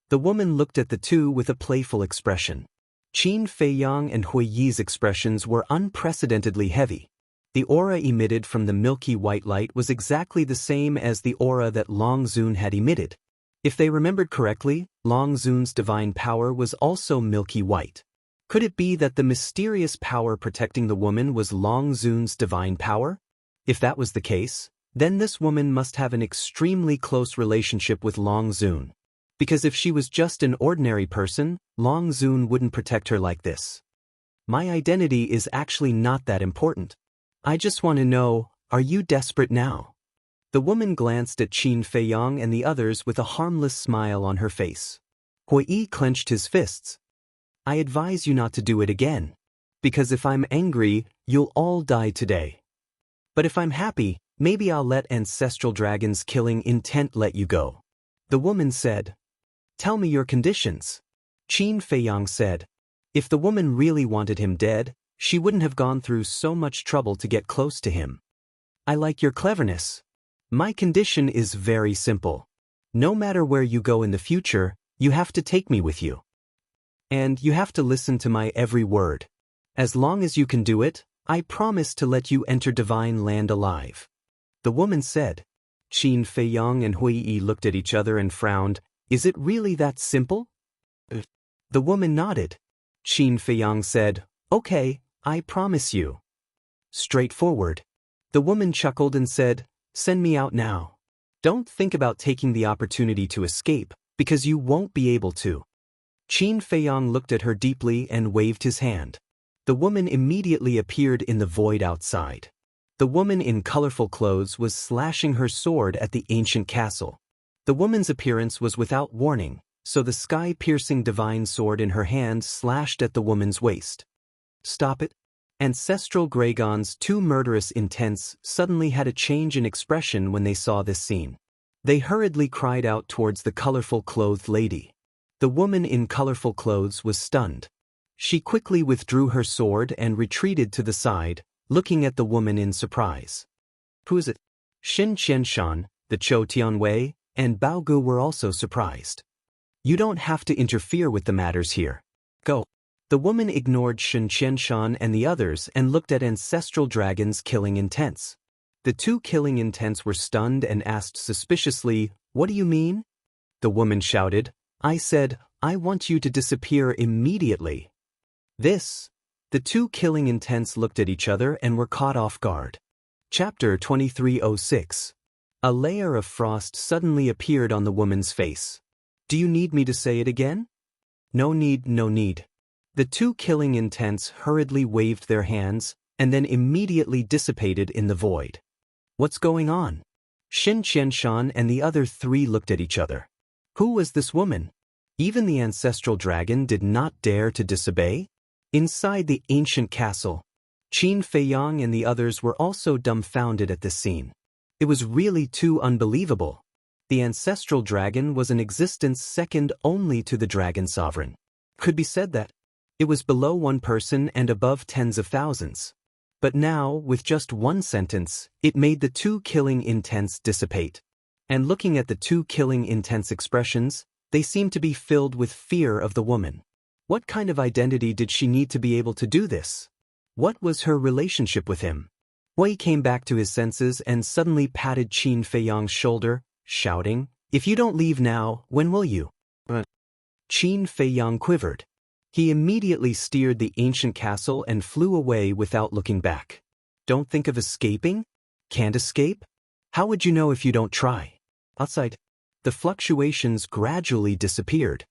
The woman looked at the two with a playful expression. Qin Feiyang and Hui Yi's expressions were unprecedentedly heavy. The aura emitted from the milky white light was exactly the same as the aura that Long Zun had emitted. If they remembered correctly, Long Zun's divine power was also milky white. Could it be that the mysterious power protecting the woman was Long Zun's divine power? If that was the case, Then this woman must have an extremely close relationship with Long Zun. Because if she was just an ordinary person, Long Zun wouldn't protect her like this. My identity is actually not that important. I just want to know, are you desperate now? The woman glanced at Qin Feiyang and the others with a harmless smile on her face. Hui clenched his fists. I advise you not to do it again. Because if I'm angry, you'll all die today. But if I'm happy, maybe I'll let ancestral dragon's killing intent let you go. The woman said. Tell me your conditions. Qin Feiyang said. If the woman really wanted him dead, she wouldn't have gone through so much trouble to get close to him. I like your cleverness. My condition is very simple. No matter where you go in the future, you have to take me with you. And you have to listen to my every word. As long as you can do it, I promise to let you enter divine land alive. The woman said. Qin Feiyang and Hui looked at each other and frowned. Is it really that simple? The woman nodded. Qin Feiyang said, Okay, I promise you. Straightforward. The woman chuckled and said, Send me out now. Don't think about taking the opportunity to escape, because you won't be able to. Qin Feiyang looked at her deeply and waved his hand. The woman immediately appeared in the void outside. The woman in colorful clothes was slashing her sword at the ancient castle. The woman's appearance was without warning, so the sky-piercing divine sword in her hand slashed at the woman's waist. Stop it. Ancestral Gragon's two murderous intents suddenly had a change in expression when they saw this scene. They hurriedly cried out towards the colorful clothed lady. The woman in colorful clothes was stunned. She quickly withdrew her sword and retreated to the side, looking at the woman in surprise. Who is it? Xin Qianshan, the Chou Tianwei, and Bao Gu were also surprised. You don't have to interfere with the matters here. Go. The woman ignored Xin Qianshan and the others and looked at ancestral dragons killing intents. The two killing intents were stunned and asked suspiciously, What do you mean? The woman shouted, I said, I want you to disappear immediately. The two killing intents looked at each other and were caught off guard. Chapter 2306. A layer of frost suddenly appeared on the woman's face. Do you need me to say it again? No need, no need. The two killing intents hurriedly waved their hands and then immediately dissipated in the void. What's going on? Xin Qianshan and the other three looked at each other. Who was this woman? Even the ancestral dragon did not dare to disobey? Inside the ancient castle, Qin Feiyang and the others were also dumbfounded at this scene. It was really too unbelievable. The ancestral dragon was an existence second only to the dragon sovereign. Could be said that it was below one person and above tens of thousands. But now, with just one sentence, it made the two killing intents dissipate. And looking at the two killing intents expressions, they seemed to be filled with fear of the woman. What kind of identity did she need to be able to do this? What was her relationship with him? Hui came back to his senses and suddenly patted Qin Feiyang's shoulder, shouting, If you don't leave now, when will you? Qin Feiyang quivered. He immediately steered the ancient castle and flew away without looking back. Don't think of escaping? Can't escape? How would you know if you don't try? Outside, the fluctuations gradually disappeared.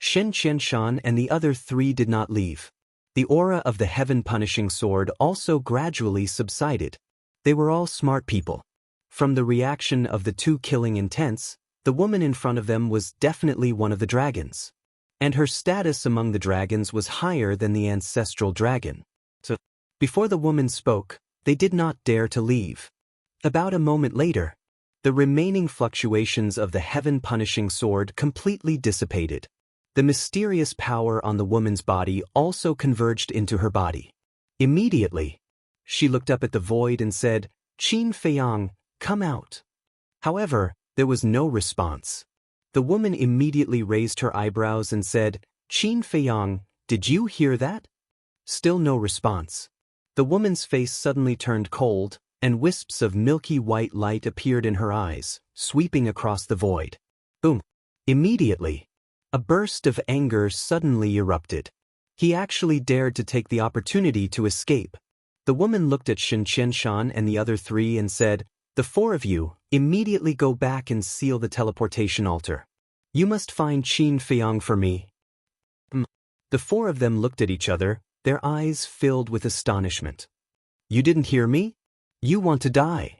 Xin Qianshan and the other three did not leave. The aura of the heaven-punishing sword also gradually subsided. They were all smart people. From the reaction of the two killing intents, the woman in front of them was definitely one of the dragons. And her status among the dragons was higher than the ancestral dragon. So, before the woman spoke, they did not dare to leave. About a moment later, the remaining fluctuations of the heaven-punishing sword completely dissipated. The mysterious power on the woman's body also converged into her body. Immediately, she looked up at the void and said, Qin Feiyang, come out. However, there was no response. The woman immediately raised her eyebrows and said, Qin Feiyang, did you hear that? Still no response. The woman's face suddenly turned cold, and wisps of milky white light appeared in her eyes, sweeping across the void. Boom! Immediately, a burst of anger suddenly erupted. He actually dared to take the opportunity to escape. The woman looked at Xin Qianshan and the other three and said, The four of you immediately go back and seal the teleportation altar. You must find Qin Feiyang for me. The four of them looked at each other, their eyes filled with astonishment. You didn't hear me? You want to die.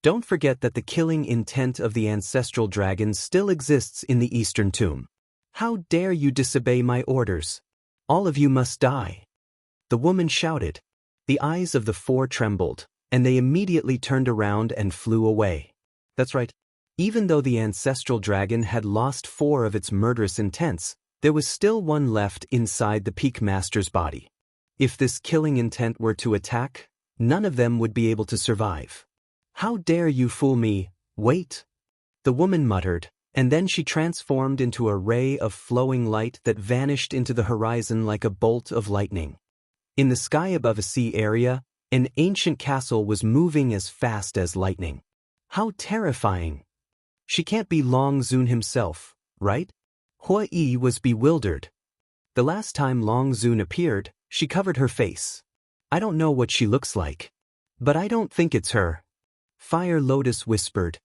Don't forget that the killing intent of the ancestral dragon still exists in the Eastern Tomb. How dare you disobey my orders? All of you must die. The woman shouted. The eyes of the four trembled, and they immediately turned around and flew away. That's right. Even though the ancestral dragon had lost 4 of its murderous intents, there was still one left inside the Peak Master's body. If this killing intent were to attack, none of them would be able to survive. How dare you fool me? Wait. The woman muttered, and then she transformed into a ray of flowing light that vanished into the horizon like a bolt of lightning. In the sky above a sea area, an ancient castle was moving as fast as lightning. How terrifying! She can't be Long Zun himself, right? Hua Yi was bewildered. The last time Long Zun appeared, she covered her face. I don't know what she looks like. But I don't think it's her. Fire Lotus whispered.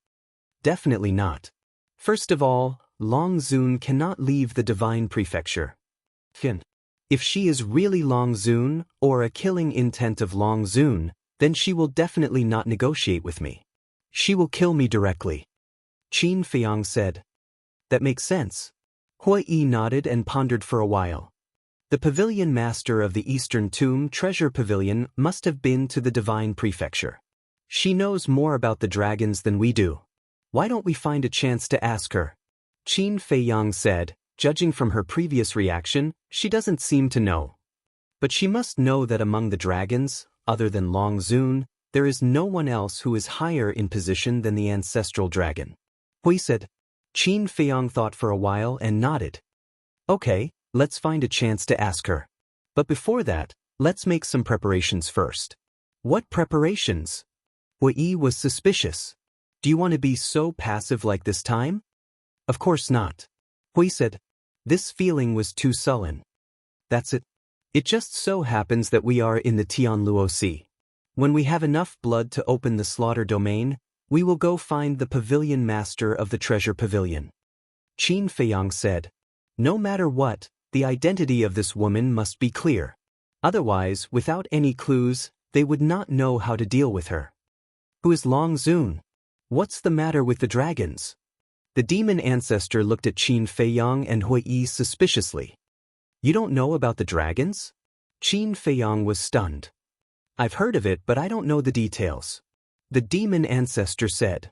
Definitely not. First of all, Long Zun cannot leave the Divine Prefecture. If she is really Long Zun, or a killing intent of Long Zun, then she will definitely not negotiate with me. She will kill me directly. Qin Feiyang said. That makes sense. Hua Yi nodded and pondered for a while. The pavilion master of the Eastern Tomb Treasure Pavilion must have been to the Divine Prefecture. She knows more about the dragons than we do. Why don't we find a chance to ask her? Qin Feiyang said, judging from her previous reaction, she doesn't seem to know. But she must know that among the dragons, other than Long Zun, there is no one else who is higher in position than the ancestral dragon. Hui said. Qin Feiyang thought for a while and nodded. Okay, let's find a chance to ask her. But before that, let's make some preparations first. What preparations? Hua Yi was suspicious. Do you want to be so passive like this time? Of course not. Hui said. This feeling was too sullen. That's it. It just so happens that we are in the Tianluo Sea. When we have enough blood to open the slaughter domain, we will go find the pavilion master of the treasure pavilion. Qin Feiyang said. No matter what, the identity of this woman must be clear. Otherwise, without any clues, they would not know how to deal with her. Who is Long Zun? What's the matter with the dragons? The demon ancestor looked at Qin Feiyang and Hua Yi suspiciously. You don't know about the dragons? Qin Feiyang was stunned. I've heard of it, but I don't know the details. The demon ancestor said.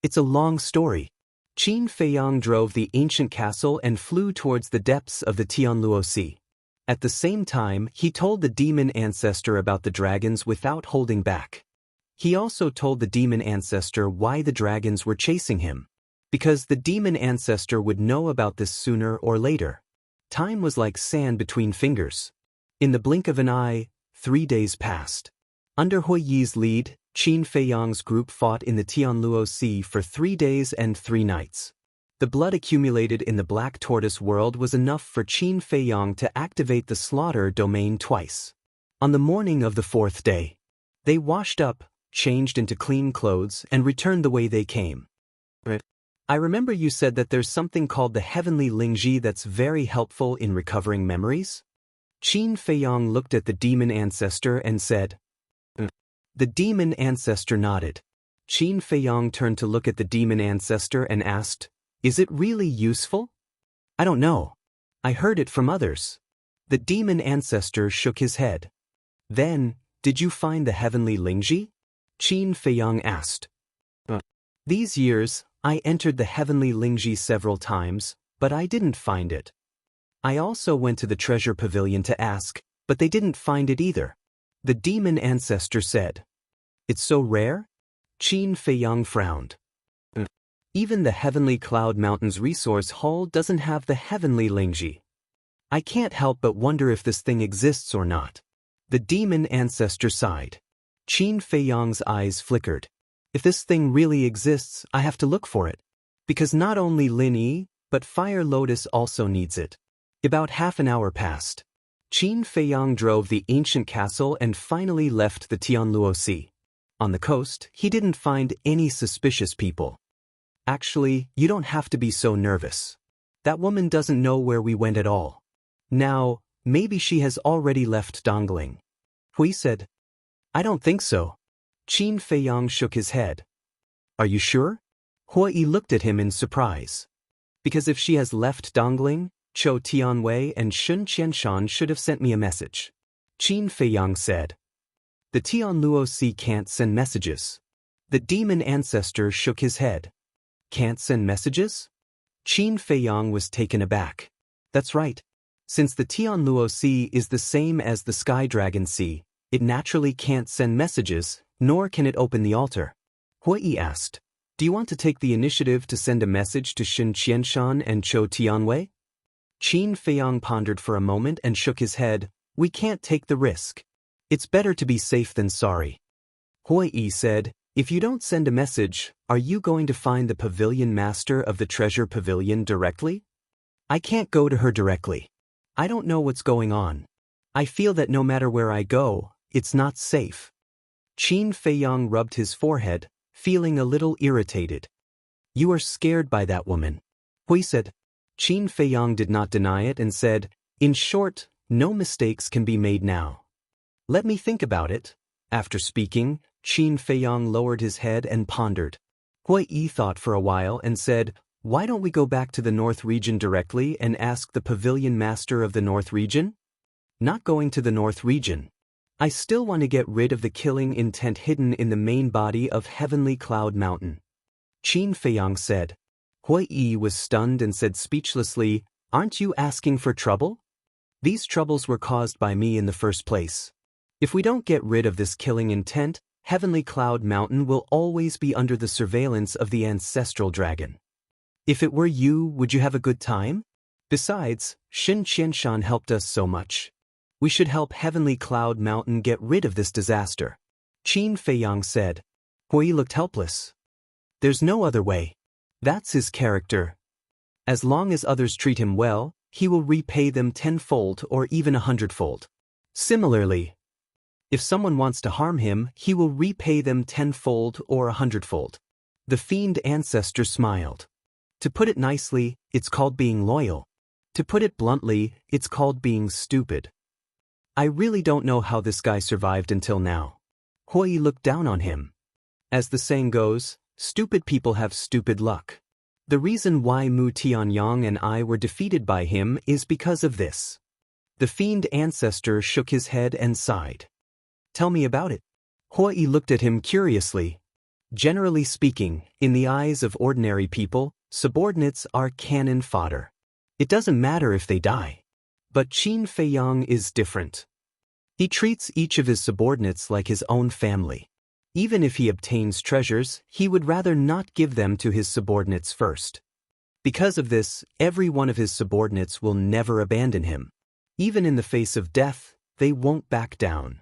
It's a long story. Qin Feiyang drove the ancient castle and flew towards the depths of the Tianluo Sea. At the same time, he told the demon ancestor about the dragons without holding back. He also told the demon ancestor why the dragons were chasing him. Because the demon ancestor would know about this sooner or later. Time was like sand between fingers. In the blink of an eye, 3 days passed. Under Hua Yi's lead, Qin Feiyang's group fought in the Tianluo Sea for 3 days and 3 nights. The blood accumulated in the Black Tortoise world was enough for Qin Feiyang to activate the slaughter domain twice. On the morning of the 4th day, they washed up, changed into clean clothes, and returned the way they came. I remember you said that there's something called the Heavenly Lingji that's very helpful in recovering memories? Qin Feiyang looked at the demon ancestor and said. The demon ancestor nodded. Qin Feiyang turned to look at the demon ancestor and asked, Is it really useful? I don't know. I heard it from others. The demon ancestor shook his head. Then, did you find the Heavenly Lingji? Qin Feiyang asked. These years, I entered the Heavenly Lingji several times, but I didn't find it. I also went to the treasure pavilion to ask, but they didn't find it either. The demon ancestor said. It's so rare? Qin Feiyang frowned. Even the Heavenly Cloud Mountains resource hall doesn't have the Heavenly Lingji. I can't help but wonder if this thing exists or not. The demon ancestor sighed. Qin Feiyang's eyes flickered. If this thing really exists, I have to look for it. Because not only Lin Yi, but Fire Lotus also needs it. About half an hour passed. Qin Feiyang drove the ancient castle and finally left the Tianluo Sea. On the coast, he didn't find any suspicious people. Actually, you don't have to be so nervous. That woman doesn't know where we went at all. Now, maybe she has already left Dongling. Hui said. I don't think so. Qin Feiyang shook his head. Are you sure? Hui looked at him in surprise. Because if she has left Dongling, Chou Tianwei and Shun Qianshan should have sent me a message. Qin Feiyang said. The Tianluo can't send messages. The demon ancestor shook his head. Can't send messages? Qin Feiyang was taken aback. That's right. Since the Tianluo Sea is the same as the Sky Dragon Sea, it naturally can't send messages, nor can it open the altar. Hui asked, do you want to take the initiative to send a message to Shun Qianshan and Chou Tianwei? Qin Feiyang pondered for a moment and shook his head. We can't take the risk. It's better to be safe than sorry. Hui said, if you don't send a message, are you going to find the pavilion master of the treasure pavilion directly? I can't go to her directly. I don't know what's going on. I feel that no matter where I go, it's not safe. Qin Feiyang rubbed his forehead, feeling a little irritated. You are scared by that woman. Hui said. Qin Feiyang did not deny it and said, in short, no mistakes can be made now. Let me think about it. After speaking, Qin Feiyang lowered his head and pondered. Hui thought for a while and said, why don't we go back to the North region directly and ask the pavilion master of the North region? Not going to the North region. I still want to get rid of the killing intent hidden in the main body of Heavenly Cloud Mountain. Qin Feiyang said. Hui was stunned and said speechlessly, aren't you asking for trouble? These troubles were caused by me in the first place. If we don't get rid of this killing intent, Heavenly Cloud Mountain will always be under the surveillance of the ancestral dragon. If it were you, would you have a good time? Besides, Shun Qianshan helped us so much. We should help Heavenly Cloud Mountain get rid of this disaster. Qin Feiyang said. Hui looked helpless. There's no other way. That's his character. As long as others treat him well, he will repay them tenfold or even 100-fold. Similarly, if someone wants to harm him, he will repay them tenfold or 100-fold. The fiend ancestor smiled. To put it nicely, it's called being loyal. To put it bluntly, it's called being stupid. I really don't know how this guy survived until now. Hui looked down on him. As the saying goes, stupid people have stupid luck. The reason why Mu Tianyang and I were defeated by him is because of this. The fiend ancestor shook his head and sighed. Tell me about it. Hui looked at him curiously. Generally speaking, in the eyes of ordinary people, subordinates are cannon fodder. It doesn't matter if they die. But Qin Feiyang is different. He treats each of his subordinates like his own family. Even if he obtains treasures, he would rather not give them to his subordinates first. Because of this, every one of his subordinates will never abandon him. Even in the face of death, they won't back down.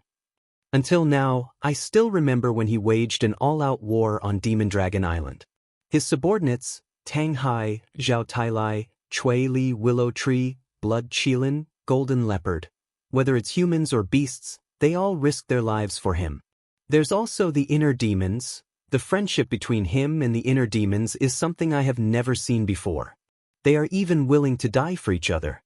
Until now, I still remember when he waged an all-out war on Demon Dragon Island. His subordinates, Tang Hai, Zhao Tailai, Chui Li Willow Tree, Blood Qilin, Golden Leopard. Whether it's humans or beasts, they all risk their lives for him. There's also the inner demons. The friendship between him and the inner demons is something I have never seen before. They are even willing to die for each other.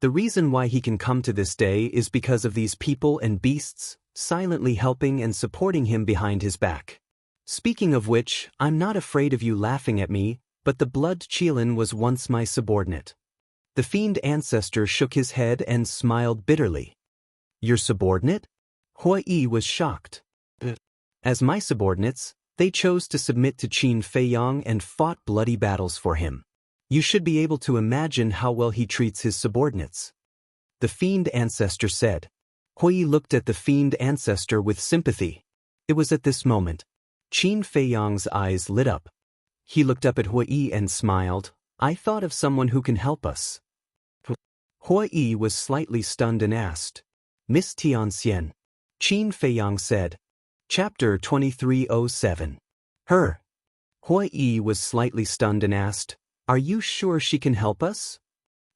The reason why he can come to this day is because of these people and beasts, silently helping and supporting him behind his back. Speaking of which, I'm not afraid of you laughing at me, but the Blood Qilin was once my subordinate. The fiend ancestor shook his head and smiled bitterly. Your subordinate? Hui was shocked. As my subordinates, they chose to submit to Qin Feiyang and fought bloody battles for him. You should be able to imagine how well he treats his subordinates. The fiend ancestor said. Hui looked at the fiend ancestor with sympathy. It was at this moment. Qin Feiyang's eyes lit up. He looked up at Hui and smiled. I thought of someone who can help us. Hui was slightly stunned and asked. Miss Tianxian. Qin Feiyang said. Chapter 2307. Her. Hui was slightly stunned and asked, are you sure she can help us?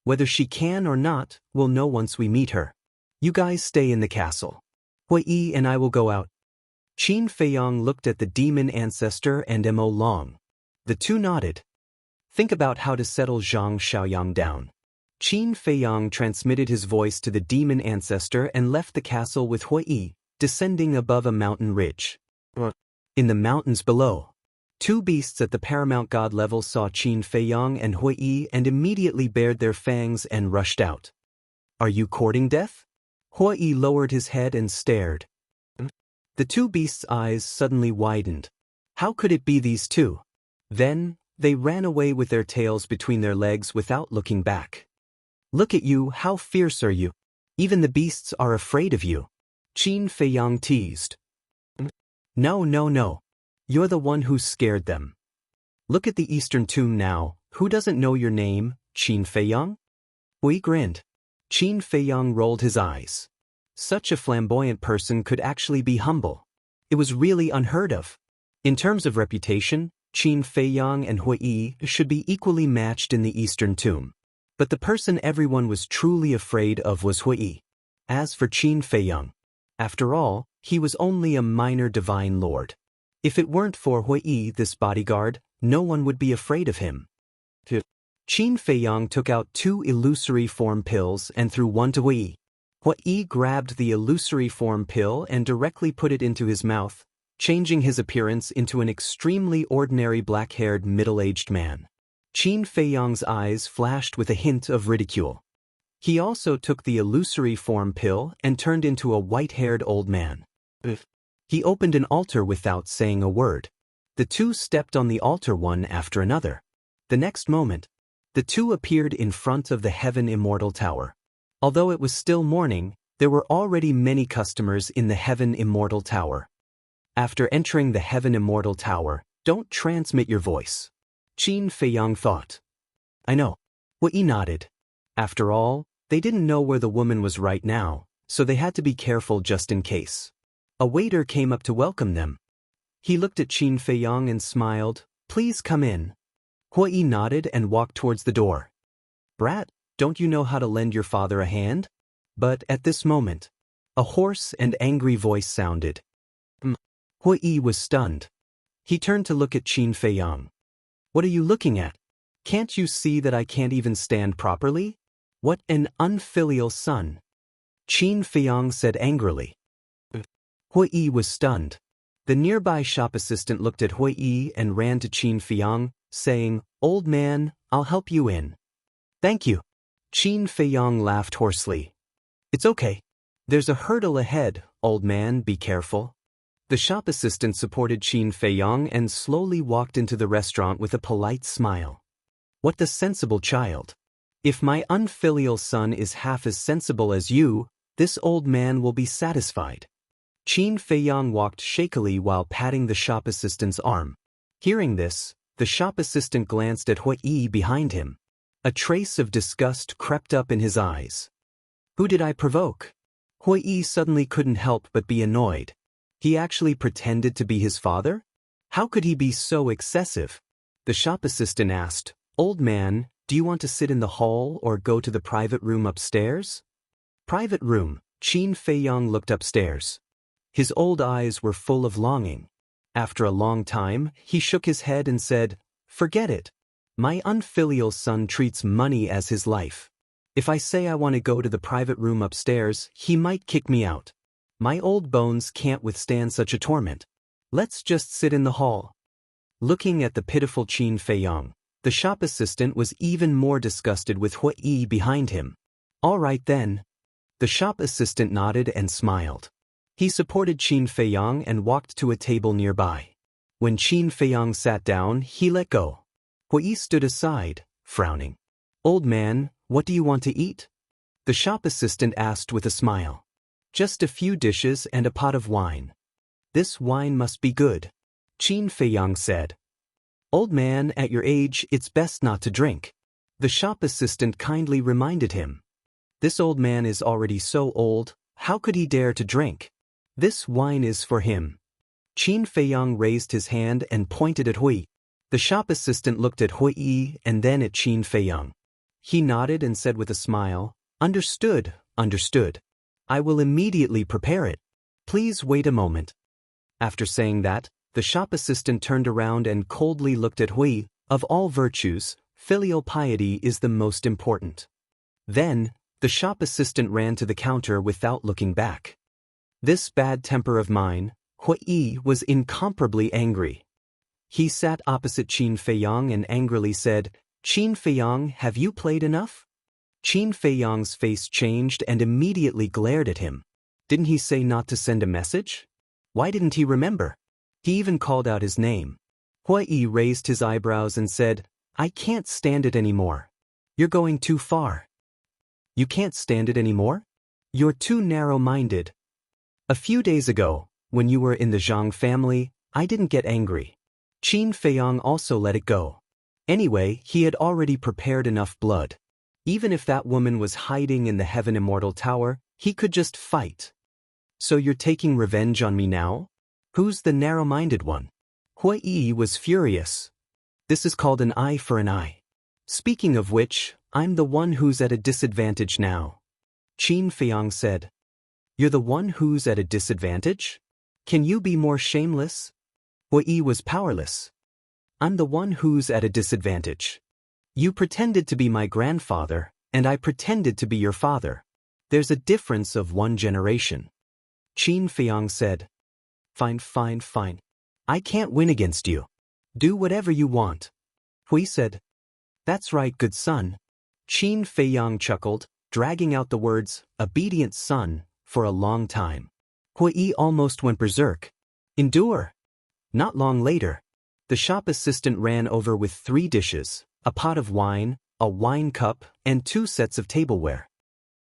Whether she can or not, we'll know once we meet her. You guys stay in the castle. Hui and I will go out. Qin Feiyang looked at the demon ancestor and Mo Long. The two nodded. Think about how to settle Zhang Xiaoyang down. Qin Feiyang transmitted his voice to the demon ancestor and left the castle with Hui, descending above a mountain ridge. In the mountains below, two beasts at the paramount god level saw Qin Feiyang and Hui and immediately bared their fangs and rushed out. Are you courting death? Hui lowered his head and stared. The two beasts' eyes suddenly widened. How could it be these two? Then, they ran away with their tails between their legs without looking back. Look at you, how fierce are you? Even the beasts are afraid of you. Qin Feiyang teased. No, no, no. You're the one who scared them. Look at the eastern tomb now. Who doesn't know your name, Qin Feiyang? Hui grinned. Qin Feiyang rolled his eyes. Such a flamboyant person could actually be humble. It was really unheard of. In terms of reputation, Qin Feiyang and Hui should be equally matched in the eastern tomb. But the person everyone was truly afraid of was Hui. As for Qin Feiyang, after all, he was only a minor divine lord. If it weren't for Hui, this bodyguard, no one would be afraid of him. Qin Feiyang took out 2 illusory form pills and threw one to Hui. Hui grabbed the illusory form pill and directly put it into his mouth, changing his appearance into an extremely ordinary black-haired middle-aged man. Qin Feiyang's eyes flashed with a hint of ridicule. He also took the illusory form pill and turned into a white-haired old man. He opened an altar without saying a word. The two stepped on the altar one after another. The next moment, the two appeared in front of the Heaven Immortal Tower. Although it was still morning, there were already many customers in the Heaven Immortal Tower. After entering the Heaven Immortal Tower, don't transmit your voice. Qin Feiyang thought. I know. Hui nodded. After all, they didn't know where the woman was right now, so they had to be careful just in case. A waiter came up to welcome them. He looked at Qin Feiyang and smiled. Please come in. Hui nodded and walked towards the door. Brat, don't you know how to lend your father a hand? But at this moment, a hoarse and angry voice sounded. Hui was stunned. He turned to look at Qin Feiyang. What are you looking at? Can't you see that I can't even stand properly? What an unfilial son. Qin Feiyang said angrily. Hui was stunned. The nearby shop assistant looked at Hui and ran to Qin Feiyang, saying, Old man, I'll help you in. Thank you. Qin Feiyang laughed hoarsely. It's okay. There's a hurdle ahead, old man, be careful. The shop assistant supported Qin Feiyang and slowly walked into the restaurant with a polite smile. What the sensible child. If my unfilial son is half as sensible as you, this old man will be satisfied. Qin Feiyang walked shakily while patting the shop assistant's arm. Hearing this, the shop assistant glanced at Hui behind him. A trace of disgust crept up in his eyes. Who did I provoke? Hui suddenly couldn't help but be annoyed. He actually pretended to be his father? How could he be so excessive? The shop assistant asked, Old man, do you want to sit in the hall or go to the private room upstairs? Private room. Qin Feiyang looked upstairs. His old eyes were full of longing. After a long time, he shook his head and said, Forget it. My unfilial son treats money as his life. If I say I want to go to the private room upstairs, he might kick me out. My old bones can't withstand such a torment. Let's just sit in the hall. Looking at the pitiful Qin Feiyang, the shop assistant was even more disgusted with Hui behind him. All right then. The shop assistant nodded and smiled. He supported Qin Feiyang and walked to a table nearby. When Qin Feiyang sat down, he let go. Hui stood aside, frowning. Old man, what do you want to eat? The shop assistant asked with a smile. Just a few dishes and a pot of wine. This wine must be good. Qin Feiyang said. Old man, at your age, it's best not to drink. The shop assistant kindly reminded him. This old man is already so old, how could he dare to drink? This wine is for him. Qin Feiyang raised his hand and pointed at Hui. The shop assistant looked at Hui and then at Qin Feiyang. He nodded and said with a smile, Understood, understood. I will immediately prepare it. Please wait a moment. After saying that, the shop assistant turned around and coldly looked at Hui. Of all virtues, filial piety is the most important. Then, the shop assistant ran to the counter without looking back. This bad temper of mine, Hui was incomparably angry. He sat opposite Qin Feiyang and angrily said, "Qin Feiyang, have you played enough?" Qin Feiyang's face changed and immediately glared at him. Didn't he say not to send a message? Why didn't he remember? He even called out his name. Hui raised his eyebrows and said, "I can't stand it anymore. You're going too far." "You can't stand it anymore? You're too narrow-minded." "A few days ago, when you were in the Jianghu family, I didn't get angry. Qin Feiyang also let it go. Anyway, he had already prepared enough blood. Even if that woman was hiding in the Heaven Immortal Tower, he could just fight. So you're taking revenge on me now? Who's the narrow-minded one?" Hui was furious. "This is called an eye for an eye. Speaking of which, I'm the one who's at a disadvantage now." Qin Feiyang said. "You're the one who's at a disadvantage? Can you be more shameless?" Hui was powerless. "I'm the one who's at a disadvantage. You pretended to be my grandfather, and I pretended to be your father. There's a difference of 1 generation." Qin Feiyang said. Fine. I can't win against you. Do whatever you want." Hui said. "That's right, good son." Qin Feiyang chuckled, dragging out the words, "obedient son," for a long time. Hui almost went berserk. "Endure." Not long later, the shop assistant ran over with 3 dishes, a pot of wine, a wine cup, and 2 sets of tableware.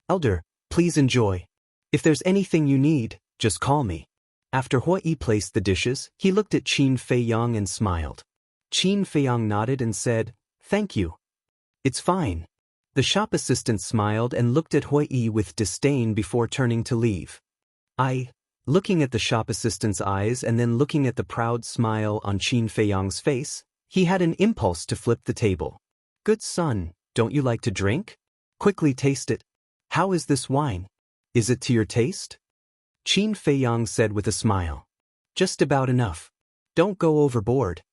"Elder, please enjoy. If there's anything you need, just call me." After Hui placed the dishes, he looked at Qin Feiyang and smiled. Qin Feiyang nodded and said, "Thank you. It's fine." The shop assistant smiled and looked at Hui with disdain before turning to leave. Looking at the shop assistant's eyes and then looking at the proud smile on Qin Feiyang's face, he had an impulse to flip the table. "Good son, don't you like to drink? Quickly taste it. How is this wine? Is it to your taste?" Qin Feiyang said with a smile. "Just about enough. Don't go overboard."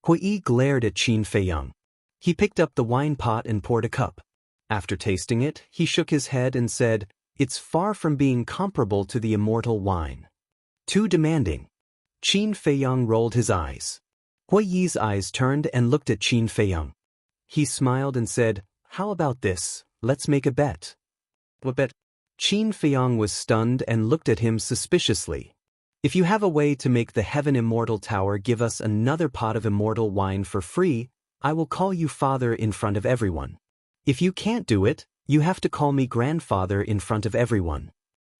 Hui glared at Qin Feiyang. He picked up the wine pot and poured a cup. After tasting it, he shook his head and said, "It's far from being comparable to the immortal wine. Too demanding." Qin Feiyang rolled his eyes. Hui's eyes turned and looked at Qin Feiyang. He smiled and said, "How about this? Let's make a bet." "What bet?" Qin Feiyang was stunned and looked at him suspiciously. "If you have a way to make the Heaven Immortal Tower give us another pot of immortal wine for free, I will call you father in front of everyone. If you can't do it, you have to call me grandfather in front of everyone."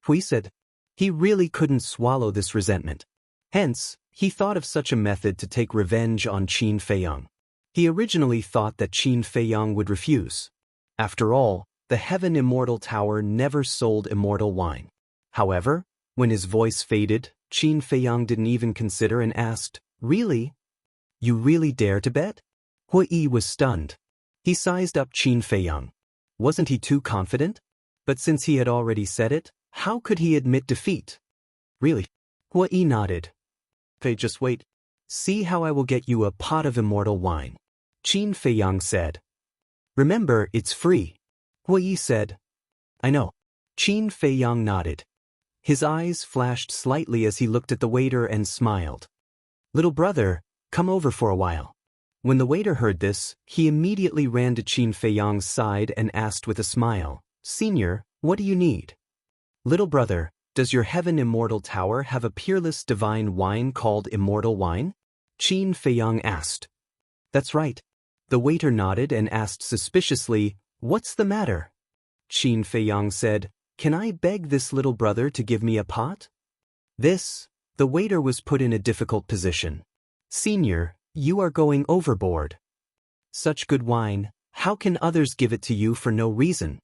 Hui said. He really couldn't swallow this resentment. Hence, he thought of such a method to take revenge on Qin Feiyang. He originally thought that Qin Feiyang would refuse. After all, the Heaven Immortal Tower never sold immortal wine. However, when his voice faded, Qin Feiyang didn't even consider and asked, "Really? You really dare to bet?" Hui was stunned. He sized up Qin Feiyang. Wasn't he too confident? But since he had already said it, how could he admit defeat? "Really?" Hui nodded. "Okay, just wait. See how I will get you a pot of immortal wine," Qin Feiyang said. "Remember, it's free." Hui said. "I know." Qin Feiyang nodded. His eyes flashed slightly as he looked at the waiter and smiled. "Little brother, come over for a while." When the waiter heard this, he immediately ran to Qin Feiyang's side and asked with a smile, "Senior, what do you need?" "Little brother, does your Heaven Immortal Tower have a peerless divine wine called immortal wine?" Qin Feiyang asked. "That's right." The waiter nodded and asked suspiciously, "What's the matter?" Qin Feiyang said, "Can I beg this little brother to give me a pot?" The waiter was put in a difficult position. "Senior, you are going overboard. Such good wine, how can others give it to you for no reason?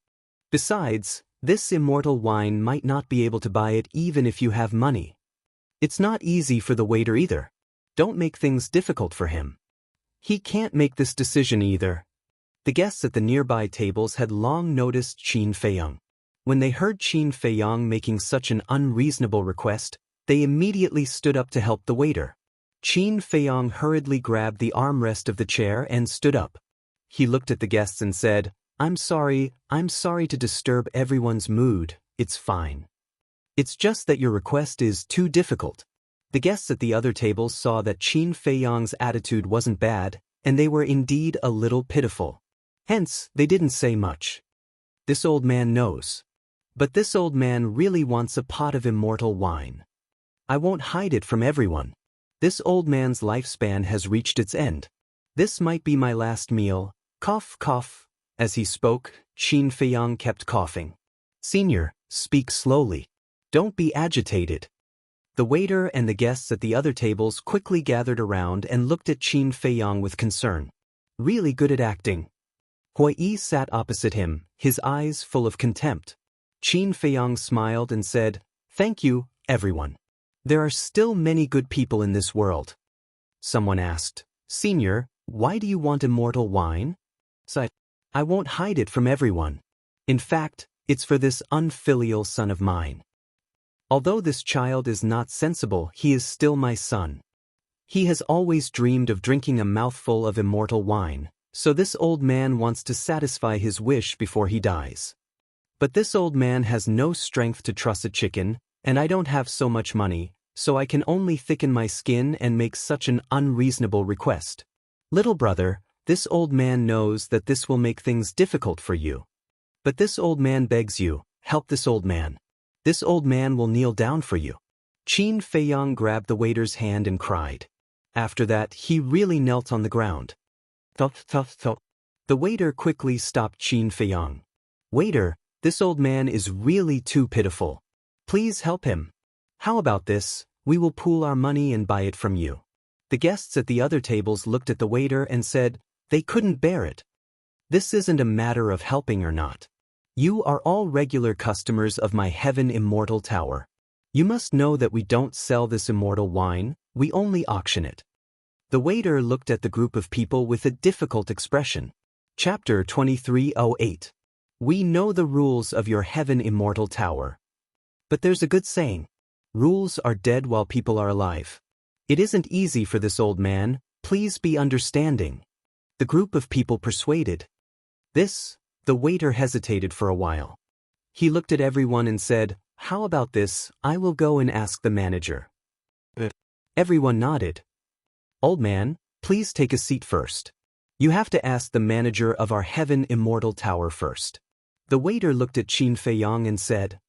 Besides, this immortal wine might not be able to buy it even if you have money. It's not easy for the waiter either. Don't make things difficult for him. He can't make this decision either." The guests at the nearby tables had long noticed Qin Feiyang. When they heard Qin Feiyang making such an unreasonable request, They immediately stood up to help the waiter. Qin Feiyong hurriedly grabbed the armrest of the chair and stood up. He looked at the guests and said, I'm sorry to disturb everyone's mood, it's fine. It's just that your request is too difficult. The guests at the other tables saw that Qin Feiyong's attitude wasn't bad, and they were indeed a little pitiful. Hence, they didn't say much. This old man knows. But this old man really wants a pot of immortal wine. I won't hide it from everyone. This old man's lifespan has reached its end. This might be my last meal. Cough, cough. As he spoke, Qin Feiyong kept coughing. Senior, speak slowly. Don't be agitated. The waiter and the guests at the other tables quickly gathered around and looked at Qin Feiyong with concern. Really good at acting. Hui sat opposite him, his eyes full of contempt. Qin Feiyong smiled and said, Thank you, everyone. There are still many good people in this world. Someone asked, Senior, why do you want immortal wine? I won't hide it from everyone. In fact, it's for this unfilial son of mine. Although this child is not sensible, he is still my son. He has always dreamed of drinking a mouthful of immortal wine, so this old man wants to satisfy his wish before he dies. But this old man has no strength to truss a chicken, and I don't have so much money, so I can only thicken my skin and make such an unreasonable request. Little brother, this old man knows that this will make things difficult for you. But this old man begs you, help this old man. This old man will kneel down for you. Qin Feiyong grabbed the waiter's hand and cried. After that, he really knelt on the ground. The waiter quickly stopped Qin Feiyong. Waiter, this old man is really too pitiful. Please help him. How about this, we will pool our money and buy it from you. The guests at the other tables looked at the waiter and said, they couldn't bear it. This isn't a matter of helping or not. You are all regular customers of my heaven immortal tower. You must know that we don't sell this immortal wine, we only auction it. The waiter looked at the group of people with a difficult expression. Chapter 2308. We know the rules of your heaven immortal tower. But there's a good saying. Rules are dead while people are alive. It isn't easy for this old man, please be understanding. The group of people persuaded. The waiter hesitated for a while. He looked at everyone and said, how about this, I will go and ask the manager. Everyone nodded. Old man, please take a seat first. You have to ask the manager of our heaven immortal tower first. The waiter looked at Qin Feiyong and said,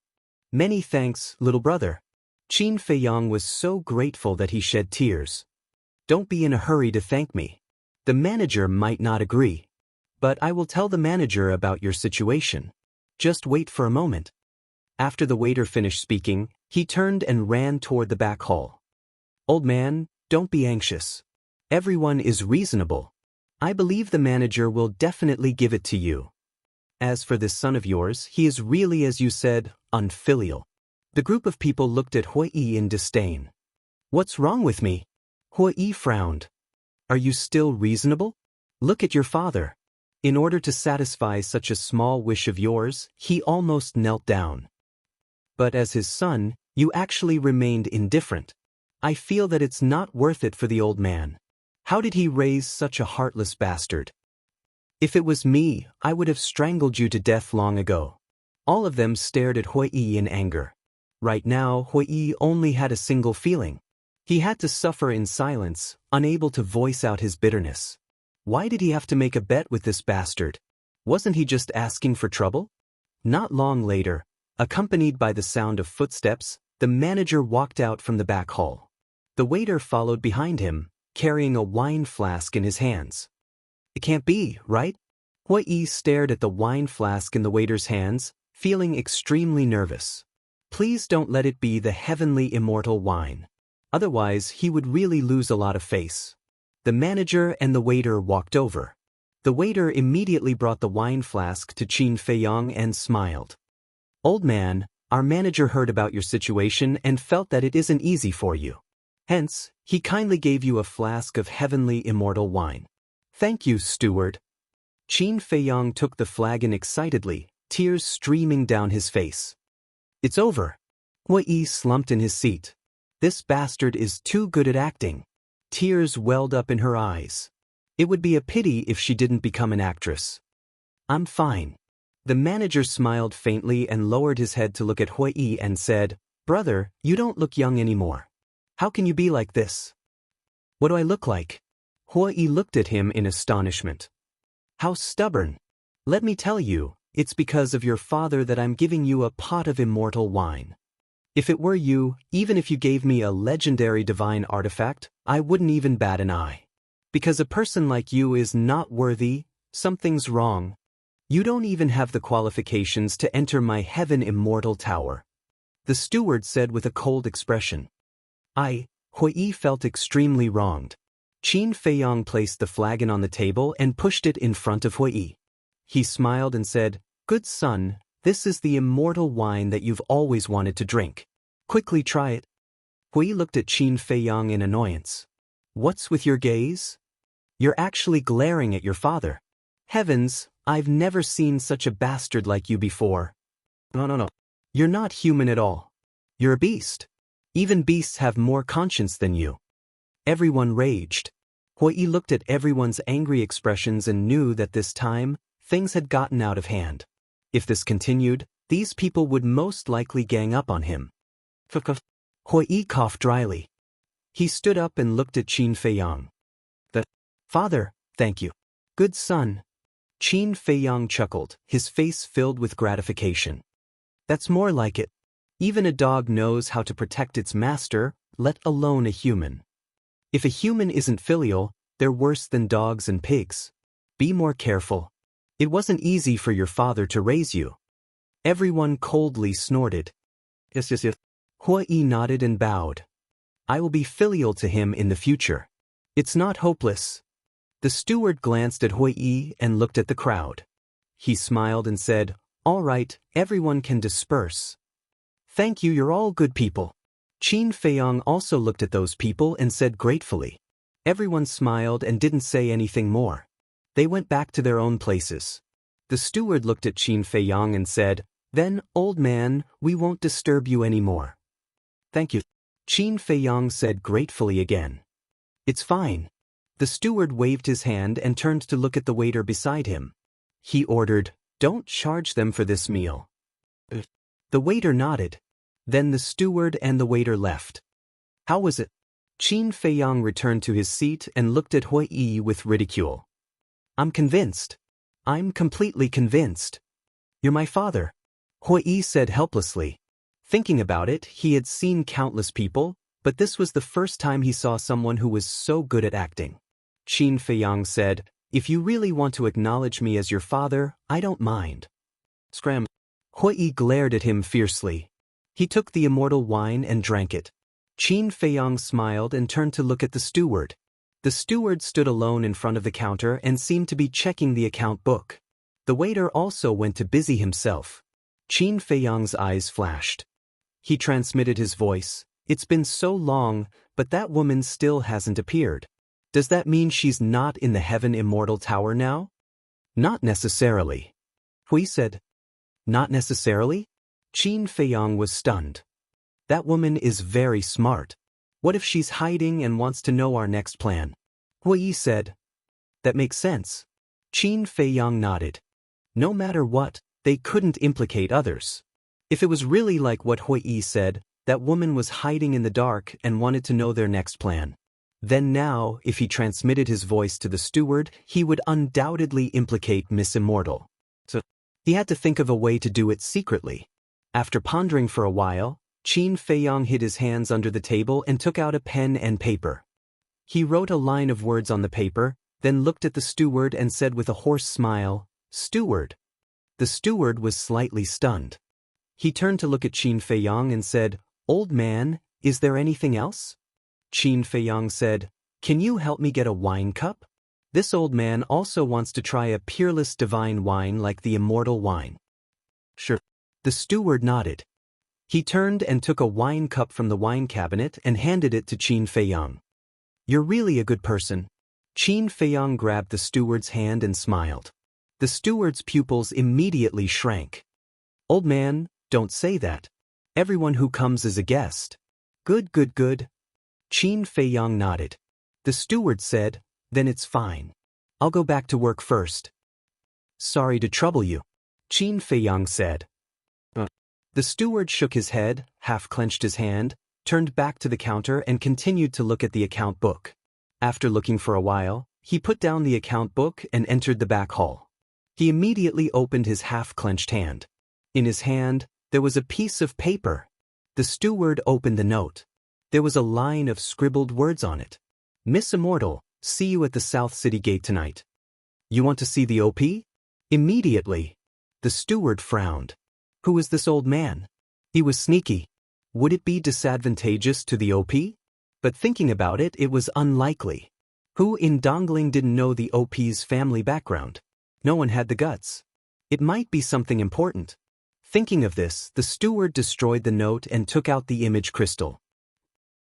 Many thanks, little brother. Qin Feiyong was so grateful that he shed tears. Don't be in a hurry to thank me. The manager might not agree. But I will tell the manager about your situation. Just wait for a moment. After the waiter finished speaking, he turned and ran toward the back hall. Old man, don't be anxious. Everyone is reasonable. I believe the manager will definitely give it to you. As for this son of yours, he is really, as you said, unfilial. The group of people looked at Hui in disdain. What's wrong with me? Hui frowned. Are you still reasonable? Look at your father. In order to satisfy such a small wish of yours, he almost knelt down. But as his son, you actually remained indifferent. I feel that it's not worth it for the old man. How did he raise such a heartless bastard? If it was me, I would have strangled you to death long ago. All of them stared at Hui in anger. Right now, Hui only had a single feeling. He had to suffer in silence, unable to voice out his bitterness. Why did he have to make a bet with this bastard? Wasn't he just asking for trouble? Not long later, accompanied by the sound of footsteps, the manager walked out from the back hall. The waiter followed behind him, carrying a wine flask in his hands. It can't be, right? Hui stared at the wine flask in the waiter's hands, feeling extremely nervous. Please don't let it be the heavenly immortal wine. Otherwise, he would really lose a lot of face. The manager and the waiter walked over. The waiter immediately brought the wine flask to Qin Feiyong and smiled. Old man, our manager heard about your situation and felt that it isn't easy for you. Hence, he kindly gave you a flask of heavenly immortal wine. Thank you, steward. Qin Feiyong took the flagon excitedly, tears streaming down his face. It's over. Hui slumped in his seat. This bastard is too good at acting. Tears welled up in her eyes. It would be a pity if she didn't become an actress. I'm fine. The manager smiled faintly and lowered his head to look at Hui Yi and said, Brother, you don't look young anymore. How can you be like this? What do I look like? Hui Yi looked at him in astonishment. How stubborn. Let me tell you, it's because of your father that I'm giving you a pot of immortal wine. If it were you, even if you gave me a legendary divine artifact, I wouldn't even bat an eye. Because a person like you is not worthy, something's wrong. You don't even have the qualifications to enter my heaven immortal tower. The steward said with a cold expression. Hui Yi felt extremely wronged. Qin Feiyong placed the flagon on the table and pushed it in front of Hui Yi. He smiled and said, Good son, this is the immortal wine that you've always wanted to drink. Quickly try it. Hui Yi looked at Qin Feiyong in annoyance. What's with your gaze? You're actually glaring at your father. Heavens, I've never seen such a bastard like you before. No. You're not human at all. You're a beast. Even beasts have more conscience than you. Everyone raged. Hui Yi looked at everyone's angry expressions and knew that this time, things had gotten out of hand. If this continued, these people would most likely gang up on him. Hui Yi coughed dryly. He stood up and looked at Qin Feiyong. Father, thank you. Good son. Qin Feiyong chuckled, his face filled with gratification. That's more like it. Even a dog knows how to protect its master, let alone a human. If a human isn't filial, they're worse than dogs and pigs. Be more careful. It wasn't easy for your father to raise you. Everyone coldly snorted. Yes. Hui Yi nodded and bowed. I will be filial to him in the future. It's not hopeless. The steward glanced at Hui Yi and looked at the crowd. He smiled and said, All right, everyone can disperse. Thank you, you're all good people. Qin Feiyong also looked at those people and said gratefully. Everyone smiled and didn't say anything more. They went back to their own places. The steward looked at Qin Feiyong and said, Then, old man, we won't disturb you anymore. Thank you. Qin Feiyong said gratefully again. It's fine. The steward waved his hand and turned to look at the waiter beside him. He ordered, Don't charge them for this meal. The waiter nodded. Then the steward and the waiter left. How was it? Qin Feiyong returned to his seat and looked at Hui Yi with ridicule. I'm convinced. I'm completely convinced. You're my father. Hui Yi said helplessly. Thinking about it, he had seen countless people, but this was the first time he saw someone who was so good at acting. Qin Feiyong said, If you really want to acknowledge me as your father, I don't mind. Scram. Hui Yi glared at him fiercely. He took the immortal wine and drank it. Qin Feiyong smiled and turned to look at the steward. The steward stood alone in front of the counter and seemed to be checking the account book. The waiter also went to busy himself. Qin Feiyong's eyes flashed. He transmitted his voice. It's been so long, but that woman still hasn't appeared. Does that mean she's not in the Heaven Immortal Tower now? Not necessarily. Hui said. Not necessarily? Qin Feiyong was stunned. That woman is very smart. What if she's hiding and wants to know our next plan? Hui said. That makes sense. Qin Feiyong nodded. No matter what, they couldn't implicate others. If it was really like what Hui said, that woman was hiding in the dark and wanted to know their next plan. Then now, if he transmitted his voice to the steward, he would undoubtedly implicate Miss Immortal. So, he had to think of a way to do it secretly. After pondering for a while, Qin Feiyong hid his hands under the table and took out a pen and paper. He wrote a line of words on the paper, then looked at the steward and said with a hoarse smile, Steward. The steward was slightly stunned. He turned to look at Qin Feiyong and said, Old man, is there anything else? Qin Feiyong said, Can you help me get a wine cup? This old man also wants to try a peerless divine wine like the immortal wine. Sure. The steward nodded. He turned and took a wine cup from the wine cabinet and handed it to Qin Feiyong. You're really a good person. Qin Feiyong grabbed the steward's hand and smiled. The steward's pupils immediately shrank. Old man, don't say that. Everyone who comes is a guest. Good, good, good. Qin Feiyang nodded. The steward said, then it's fine. I'll go back to work first. Sorry to trouble you, Qin Feiyang said. The steward shook his head, half-clenched his hand, turned back to the counter and continued to look at the account book. After looking for a while, he put down the account book and entered the back hall. He immediately opened his half-clenched hand. In his hand, there was a piece of paper. The steward opened the note. There was a line of scribbled words on it. Miss Immortal, see you at the South City Gate tonight. You want to see the OP? Immediately. The steward frowned. Who is this old man? He was sneaky. Would it be disadvantageous to the OP? But thinking about it, it was unlikely. Who in Dongling didn't know the OP's family background? No one had the guts. It might be something important. Thinking of this, the steward destroyed the note and took out the image crystal.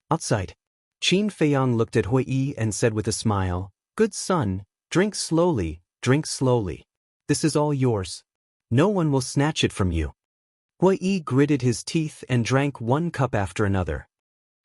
Outside, Qin Feiyang looked at Hui Yi and said with a smile, Good son, drink slowly, drink slowly. This is all yours. No one will snatch it from you. Hui Yi gritted his teeth and drank one cup after another.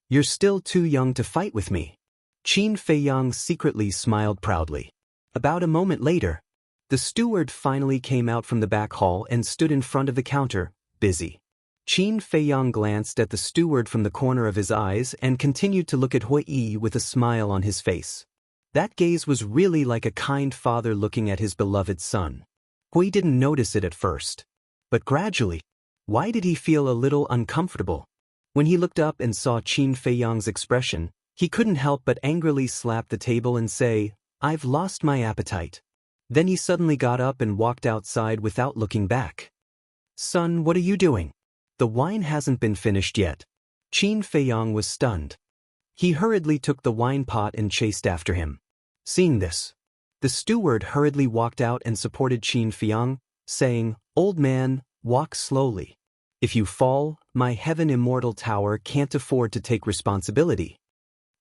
You're still too young to fight with me. Qin Feiyang secretly smiled proudly. About a moment later, the steward finally came out from the back hall and stood in front of the counter, busy. Qin Feiyang glanced at the steward from the corner of his eyes and continued to look at Hui Yi with a smile on his face. That gaze was really like a kind father looking at his beloved son. Hui didn't notice it at first. But gradually, why did he feel a little uncomfortable? When he looked up and saw Qin Feiyang's expression, he couldn't help but angrily slap the table and say, I've lost my appetite. Then he suddenly got up and walked outside without looking back. Son, what are you doing? The wine hasn't been finished yet. Qin Feiyang was stunned. He hurriedly took the wine pot and chased after him. Seeing this, the steward hurriedly walked out and supported Qin Feiyang, saying, Old man, walk slowly. If you fall, my heaven immortal tower can't afford to take responsibility.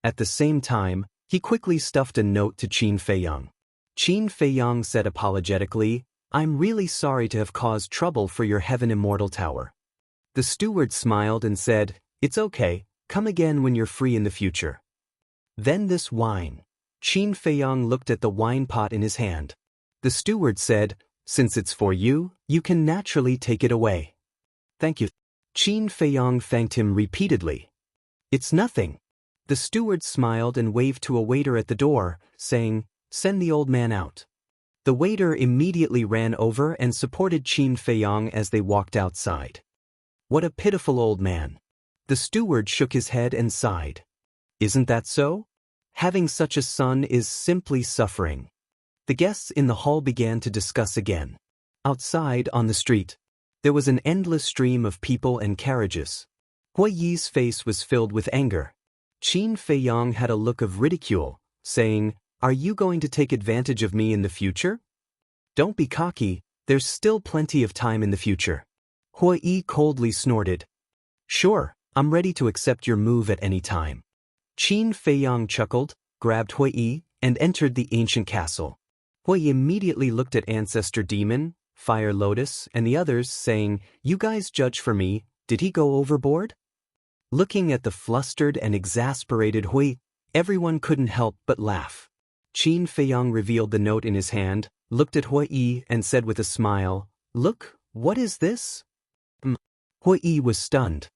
At the same time, he quickly stuffed a note to Qin Feiyang. Qin Feiyang said apologetically, I'm really sorry to have caused trouble for your heaven immortal tower. The steward smiled and said, It's okay, come again when you're free in the future. Then this wine. Qin Feiyang looked at the wine pot in his hand. The steward said, Since it's for you, you can naturally take it away. Thank you. Qin Feiyang thanked him repeatedly. It's nothing. The steward smiled and waved to a waiter at the door, saying, Send the old man out. The waiter immediately ran over and supported Qin Feiyang as they walked outside. What a pitiful old man. The steward shook his head and sighed. Isn't that so? Having such a son is simply suffering. The guests in the hall began to discuss again. Outside, on the street, there was an endless stream of people and carriages. Hui Yi's face was filled with anger. Qin Feiyang had a look of ridicule, saying, Are you going to take advantage of me in the future? Don't be cocky, there's still plenty of time in the future. Hui Yi coldly snorted. Sure, I'm ready to accept your move at any time. Qin Feiyang chuckled, grabbed Hui Yi, and entered the ancient castle. Hui Yi immediately looked at Ancestor Demon, Fire Lotus, and the others, saying, You guys judge for me, did he go overboard? Looking at the flustered and exasperated Hui, everyone couldn't help but laugh. Qin Feiyang revealed the note in his hand, looked at Hui Yi, and said with a smile, Look, what is this? Hui Yi was stunned.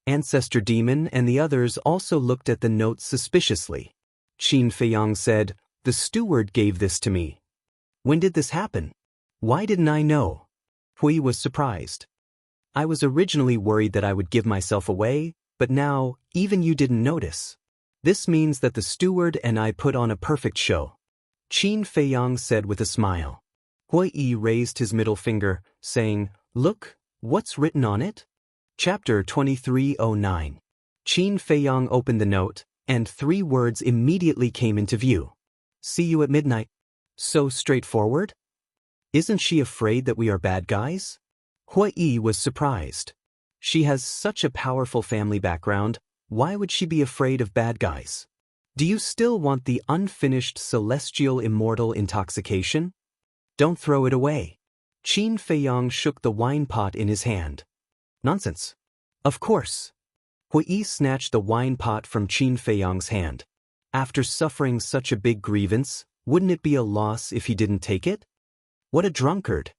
Ancestor Demon and the others also looked at the note suspiciously. Qin Feiyang said, The steward gave this to me. When did this happen? Why didn't I know? Hui was surprised. I was originally worried that I would give myself away, but now, even you didn't notice. This means that the steward and I put on a perfect show. Qin Feiyang said with a smile. Hui Yi raised his middle finger, saying, Look, what's written on it? Chapter 2309. Qin Feiyang opened the note, and 3 words immediately came into view. See you at midnight. So straightforward? Isn't she afraid that we are bad guys? Hui Yi was surprised. She has such a powerful family background, why would she be afraid of bad guys? Do you still want the unfinished celestial immortal intoxication? Don't throw it away. Qin Feiyang shook the wine pot in his hand. Nonsense. Of course. Hui snatched the wine pot from Qin Feiyang's hand. After suffering such a big grievance, wouldn't it be a loss if he didn't take it? What a drunkard!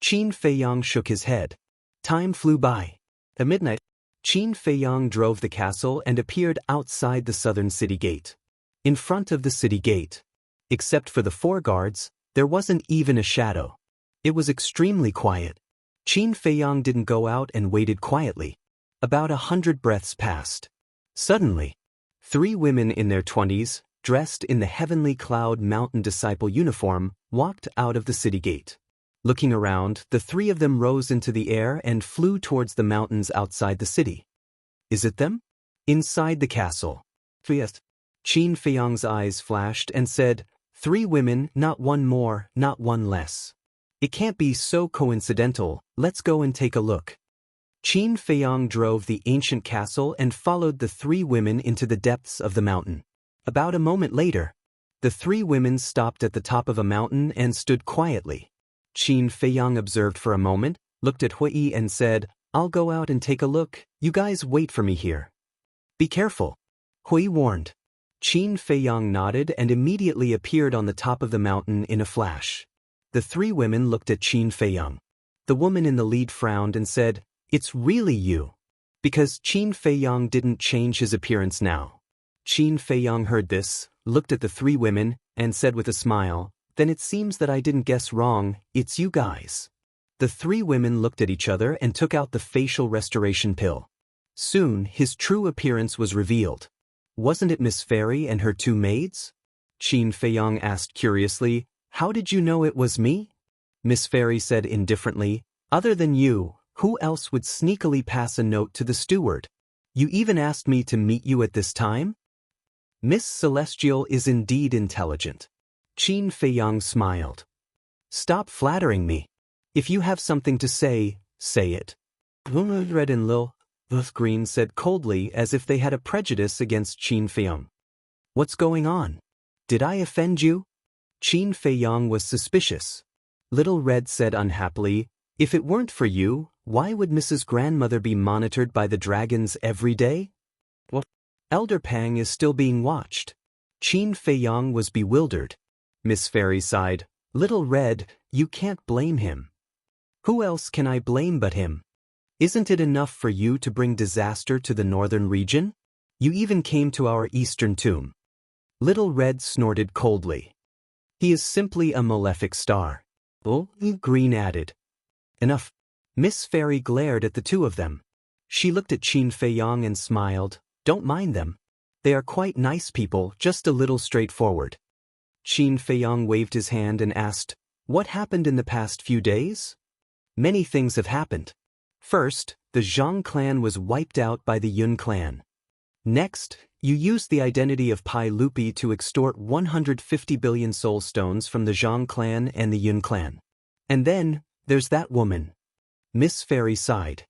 Qin Feiyang shook his head. Time flew by. At midnight, Qin Feiyang drove the castle and appeared outside the southern city gate. In front of the city gate, except for the 4 guards, there wasn't even a shadow. It was extremely quiet. Qin Feiyang didn't go out and waited quietly. About 100 breaths passed. Suddenly, 3 women in their 20s, dressed in the Heavenly Cloud Mountain Disciple uniform, walked out of the city gate. Looking around, the 3 of them rose into the air and flew towards the mountains outside the city. Is it them? Inside the castle. Yes. Qin Feiyang's eyes flashed and said, 3 women, not one more, not one less. It can't be so coincidental, let's go and take a look. Qin Feiyang drove the ancient castle and followed the 3 women into the depths of the mountain. About a moment later, the 3 women stopped at the top of a mountain and stood quietly. Qin Feiyang observed for a moment, looked at Hui and said, I'll go out and take a look, you guys wait for me here. Be careful, Hui warned. Qin Feiyang nodded and immediately appeared on the top of the mountain in a flash. The 3 women looked at Qin Feiyang. The woman in the lead frowned and said, It's really you. Because Qin Feiyang didn't change his appearance now. Qin Feiyang heard this, looked at the 3 women, and said with a smile, Then it seems that I didn't guess wrong, it's you guys. The 3 women looked at each other and took out the facial restoration pill. Soon, his true appearance was revealed. Wasn't it Miss Fairy and her 2 maids? Qin Feiyang asked curiously, How did you know it was me? Miss Fairy said indifferently, Other than you, who else would sneakily pass a note to the steward? You even asked me to meet you at this time? Miss Celestial is indeed intelligent. Qin Feiyang smiled. Stop flattering me. If you have something to say, say it. Red and Lil Green said coldly as if they had a prejudice against Qin Feiyang. What's going on? Did I offend you? Qin Feiyang was suspicious. Little Red said unhappily, If it weren't for you, why would Mrs. Grandmother be monitored by the dragons every day? Well, Elder Pang is still being watched. Qin Feiyang was bewildered. Miss Fairy sighed, Little Red, you can't blame him. Who else can I blame but him? Isn't it enough for you to bring disaster to the northern region? You even came to our eastern tomb. Little Red snorted coldly. He is simply a malefic star. Oh, Green added. Enough. Miss Fairy glared at the 2 of them. She looked at Qin Feiyang and smiled. Don't mind them. They are quite nice people, just a little straightforward. Qin Feiyang waved his hand and asked, What happened in the past few days? Many things have happened. First, the Zhang clan was wiped out by the Yun clan. Next, you used the identity of Pai Lupi to extort 150 billion soul stones from the Zhang clan and the Yun clan. And then, there's that woman. Miss Fairy sighed.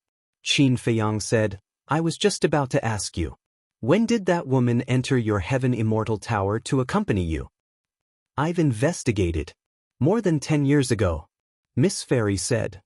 Qin Feiyang said, I was just about to ask you. When did that woman enter your Heaven Immortal Tower to accompany you? I've investigated. More than 10 years ago. Miss Fairy said.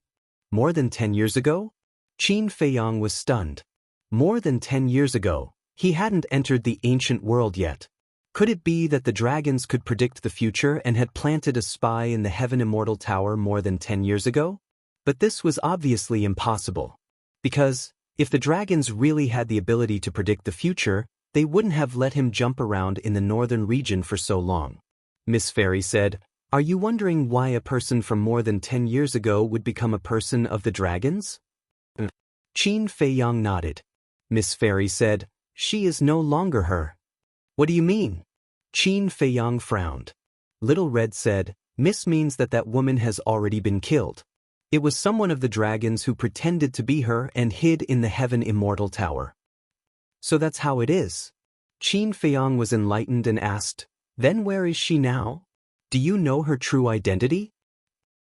More than 10 years ago? Qin Feiyang was stunned. More than 10 years ago, he hadn't entered the ancient world yet. Could it be that the dragons could predict the future and had planted a spy in the Heaven Immortal Tower more than 10 years ago? But this was obviously impossible. Because, if the dragons really had the ability to predict the future, they wouldn't have let him jump around in the northern region for so long. Miss Fairy said, Are you wondering why a person from more than 10 years ago would become a person of the dragons? Qin Feiyang nodded. Miss Fairy said, She is no longer her. What do you mean? Qin Feiyang frowned. Little Red said, Miss means that woman has already been killed. It was someone of the dragons who pretended to be her and hid in the Heaven Immortal Tower. So that's how it is. Qin Feiyang was enlightened and asked, Then where is she now? Do you know her true identity?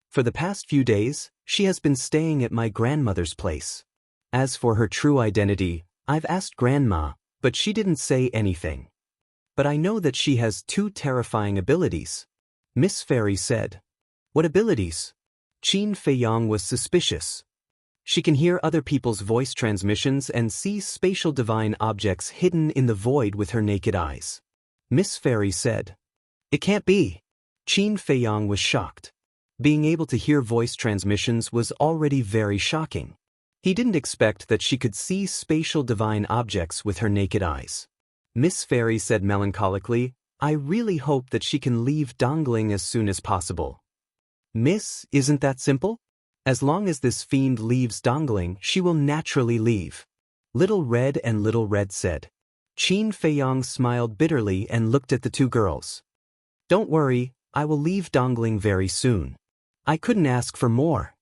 For the past few days, she has been staying at my grandmother's place. As for her true identity, I've asked Grandma, but she didn't say anything. But I know that she has 2 terrifying abilities. Miss Fairy said. What abilities? Qin Feiyang was suspicious. She can hear other people's voice transmissions and see spatial divine objects hidden in the void with her naked eyes. Miss Fairy said. It can't be. Qin Feiyang was shocked. Being able to hear voice transmissions was already very shocking. He didn't expect that she could see spatial divine objects with her naked eyes. Miss Fairy said melancholically, I really hope that she can leave Dongling as soon as possible. Miss, isn't that simple? As long as this fiend leaves Dongling, she will naturally leave. Little Red and Little Red said. Qin Feiyang smiled bitterly and looked at the two girls. Don't worry, I will leave Dongling very soon. I couldn't ask for more.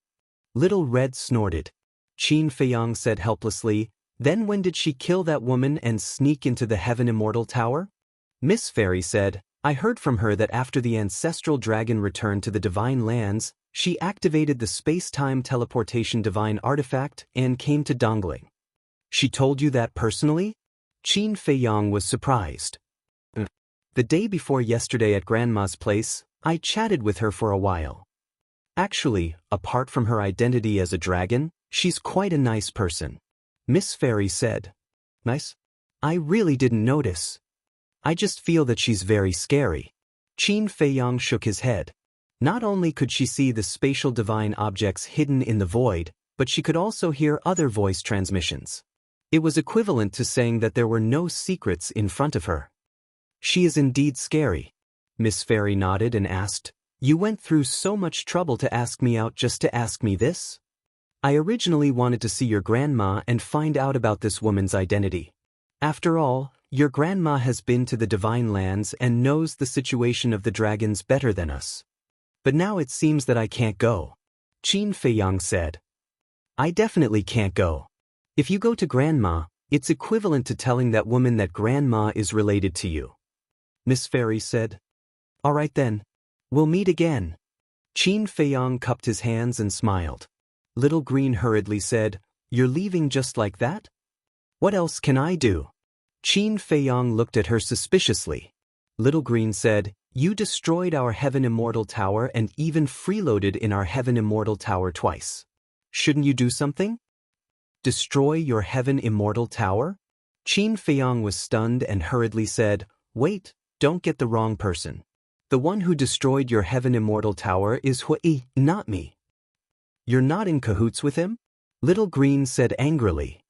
Little Red snorted. Qin Feiyang said helplessly, then when did she kill that woman and sneak into the Heaven Immortal Tower? Miss Fairy said, I heard from her that after the ancestral dragon returned to the Divine Lands, she activated the space-time teleportation divine artifact and came to Dongling. She told you that personally? Qin Feiyang was surprised. The day before yesterday at Grandma's place, I chatted with her for a while. Actually, apart from her identity as a dragon, she's quite a nice person. Miss Fairy said. Nice? I really didn't notice. I just feel that she's very scary. Qin Feiyang shook his head. Not only could she see the spatial divine objects hidden in the void, but she could also hear other voice transmissions. It was equivalent to saying that there were no secrets in front of her. She is indeed scary. Miss Fairy nodded and asked, You went through so much trouble to ask me out just to ask me this? I originally wanted to see your grandma and find out about this woman's identity. After all, your grandma has been to the Divine Lands and knows the situation of the dragons better than us. But now it seems that I can't go. Qin Feiyang said. I definitely can't go. If you go to Grandma, it's equivalent to telling that woman that Grandma is related to you. Miss Fairy said. All right then. We'll meet again. Qin Feiyang cupped his hands and smiled. Little Green hurriedly said, You're leaving just like that? What else can I do? Qin Feiyang looked at her suspiciously. Little Green said, You destroyed our Heaven Immortal Tower and even freeloaded in our Heaven Immortal Tower twice. Shouldn't you do something? Destroy your Heaven Immortal Tower? Qin Feiyang was stunned and hurriedly said, Wait, don't get the wrong person. The one who destroyed your Heaven Immortal Tower is Hui, not me. You're not in cahoots with him? Little Green said angrily.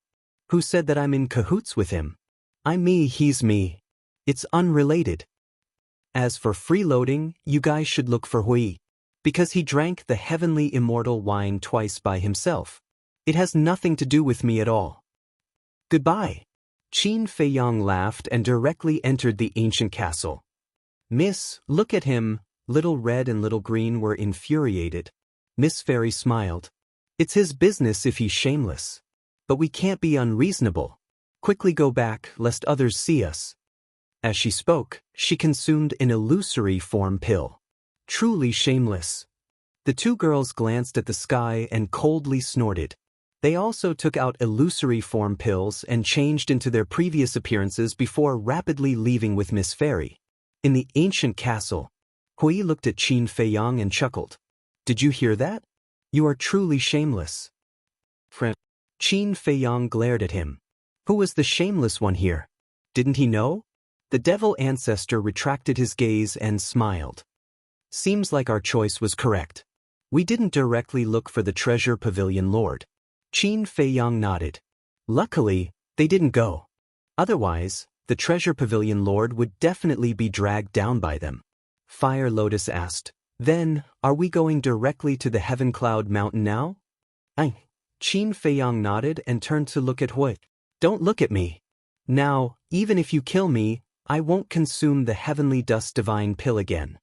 Who said that I'm in cahoots with him? I'm me, he's me. It's unrelated. As for freeloading, you guys should look for Hui. Because he drank the heavenly immortal wine twice by himself. It has nothing to do with me at all. Goodbye. Qin Feiyang laughed and directly entered the ancient castle. Miss, look at him. Little Red and Little Green were infuriated. Miss Fairy smiled. It's his business if he's shameless. But we can't be unreasonable. Quickly go back, lest others see us. As she spoke, she consumed an illusory form pill. Truly shameless. The two girls glanced at the sky and coldly snorted. They also took out illusory form pills and changed into their previous appearances before rapidly leaving with Miss Fairy. In the ancient castle, Hui looked at Qin Feiyang and chuckled. Did you hear that? You are truly shameless. Qin Feiyang glared at him. Who was the shameless one here? Didn't he know? The devil ancestor retracted his gaze and smiled. Seems like our choice was correct. We didn't directly look for the treasure pavilion lord. Qin Feiyang nodded. Luckily, they didn't go. Otherwise, the treasure pavilion lord would definitely be dragged down by them. Fire Lotus asked, Then, are we going directly to the Heaven Cloud Mountain now? Aye. Qin Feiyang nodded and turned to look at Hui. Don't look at me. Now, even if you kill me, I won't consume the heavenly dust divine pill again.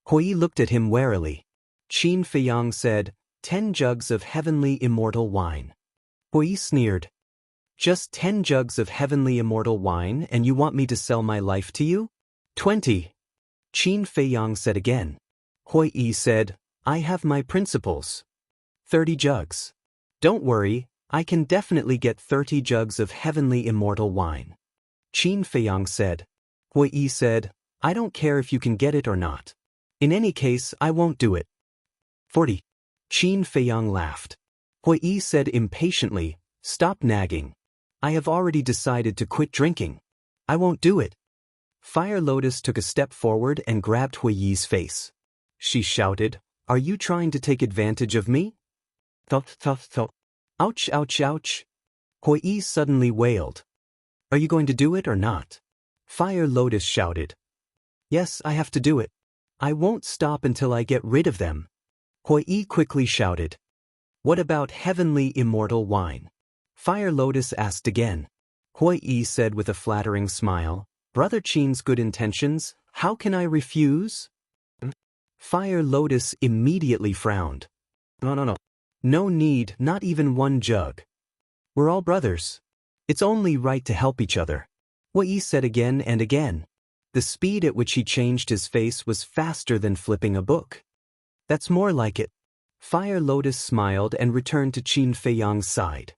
Hui looked at him warily. Qin Feiyang said, 10 jugs of heavenly immortal wine. Hui sneered. Just 10 jugs of heavenly immortal wine and you want me to sell my life to you? 20. Qin Feiyang said again. Hui said, I have my principles. 30 jugs. Don't worry, I can definitely get 30 jugs of heavenly immortal wine. Qin Feiyang said. Hui said, I don't care if you can get it or not. In any case, I won't do it. 40. Qin Feiyang laughed. Hui said impatiently, "Stop nagging. I have already decided to quit drinking. I won't do it." Fire Lotus took a step forward and grabbed Hui's face. She shouted, "Are you trying to take advantage of me?" Thought, thought, thought. Ouch, ouch, ouch. Hui suddenly wailed. "Are you going to do it or not?" Fire Lotus shouted. "Yes, I have to do it. I won't stop until I get rid of them." Hui quickly shouted. "What about heavenly immortal wine?" Fire Lotus asked again. Hui said with a flattering smile, "Brother Qin's good intentions, how can I refuse?" Fire Lotus immediately frowned. No. No need, not even one jug. We're all brothers. It's only right to help each other." Hui said again and again. The speed at which he changed his face was faster than flipping a book. "That's more like it." Fire Lotus smiled and returned to Qin Feiyang's side.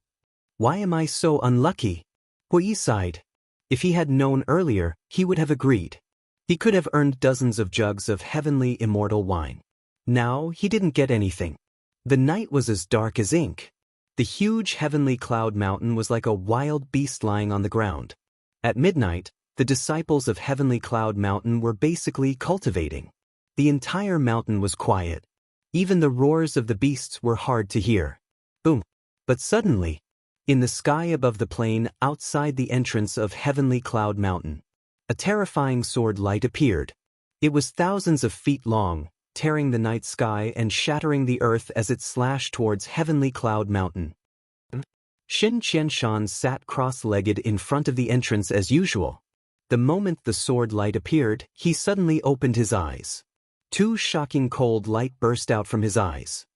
"Why am I so unlucky?" Hui sighed. If he had known earlier, he would have agreed. He could have earned dozens of jugs of heavenly immortal wine. Now he didn't get anything. The night was as dark as ink. The huge heavenly cloud mountain was like a wild beast lying on the ground. At midnight, the disciples of heavenly cloud mountain were basically cultivating. The entire mountain was quiet. Even the roars of the beasts were hard to hear. Boom. But suddenly, in the sky above the plain outside the entrance of heavenly cloud mountain, a terrifying sword light appeared. It was thousands of feet long, tearing the night sky and shattering the earth as it slashed towards heavenly cloud mountain. Xin Qianshan sat cross-legged in front of the entrance as usual. The moment the sword light appeared, he suddenly opened his eyes. Two shocking cold light burst out from his eyes.